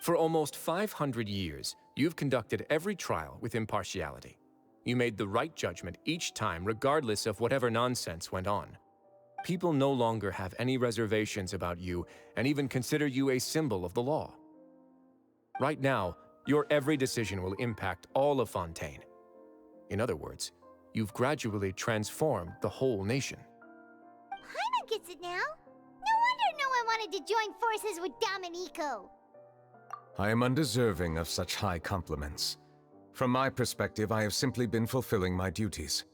For almost 500 years, you've conducted every trial with impartiality. You made the right judgment each time, regardless of whatever nonsense went on. People no longer have any reservations about you and even consider you a symbol of the law. Right now, your every decision will impact all of Fontaine. In other words, you've gradually transformed the whole nation. Paimon gets it now. No wonder no one wanted to join forces with Domenico. I am undeserving of such high compliments. From my perspective, I have simply been fulfilling my duties.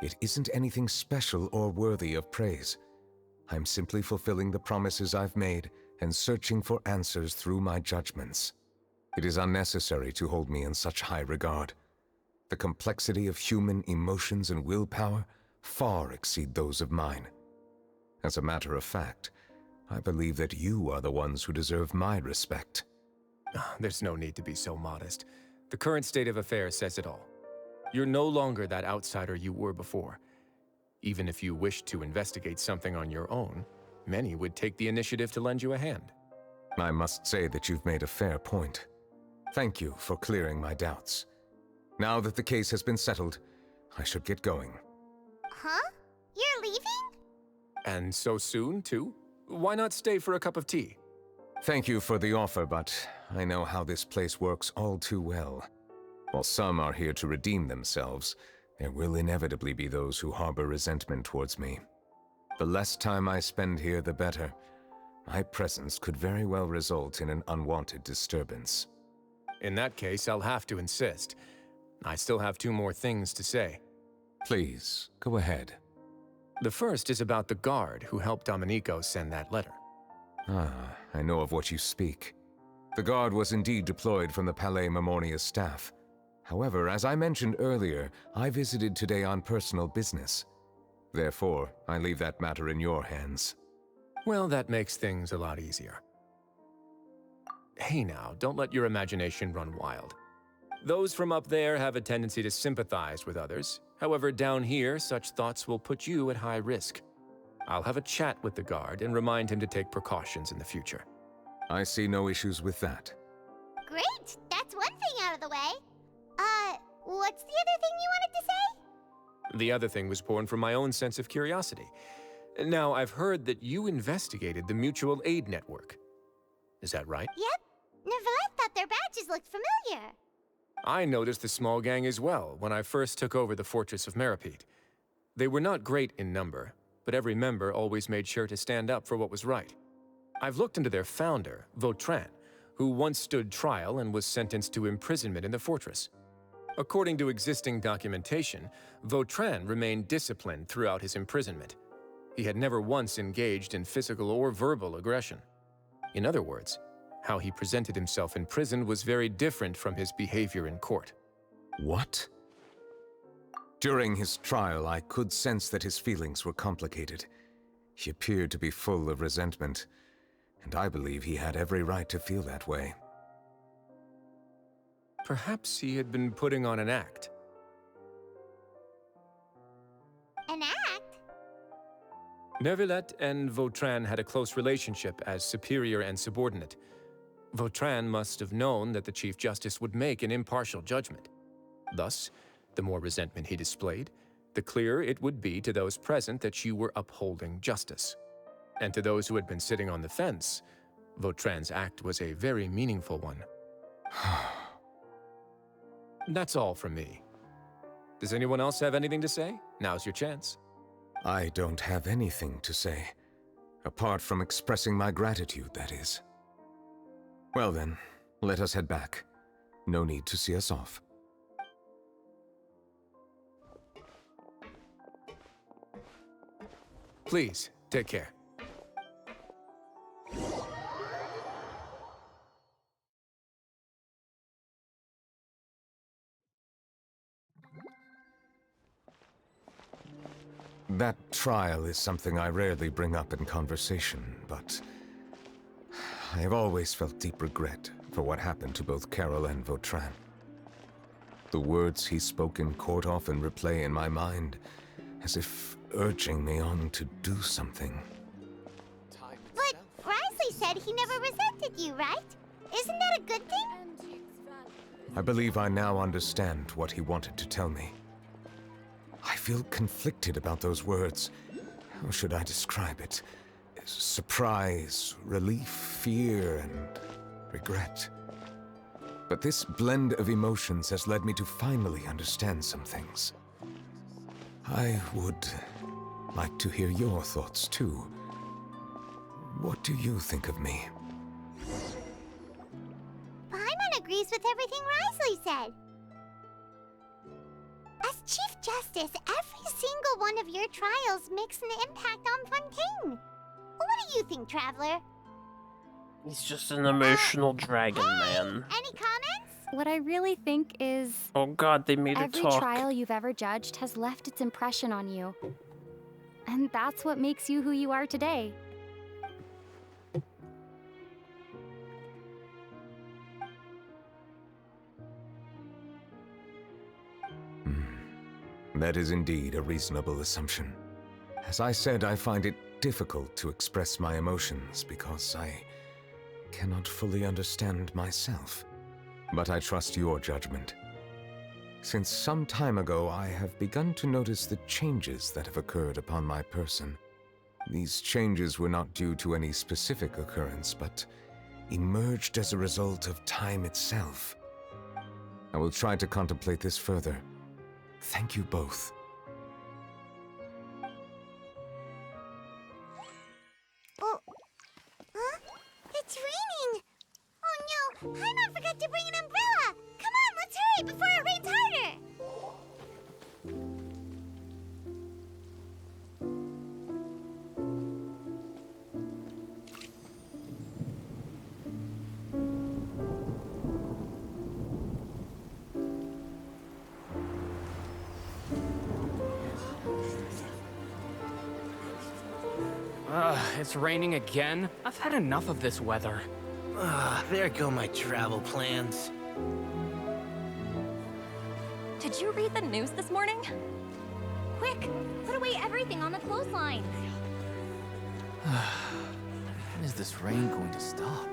It isn't anything special or worthy of praise. I'm simply fulfilling the promises I've made and searching for answers through my judgments. It is unnecessary to hold me in such high regard. The complexity of human emotions and willpower far exceed those of mine. As a matter of fact, I believe that you are the ones who deserve my respect. There's no need to be so modest. The current state of affairs says it all. You're no longer that outsider you were before. Even if you wished to investigate something on your own, many would take the initiative to lend you a hand. I must say that you've made a fair point. Thank you for clearing my doubts. Now that the case has been settled, I should get going. Huh? You're leaving? And so soon, too? Why not stay for a cup of tea? Thank you for the offer, but I know how this place works all too well. While some are here to redeem themselves, there will inevitably be those who harbor resentment towards me. The less time I spend here, the better. My presence could very well result in an unwanted disturbance. In that case, I'll have to insist. I still have 2 more things to say. Please, go ahead. The first is about the guard who helped Domenico send that letter. I know of what you speak. The guard was indeed deployed from the Palais Mermonia's staff. However, as I mentioned earlier, I visited today on personal business. Therefore, I leave that matter in your hands. Well, that makes things a lot easier. Hey now, don't let your imagination run wild. Those from up there have a tendency to sympathize with others. However, down here, such thoughts will put you at high risk. I'll have a chat with the guard and remind him to take precautions in the future. I see no issues with that. Great! That's one thing out of the way. What's the other thing you wanted to say? The other thing was born from my own sense of curiosity. Now, I've heard that you investigated the mutual aid network. Is that right? Yep. Neuvilllete thought their badges looked familiar. I noticed the small gang as well when I first took over the Fortress of Meripede. They were not great in number, but every member always made sure to stand up for what was right. I've looked into their founder, Vautrin, who once stood trial and was sentenced to imprisonment in the fortress. According to existing documentation, Vautrin remained disciplined throughout his imprisonment. He had never once engaged in physical or verbal aggression. In other words, how he presented himself in prison was very different from his behavior in court. What? During his trial, I could sense that his feelings were complicated. He appeared to be full of resentment, and I believe he had every right to feel that way. Perhaps he had been putting on an act. An act? Neuvilllete and Vautrin had a close relationship as superior and subordinate. Vautrin must have known that the Chief Justice would make an impartial judgment. Thus, the more resentment he displayed, the clearer it would be to those present that you were upholding justice. And to those who had been sitting on the fence, Vautrin's act was a very meaningful one. That's all from me. Does anyone else have anything to say? Now's your chance. I don't have anything to say. Apart from expressing my gratitude, that is. Well then, let us head back. No need to see us off. Please, take care. That trial is something I rarely bring up in conversation, but I have always felt deep regret for what happened to both Carol and Vautrin. The words he spoke in court often replay in my mind, as if urging me on to do something. But Risley said he never resented you, right? Isn't that a good thing? I believe I now understand what he wanted to tell me. I feel conflicted about those words. How should I describe it? Surprise, relief, fear, and regret. But this blend of emotions has led me to finally understand some things. I would like to hear your thoughts, too. What do you think of me? Paimon agrees with everything Risley said. As Chief Justice, every single one of your trials makes an impact on Fontaine. What do you think, Traveler? He's just an emotional dragon man. Any comments? What I really think is... Oh god, they made it every talk. trial you've ever judged has left its impression on you. And that's what makes you who you are today. That is indeed a reasonable assumption. As I said, I find it difficult to express my emotions because I cannot fully understand myself. But I trust your judgment. Since some time ago, I have begun to notice the changes that have occurred upon my person. These changes were not due to any specific occurrence, but emerged as a result of time itself. I will try to contemplate this further. Thank you both. Oh, huh? It's raining! Oh no, Paimon forgot to bring an umbrella! Come on, let's hurry before it rains harder! It's raining again? I've had enough of this weather. There go my travel plans. Did you read the news this morning? Quick, put away everything on the clothesline. When is this rain going to stop?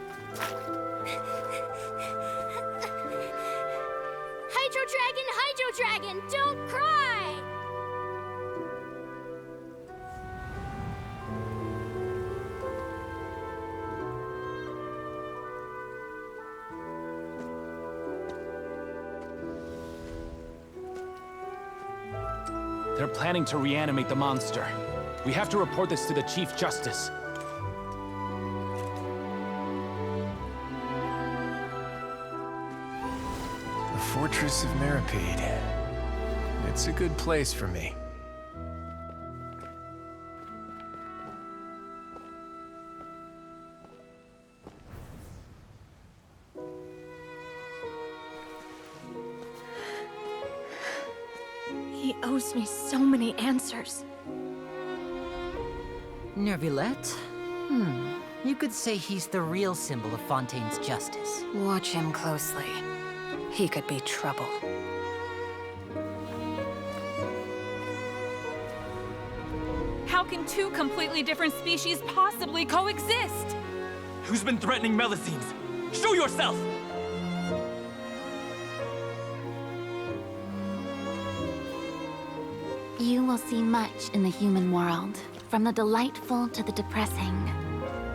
Hydro Dragon, don't cry! They're planning to reanimate the monster. We have to report this to the Chief Justice. The Fortress of Meropide. It's a good place for me. He owes me so many answers. Neuvilllete? You could say he's the real symbol of Fontaine's justice. Watch him closely. He could be trouble. How can two completely different species possibly coexist? Who's been threatening Melusines? Show yourself! You will see much in the human world, from the delightful to the depressing.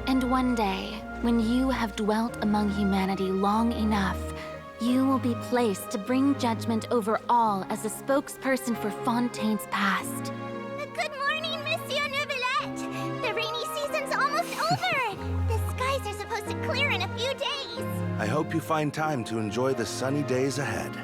And one day, when you have dwelt among humanity long enough, you will be placed to bring judgment over all as a spokesperson for Fontaine's past. Good morning, Monsieur Neuvilllete! The rainy season's almost over! The skies are supposed to clear in a few days! I hope you find time to enjoy the sunny days ahead.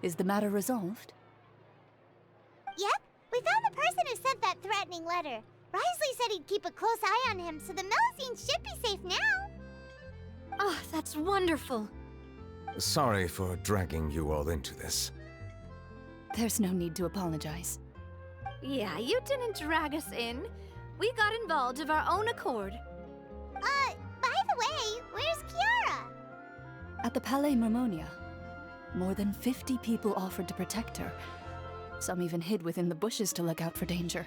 Is the matter resolved? Yep, we found the person who sent that threatening letter. Risley said he'd keep a close eye on him, so the Melusines should be safe now. Oh, that's wonderful. Sorry for dragging you all into this. There's no need to apologize. Yeah, you didn't drag us in. We got involved of our own accord. By the way, where's Kiara? At the Palais Mermonia, more than 50 people offered to protect her. Some even hid within the bushes to look out for danger.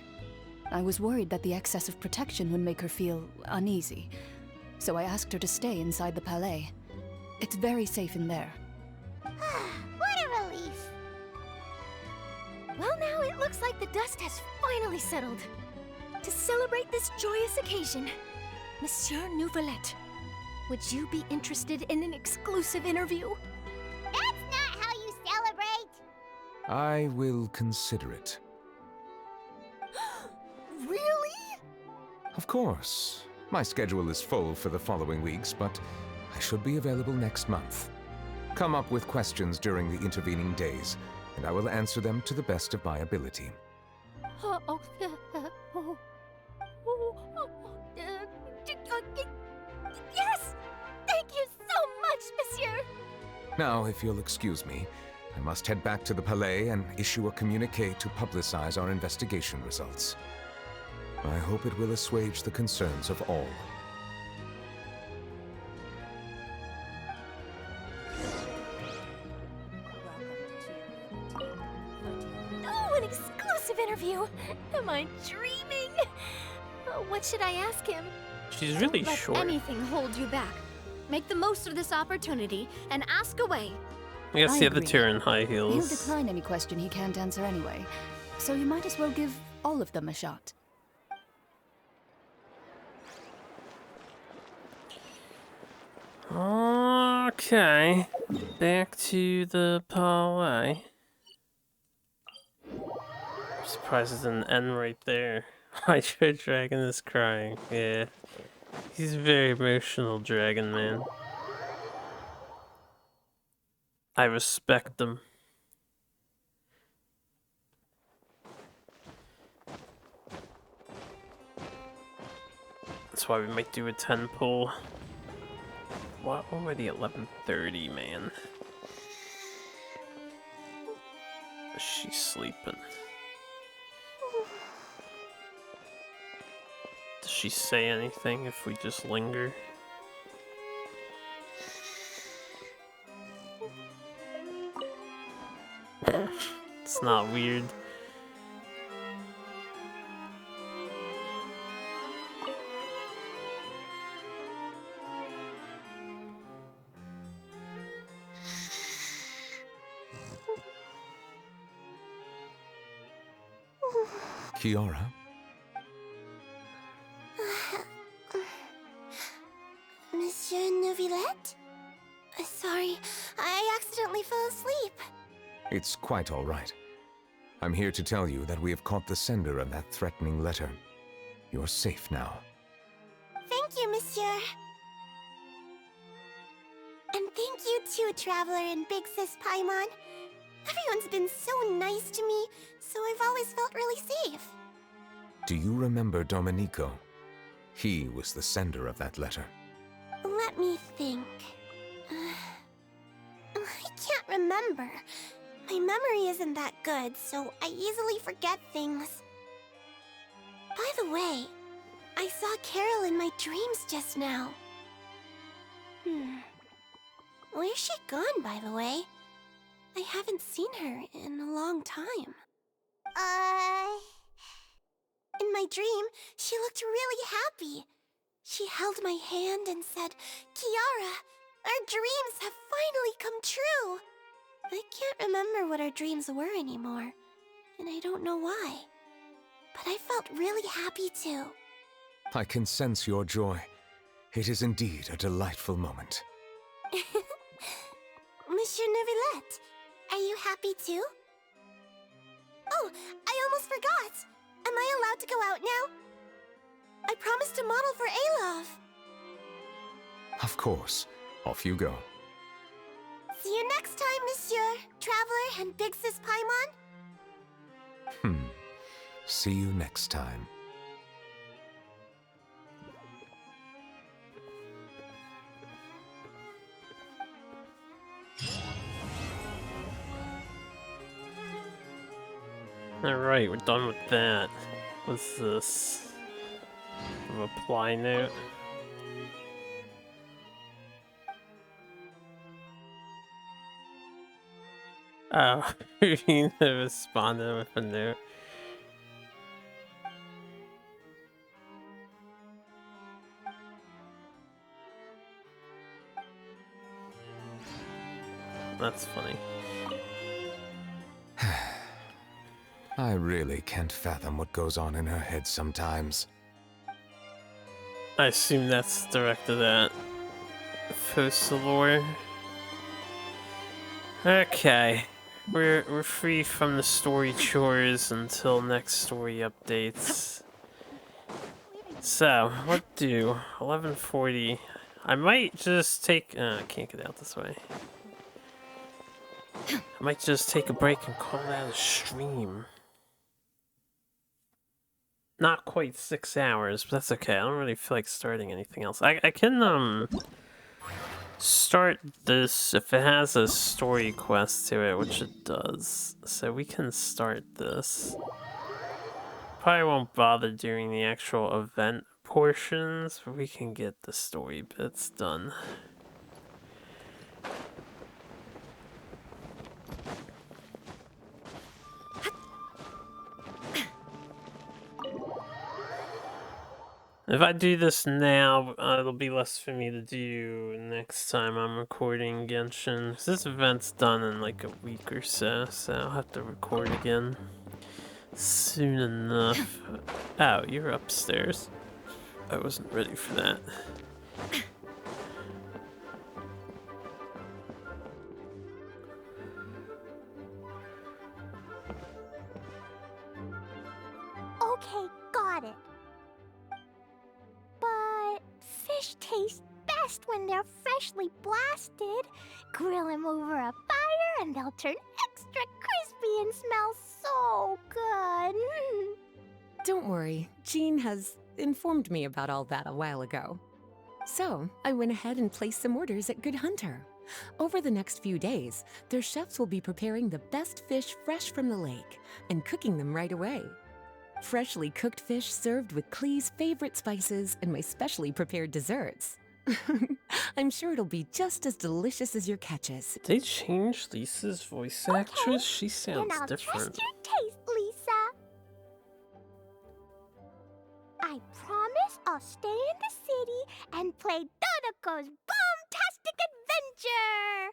I was worried that the excess of protection would make her feel uneasy, so I asked her to stay inside the Palais. It's very safe in there. What a relief. Well, now it looks like the dust has finally settled. To celebrate this joyous occasion, Monsieur Neuvilllete, would you be interested in an exclusive interview? That's not how you celebrate. I will consider it. Really? Of course. My schedule is full for the following weeks, but I should be available next month. Come up with questions during the intervening days, and I will answer them to the best of my ability. Yes! Thank you so much, Monsieur! Now, if you'll excuse me, I must head back to the Palais and issue a communiqué to publicize our investigation results. I hope it will assuage the concerns of all. Oh, an exclusive interview! Am I dreaming? Oh, what should I ask him? She's really Don't let short. anything hold you back. Make the most of this opportunity and ask away. I guess I the other agree. two are in high He'll heels. decline any question he can't answer anyway, so you might as well give all of them a shot. Okay, back to the Palais. I'm surprised it didn't end right there. My dragon is crying. Yeah, he's a very emotional dragon, man. I respect him. That's why we might do a 10 pull. What? Already 11:30, man. She's sleeping. Does she say anything if we just linger? It's not weird. Kiara? Monsieur Neuvilllete? Sorry, I accidentally fell asleep. It's quite all right. I'm here to tell you that we have caught the sender of that threatening letter. You're safe now. Thank you, Monsieur. And thank you too, Traveler and Big Sis Paimon. Everyone's been so nice to me, so I've always felt really safe. Do you remember Domenico? He was the sender of that letter. Let me think. I can't remember. My memory isn't that good, so I easily forget things. By the way, I saw Carol in my dreams just now. Where's she gone, by the way? I haven't seen her in a long time. In my dream, she looked really happy. She held my hand and said, "Kiara, our dreams have finally come true." I can't remember what our dreams were anymore, and I don't know why. But I felt really happy too. I can sense your joy. It is indeed a delightful moment. Monsieur Neuvilllete, are you happy too? Oh, I almost forgot. Am I allowed to go out now? I promised to model for Alov. Of course. Off you go. See you next time, Monsieur Traveler and Big Sis Paimon. See you next time. Alright, we're done with that. What's this? A reply note? Oh, you need to respond with a note. That's funny. I really can't fathom what goes on in her head sometimes. I assume that's directed at Focalor. Okay. We're free from the story chores until next story updates. So, what do? 11:40. I might just take... I can't get out this way. I might just take a break and call that a stream. Not quite 6 hours, but that's okay. I don't really feel like starting anything else. I can, start this if it has a story quest to it, which it does. So we can start this. Probably won't bother doing the actual event portions, but we can get the story bits done. If I do this now, it'll be less for me to do next time I'm recording Genshin. This event's done in like a week or so, so I'll have to record again soon enough. Oh, you're upstairs. I wasn't ready for that. Okay, got it. But fish taste best when they're freshly blasted. Grill them over a fire and they'll turn extra crispy and smell so good. Don't worry, Jean has informed me about all that a while ago. So, I went ahead and placed some orders at Good Hunter. Over the next few days, their chefs will be preparing the best fish fresh from the lake and cooking them right away. Freshly cooked fish served with Klee's favorite spices and my specially prepared desserts. I'm sure it'll be just as delicious as your catches. They changed Lisa's voice actress? She sounds Then I'll different. trust your taste, Lisa. I promise I'll stay in the city and play Dodoko's boom-tastic adventure.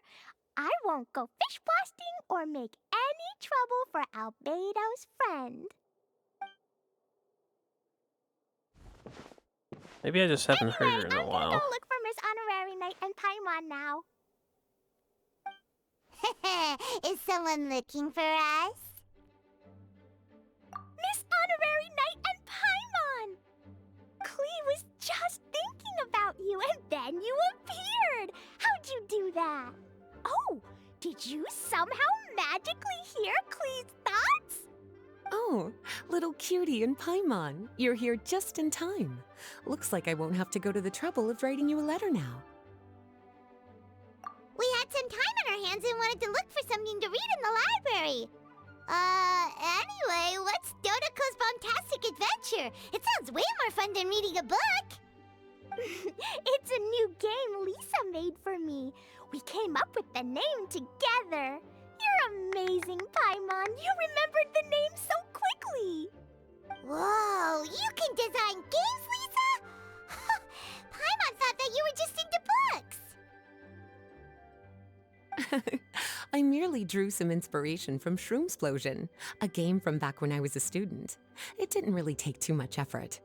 I won't go fish blasting or make any trouble for Albedo's friend. Maybe I just haven't heard her in a I'm while. gonna go look for Miss Honorary Knight and Paimon now. Is someone looking for us? Miss Honorary Knight and Paimon! Klee was just thinking about you and then you appeared! How'd you do that? Oh, did you somehow magically hear Klee's thoughts? Oh, little cutie and Paimon, you're here just in time. Looks like I won't have to go to the trouble of writing you a letter now. We had some time on our hands and wanted to look for something to read in the library. Anyway, what's Dodoko's Bombastic Adventure? It sounds way more fun than reading a book. It's a new game Lisa made for me. We came up with the name together. You're amazing, Paimon. You remembered the name so quickly. Whoa, you can design games, Lisa? Paimon thought that you were just into books. I merely drew some inspiration from Shroomsplosion, a game from back when I was a student. It didn't really take too much effort.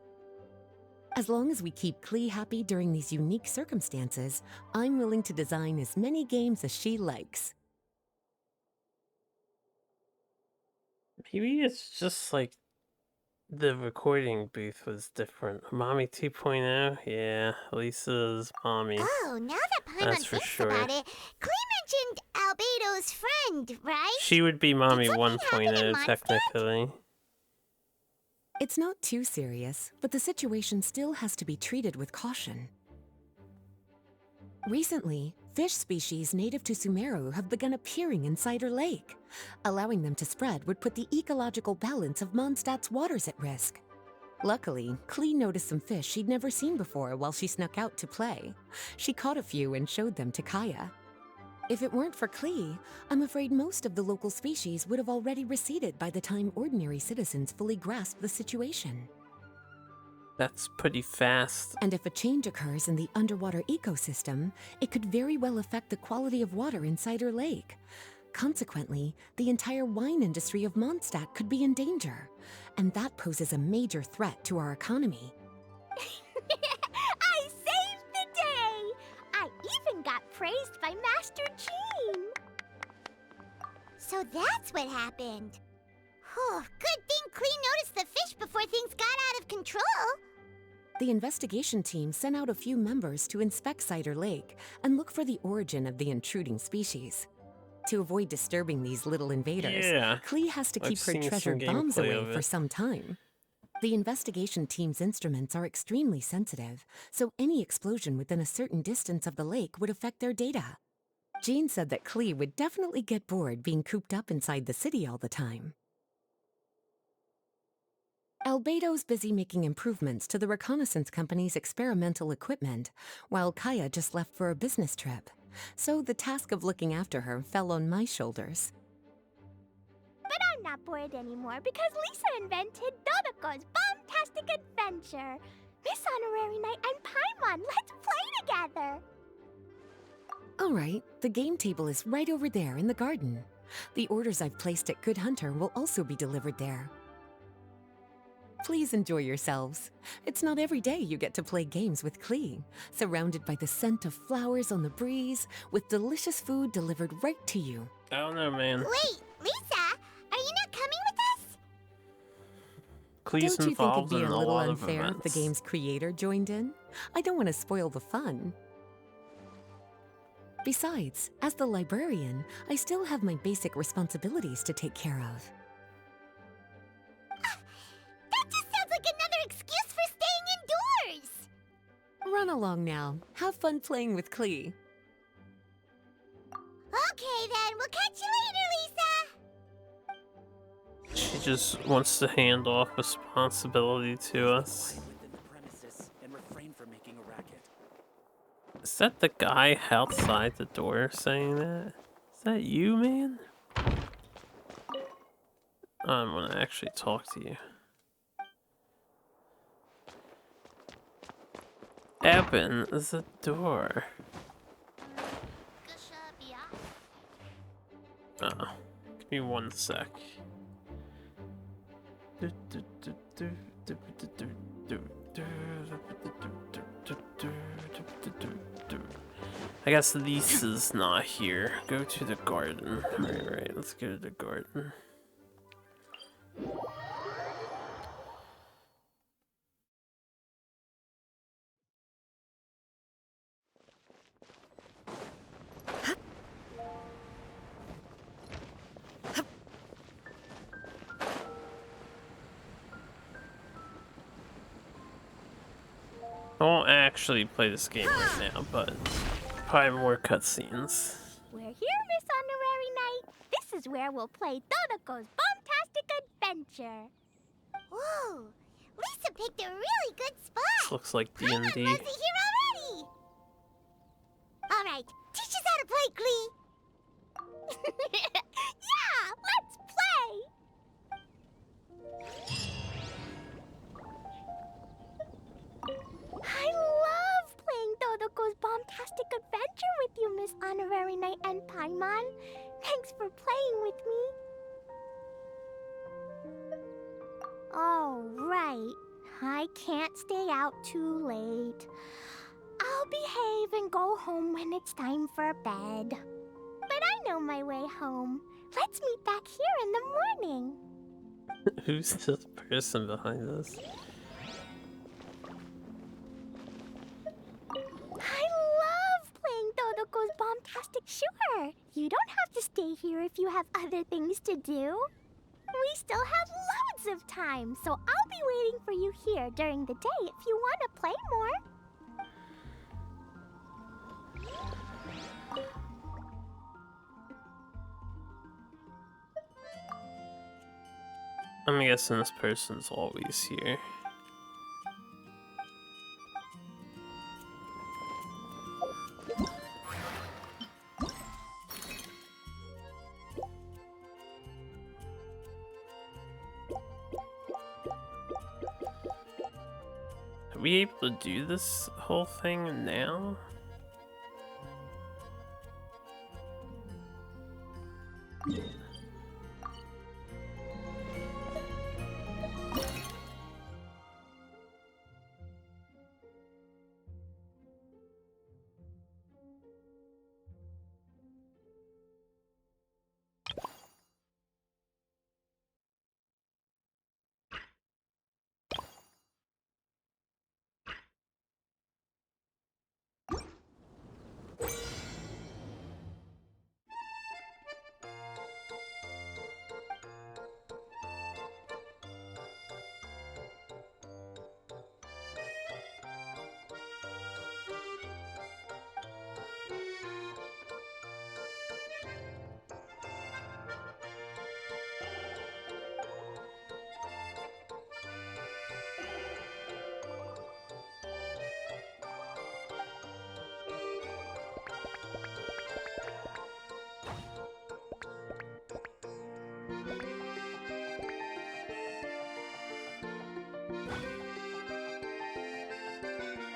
As long as we keep Klee happy during these unique circumstances, I'm willing to design as many games as she likes. Maybe it's just like the recording booth was different. Mommy 2.0? Yeah, Lisa's mommy. Oh, now that Paimon That's for thinks sure. about it, Klee mentioned Todoro's friend, right? She would be Mommy Did something happen in 1.0, Mondstadt? technically. It's not too serious, but the situation still has to be treated with caution. Recently, fish species native to Sumeru have begun appearing in Cider Lake. Allowing them to spread would put the ecological balance of Mondstadt's waters at risk. Luckily, Klee noticed some fish she'd never seen before while she snuck out to play. She caught a few and showed them to Kaya. If it weren't for Klee, I'm afraid most of the local species would have already receded by the time ordinary citizens fully grasped the situation. That's pretty fast. And if a change occurs in the underwater ecosystem, it could very well affect the quality of water in Cider Lake. Consequently, the entire wine industry of Mondstadt could be in danger, and that poses a major threat to our economy. I saved the day! I even got praised by Master Jean! So that's what happened. Whew, good thing Klee noticed the fish before things got out of control. The investigation team sent out a few members to inspect Cider Lake and look for the origin of the intruding species. To avoid disturbing these little invaders, Klee has to keep her treasured bombs away for some time. The investigation team's instruments are extremely sensitive, so any explosion within a certain distance of the lake would affect their data. Jean said that Klee would definitely get bored being cooped up inside the city all the time. Albedo's busy making improvements to the reconnaissance company's experimental equipment, while Kaya just left for a business trip. So the task of looking after her fell on my shoulders. But I'm not bored anymore because Lisa invented Dodoko's Bombtastic Adventure. Miss Honorary Knight and Paimon, let's play together! All right, the game table is right over there in the garden. The orders I've placed at Good Hunter will also be delivered there. Please enjoy yourselves. It's not every day you get to play games with Klee, surrounded by the scent of flowers on the breeze, with delicious food delivered right to you. I don't know, man. Wait, Lisa, are you not coming with us? Klee's Don't you think it'd involved be in a a little lot of unfair if the events. game's creator joined in? I don't want to spoil the fun. Besides, as the librarian, I still have my basic responsibilities to take care of. That just sounds like another excuse for staying indoors! Run along now. Have fun playing with Klee. Okay then, we'll catch you later, Lisa! She just wants to hand off responsibility to us. Is that the guy outside the door saying that? Is that you, man? I want to actually talk to you. Open the door. Oh, give me 1 sec. I guess Lisa's not here. Go to the garden. Right, let's go to the garden. I won't actually play this game right now, but probably more cutscenes. We're here, Miss Honorary Knight. This is where we'll play Dodoko's Bombtastic Adventure. Whoa, Lisa picked a really good spot. This looks like D&D. Paimon loves it here already. All right, teach us how to play, Klee. Yeah, let's play. I love playing Dodoko's Bombtastic Adventure with you, Miss Honorary Knight and Paimon. Thanks for playing with me. Oh, right. I can't stay out too late. I'll behave and go home when it's time for bed. But I know my way home. Let's meet back here in the morning. Who's this person behind us? I love playing Dodoko's Bombtastic. Sure, you don't have to stay here if you have other things to do. We still have loads of time, so I'll be waiting for you here during the day if you want to play more. I'm guessing this person's always here. Are we able to do this whole thing now?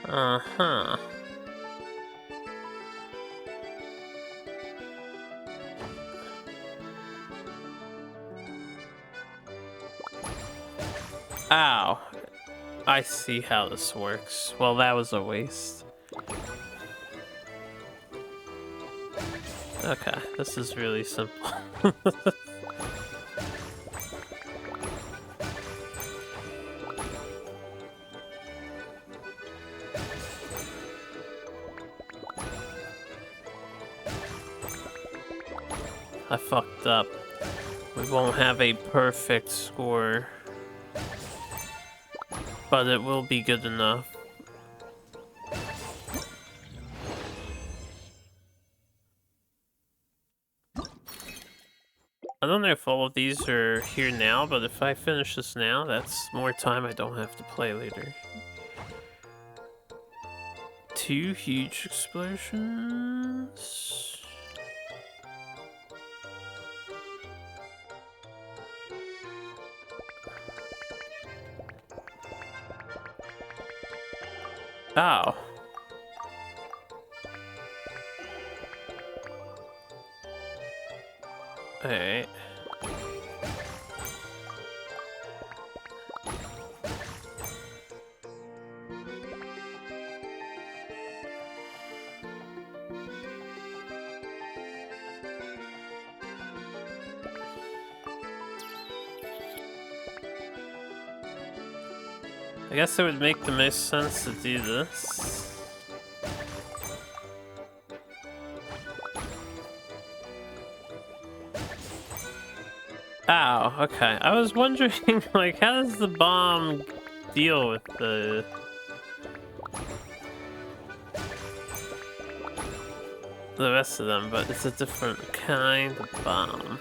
Uh-huh. Ow. I see how this works. Well, that was a waste. Okay, this is really simple. I fucked up. We won't have a perfect score, but it will be good enough. I don't know if all of these are here now, but if I finish this now, that's more time I don't have to play later. 2 huge explosions. Oh. Alright. I guess it would make the most sense to do this. Ow, okay. I was wondering, like, how does the bomb deal with the rest of them, but it's a different kind of bomb.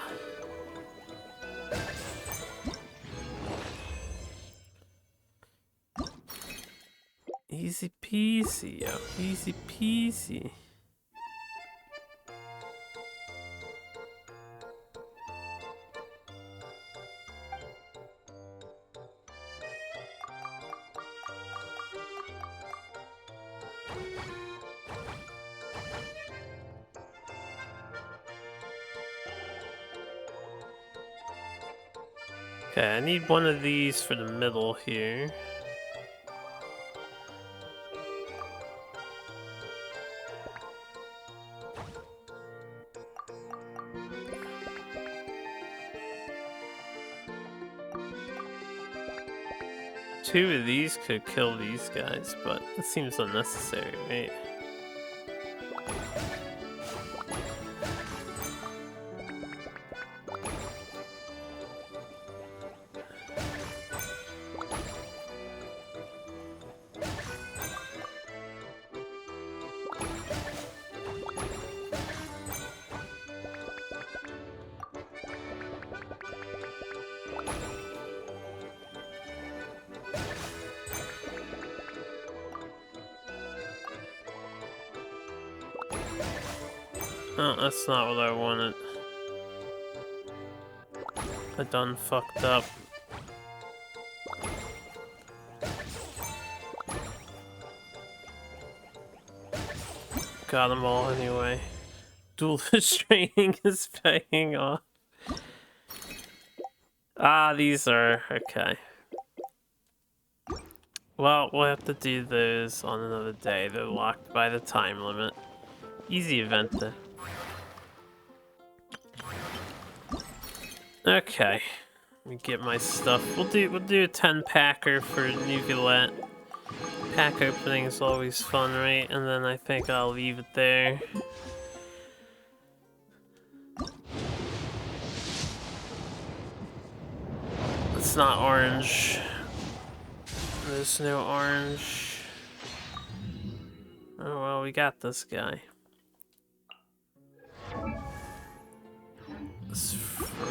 Easy peasy, yo. Easy peasy. Okay, I need one of these for the middle here. Two of these could kill these guys, but it seems unnecessary, right? Oh, that's not what I wanted. I done fucked up. Got them all anyway. Duelist training is paying off. Ah, these are okay. Well, we'll have to do those on another day. They're locked by the time limit. Easy event though. Okay. Let me get my stuff. We'll do a 10-packer for Neuvilllete. Pack opening is always fun, right? And then I think I'll leave it there. It's not orange. There's no orange. Oh well, we got this guy. This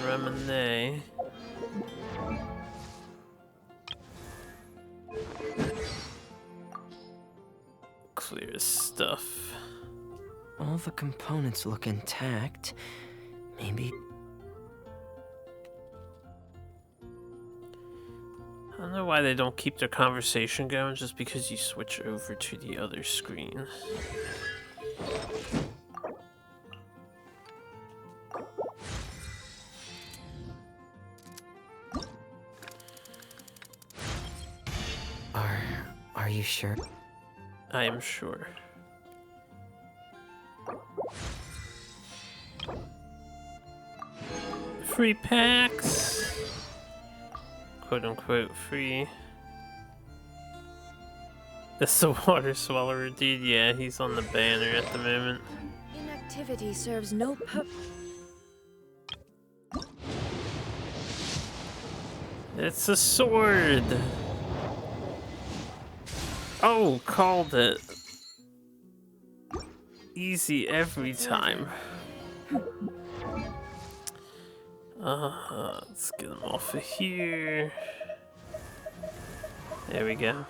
Remine. Clear stuff. All the components look intact. Maybe... I don't know why they don't keep their conversation going just because you switch over to the other screen. Are you sure? I am sure. Free packs! Quote unquote free. That's the water swallower dude, yeah, he's on the banner at the moment. Inactivity serves no purpose. It's a sword! Oh, called it. Easy every time. Let's get him off of here. There we go.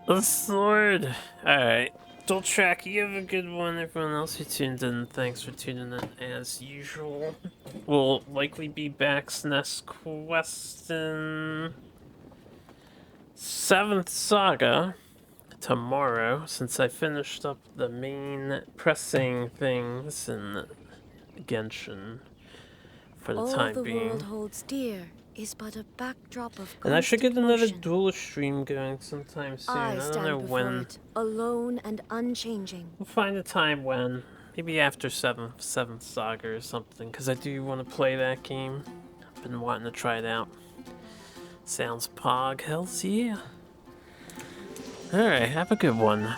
The sword! Alright. Dual track, you have a good one. Everyone else who tuned in, thanks for tuning in as usual. We'll likely be back next question. 7th Saga tomorrow, since I finished up the main pressing things in Genshin for the time being. All the world holds dear is but a backdrop of And I should get another constant duelist stream going sometime soon. I don't know when. it, alone and unchanging. We'll find a time when. Maybe after 7th Saga or something, because I do want to play that game. I've been wanting to try it out. Sounds pog, hells yeah. Alright, have a good one.